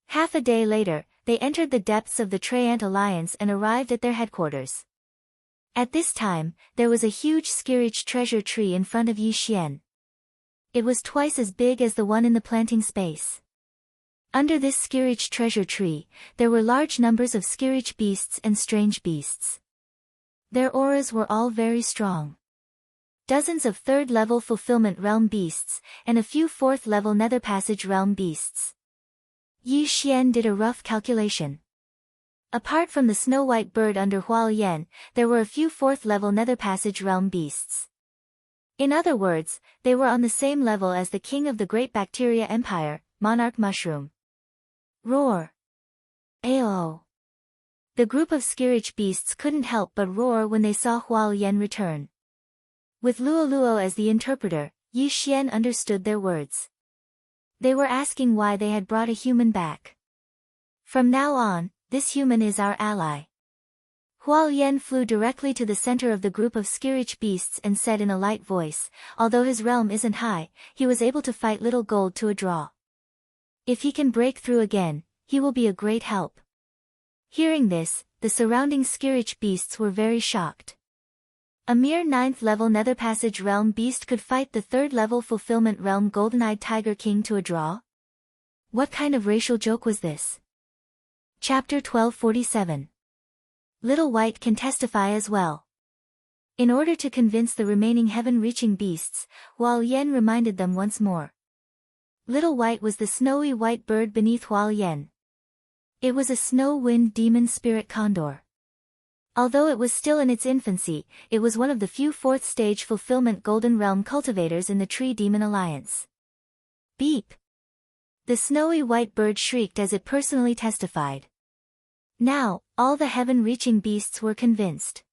Half a day later, they entered the depths of the Treant Alliance and arrived at their headquarters. At this time, there was a huge Skirich treasure tree in front of Yi Xian. It was twice as big as the one in the planting space. Under this Skirich treasure tree, there were large numbers of Skirich beasts and strange beasts. Their auras were all very strong. Dozens of 3rd-level Fulfillment Realm beasts, and a few 4th-level Nether Passage Realm beasts. Yi Xian did a rough calculation. Apart from the snow-white bird under Huo Yan, there were a few 4th-level Nether Passage Realm beasts. In other words, they were on the same level as the king of the great bacteria empire, Monarch Mushroom. Roar! Ayo! The group of Skirich beasts couldn't help but roar when they saw Hual Yen return. With Luo Luo as the interpreter, Yi Xian understood their words. They were asking why they had brought a human back. From now on, this human is our ally. Hual Yen flew directly to the center of the group of Skirich beasts and said in a light voice, although his realm isn't high, he was able to fight Little Gold to a draw. If he can break through again, he will be a great help. Hearing this, the surrounding Skirich beasts were very shocked. A mere 9th level Nether Passage Realm beast could fight the 3rd level Fulfillment Realm Golden-Eyed Tiger King to a draw? What kind of racial joke was this? Chapter 1247. Little White can testify as well. In order to convince the remaining heaven-reaching beasts, Hual Yen reminded them once more. Little White was the snowy white bird beneath Hual Yen. It was a snow-wind demon spirit condor. Although it was still in its infancy, it was one of the few 4th stage fulfillment Golden Realm cultivators in the Tree Demon Alliance. Beep! The snowy white bird shrieked as it personally testified. Now, all the heaven-reaching beasts were convinced.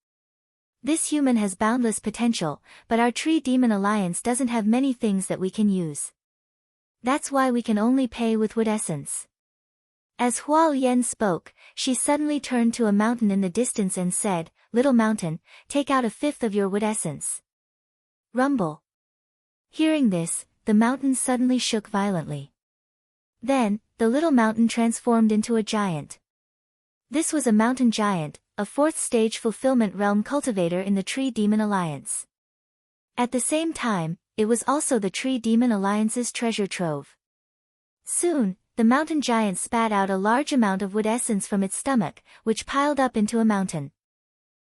This human has boundless potential, but our Tree Demon Alliance doesn't have many things that we can use. That's why we can only pay with wood essence. As Hual Yen spoke, she suddenly turned to a mountain in the distance and said, "Little mountain, take out 1/5 of your wood essence." Rumble. Hearing this, the mountain suddenly shook violently. Then, the little mountain transformed into a giant. This was a mountain giant, a 4th stage fulfillment realm cultivator in the Tree Demon Alliance. At the same time, it was also the Tree Demon Alliance's treasure trove. Soon, the mountain giant spat out a large amount of wood essence from its stomach, which piled up into a mountain.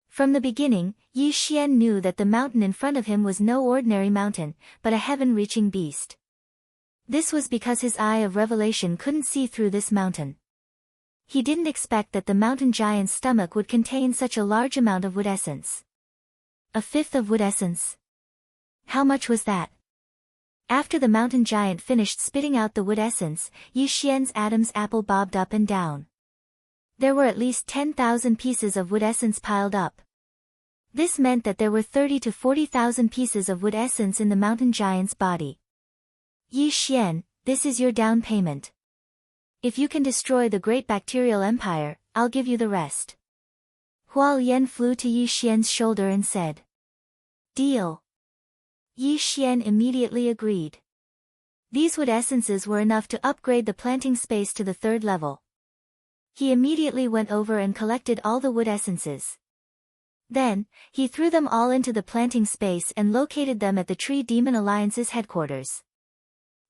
From the beginning, Yi Xian knew that the mountain in front of him was no ordinary mountain, but a heaven-reaching beast. This was because his eye of revelation couldn't see through this mountain. He didn't expect that the mountain giant's stomach would contain such a large amount of wood essence. 1/5 of wood essence. How much was that? After the mountain giant finished spitting out the wood essence, Yi Xian's Adam's apple bobbed up and down. There were at least 10,000 pieces of wood essence piled up. This meant that there were 30 to 40,000 pieces of wood essence in the mountain giant's body. Yi Xian, this is your down payment. If you can destroy the great bacterial empire, I'll give you the rest. Hual Yen flew to Yi Xian's shoulder and said. Deal. Yi Xian immediately agreed. These wood essences were enough to upgrade the planting space to the 3rd level. He immediately went over and collected all the wood essences. Then, he threw them all into the planting space and located them at the Tree Demon Alliance's headquarters.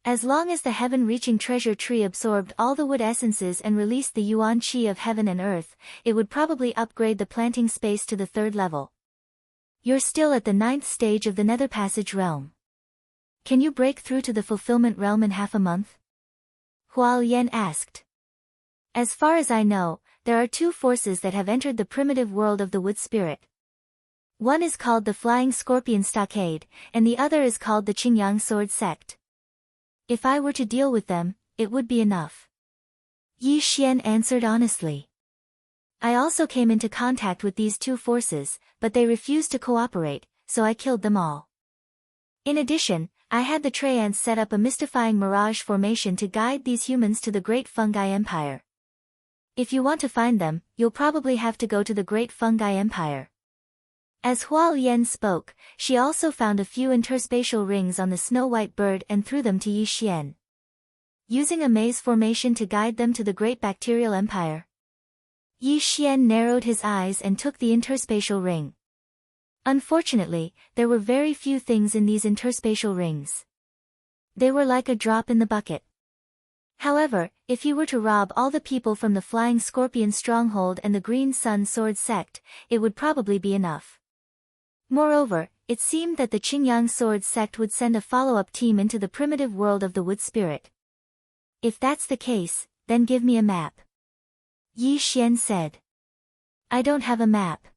As long as the heaven-reaching treasure tree absorbed all the wood essences and released the Yuan Qi of heaven and earth, it would probably upgrade the planting space to the 3rd level. You're still at the 9th stage of the Nether Passage realm. Can you break through to the Fulfillment realm in half a month? Hual Yen asked. As far as I know, there are 2 forces that have entered the primitive world of the wood spirit. One is called the Flying Scorpion Stockade, and the other is called the Qingyang Sword Sect. If I were to deal with them, it would be enough. Yi Xian answered honestly. I also came into contact with these 2 forces, but they refused to cooperate, so I killed them all. In addition, I had the Traians set up a mystifying mirage formation to guide these humans to the Great Fungi Empire. If you want to find them, you'll probably have to go to the Great Fungi Empire. As Hual Yen spoke, she also found a few interspatial rings on the snow-white bird and threw them to Yi Xian. Using a maze formation to guide them to the Great Bacterial Empire. Yi Xian narrowed his eyes and took the interspatial ring. Unfortunately, there were very few things in these interspatial rings. They were like a drop in the bucket. However, if he were to rob all the people from the Flying Scorpion Stronghold and the Green Sun Sword Sect, it would probably be enough. Moreover, it seemed that the Qingyang Sword Sect would send a follow-up team into the primitive world of the Wood Spirit. If that's the case, then give me a map. Yi Xian said. I don't have a map.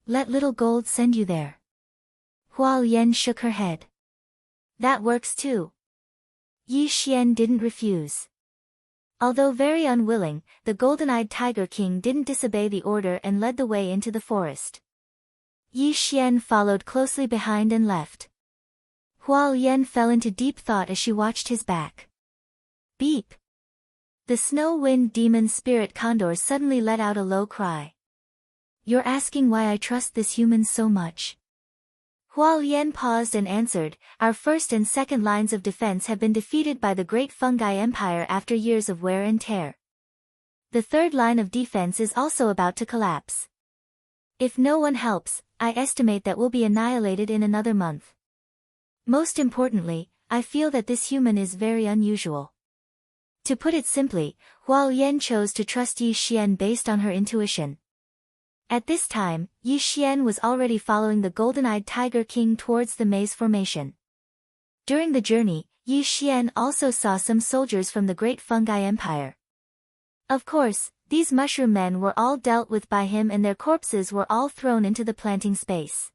Let Little Gold send you there. Hualian shook her head. That works too. Yi Xian didn't refuse. Although very unwilling, the golden-eyed Tiger King didn't disobey the order and led the way into the forest. Yi Xian followed closely behind and left. Hualian fell into deep thought as she watched his back. Beep! The snow wind demon spirit condor suddenly let out a low cry. You're asking why I trust this human so much? Hualian paused and answered, our first and second lines of defense have been defeated by the great fungi empire after years of wear and tear. The third line of defense is also about to collapse. If no one helps, I estimate that we'll be annihilated in another month. Most importantly, I feel that this human is very unusual. To put it simply, Hualian chose to trust Yi Xian based on her intuition. At this time, Yi Xian was already following the golden-eyed Tiger King towards the maze formation. During the journey, Yi Xian also saw some soldiers from the Great Fungi Empire. Of course, these mushroom men were all dealt with by him and their corpses were all thrown into the planting space.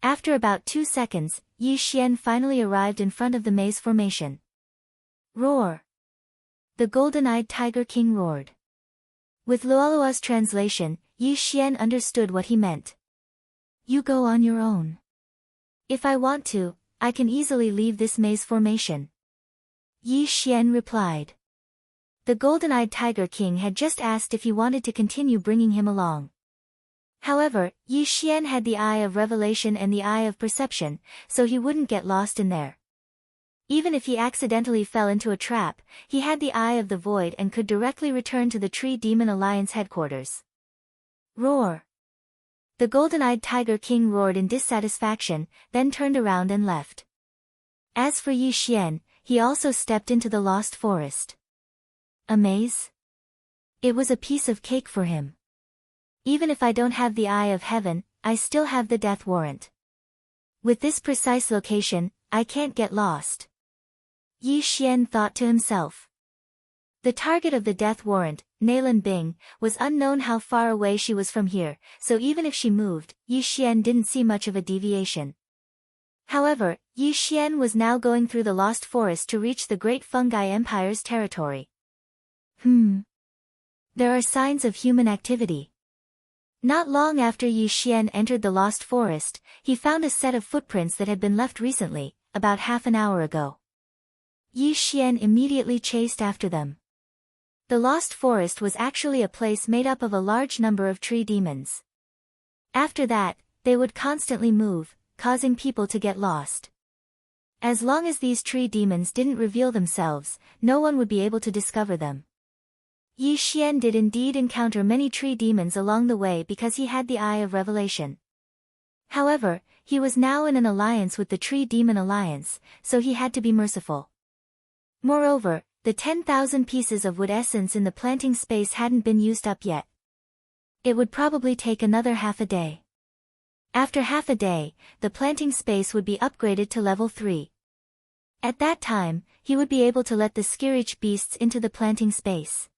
After about 2 seconds, Yi Xian finally arrived in front of the maze formation. Roar! The golden-eyed Tiger King roared. With Luolua's translation, Yi Xian understood what he meant. You go on your own. If I want to, I can easily leave this maze formation. Yi Xian replied. The golden-eyed Tiger King had just asked if he wanted to continue bringing him along. However, Yi Xian had the eye of revelation and the eye of perception, so he wouldn't get lost in there. Even if he accidentally fell into a trap, he had the eye of the void and could directly return to the Tree Demon Alliance headquarters. Roar! The golden-eyed Tiger King roared in dissatisfaction, then turned around and left. As for Yi Xian, he also stepped into the lost forest. A maze? It was a piece of cake for him. Even if I don't have the eye of heaven, I still have the death warrant. With this precise location, I can't get lost. Yi Xian thought to himself. The target of the death warrant, Nalan Bing, was unknown how far away she was from here, so even if she moved, Yi Xian didn't see much of a deviation. However, Yi Xian was now going through the lost forest to reach the Great Fungi Empire's territory. There are signs of human activity. Not long after Yi Xian entered the lost forest, he found a set of footprints that had been left recently, about half an hour ago. Yi Xian immediately chased after them. The lost forest was actually a place made up of a large number of tree demons. After that, they would constantly move, causing people to get lost. As long as these tree demons didn't reveal themselves, no one would be able to discover them. Yi Xian did indeed encounter many tree demons along the way because he had the Eye of Revelation. However, he was now in an alliance with the Tree Demon Alliance, so he had to be merciful. Moreover, the 10,000 pieces of wood essence in the planting space hadn't been used up yet. It would probably take another half a day. After half a day, the planting space would be upgraded to level 3. At that time, he would be able to let the Skirich beasts into the planting space.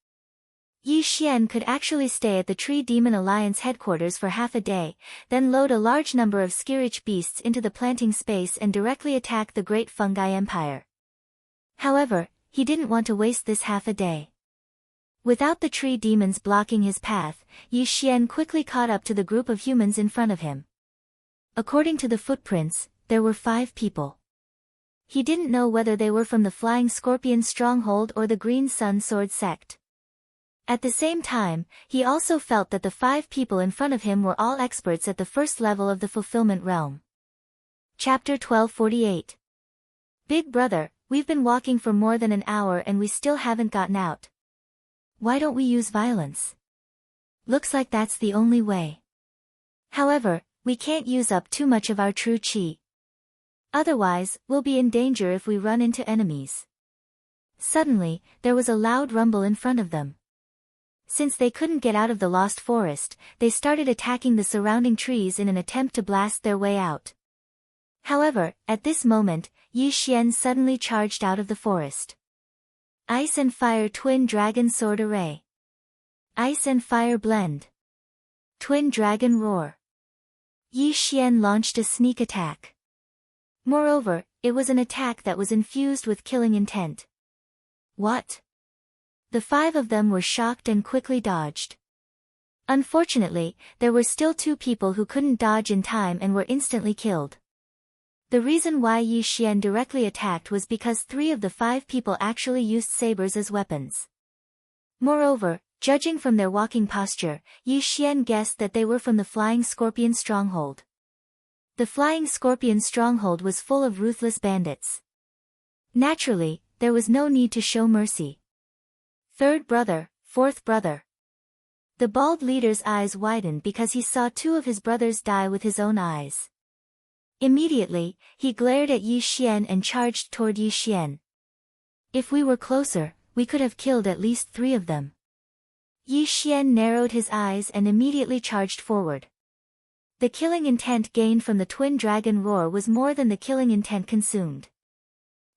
Yi Xian could actually stay at the Tree Demon Alliance headquarters for half a day, then load a large number of Skirich beasts into the planting space and directly attack the Great Fungi Empire. However, he didn't want to waste this half a day. Without the tree demons blocking his path, Yi Xian quickly caught up to the group of humans in front of him. According to the footprints, there were 5 people. He didn't know whether they were from the Flying Scorpion Stronghold or the Green Sun Sword sect. At the same time, he also felt that the 5 people in front of him were all experts at the first level of the Fulfillment Realm. Chapter 1248. Big Brother, we've been walking for more than an hour and we still haven't gotten out. Why don't we use violence? Looks like that's the only way. However, we can't use up too much of our true chi. Otherwise, we'll be in danger if we run into enemies. Suddenly, there was a loud rumble in front of them. Since they couldn't get out of the lost forest, they started attacking the surrounding trees in an attempt to blast their way out. However, at this moment, Yi Xian suddenly charged out of the forest. Ice and Fire Twin Dragon Sword Array. Ice and Fire Blend. Twin Dragon Roar. Yi Xian launched a sneak attack. Moreover, it was an attack that was infused with killing intent. What? The 5 of them were shocked and quickly dodged. Unfortunately, there were still 2 people who couldn't dodge in time and were instantly killed. The reason why Yi Xian directly attacked was because 3 of the 5 people actually used sabers as weapons. Moreover, judging from their walking posture, Yi Xian guessed that they were from the Flying Scorpion stronghold. The Flying Scorpion stronghold was full of ruthless bandits. Naturally, there was no need to show mercy. 3rd brother, 4th brother. The bald leader's eyes widened because he saw 2 of his brothers die with his own eyes. Immediately, he glared at Yi Xian and charged toward Yi Xian. If we were closer, we could have killed at least 3 of them. Yi Xian narrowed his eyes and immediately charged forward. The killing intent gained from the twin dragon roar was more than the killing intent consumed.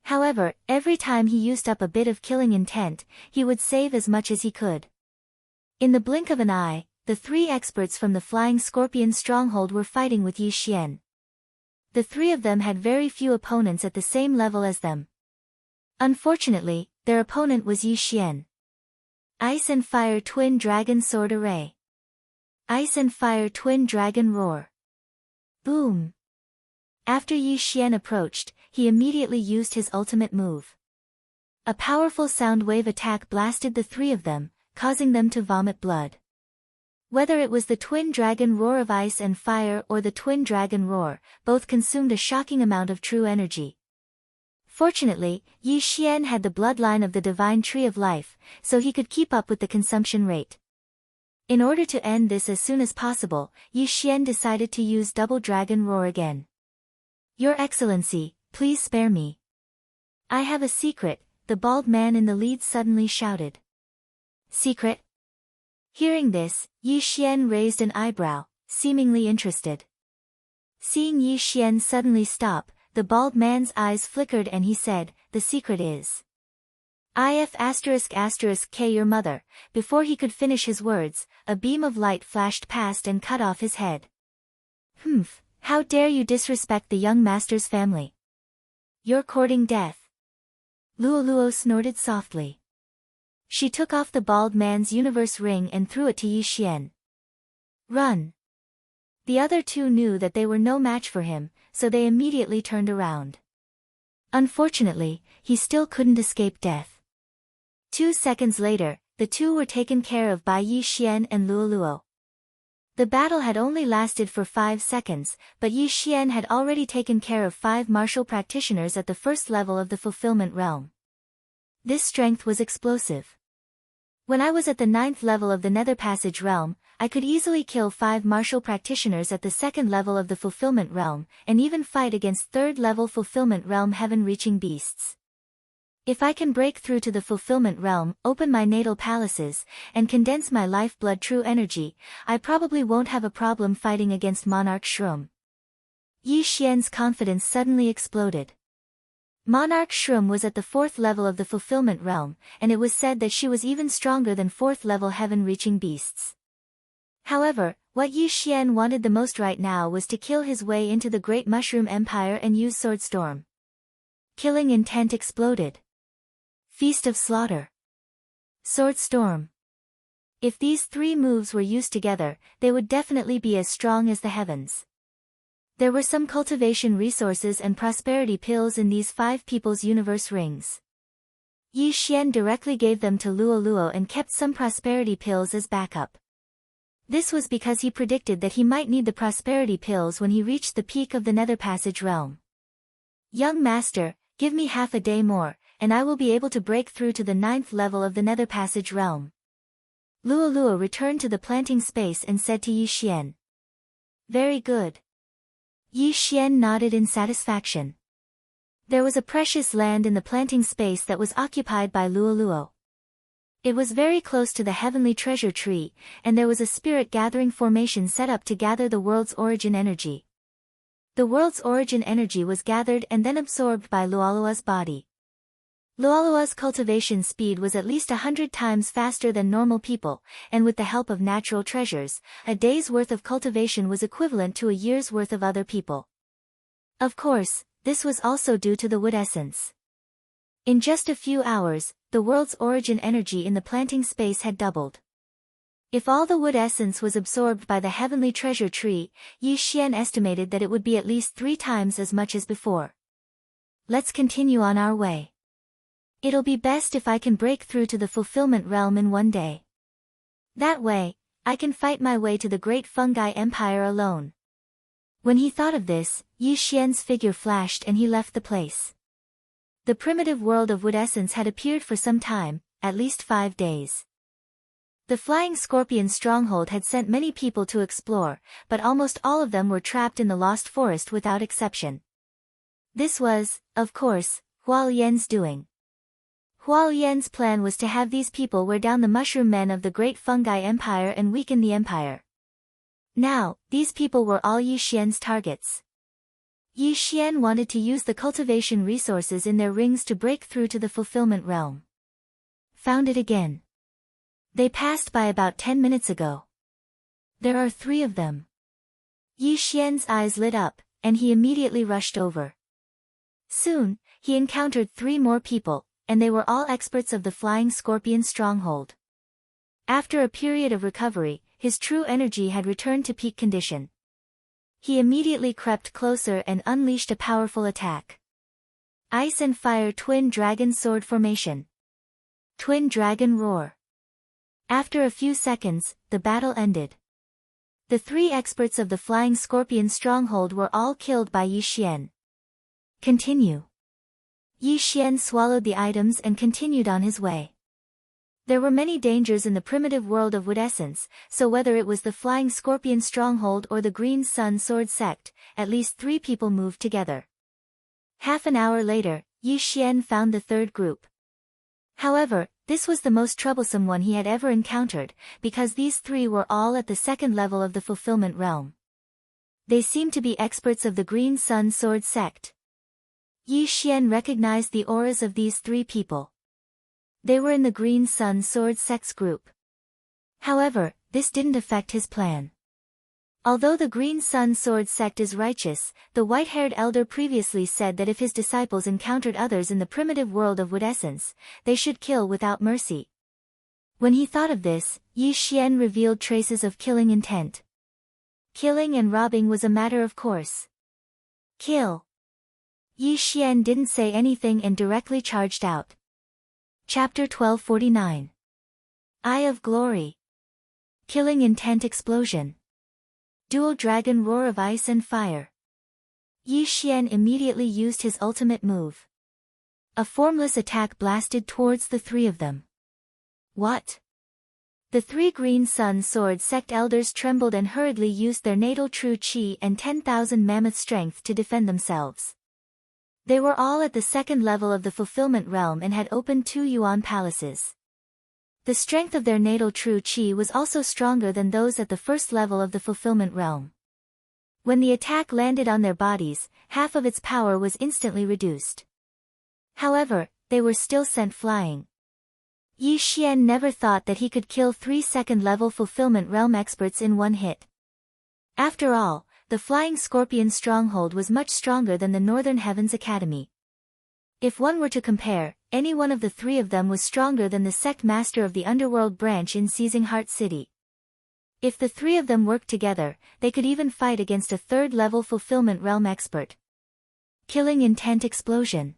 However, every time he used up a bit of killing intent, he would save as much as he could. In the blink of an eye, the 3 experts from the Flying Scorpion stronghold were fighting with Yi Xian. The 3 of them had very few opponents at the same level as them. Unfortunately, their opponent was Yi Xian. Ice and Fire Twin Dragon Sword Array. Ice and Fire Twin Dragon Roar. Boom! After Yi Xian approached, he immediately used his ultimate move. A powerful sound wave attack blasted the 3 of them, causing them to vomit blood. Whether it was the Twin Dragon Roar of Ice and Fire or the Twin Dragon Roar, both consumed a shocking amount of true energy. Fortunately, Yi Xian had the bloodline of the Divine Tree of Life, so he could keep up with the consumption rate. In order to end this as soon as possible, Yi Xian decided to use Double Dragon Roar again. Your Excellency, please spare me. I have a secret, the bald man in the lead suddenly shouted. Secret? Hearing this, Yi Xian raised an eyebrow, seemingly interested. Seeing Yi Xian suddenly stop, the bald man's eyes flickered and he said, the secret is if ***k your mother. Before he could finish his words, a beam of light flashed past and cut off his head. Humph, how dare you disrespect the young master's family? You're courting death. Luoluo snorted softly. She took off the bald man's universe ring and threw it to Yi Xian. Run! The other 2 knew that they were no match for him, so they immediately turned around. Unfortunately, he still couldn't escape death. 2 seconds later, the 2 were taken care of by Yi Xian and Luoluo. The battle had only lasted for 5 seconds, but Yi Xian had already taken care of 5 martial practitioners at the first level of the fulfillment realm. This strength was explosive. When I was at the 9th level of the Nether Passage realm, I could easily kill 5 martial practitioners at the 2nd level of the fulfillment realm, and even fight against 3rd level fulfillment realm heaven-reaching beasts. If I can break through to the fulfillment realm, open my natal palaces, and condense my lifeblood true energy, I probably won't have a problem fighting against Monarch Shroom. Yi Xian's confidence suddenly exploded. Monarch Shroom was at the 4th level of the fulfillment realm, and it was said that she was even stronger than 4th level heaven-reaching beasts. However, what Yi Xian wanted the most right now was to kill his way into the Great Mushroom Empire and use Sword Storm. Killing intent exploded. Feast of Slaughter. Sword Storm. If these 3 moves were used together, they would definitely be as strong as the heavens. There were some cultivation resources and prosperity pills in these 5 people's universe rings. Yi Xian directly gave them to Luoluo and kept some prosperity pills as backup. This was because he predicted that he might need the prosperity pills when he reached the peak of the Nether Passage realm. Young master, give me half a day more, and I will be able to break through to the 9th level of the Nether Passage realm. Luoluo returned to the planting space and said to Yi Xian. Very good. Yi Xian nodded in satisfaction. There was a precious land in the planting space that was occupied by Luoluo. It was very close to the heavenly treasure tree, and there was a spirit gathering formation set up to gather the world's origin energy. The world's origin energy was gathered and then absorbed by Luoluo's body. Luolua's cultivation speed was at least 100 times faster than normal people, and with the help of natural treasures, a day's worth of cultivation was equivalent to a year's worth of other people. Of course, this was also due to the wood essence. In just a few hours, the world's origin energy in the planting space had doubled. If all the wood essence was absorbed by the heavenly treasure tree, Yi Xian estimated that it would be at least 3 times as much as before. Let's continue on our way. It'll be best if I can break through to the fulfillment realm in one day. That way, I can fight my way to the great fungi empire alone. When he thought of this, Yi Xian's figure flashed and he left the place. The primitive world of wood essence had appeared for some time, at least 5 days. The flying scorpion stronghold had sent many people to explore, but almost all of them were trapped in the lost forest without exception. This was, of course, Huo Yan's doing. Huo Yan's plan was to have these people wear down the mushroom men of the great fungi empire and weaken the empire. Now, these people were all Yi Xian's targets. Yi Xian wanted to use the cultivation resources in their rings to break through to the fulfillment realm. Found it again. They passed by about 10 minutes ago. There are 3 of them. Yi Xian's eyes lit up, and he immediately rushed over. Soon, he encountered 3 more people, and they were all experts of the flying scorpion stronghold. After a period of recovery, his true energy had returned to peak condition. He immediately crept closer and unleashed a powerful attack. Ice and Fire Twin Dragon Sword Formation. Twin Dragon Roar. After a few seconds, the battle ended. The 3 experts of the Flying Scorpion Stronghold were all killed by Yi Xian. Continue. Yi Xian swallowed the items and continued on his way. There were many dangers in the primitive world of wood essence, so whether it was the Flying Scorpion Stronghold or the Green Sun Sword Sect, at least 3 people moved together. Half an hour later, Yi Xian found the 3rd group. However, this was the most troublesome one he had ever encountered, because these 3 were all at the 2nd level of the fulfillment realm. They seemed to be experts of the Green Sun Sword Sect. Yi Xian recognized the auras of these 3 people. They were in the Green Sun Sword Sect's group. However, this didn't affect his plan. Although the Green Sun Sword Sect is righteous, the white-haired elder previously said that if his disciples encountered others in the primitive world of wood essence, they should kill without mercy. When he thought of this, Yi Xian revealed traces of killing intent. Killing and robbing was a matter of course. Kill. Yi Xian didn't say anything and directly charged out. Chapter 1249. Eye of Glory. Killing Intent Explosion. Dual Dragon Roar of Ice and Fire. Yi Xian immediately used his ultimate move. A formless attack blasted towards the 3 of them. What? The 3 Green Sun Sword Sect elders trembled and hurriedly used their natal true chi and 10,000 mammoth strength to defend themselves. They were all at the 2nd level of the fulfillment realm and had opened 2 Yuan palaces. The strength of their natal true chi was also stronger than those at the 1st level of the fulfillment realm. When the attack landed on their bodies, half of its power was instantly reduced. However, they were still sent flying. Yi Xian never thought that he could kill 3 2nd-level fulfillment realm experts in one hit. After all, the Flying Scorpion Stronghold was much stronger than the Northern Heavens Academy. If one were to compare, any one of the 3 of them was stronger than the sect master of the underworld branch in Seizing Heart City. If the 3 of them worked together, they could even fight against a 3rd-level fulfillment realm expert. Killing Intent Explosion.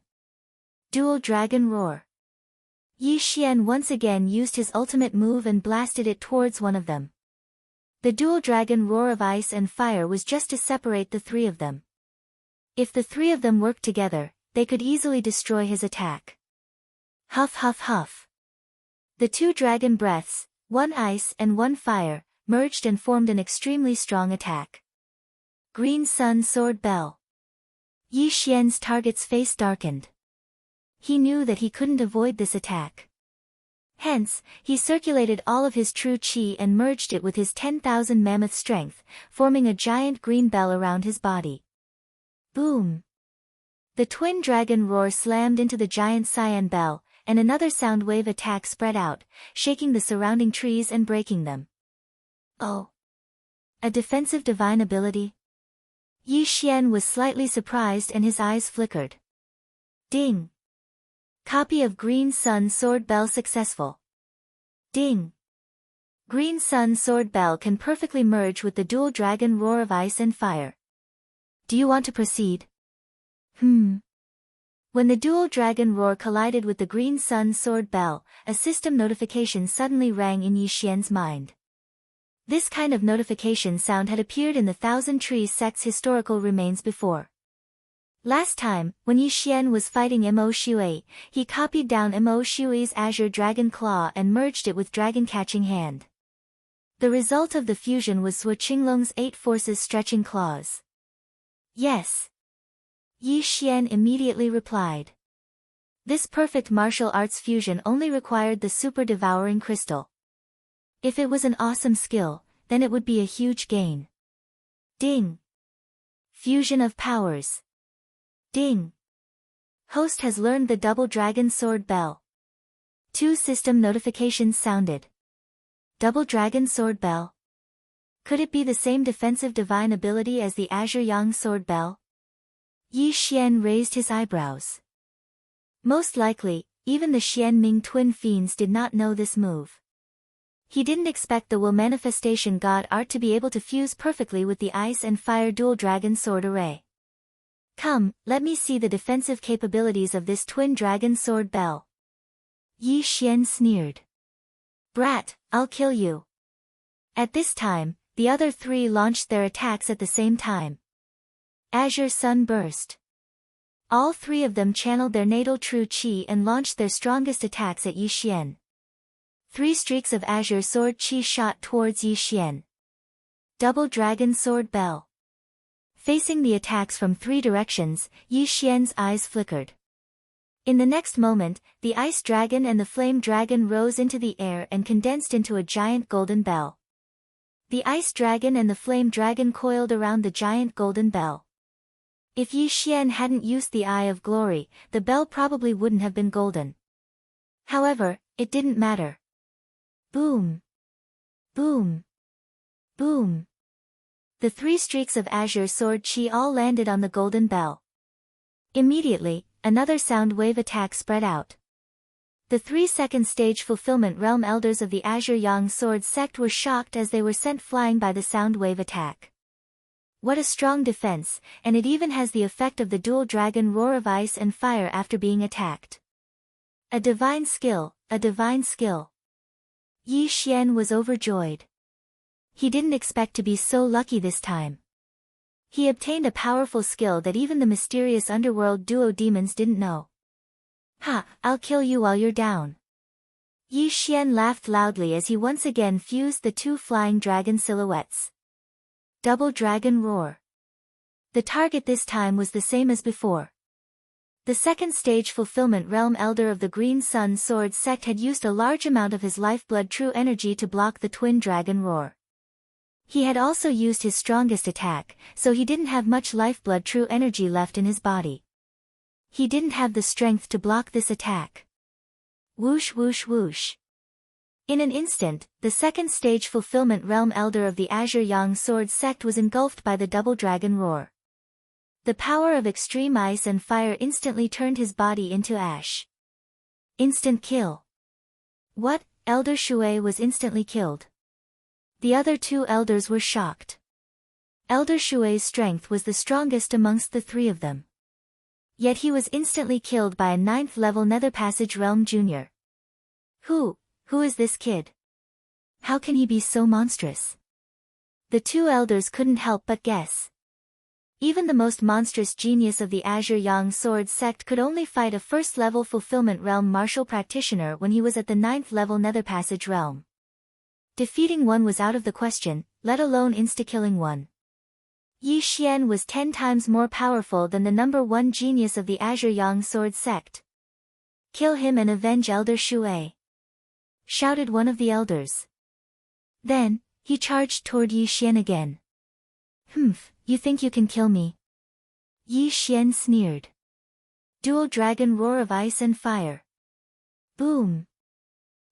Dual Dragon Roar. Yi Xian once again used his ultimate move and blasted it towards one of them. The Dual Dragon Roar of Ice and Fire was just to separate the 3 of them. If the 3 of them worked together, they could easily destroy his attack. Huff huff huff. The 2 dragon breaths, 1 ice and 1 fire, merged and formed an extremely strong attack. Green Sun Sword Bell. Yi Xian's target's face darkened. He knew that he couldn't avoid this attack. Hence, he circulated all of his true chi and merged it with his 10,000 mammoth strength, forming a giant green bell around his body. Boom! The twin dragon roar slammed into the giant cyan bell, and another sound wave attack spread out, shaking the surrounding trees and breaking them. Oh! A defensive divine ability? Yi Xian was slightly surprised and his eyes flickered. Ding! Copy of Green Sun Sword Bell successful. Ding! Green Sun Sword Bell can perfectly merge with the dual dragon roar of ice and fire. Do you want to proceed? When the dual dragon roar collided with the Green Sun Sword Bell, a system notification suddenly rang in Yi Xian's mind. This kind of notification sound had appeared in the Thousand Trees sect's historical remains before. Last time, when Yi Xian was fighting Mo Shui, he copied down Mo Shui's Azure Dragon Claw and merged it with Dragon Catching Hand. The result of the fusion was Zhuo Qinglong's 8 forces stretching claws. Yes. Yi Xian immediately replied. This perfect martial arts fusion only required the super devouring crystal. If it was an awesome skill, then it would be a huge gain. Ding! Fusion of powers. Ding! Host has learned the double dragon sword bell. 2 system notifications sounded. Double dragon sword bell? Could it be the same defensive divine ability as the Azure Yang sword bell? Yi Xian raised his eyebrows. Most likely, even the Xianming twin fiends did not know this move. He didn't expect the Will Manifestation God art to be able to fuse perfectly with the Ice and Fire Dual Dragon Sword Array. Come, let me see the defensive capabilities of this Twin Dragon Sword Bell. Yi Xian sneered. Brat, I'll kill you. At this time, the other 3 launched their attacks at the same time. Azure Sun Burst. All 3 of them channeled their natal true qi and launched their strongest attacks at Yi Xian. 3 streaks of Azure Sword Qi shot towards Yi Xian. Double Dragon Sword Bell. Facing the attacks from 3 directions, Yi Xian's eyes flickered. In the next moment, the Ice Dragon and the Flame Dragon rose into the air and condensed into a giant golden bell. The Ice Dragon and the Flame Dragon coiled around the giant golden bell. If Yi Xian hadn't used the Eye of Glory, the bell probably wouldn't have been golden. However, it didn't matter. Boom! Boom! Boom! The 3 streaks of Azure Sword Qi all landed on the golden bell. Immediately, another sound wave attack spread out. The 3-second stage fulfillment realm elders of the Azure Yang Sword sect were shocked as they were sent flying by the sound wave attack. What a strong defense, and it even has the effect of the dual dragon roar of ice and fire after being attacked. A divine skill, a divine skill. Yi Xian was overjoyed. He didn't expect to be so lucky this time. He obtained a powerful skill that even the mysterious underworld duo demons didn't know. Ha, I'll kill you while you're down. Yi Xian laughed loudly as he once again fused the 2 flying dragon silhouettes. Double Dragon Roar. The target this time was the same as before. The second stage fulfillment realm elder of the Green Sun Sword sect had used a large amount of his lifeblood true energy to block the twin dragon roar. He had also used his strongest attack, so he didn't have much lifeblood true energy left in his body. He didn't have the strength to block this attack. Whoosh whoosh whoosh. In an instant, the second stage fulfillment realm elder of the Azure Yang Sword sect was engulfed by the double dragon roar. The power of extreme ice and fire instantly turned his body into ash. Instant kill. What? Elder Shui was instantly killed. The other 2 elders were shocked. Elder Shui's strength was the strongest amongst the 3 of them. Yet he was instantly killed by a 9th level Nether Passage Realm Junior. Who is this kid? How can he be so monstrous? The 2 elders couldn't help but guess. Even the most monstrous genius of the Azure Yang Sword sect could only fight a 1st level Fulfillment Realm martial practitioner when he was at the 9th level Nether Passage Realm. Defeating one was out of the question, let alone insta-killing one. Yi Xian was 10 times more powerful than the number 1 genius of the Azure Yang Sword sect. Kill him and avenge Elder Shui, shouted one of the elders. Then, he charged toward Yi Xian again. You think you can kill me? Yi Xian sneered. Dual dragon roar of ice and fire. Boom!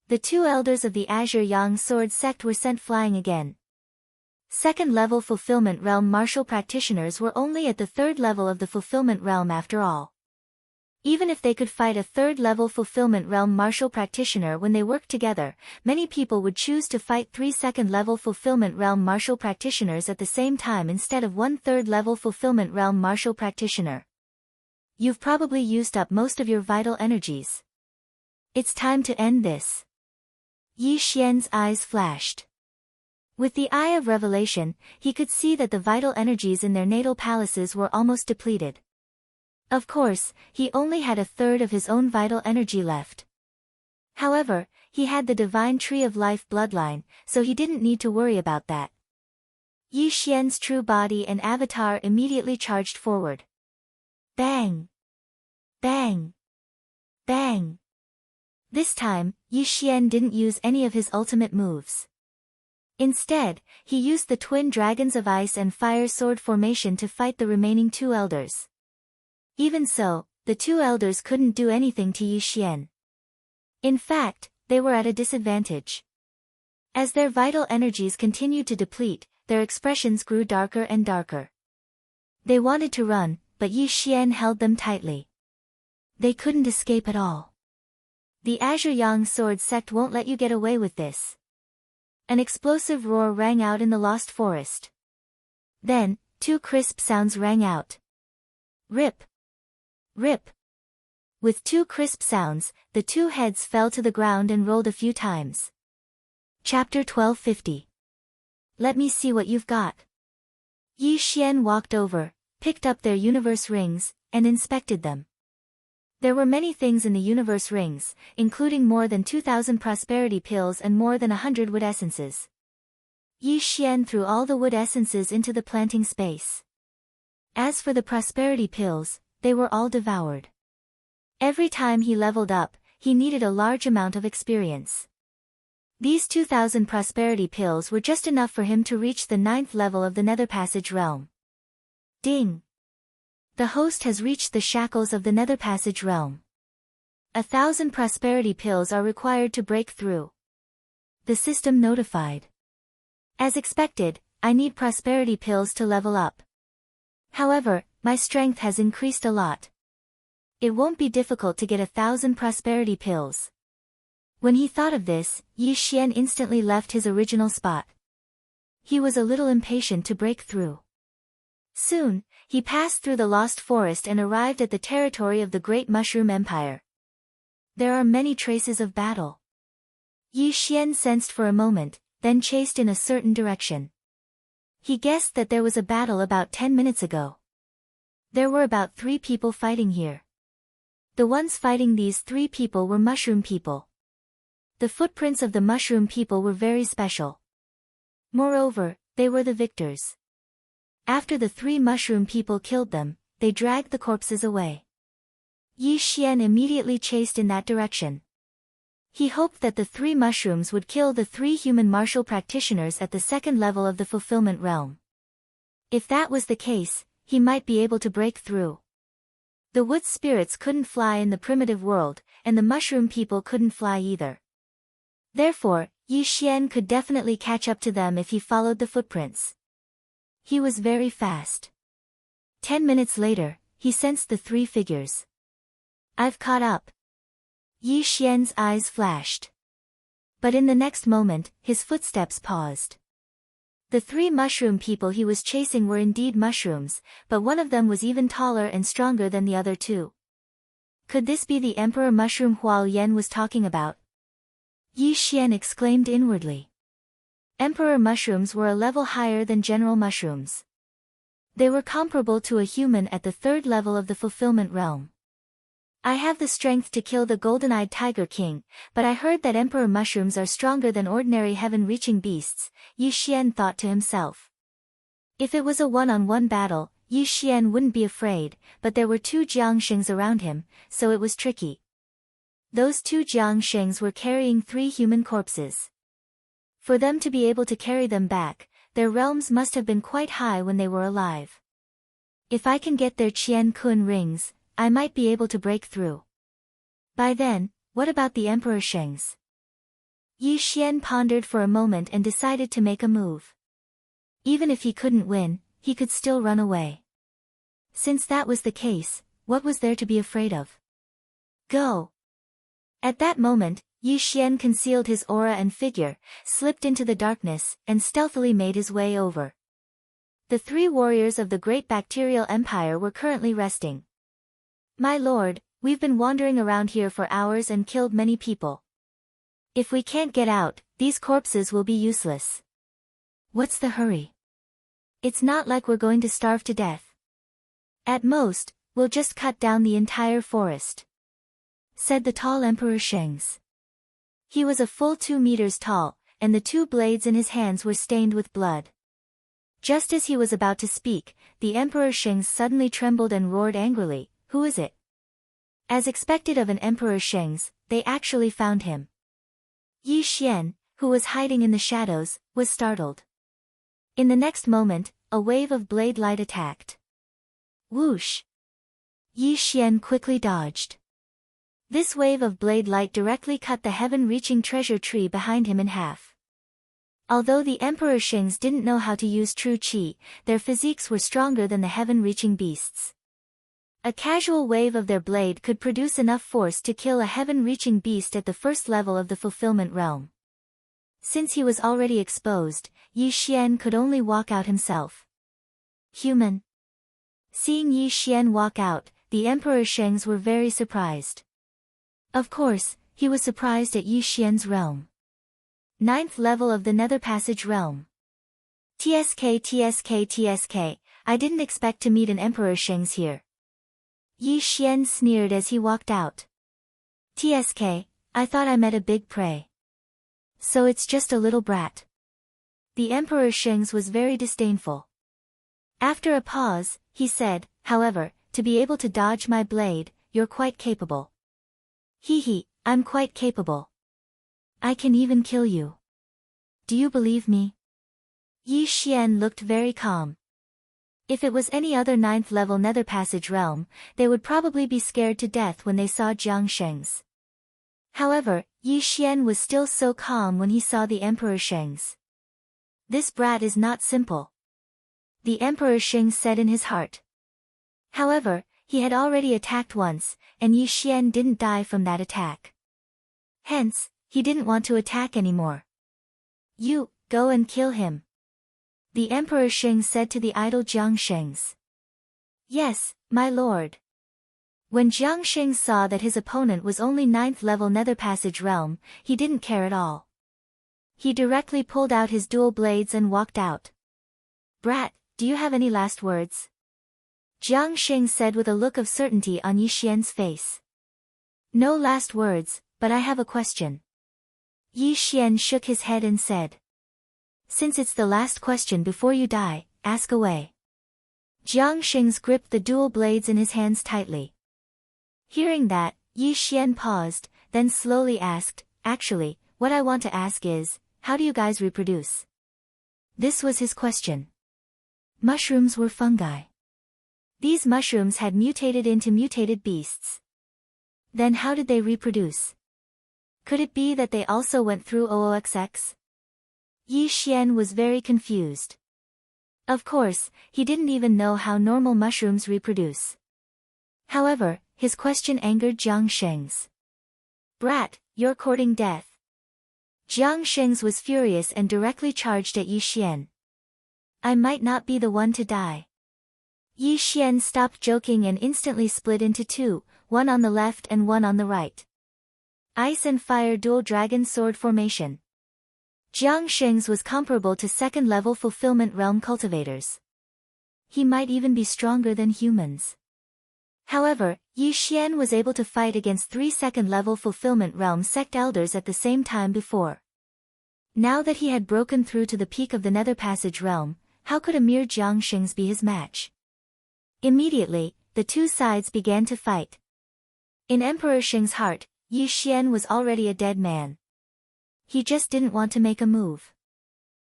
The two elders of the Azure Yang Sword sect were sent flying again. Second-level Fulfillment Realm martial practitioners were only at the third level of the Fulfillment Realm after all. Even if they could fight a third-level Fulfillment Realm martial practitioner when they worked together, many people would choose to fight 3 second-level Fulfillment Realm martial practitioners at the same time instead of 1 third-level Fulfillment Realm martial practitioner. You've probably used up most of your vital energies. It's time to end this. Yi Xian's eyes flashed. With the eye of revelation, he could see that the vital energies in their natal palaces were almost depleted. Of course, he only had a third of his own vital energy left. However, he had the divine tree of life bloodline, so he didn't need to worry about that. Yi Xian's true body and avatar immediately charged forward. Bang! Bang! Bang! This time, Yi Xian didn't use any of his ultimate moves. Instead, he used the twin dragons of ice and fire sword formation to fight the remaining two elders. Even so, the two elders couldn't do anything to Yi Xian. In fact, they were at a disadvantage. As their vital energies continued to deplete, their expressions grew darker and darker. They wanted to run, but Yi Xian held them tightly. They couldn't escape at all. The Azure Yang Sword sect won't let you get away with this. An explosive roar rang out in the lost forest. Then, 2 crisp sounds rang out. Rip! Rip! With 2 crisp sounds, the 2 heads fell to the ground and rolled a few times. Chapter 1250. Let me see what you've got. Yi Xian walked over, picked up their universe rings, and inspected them. There were many things in the universe rings, including more than 2,000 prosperity pills and more than 100 wood essences. Yi Xian threw all the wood essences into the planting space. As for the prosperity pills, they were all devoured. Every time he leveled up, he needed a large amount of experience. These 2,000 prosperity pills were just enough for him to reach the 9th level of the Nether Passage realm. Ding! The host has reached the shackles of the Nether Passage realm. 1,000 prosperity pills are required to break through. The system notified. As expected, I need prosperity pills to level up. However, my strength has increased a lot. It won't be difficult to get 1,000 prosperity pills. When he thought of this, Yi Xian instantly left his original spot. He was a little impatient to break through. Soon, he passed through the Lost Forest and arrived at the territory of the Great Mushroom Empire. There are many traces of battle. Yi Xian sensed for a moment, then chased in a certain direction. He guessed that there was a battle about 10 minutes ago. There were about 3 people fighting here. The ones fighting these 3 people were mushroom people. The footprints of the mushroom people were very special. Moreover, they were the victors. After the 3 mushroom people killed them, they dragged the corpses away. Yi Xian immediately chased in that direction. He hoped that the 3 mushrooms would kill the 3 human martial practitioners at the 2nd level of the fulfillment realm. If that was the case, he might be able to break through. The wood spirits couldn't fly in the primitive world, and the mushroom people couldn't fly either. Therefore, Yi Xian could definitely catch up to them if he followed the footprints. He was very fast. 10 minutes later, he sensed the 3 figures. I've caught up. Yi Xian's eyes flashed. But in the next moment, his footsteps paused. The 3 mushroom people he was chasing were indeed mushrooms, but one of them was even taller and stronger than the other 2. Could this be the Emperor Mushroom Huao Yan was talking about? Yi Xian exclaimed inwardly. Emperor mushrooms were a level higher than general mushrooms. They were comparable to a human at the 3rd level of the fulfillment realm. I have the strength to kill the golden-eyed Tiger King, but I heard that emperor mushrooms are stronger than ordinary heaven-reaching beasts, Yi Xian thought to himself. If it was a one-on-one battle, Yi Xian wouldn't be afraid, but there were 2 Jiangshengs around him, so it was tricky. Those 2 Jiangshengs were carrying 3 human corpses. For them to be able to carry them back, their realms must have been quite high when they were alive. If I can get their Qian Kun rings, I might be able to break through. By then, what about the Emperor Sheng's? Yi Xian pondered for a moment and decided to make a move. Even if he couldn't win, he could still run away. Since that was the case, what was there to be afraid of? Go! At that moment, Yi Xian concealed his aura and figure, slipped into the darkness, and stealthily made his way over. The three warriors of the Great Bacterial Empire were currently resting. My lord, we've been wandering around here for hours and killed many people. If we can't get out, these corpses will be useless. What's the hurry? It's not like we're going to starve to death. At most, we'll just cut down the entire forest, said the tall Emperor Sheng's. He was a full 2 meters tall, and the 2 blades in his hands were stained with blood. Just as he was about to speak, the Emperor Sheng suddenly trembled and roared angrily, "Who is it?" As expected of an Emperor Sheng's, they actually found him. Yi Xian, who was hiding in the shadows, was startled. In the next moment, a wave of blade light attacked. Whoosh! Yi Xian quickly dodged. This wave of blade light directly cut the heaven-reaching treasure tree behind him in half. Although the Emperor Sheng's didn't know how to use true qi, their physiques were stronger than the heaven-reaching beasts. A casual wave of their blade could produce enough force to kill a heaven-reaching beast at the first level of the fulfillment realm. Since he was already exposed, Yi Xian could only walk out himself. Human. Seeing Yi Xian walk out, the Emperor Sheng's were very surprised. Of course, he was surprised at Yi Xian's realm. 9th level of the Nether Passage realm. TSK, I didn't expect to meet an Emperor Sheng's here. Yi Xian sneered as he walked out. TSK, I thought I met a big prey. So it's just a little brat. The Emperor Sheng's was very disdainful. After a pause, he said, however, to be able to dodge my blade, you're quite capable. Hee, I'm quite capable. I can even kill you. Do you believe me? Yi Xian looked very calm. If it was any other 9th level Nether Passage realm, they would probably be scared to death when they saw Jiang Sheng's. However, Yi Xian was still so calm when he saw the Emperor Sheng's. This brat is not simple, the Emperor Sheng said in his heart. However, he had already attacked once, and Yi Xian didn't die from that attack. Hence, he didn't want to attack anymore. You, go and kill him, the Emperor Sheng said to the idle Jiang Sheng's. Yes, my lord. When Jiang Sheng saw that his opponent was only 9th level Nether Passage realm, he didn't care at all. He directly pulled out his dual blades and walked out. Brat, do you have any last words? Jiang Sheng said with a look of certainty on Yi Xian's face. No last words, but I have a question. Yi Xian shook his head and said. Since it's the last question before you die, ask away. Jiang Sheng's gripped the dual blades in his hands tightly. Hearing that, Yi Xian paused, then slowly asked, actually, what I want to ask is, how do you guys reproduce? This was his question. Mushrooms were fungi. These mushrooms had mutated into mutated beasts. Then how did they reproduce? Could it be that they also went through OOXX? Yi Xian was very confused. Of course, he didn't even know how normal mushrooms reproduce. However, his question angered Jiang Sheng's. Brat, you're courting death. Jiang Sheng's was furious and directly charged at Yi Xian. I might not be the one to die. Yi Xian stopped joking and instantly split into two, one on the left and one on the right. Ice and Fire Dual Dragon Sword Formation. Jiang Sheng's was comparable to 2nd level Fulfillment Realm cultivators. He might even be stronger than humans. However, Yi Xian was able to fight against 3 2nd level Fulfillment Realm sect elders at the same time before. Now that he had broken through to the peak of the Nether Passage realm, how could a mere Jiang Sheng's be his match? Immediately, the two sides began to fight. In Emperor Sheng's heart, Yi Xian was already a dead man. He just didn't want to make a move.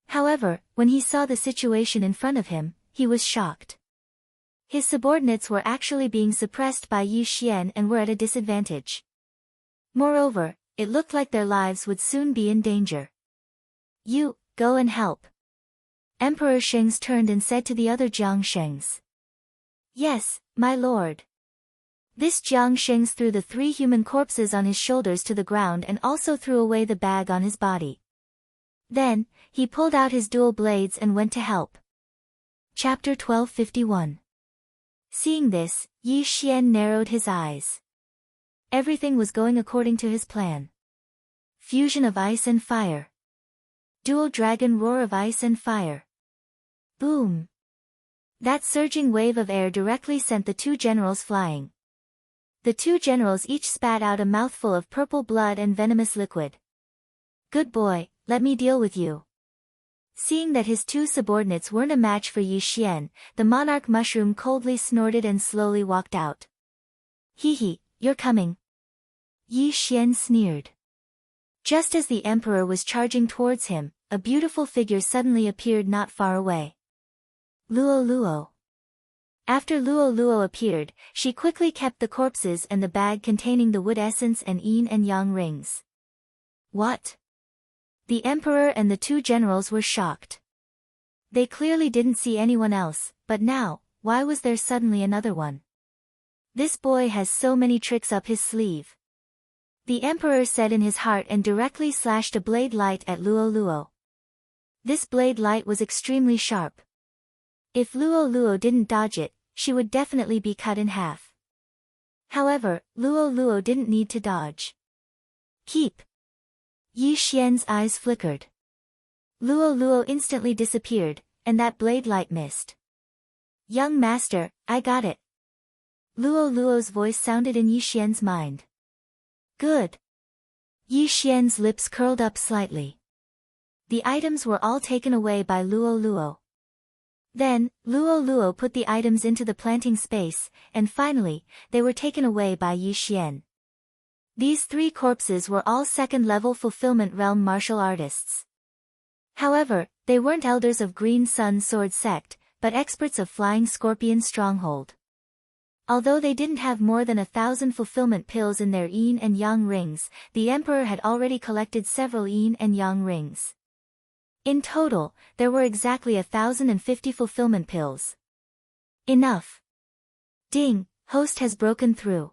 However, when he saw the situation in front of him, he was shocked. His subordinates were actually being suppressed by Yi Xian and were at a disadvantage. Moreover, it looked like their lives would soon be in danger. You, go and help. Emperor Shengs turned and said to the other Jiang Shengs. Yes, my lord. This Jiang Shengs threw the 3 human corpses on his shoulders to the ground and also threw away the bag on his body. Then, he pulled out his dual blades and went to help. Chapter 1251. Seeing this, Yi Xian narrowed his eyes. Everything was going according to his plan. Fusion of ice and fire. Dual dragon roar of ice and fire. Boom! That surging wave of air directly sent the 2 generals flying. The 2 generals each spat out a mouthful of purple blood and venomous liquid. Good boy, let me deal with you. Seeing that his 2 subordinates weren't a match for Yi Xian, the monarch mushroom coldly snorted and slowly walked out. Hee, you're coming. Yi Xian sneered. Just as the emperor was charging towards him, a beautiful figure suddenly appeared not far away. Luo Luo. After Luo Luo appeared, she quickly kept the corpses and the bag containing the wood essence and yin and yang rings. What? The emperor and the 2 generals were shocked. They clearly didn't see anyone else, but now, why was there suddenly another one? This boy has so many tricks up his sleeve. The emperor said in his heart and directly slashed a blade light at Luo Luo. This blade light was extremely sharp. If Luo Luo didn't dodge it, she would definitely be cut in half. However, Luo Luo didn't need to dodge. Keep. Yi Xian's eyes flickered. Luo Luo instantly disappeared, and that blade light missed. Young master, I got it. Luo Luo's voice sounded in Yi Xian's mind. Good. Yi Xian's lips curled up slightly. The items were all taken away by Luo Luo. Then, Luo Luo put the items into the planting space, and finally, they were taken away by Yi Xian. These 3 corpses were all 2nd-level Fulfillment Realm martial artists. However, they weren't elders of Green Sun Sword Sect, but experts of Flying Scorpion Stronghold. Although they didn't have more than 1,000 fulfillment pills in their yin and yang rings, the emperor had already collected several yin and yang rings. In total, there were exactly 1,050 fulfillment pills. Enough. Ding, host has broken through.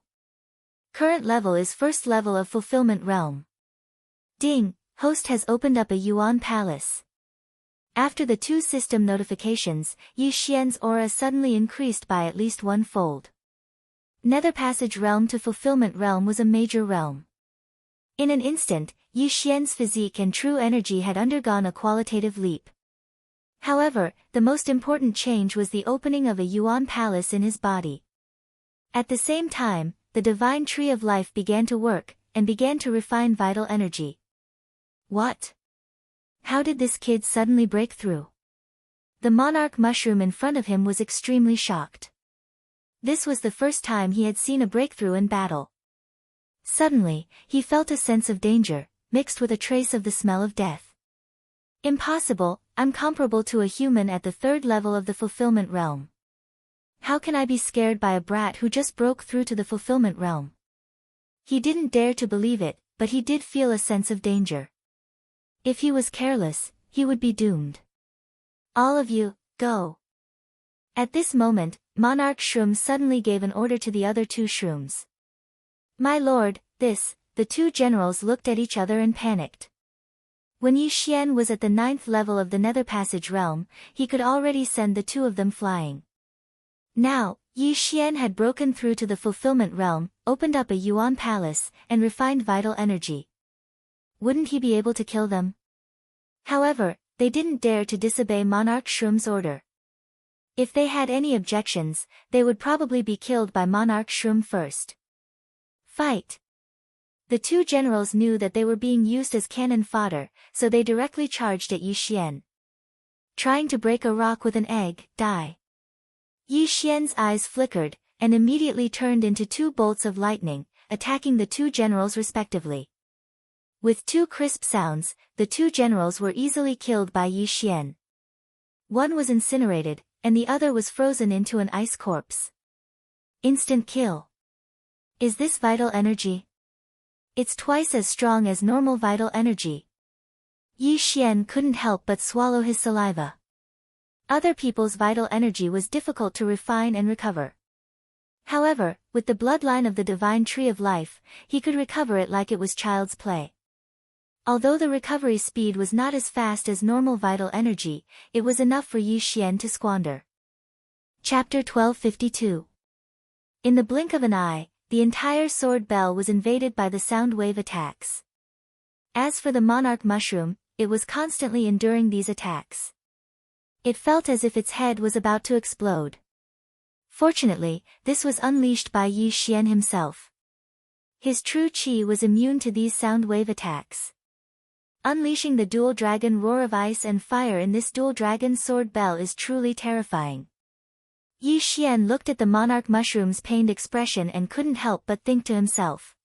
Current level is 1st level of Fulfillment Realm. Ding, host has opened up a Yuan Palace. After the 2 system notifications, Yi Xian's aura suddenly increased by at least 1-fold. Nether Passage Realm to Fulfillment Realm was a major realm. In an instant, Yi Xian's physique and true energy had undergone a qualitative leap. However, the most important change was the opening of a Yuan Palace in his body. At the same time, the divine tree of life began to work, and began to refine vital energy. What? How did this kid suddenly break through? The monarch mushroom in front of him was extremely shocked. This was the first time he had seen a breakthrough in battle. Suddenly, he felt a sense of danger, mixed with a trace of the smell of death. Impossible, I'm comparable to a human at the 3rd level of the Fulfillment Realm. How can I be scared by a brat who just broke through to the Fulfillment Realm? He didn't dare to believe it, but he did feel a sense of danger. If he was careless, he would be doomed. All of you, go. At this moment, Monarch Shroom suddenly gave an order to the other 2 shrooms. My lord, the 2 generals looked at each other and panicked. When Yi Xian was at the 9th level of the Nether Passage Realm, he could already send the 2 of them flying. Now, Yi Xian had broken through to the Fulfillment Realm, opened up a Yuan Palace, and refined vital energy. Wouldn't he be able to kill them? However, they didn't dare to disobey Monarch Shroom's order. If they had any objections, they would probably be killed by Monarch Shroom first. Fight! The 2 generals knew that they were being used as cannon fodder, so they directly charged at Yi Xian. Trying to break a rock with an egg, die. Yi Xian's eyes flickered, and immediately turned into 2 bolts of lightning, attacking the 2 generals respectively. With 2 crisp sounds, the 2 generals were easily killed by Yi Xian. One was incinerated, and the other was frozen into an ice corpse. Instant kill. Is this vital energy? It's twice as strong as normal vital energy. Yi Xian couldn't help but swallow his saliva. Other people's vital energy was difficult to refine and recover. However, with the bloodline of the divine tree of life, he could recover it like it was child's play. Although the recovery speed was not as fast as normal vital energy, it was enough for Yi Xian to squander. Chapter 1252. In the blink of an eye, the entire sword bell was invaded by the sound wave attacks. As for the monarch mushroom, it was constantly enduring these attacks. It felt as if its head was about to explode. Fortunately, this was unleashed by Yi Xian himself. His true qi was immune to these sound wave attacks. Unleashing the dual dragon roar of ice and fire in this dual dragon sword bell is truly terrifying. Yi Xian looked at the monarch mushroom's pained expression and couldn't help but think to himself.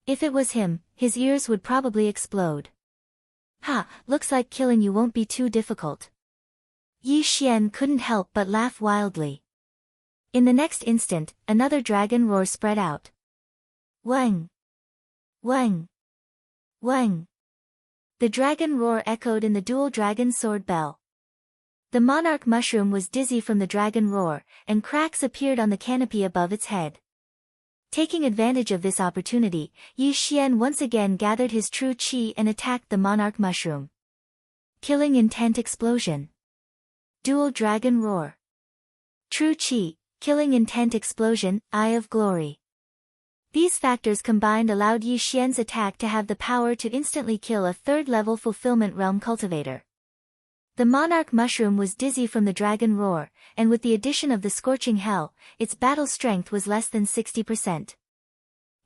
If it was him, his ears would probably explode. Ha, looks like killing you won't be too difficult. Yi Xian couldn't help but laugh wildly. In the next instant, another dragon roar spread out. Wang! Wang! Wang! The dragon roar echoed in the dual dragon sword bell. The monarch mushroom was dizzy from the dragon roar, and cracks appeared on the canopy above its head. Taking advantage of this opportunity, Yi Xian once again gathered his true qi and attacked the monarch mushroom. Killing intent explosion. Dual dragon roar. True qi, killing intent explosion, eye of glory. These factors combined allowed Yi Xian's attack to have the power to instantly kill a third-level fulfillment realm cultivator. The monarch mushroom was dizzy from the dragon roar, and with the addition of the scorching hell, its battle strength was less than 60%.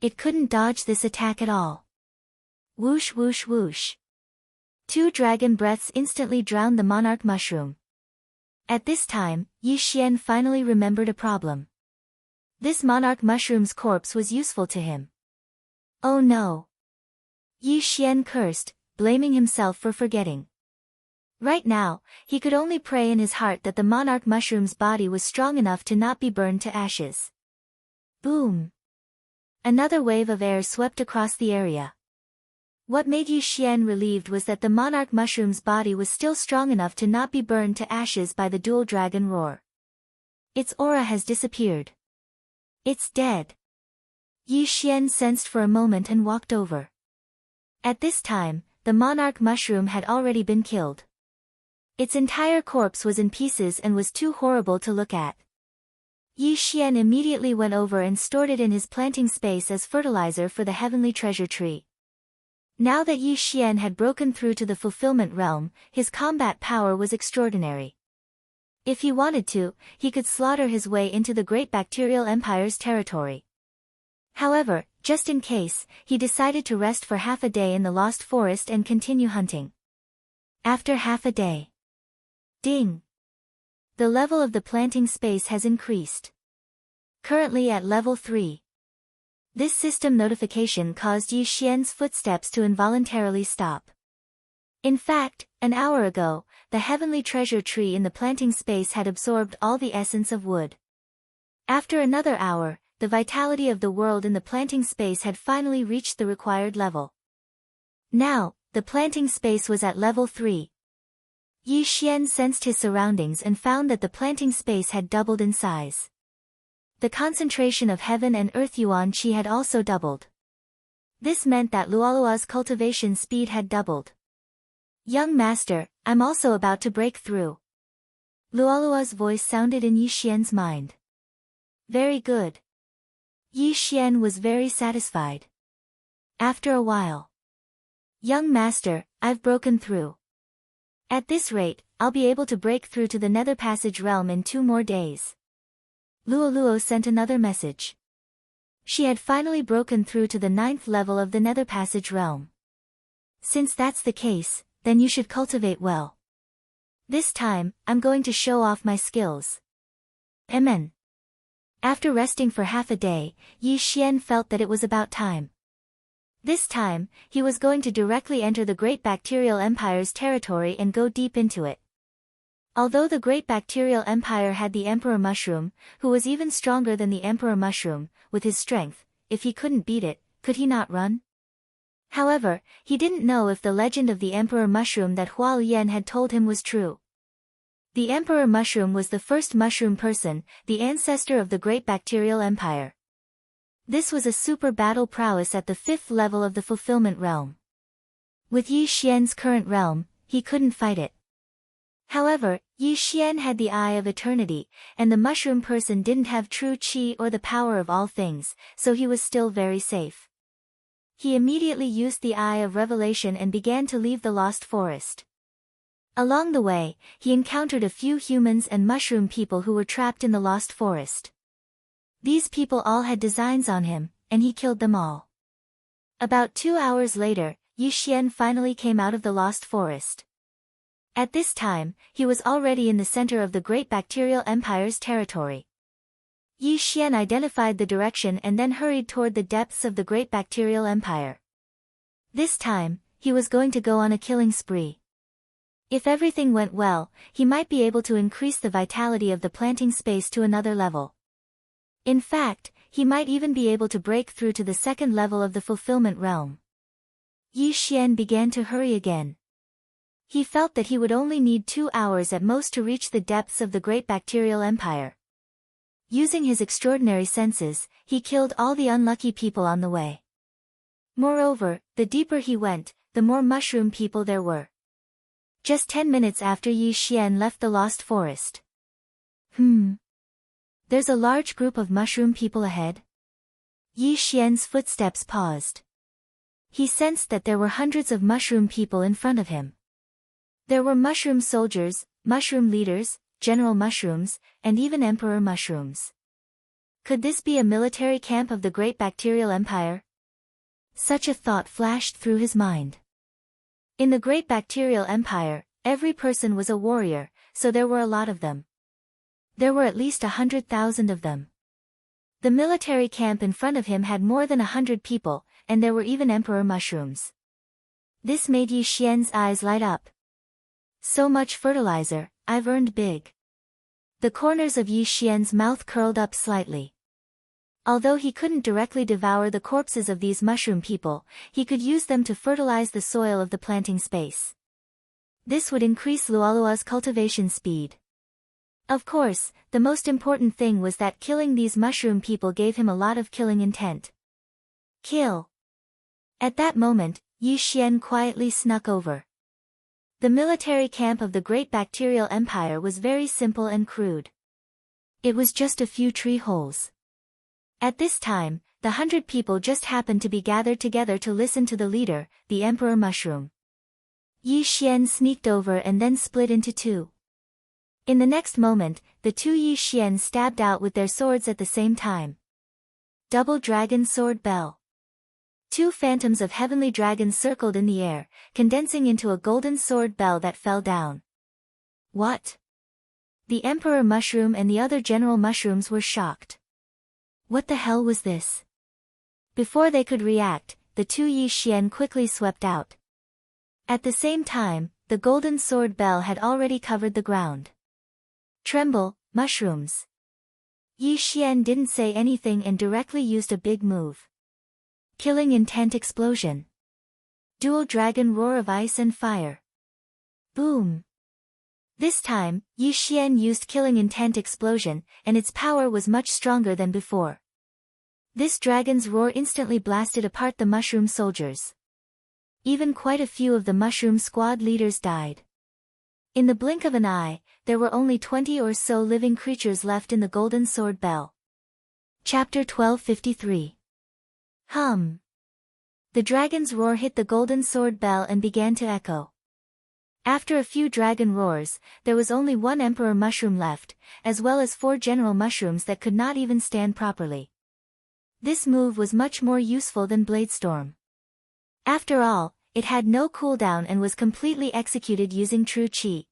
It couldn't dodge this attack at all. Whoosh whoosh whoosh. 2 dragon breaths instantly drowned the monarch mushroom. At this time, Yi Xian finally remembered a problem. This monarch mushroom's corpse was useful to him. Oh no! Yi Xian cursed, blaming himself for forgetting. Right now, he could only pray in his heart that the monarch mushroom's body was strong enough to not be burned to ashes. Boom! Another wave of air swept across the area. What made Yi Xian relieved was that the monarch mushroom's body was still strong enough to not be burned to ashes by the dual dragon roar. Its aura has disappeared. It's dead. Yi Xian sensed for a moment and walked over. At this time, the monarch mushroom had already been killed. Its entire corpse was in pieces and was too horrible to look at. Yi Xian immediately went over and stored it in his planting space as fertilizer for the heavenly treasure tree. Now that Yi Xian had broken through to the fulfillment realm, his combat power was extraordinary. If he wanted to, he could slaughter his way into the Great Bacterial Empire's territory. However, just in case, he decided to rest for half a day in the Lost Forest and continue hunting. After half a day. Ding! The level of the planting space has increased. Currently at level 3. This system notification caused Yi Xian's footsteps to involuntarily stop. In fact, an hour ago, the heavenly treasure tree in the planting space had absorbed all the essence of wood. After another hour, the vitality of the world in the planting space had finally reached the required level. Now, the planting space was at level 3. Yi Xian sensed his surroundings and found that the planting space had doubled in size. The concentration of heaven and earth yuan qi had also doubled. This meant that Luolua's cultivation speed had doubled. Young master, I'm also about to break through. Luolua's voice sounded in Yi Xian's mind. Very good. Yi Xian was very satisfied. After a while. Young master, I've broken through. At this rate, I'll be able to break through to the Nether Passage realm in 2 more days. Luoluo sent another message. She had finally broken through to the 9th level of the Nether Passage realm. Since that's the case, then you should cultivate well. This time, I'm going to show off my skills. Amen. After resting for half a day, Yi Xian felt that it was about time. This time, he was going to directly enter the Great Bacterial Empire's territory and go deep into it. Although the great bacterial empire had the emperor mushroom, who was even stronger than the emperor mushroom, with his strength, if he couldn't beat it, could he not run? However, he didn't know if the legend of the emperor mushroom that Huo Yan had told him was true. The emperor mushroom was the first mushroom person, the ancestor of the great bacterial empire. This was a super battle prowess at the 5th level of the fulfillment realm. With Yi Xian's current realm, he couldn't fight it. However, Yi Xian had the Eye of Eternity, and the mushroom person didn't have true qi or the power of all things, so he was still very safe. He immediately used the Eye of Revelation and began to leave the Lost Forest. Along the way, he encountered a few humans and mushroom people who were trapped in the Lost Forest. These people all had designs on him, and he killed them all. About 2 hours later, Yi Xian finally came out of the Lost Forest. At this time, he was already in the center of the Great Bacterial Empire's territory. Yi Xian identified the direction and then hurried toward the depths of the Great Bacterial Empire. This time, he was going to go on a killing spree. If everything went well, he might be able to increase the vitality of the planting space to another level. In fact, he might even be able to break through to the 2nd level of the fulfillment realm. Yi Xian began to hurry again. He felt that he would only need 2 hours at most to reach the depths of the Great Bacterial Empire. Using his extraordinary senses, he killed all the unlucky people on the way. Moreover, the deeper he went, the more mushroom people there were. Just 10 minutes after Yi Xian left the Lost Forest. There's a large group of mushroom people ahead? Yi Xian's footsteps paused. He sensed that there were hundreds of mushroom people in front of him. There were mushroom soldiers, mushroom leaders, general mushrooms, and even emperor mushrooms. Could this be a military camp of the Great Bacterial Empire? Such a thought flashed through his mind. In the Great Bacterial Empire, every person was a warrior, so there were a lot of them. There were at least 100,000 of them. The military camp in front of him had more than 100 people, and there were even emperor mushrooms. This made Yi Xian's eyes light up. So much fertilizer, I've earned big. The corners of Yi Xian's mouth curled up slightly. Although he couldn't directly devour the corpses of these mushroom people, he could use them to fertilize the soil of the planting space. This would increase Luolua's cultivation speed. Of course, the most important thing was that killing these mushroom people gave him a lot of killing intent. Kill. At that moment, Yi Xian quietly snuck over. The military camp of the Great Bacterial Empire was very simple and crude. It was just a few tree holes. At this time, the 100 people just happened to be gathered together to listen to the leader, the Emperor Mushroom. Yi Xian sneaked over and then split into two. In the next moment, the two Yi Xian stabbed out with their swords at the same time. Double Dragon Sword Bell. 2 phantoms of heavenly dragons circled in the air, condensing into a golden sword bell that fell down. What? The Emperor Mushroom and the other general mushrooms were shocked. What the hell was this? Before they could react, the two Yi Xian quickly swept out. At the same time, the golden sword bell had already covered the ground. Tremble, mushrooms. Yi Xian didn't say anything and directly used a big move. Killing Intent Explosion. Dual Dragon Roar of Ice and Fire. Boom. This time, Yi Xian used Killing Intent Explosion, and its power was much stronger than before. This dragon's roar instantly blasted apart the mushroom soldiers. Even quite a few of the mushroom squad leaders died. In the blink of an eye, there were only 20 or so living creatures left in the Golden Sword Bell. Chapter 1253. The dragon's roar hit the Golden Sword Bell and began to echo. After a few dragon roars, there was only 1 Emperor Mushroom left, as well as 4 General Mushrooms that could not even stand properly. This move was much more useful than Bladestorm. After all, it had no cooldown and was completely executed using True Chi.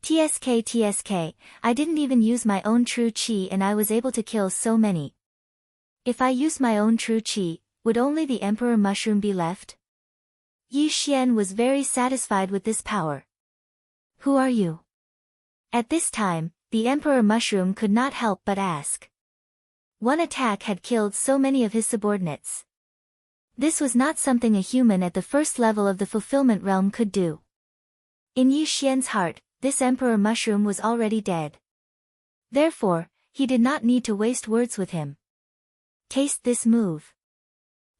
TSK, I didn't even use my own True Chi and I was able to kill so many. If I use my own True Chi, would only the Emperor Mushroom be left? Yi Xian was very satisfied with this power. Who are you? At this time, the Emperor Mushroom could not help but ask. One attack had killed so many of his subordinates. This was not something a human at the first level of the fulfillment realm could do. In Yi Xian's heart, this Emperor Mushroom was already dead. Therefore, he did not need to waste words with him. Taste this move.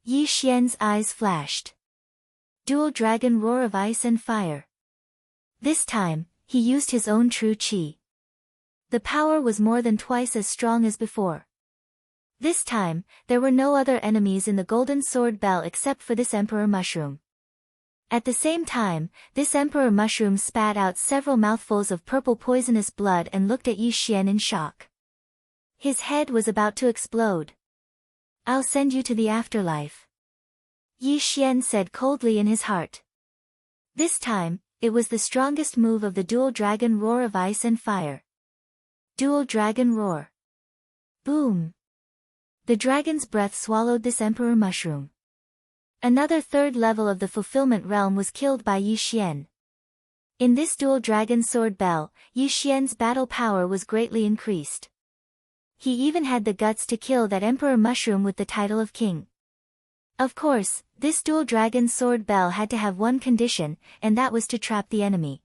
Yi Xian's eyes flashed. Dual Dragon Roar of Ice and Fire. This time, he used his own true qi. The power was more than twice as strong as before. This time, there were no other enemies in the Golden Sword Bell except for this Emperor Mushroom. At the same time, this Emperor Mushroom spat out several mouthfuls of purple poisonous blood and looked at Yi Xian in shock. His head was about to explode. I'll send you to the afterlife. Yi Xian said coldly in his heart. This time, it was the strongest move of the Dual Dragon Roar of Ice and Fire. Dual Dragon Roar. Boom. The dragon's breath swallowed this Emperor Mushroom. Another third level of the fulfillment realm was killed by Yi Xian. In this Dual Dragon Sword Bell, Yi Xian's battle power was greatly increased. He even had the guts to kill that Emperor Mushroom with the title of king. Of course, this Dual Dragon Sword Bell had to have one condition, and that was to trap the enemy.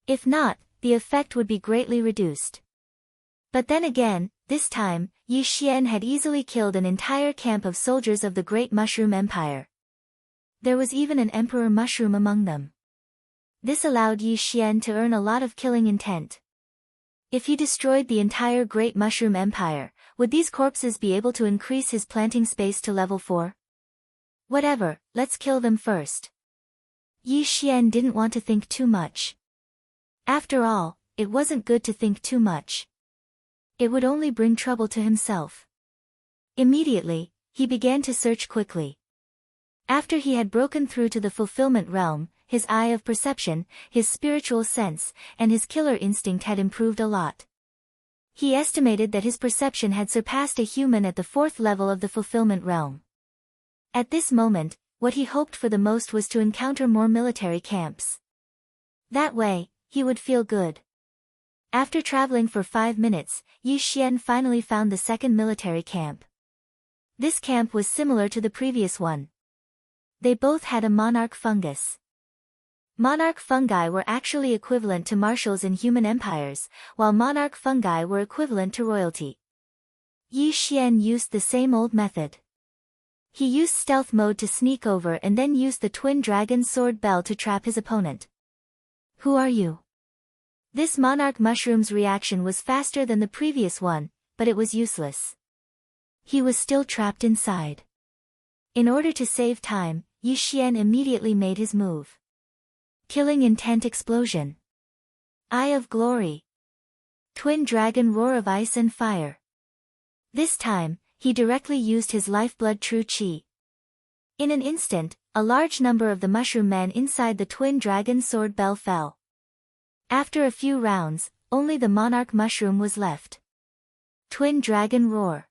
If not, the effect would be greatly reduced. But then again, this time, Yi Xian had easily killed an entire camp of soldiers of the Great Mushroom Empire. There was even an Emperor Mushroom among them. This allowed Yi Xian to earn a lot of killing intent. If he destroyed the entire Great Mushroom Empire, would these corpses be able to increase his planting space to level 4? Whatever, let's kill them first. Yi Xian didn't want to think too much. After all, it wasn't good to think too much. It would only bring trouble to himself. Immediately, he began to search quickly. After he had broken through to the fulfillment realm, his eye of perception, his spiritual sense, and his killer instinct had improved a lot. He estimated that his perception had surpassed a human at the 4th level of the fulfillment realm. At this moment, what he hoped for the most was to encounter more military camps. That way, he would feel good. After traveling for 5 minutes, Yi Xian finally found the second military camp. This camp was similar to the previous one. They both had a monarch fungus. Monarch fungi were actually equivalent to marshals in human empires, while monarch fungi were equivalent to royalty. Yi Xian used the same old method. He used stealth mode to sneak over and then used the Twin Dragon Sword Bell to trap his opponent. Who are you? This monarch mushroom's reaction was faster than the previous one, but it was useless. He was still trapped inside. In order to save time, Yi Xian immediately made his move. Killing Intent Explosion. Eye of Glory. Twin Dragon Roar of Ice and Fire. This time, he directly used his lifeblood true qi. In an instant, a large number of the mushroom men inside the Twin Dragon Sword Bell fell. After a few rounds, only the monarch mushroom was left. Twin Dragon Roar.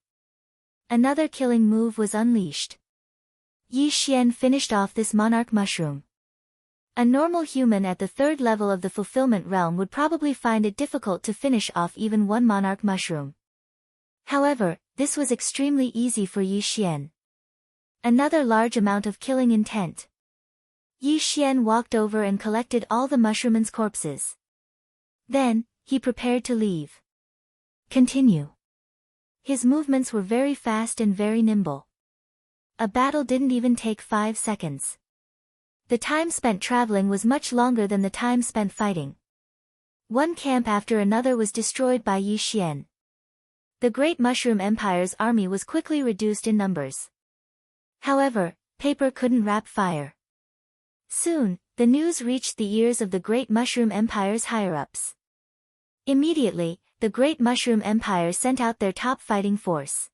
Another killing move was unleashed. Yi Xian finished off this monarch mushroom. A normal human at the 3rd level of the fulfillment realm would probably find it difficult to finish off even one monarch mushroom. However, this was extremely easy for Yi Xian. Another large amount of killing intent. Yi Xian walked over and collected all the mushroommen's corpses. Then, he prepared to leave. Continue. His movements were very fast and very nimble. A battle didn't even take 5 seconds. The time spent traveling was much longer than the time spent fighting. One camp after another was destroyed by Yi Xian. The Great Mushroom Empire's army was quickly reduced in numbers. However, paper couldn't wrap fire. Soon, the news reached the ears of the Great Mushroom Empire's higher-ups. Immediately, the Great Mushroom Empire sent out their top fighting force.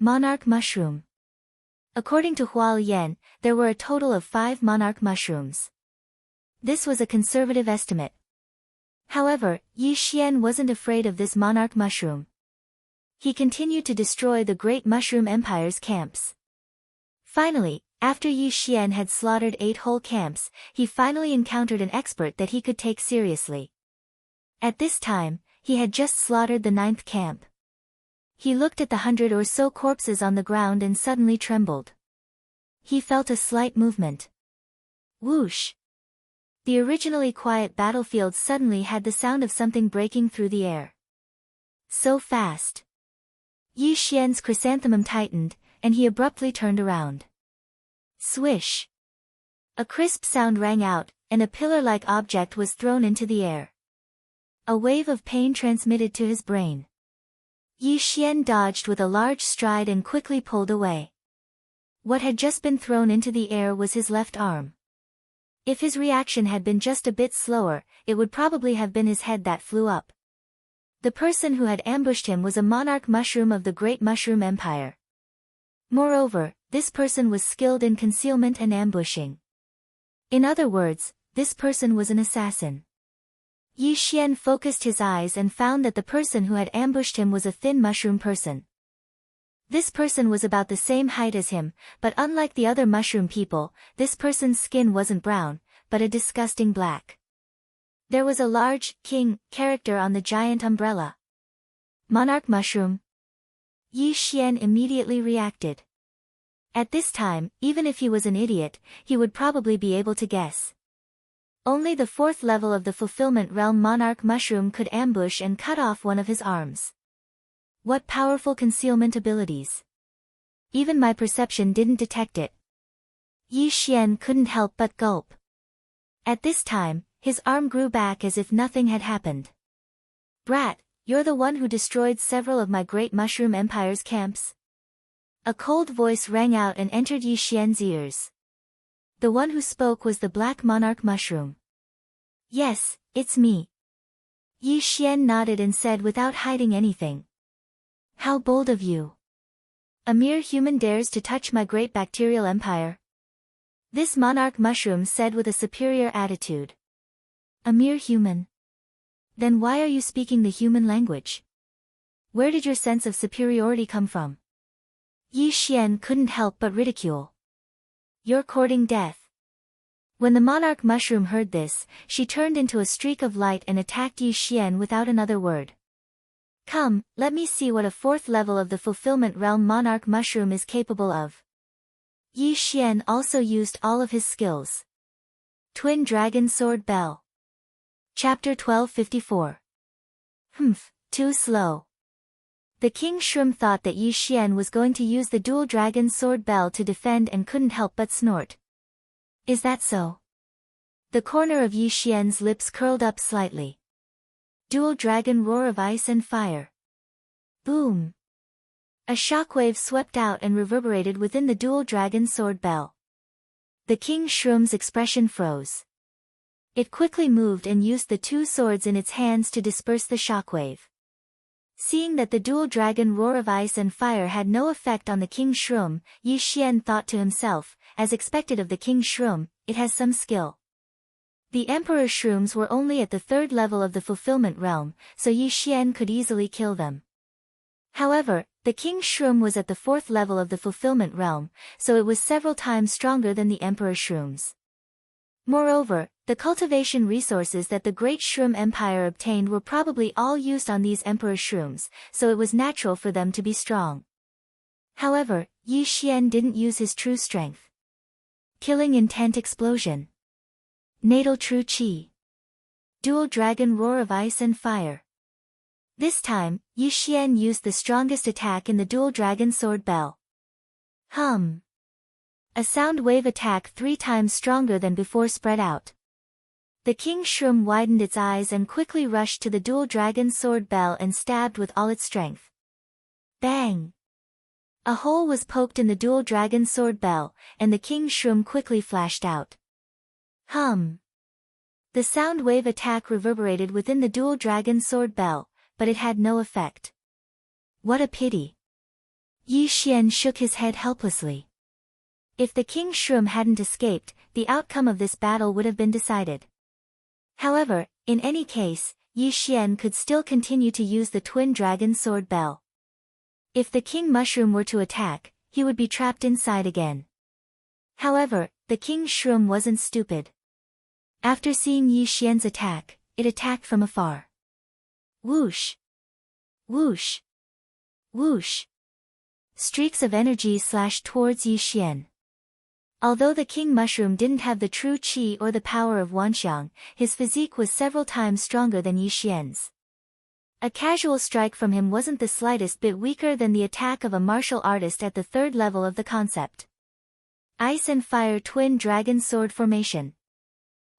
Monarch Mushroom. According to Huo Yan, there were a total of 5 monarch mushrooms. This was a conservative estimate. However, Yi Xian wasn't afraid of this monarch mushroom. He continued to destroy the Great Mushroom Empire's camps. Finally, after Yi Xian had slaughtered 8 whole camps, he finally encountered an expert that he could take seriously. At this time, he had just slaughtered the 9th camp. He looked at the 100 or so corpses on the ground and suddenly trembled. He felt a slight movement. Whoosh! The originally quiet battlefield suddenly had the sound of something breaking through the air. So fast. Yi Xian's chrysanthemum tightened, and he abruptly turned around. Swish! A crisp sound rang out, and a pillar-like object was thrown into the air. A wave of pain transmitted to his brain. Yi Xian dodged with a large stride and quickly pulled away. What had just been thrown into the air was his left arm. If his reaction had been just a bit slower, it would probably have been his head that flew up. The person who had ambushed him was a monarch mushroom of the Great Mushroom Empire. Moreover, this person was skilled in concealment and ambushing. In other words, this person was an assassin. Yi Xian focused his eyes and found that the person who had ambushed him was a thin mushroom person. This person was about the same height as him, but unlike the other mushroom people, this person's skin wasn't brown, but a disgusting black. There was a large, king, character on the giant umbrella. Monarch mushroom. Yi Xian immediately reacted. At this time, even if he was an idiot, he would probably be able to guess. Only the 4th level of the Fulfillment Realm monarch mushroom could ambush and cut off one of his arms. What powerful concealment abilities! Even my perception didn't detect it. Yi Xian couldn't help but gulp. At this time, his arm grew back as if nothing had happened. Brat, you're the one who destroyed several of my Great Mushroom Empire's camps? A cold voice rang out and entered Yi Xian's ears. The one who spoke was the Black Monarch Mushroom. Yes, it's me. Yi Xian nodded and said without hiding anything. How bold of you. A mere human dares to touch my great bacterial empire? This monarch mushroom said with a superior attitude. A mere human? Then why are you speaking the human language? Where did your sense of superiority come from? Yi Xian couldn't help but ridicule. You're courting death. When the monarch mushroom heard this, she turned into a streak of light and attacked Yi Xian without another word. Come, let me see what a 4th level of the Fulfillment Realm monarch mushroom is capable of. Yi Xian also used all of his skills. Twin Dragon Sword Bell. Chapter 1254. Too slow. The King Shroom thought that Yi Xian was going to use the Dual Dragon Sword Bell to defend and couldn't help but snort. Is that so? The corner of Yi Xian's lips curled up slightly. Dual Dragon Roar of Ice and Fire. Boom! A shockwave swept out and reverberated within the Dual Dragon Sword Bell. The King Shroom's expression froze. It quickly moved and used the 2 swords in its hands to disperse the shockwave. Seeing that the Dual Dragon Roar of Ice and Fire had no effect on the King Shroom, Yi Xian thought to himself, as expected of the King Shroom, it has some skill. The Emperor Shrooms were only at the 3rd level of the Fulfillment Realm, so Yi Xian could easily kill them. However, the King Shroom was at the 4th level of the Fulfillment Realm, so it was several times stronger than the Emperor Shrooms. Moreover, the cultivation resources that the Great Shroom Empire obtained were probably all used on these Emperor Shrooms, so it was natural for them to be strong. However, Yi Xian didn't use his true strength. Killing Intent Explosion. Natal True Qi. Dual Dragon Roar of Ice and Fire. This time, Yi Xian used the strongest attack in the Dual Dragon Sword Bell. Hum. A sound wave attack 3 times stronger than before spread out. The King Shroom widened its eyes and quickly rushed to the Dual Dragon Sword Bell and stabbed with all its strength. Bang! A hole was poked in the Dual Dragon Sword Bell, and the King Shroom quickly flashed out. Hum. The sound wave attack reverberated within the Dual Dragon Sword Bell, but it had no effect. What a pity. Yi Xian shook his head helplessly. If the King Shroom hadn't escaped, the outcome of this battle would have been decided. However, in any case, Yi Xian could still continue to use the Twin Dragon Sword Bell. If the King Mushroom were to attack, he would be trapped inside again. However, the King Shroom wasn't stupid. After seeing Yi Xian's attack, it attacked from afar. Whoosh! Whoosh! Whoosh! Streaks of energy slashed towards Yi Xian. Although the king mushroom didn't have the true qi or the power of Wanxiang, his physique was several times stronger than Yi Xian's. A casual strike from him wasn't the slightest bit weaker than the attack of a martial artist at the third level of the concept. Ice and Fire Twin Dragon Sword Formation.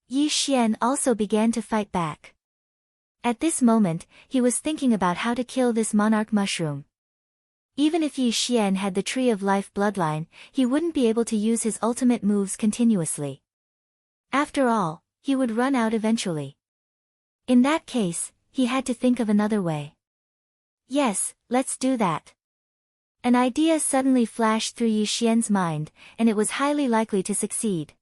Yi Xian also began to fight back. At this moment, he was thinking about how to kill this monarch mushroom. Even if Yi Xian had the Tree of Life bloodline, he wouldn't be able to use his ultimate moves continuously. After all, he would run out eventually. In that case, he had to think of another way. Yes, let's do that. An idea suddenly flashed through Yi Xian's mind, and it was highly likely to succeed.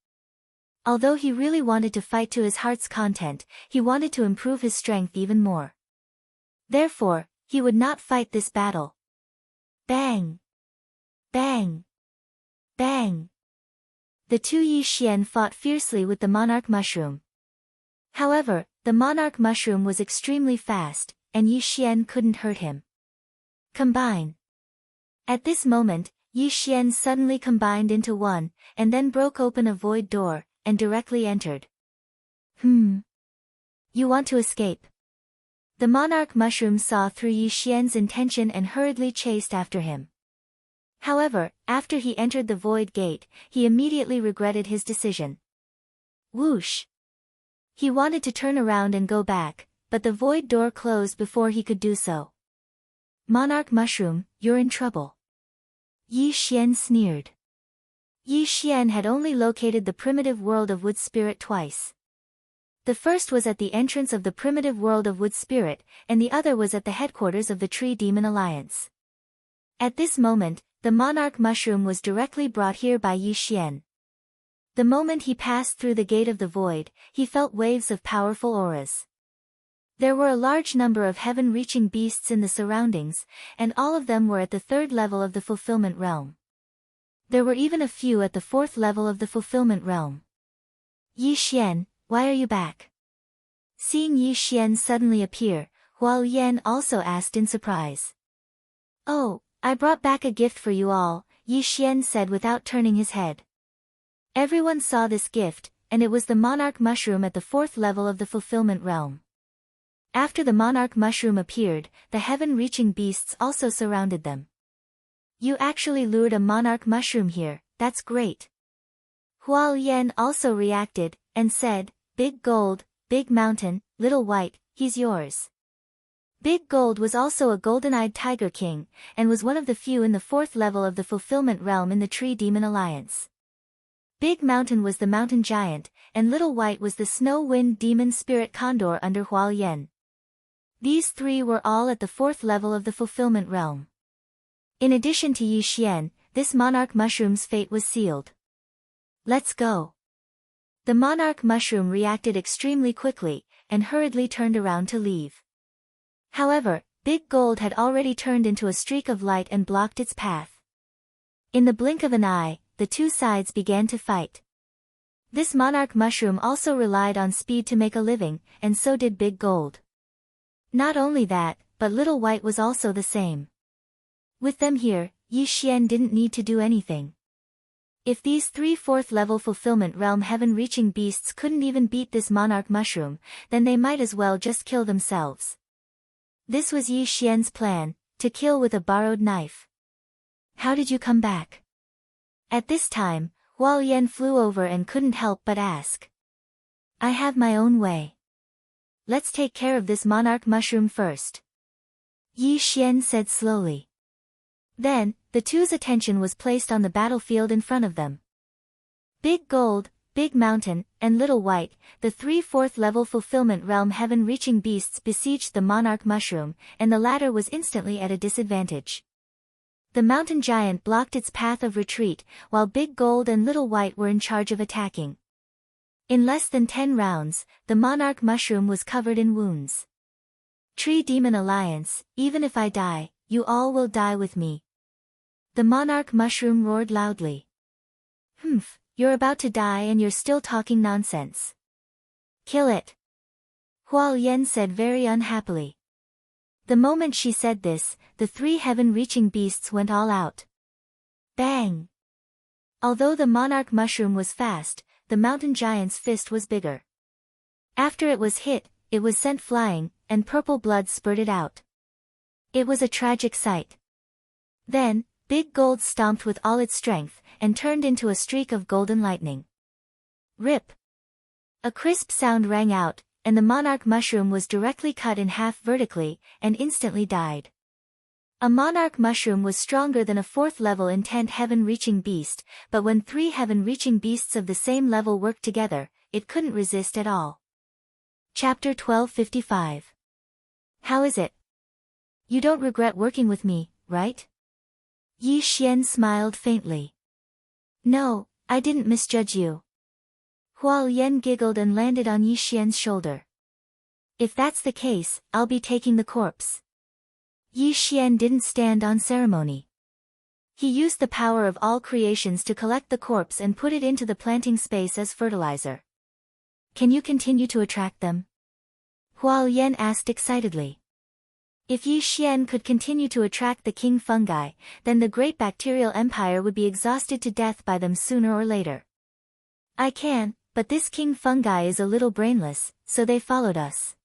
Although he really wanted to fight to his heart's content, he wanted to improve his strength even more. Therefore, he would not fight this battle. Bang! Bang! Bang! The two Yi Xian fought fiercely with the monarch mushroom. However, the monarch mushroom was extremely fast, and Yi Xian couldn't hurt him. Combine. At this moment, Yi Xian suddenly combined into one, and then broke open a void door, and directly entered. You want to escape? The monarch mushroom saw through Yi Xian's intention and hurriedly chased after him. However, after he entered the void gate, he immediately regretted his decision. Whoosh! He wanted to turn around and go back, but the void door closed before he could do so. Monarch mushroom, you're in trouble. Yi Xian sneered. Yi Xian had only located the primitive world of Wood Spirit twice. The first was at the entrance of the primitive world of Wood Spirit, and the other was at the headquarters of the Tree Demon Alliance. At this moment, the monarch mushroom was directly brought here by Yi Xian. The moment he passed through the gate of the void, he felt waves of powerful auras. There were a large number of heaven-reaching beasts in the surroundings, and all of them were at the third level of the fulfillment realm. There were even a few at the fourth level of the fulfillment realm. Yi Xian, why are you back? Seeing Yi Xian suddenly appear, Huo Yan also asked in surprise. Oh, I brought back a gift for you all, Yi Xian said without turning his head. Everyone saw this gift, and it was the monarch mushroom at the fourth level of the fulfillment realm. After the monarch mushroom appeared, the heaven-reaching beasts also surrounded them. You actually lured a monarch mushroom here, that's great. Huo Yan also reacted, and said, Big Gold, Big Mountain, Little White, he's yours. Big Gold was also a golden-eyed tiger king, and was one of the few in the fourth level of the fulfillment realm in the Tree Demon Alliance. Big Mountain was the mountain giant, and Little White was the snow wind demon spirit condor under Huo Yan. These three were all at the fourth level of the fulfillment realm. In addition to Yi Xian, this monarch mushroom's fate was sealed. Let's go. The monarch mushroom reacted extremely quickly, and hurriedly turned around to leave. However, Big Gold had already turned into a streak of light and blocked its path. In the blink of an eye, the two sides began to fight. This monarch mushroom also relied on speed to make a living, and so did Big Gold. Not only that, but Little White was also the same. With them here, Yi Xian didn't need to do anything. If these three fourth-level fulfillment realm heaven-reaching beasts couldn't even beat this monarch mushroom, then they might as well just kill themselves. This was Yi Xian's plan, to kill with a borrowed knife. How did you come back? At this time, Huo Yan flew over and couldn't help but ask. I have my own way. Let's take care of this monarch mushroom first. Yi Xian said slowly. Then, the two's attention was placed on the battlefield in front of them. Big Gold, Big Mountain, and Little White, the three fourth-level fulfillment realm heaven-reaching beasts besieged the monarch mushroom, and the latter was instantly at a disadvantage. The mountain giant blocked its path of retreat, while Big Gold and Little White were in charge of attacking. In less than 10 rounds, the monarch mushroom was covered in wounds. Tree Demon Alliance, even if I die, you all will die with me. The monarch mushroom roared loudly. You're about to die and you're still talking nonsense. Kill it. Huo Yan said very unhappily. The moment she said this, the 3 heaven-reaching beasts went all out. Bang! Although the monarch mushroom was fast, the mountain giant's fist was bigger. After it was hit, it was sent flying, and purple blood spurted out. It was a tragic sight. Then, Big Gold stomped with all its strength, and turned into a streak of golden lightning. Rip! A crisp sound rang out, and the monarch mushroom was directly cut in half vertically, and instantly died. A monarch mushroom was stronger than a 4th-level intent heaven-reaching beast, but when 3 heaven-reaching beasts of the same level worked together, it couldn't resist at all. Chapter 1255. How is it? You don't regret working with me, right? Yi Xian smiled faintly. No, I didn't misjudge you. Huo Yan giggled and landed on Yi Xian's shoulder. If that's the case, I'll be taking the corpse. Yi Xian didn't stand on ceremony. He used the power of all creations to collect the corpse and put it into the planting space as fertilizer. Can you continue to attract them? Huo Yan asked excitedly. If Yi Xian could continue to attract the king fungi, then the great bacterial empire would be exhausted to death by them sooner or later. I can, but this king fungi is a little brainless, so they followed us.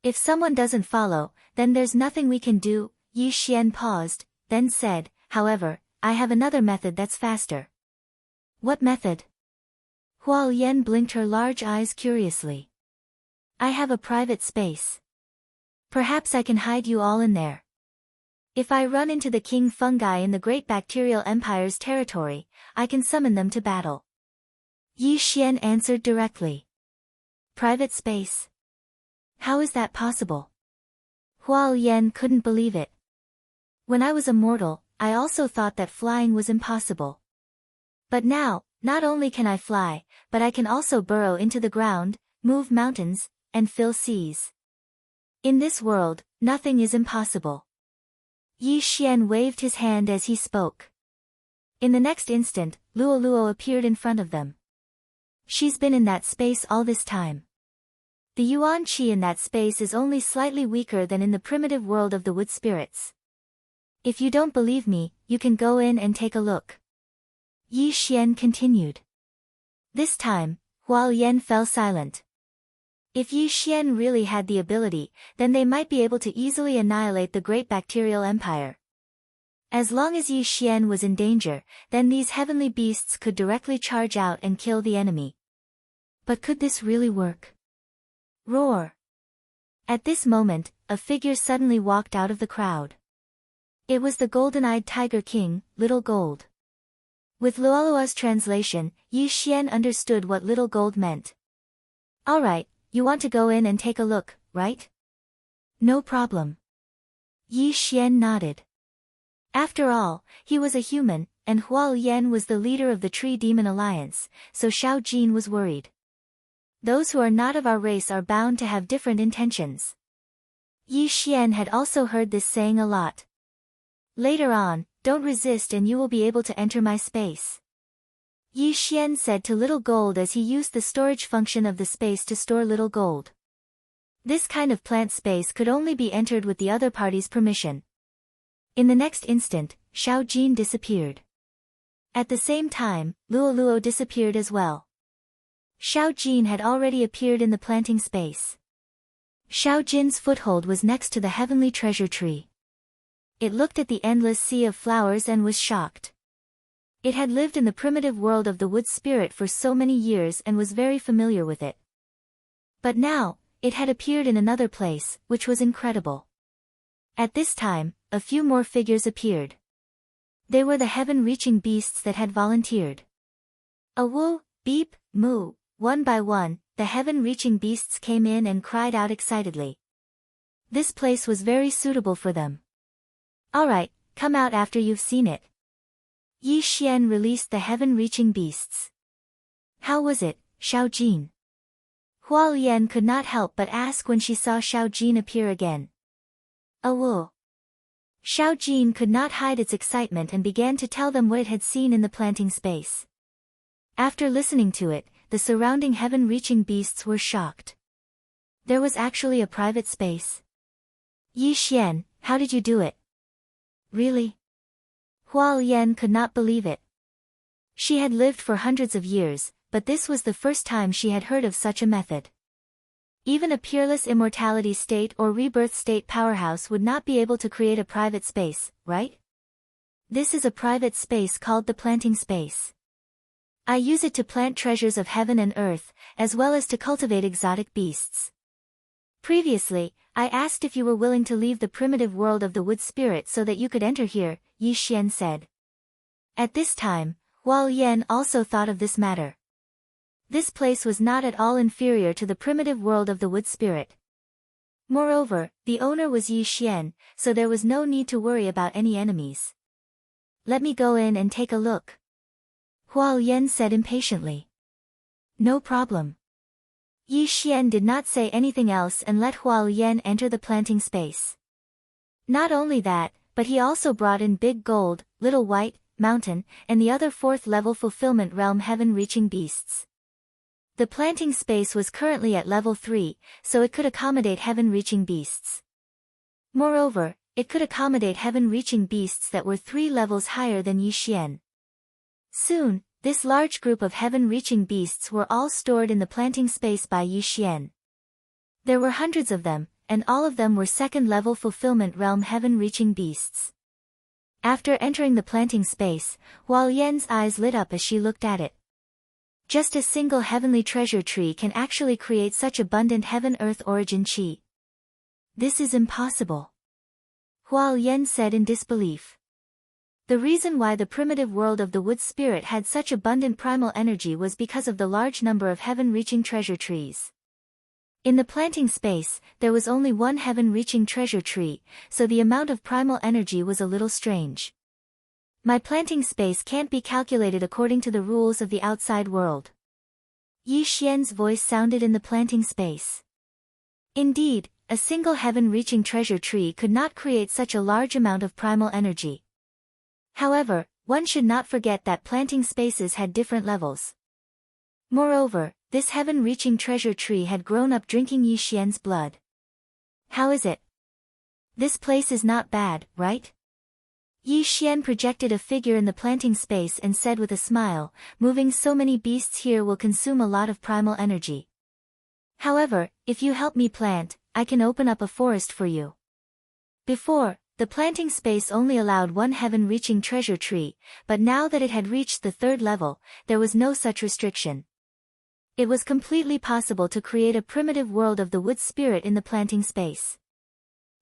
If someone doesn't follow, then there's nothing we can do. Yi Xian paused, then said, however, I have another method that's faster. What method? Huo Yan blinked her large eyes curiously. I have a private space. Perhaps I can hide you all in there. If I run into the king fungi in the great bacterial empire's territory, I can summon them to battle. Yi Xian answered directly. Private space? How is that possible? Huo Yan couldn't believe it. When I was a mortal, I also thought that flying was impossible. But now, not only can I fly, but I can also burrow into the ground, move mountains, and fill seas. In this world, nothing is impossible. Yi Xian waved his hand as he spoke. In the next instant, Luo Luo appeared in front of them. She's been in that space all this time. The yuan qi in that space is only slightly weaker than in the primitive world of the wood spirits. If you don't believe me, you can go in and take a look. Yi Xian continued. This time, Huo Yan fell silent. If Yi Xian really had the ability, then they might be able to easily annihilate the great bacterial empire. As long as Yi Xian was in danger, then these heavenly beasts could directly charge out and kill the enemy. But could this really work? Roar! At this moment, a figure suddenly walked out of the crowd. It was the golden-eyed Tiger King, Little Gold. With Luolua's translation, Yi Xian understood what Little Gold meant. Alright, you want to go in and take a look, right? No problem. Yi Xian nodded. After all, he was a human, and Huo Yan was the leader of the Tree Demon Alliance, so Xiao Jin was worried. Those who are not of our race are bound to have different intentions. Yi Xian had also heard this saying a lot. Later on, don't resist and you will be able to enter my space. Yi Xian said to Little Gold as he used the storage function of the space to store Little Gold. This kind of plant space could only be entered with the other party's permission. In the next instant, Xiao Jin disappeared. At the same time, Luo Luo disappeared as well. Xiao Jin had already appeared in the planting space. Xiao Jin's foothold was next to the heavenly treasure tree. It looked at the endless sea of flowers and was shocked. It had lived in the primitive world of the wood spirit for so many years and was very familiar with it. But now, it had appeared in another place, which was incredible. At this time, a few more figures appeared. They were the heaven-reaching beasts that had volunteered. Awu, beep, moo. One by one, the heaven-reaching beasts came in and cried out excitedly. This place was very suitable for them. Alright, come out after you've seen it. Yi Xian released the heaven-reaching beasts. How was it, Xiao Jin? Huo Yan could not help but ask when she saw Xiao Jin appear again. Awu. Xiao Jin could not hide its excitement and began to tell them what it had seen in the planting space. After listening to it, the surrounding heaven-reaching beasts were shocked. There was actually a private space. Yi Xian, how did you do it? Really? Huo Yan could not believe it. She had lived for hundreds of years, but this was the first time she had heard of such a method. Even a peerless immortality state or rebirth state powerhouse would not be able to create a private space, right? This is a private space called the planting space. I use it to plant treasures of heaven and earth, as well as to cultivate exotic beasts. Previously, I asked if you were willing to leave the primitive world of the wood spirit so that you could enter here, Yi Xian said. At this time, Huo Yan also thought of this matter. This place was not at all inferior to the primitive world of the wood spirit. Moreover, the owner was Yi Xian, so there was no need to worry about any enemies. Let me go in and take a look. Huo Yan said impatiently. No problem. Yi Xian did not say anything else and let Huo Yan enter the planting space. Not only that, but he also brought in Big Gold, Little White, Mountain, and the other fourth-level fulfillment realm heaven-reaching beasts. The planting space was currently at level 3, so it could accommodate heaven-reaching beasts. Moreover, it could accommodate heaven-reaching beasts that were 3 levels higher than Yi Xian. Soon, this large group of heaven-reaching beasts were all stored in the planting space by Yi Xian. There were hundreds of them, and all of them were second-level fulfillment realm heaven-reaching beasts. After entering the planting space, Huo Yan's eyes lit up as she looked at it. Just a single heavenly treasure tree can actually create such abundant heaven-earth origin qi. This is impossible. Huo Yan said in disbelief. The reason why the primitive world of the wood spirit had such abundant primal energy was because of the large number of heaven-reaching treasure trees. In the planting space, there was only one heaven-reaching treasure tree, so the amount of primal energy was a little strange. My planting space can't be calculated according to the rules of the outside world. Yi Xian's voice sounded in the planting space. Indeed, a single heaven-reaching treasure tree could not create such a large amount of primal energy. However, one should not forget that planting spaces had different levels. Moreover, this heaven-reaching treasure tree had grown up drinking Yi Xian's blood. How is it? This place is not bad, right? Yi Xian projected a figure in the planting space and said with a smile, moving so many beasts here will consume a lot of primal energy. However, if you help me plant, I can open up a forest for you. Before, the planting space only allowed one heaven-reaching treasure tree, but now that it had reached the 3rd level, there was no such restriction. It was completely possible to create a primitive world of the wood spirit in the planting space.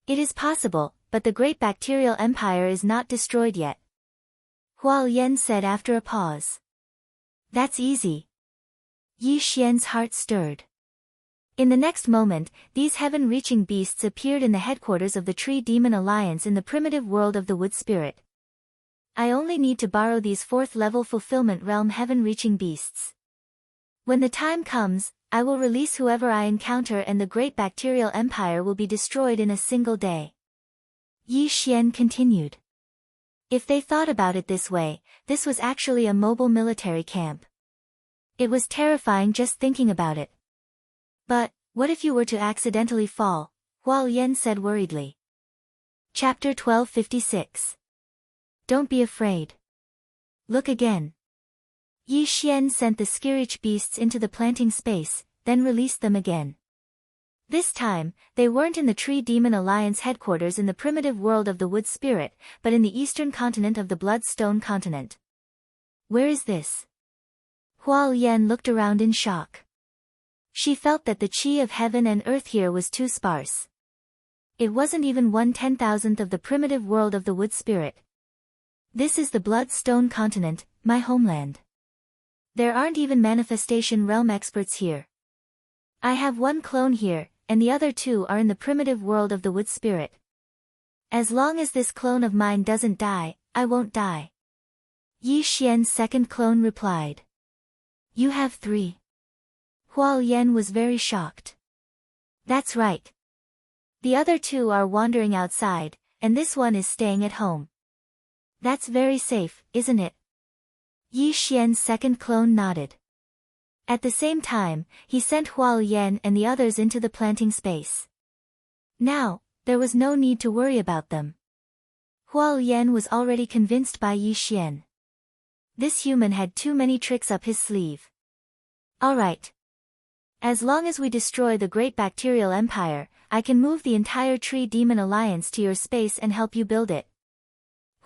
It is possible, but the great bacterial empire is not destroyed yet. Huo Yan said after a pause. That's easy. Yi Xian's heart stirred. In the next moment, these heaven-reaching beasts appeared in the headquarters of the Tree Demon Alliance in the primitive world of the wood spirit. I only need to borrow these 4th-level fulfillment realm heaven-reaching beasts. When the time comes, I will release whoever I encounter and the great bacterial empire will be destroyed in a single day. Yi Xian continued. If they thought about it this way, this was actually a mobile military camp. It was terrifying just thinking about it. But, what if you were to accidentally fall? Huo Yan said worriedly. Chapter 1256. Don't be afraid. Look again. Yi Xian sent the Skirich beasts into the planting space, then released them again. This time, they weren't in the Tree Demon Alliance headquarters in the primitive world of the wood spirit, but in the eastern continent of the Bloodstone continent. Where is this? Huo Yan looked around in shock. She felt that the qi of heaven and earth here was too sparse. It wasn't even 1/10,000th of the primitive world of the wood spirit. This is the Bloodstone continent, my homeland. There aren't even manifestation realm experts here. I have one clone here, and the other 2 are in the primitive world of the wood spirit. As long as this clone of mine doesn't die, I won't die. Yi Xian's second clone replied. You have 3. Huo Yan was very shocked. That's right. The other 2 are wandering outside, and this one is staying at home. That's very safe, isn't it? Yi Xian's second clone nodded. At the same time, he sent Huo Yan and the others into the planting space. Now, there was no need to worry about them. Huo Yan was already convinced by Yi Xian. This human had too many tricks up his sleeve. Alright. As long as we destroy the Great Bacterial Empire, I can move the entire Tree Demon Alliance to your space and help you build it.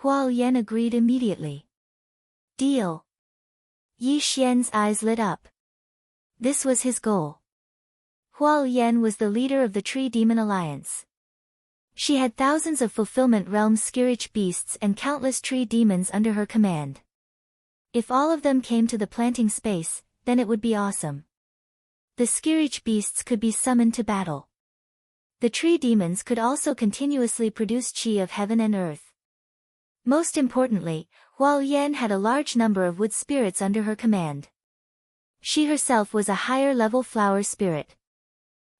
Huo Yan agreed immediately. Deal. Yi Xian's eyes lit up. This was his goal. Huo Yan was the leader of the Tree Demon Alliance. She had thousands of Fulfillment Realm Skirich beasts and countless tree demons under her command. If all of them came to the planting space, then it would be awesome. The Skirich beasts could be summoned to battle. The tree demons could also continuously produce chi of heaven and earth. Most importantly, Huo Yan had a large number of wood spirits under her command. She herself was a higher-level flower spirit.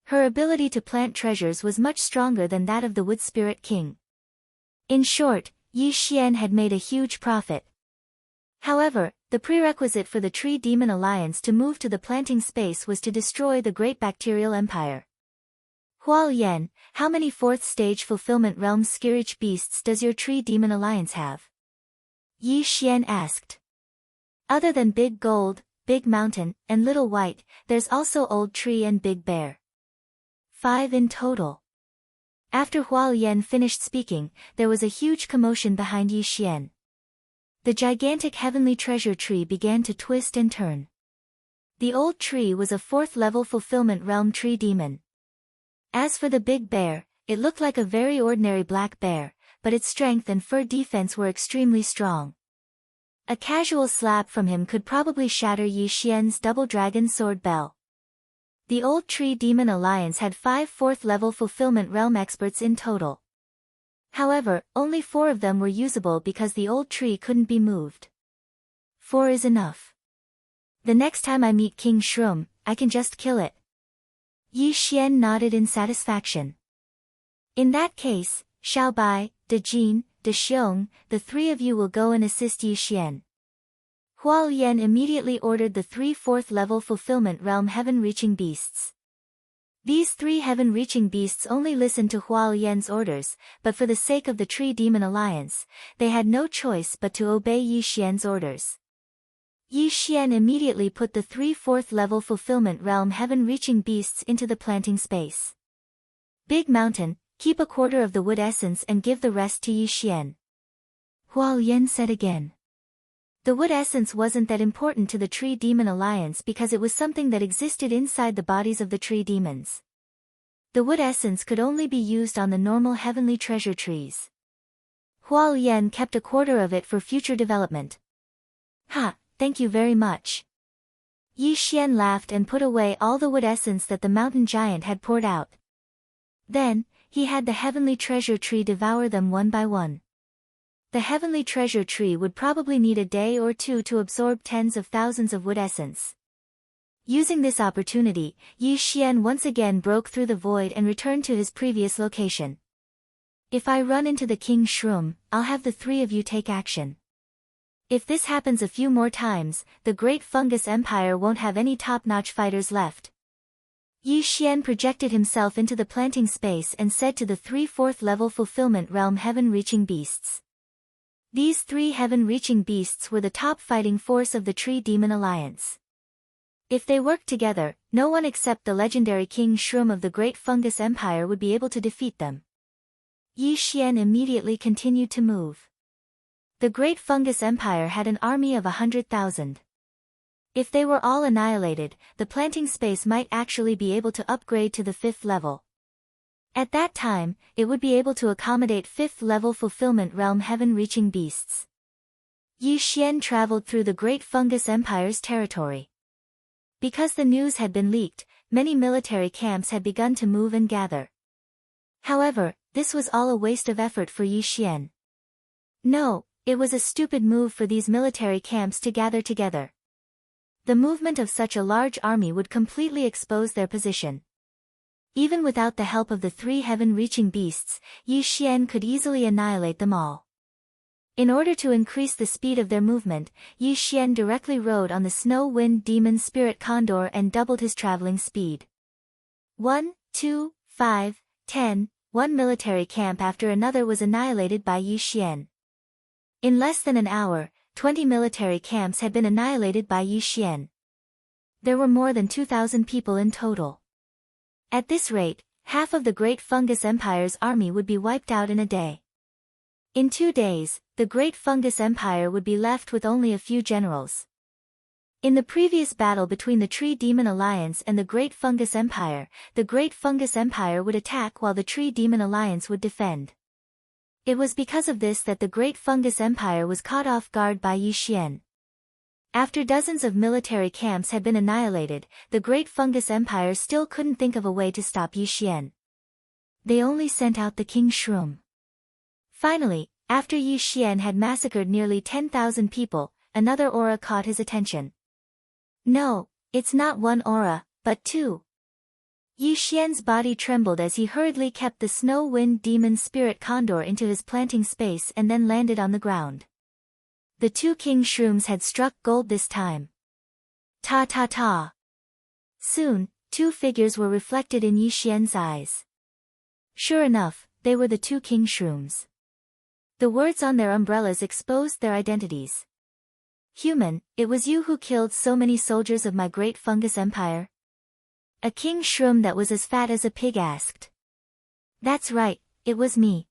Her ability to plant treasures was much stronger than that of the Wood Spirit King. In short, Yi Xian had made a huge profit. However, the prerequisite for the Tree Demon Alliance to move to the planting space was to destroy the Great Bacterial Empire. Huo Yan, how many 4th stage Fulfillment Realm Skirich beasts does your Tree Demon Alliance have? Yi Xian asked. Other than Big Gold, Big Mountain, and Little White, there's also Old Tree and Big Bear. 5 in total. After Huo Yan finished speaking, there was a huge commotion behind Yi Xian. The gigantic heavenly treasure tree began to twist and turn. The old tree was a 4th-level Fulfillment Realm tree demon. As for the Big Bear, it looked like a very ordinary black bear, but its strength and fur defense were extremely strong. A casual slap from him could probably shatter Yi Xian's double dragon sword bell. The old Tree Demon Alliance had 5 4th-level Fulfillment Realm experts in total. However, only 4 of them were usable because the old tree couldn't be moved. 4 is enough. The next time I meet King Shroom, I can just kill it. Yi Xian nodded in satisfaction. In that case, Xiaobai, De Jin, De Xiong, the 3 of you will go and assist Yi Xian. Huo Yan immediately ordered the 3 4th-level Fulfillment Realm heaven-reaching beasts. These 3 heaven-reaching beasts only listened to Huo Yan's orders, but for the sake of the Tree Demon Alliance, they had no choice but to obey Yi Xian's orders. Yi Xian immediately put the 3 4th-level Fulfillment Realm heaven-reaching beasts into the planting space. Big Mountain, keep a quarter of the wood essence and give the rest to Yi Xian. Huo Yan said again. The wood essence wasn't that important to the Tree Demon Alliance because it was something that existed inside the bodies of the tree demons. The wood essence could only be used on the normal heavenly treasure trees. Huo Yan kept a quarter of it for future development. Ha, thank you very much. Yi Xian laughed and put away all the wood essence that the mountain giant had poured out. Then, he had the heavenly treasure tree devour them one by one. The heavenly treasure tree would probably need a day or 2 to absorb tens of thousands of wood essence. Using this opportunity, Yi Xian once again broke through the void and returned to his previous location. If I run into the King Shroom, I'll have the 3 of you take action. If this happens a few more times, the Great Fungus Empire won't have any top-notch fighters left. Yi Xian projected himself into the planting space and said to the 3 4th-level Fulfillment Realm heaven-reaching beasts. These 3 heaven-reaching beasts were the top fighting force of the Tree Demon Alliance. If they worked together, no one except the legendary King Shroom of the Great Fungus Empire would be able to defeat them. Yi Xian immediately continued to move. The Great Fungus Empire had an army of 100,000. If they were all annihilated, the planting space might actually be able to upgrade to the 5th level. At that time, it would be able to accommodate 5th-level Fulfillment Realm heaven-reaching beasts. Yi Xian traveled through the Great Fungus Empire's territory. Because the news had been leaked, many military camps had begun to move and gather. However, this was all a waste of effort for Yi Xian. No, it was a stupid move for these military camps to gather together. The movement of such a large army would completely expose their position. Even without the help of the 3 heaven-reaching beasts, Yi Xian could easily annihilate them all. In order to increase the speed of their movement, Yi Xian directly rode on the Snow Wind Demon Spirit Condor and doubled his traveling speed. 1, 2, 5, 10, one military camp after another was annihilated by Yi Xian. In less than an hour, 20 military camps had been annihilated by Yi Xian. There were more than 2,000 people in total. At this rate, half of the Great Fungus Empire's army would be wiped out in a day. In 2 days, the Great Fungus Empire would be left with only a few generals. In the previous battle between the Tree Demon Alliance and the Great Fungus Empire, the Great Fungus Empire would attack while the Tree Demon Alliance would defend. It was because of this that the Great Fungus Empire was caught off guard by Yi Xian. After dozens of military camps had been annihilated, the Great Fungus Empire still couldn't think of a way to stop Yi Xian. They only sent out the King Shroom. Finally, after Yi Xian had massacred nearly 10,000 people, another aura caught his attention. No, it's not one aura, but two. Yi Xian's body trembled as he hurriedly kept the Snow Wind Demon Spirit Condor into his planting space and then landed on the ground. The 2 King Shrooms had struck gold this time. Ta ta ta. Soon, 2 figures were reflected in Yi Xian's eyes. Sure enough, they were the 2 King Shrooms. The words on their umbrellas exposed their identities. Human, it was you who killed so many soldiers of my Great Fungus Empire? A King Shroom that was as fat as a pig asked. That's right, it was me.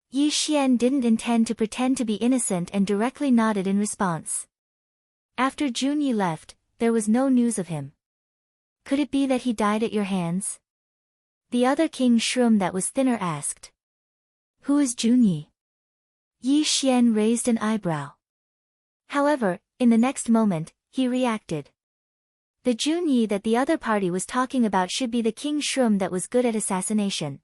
Yi Xian didn't intend to pretend to be innocent and directly nodded in response. After Junyi left, there was no news of him. Could it be that he died at your hands? The other King Shroom that was thinner asked. Who is Junyi? Yi Xian raised an eyebrow. However, in the next moment, he reacted. The Junyi that the other party was talking about should be the King Shroom that was good at assassination.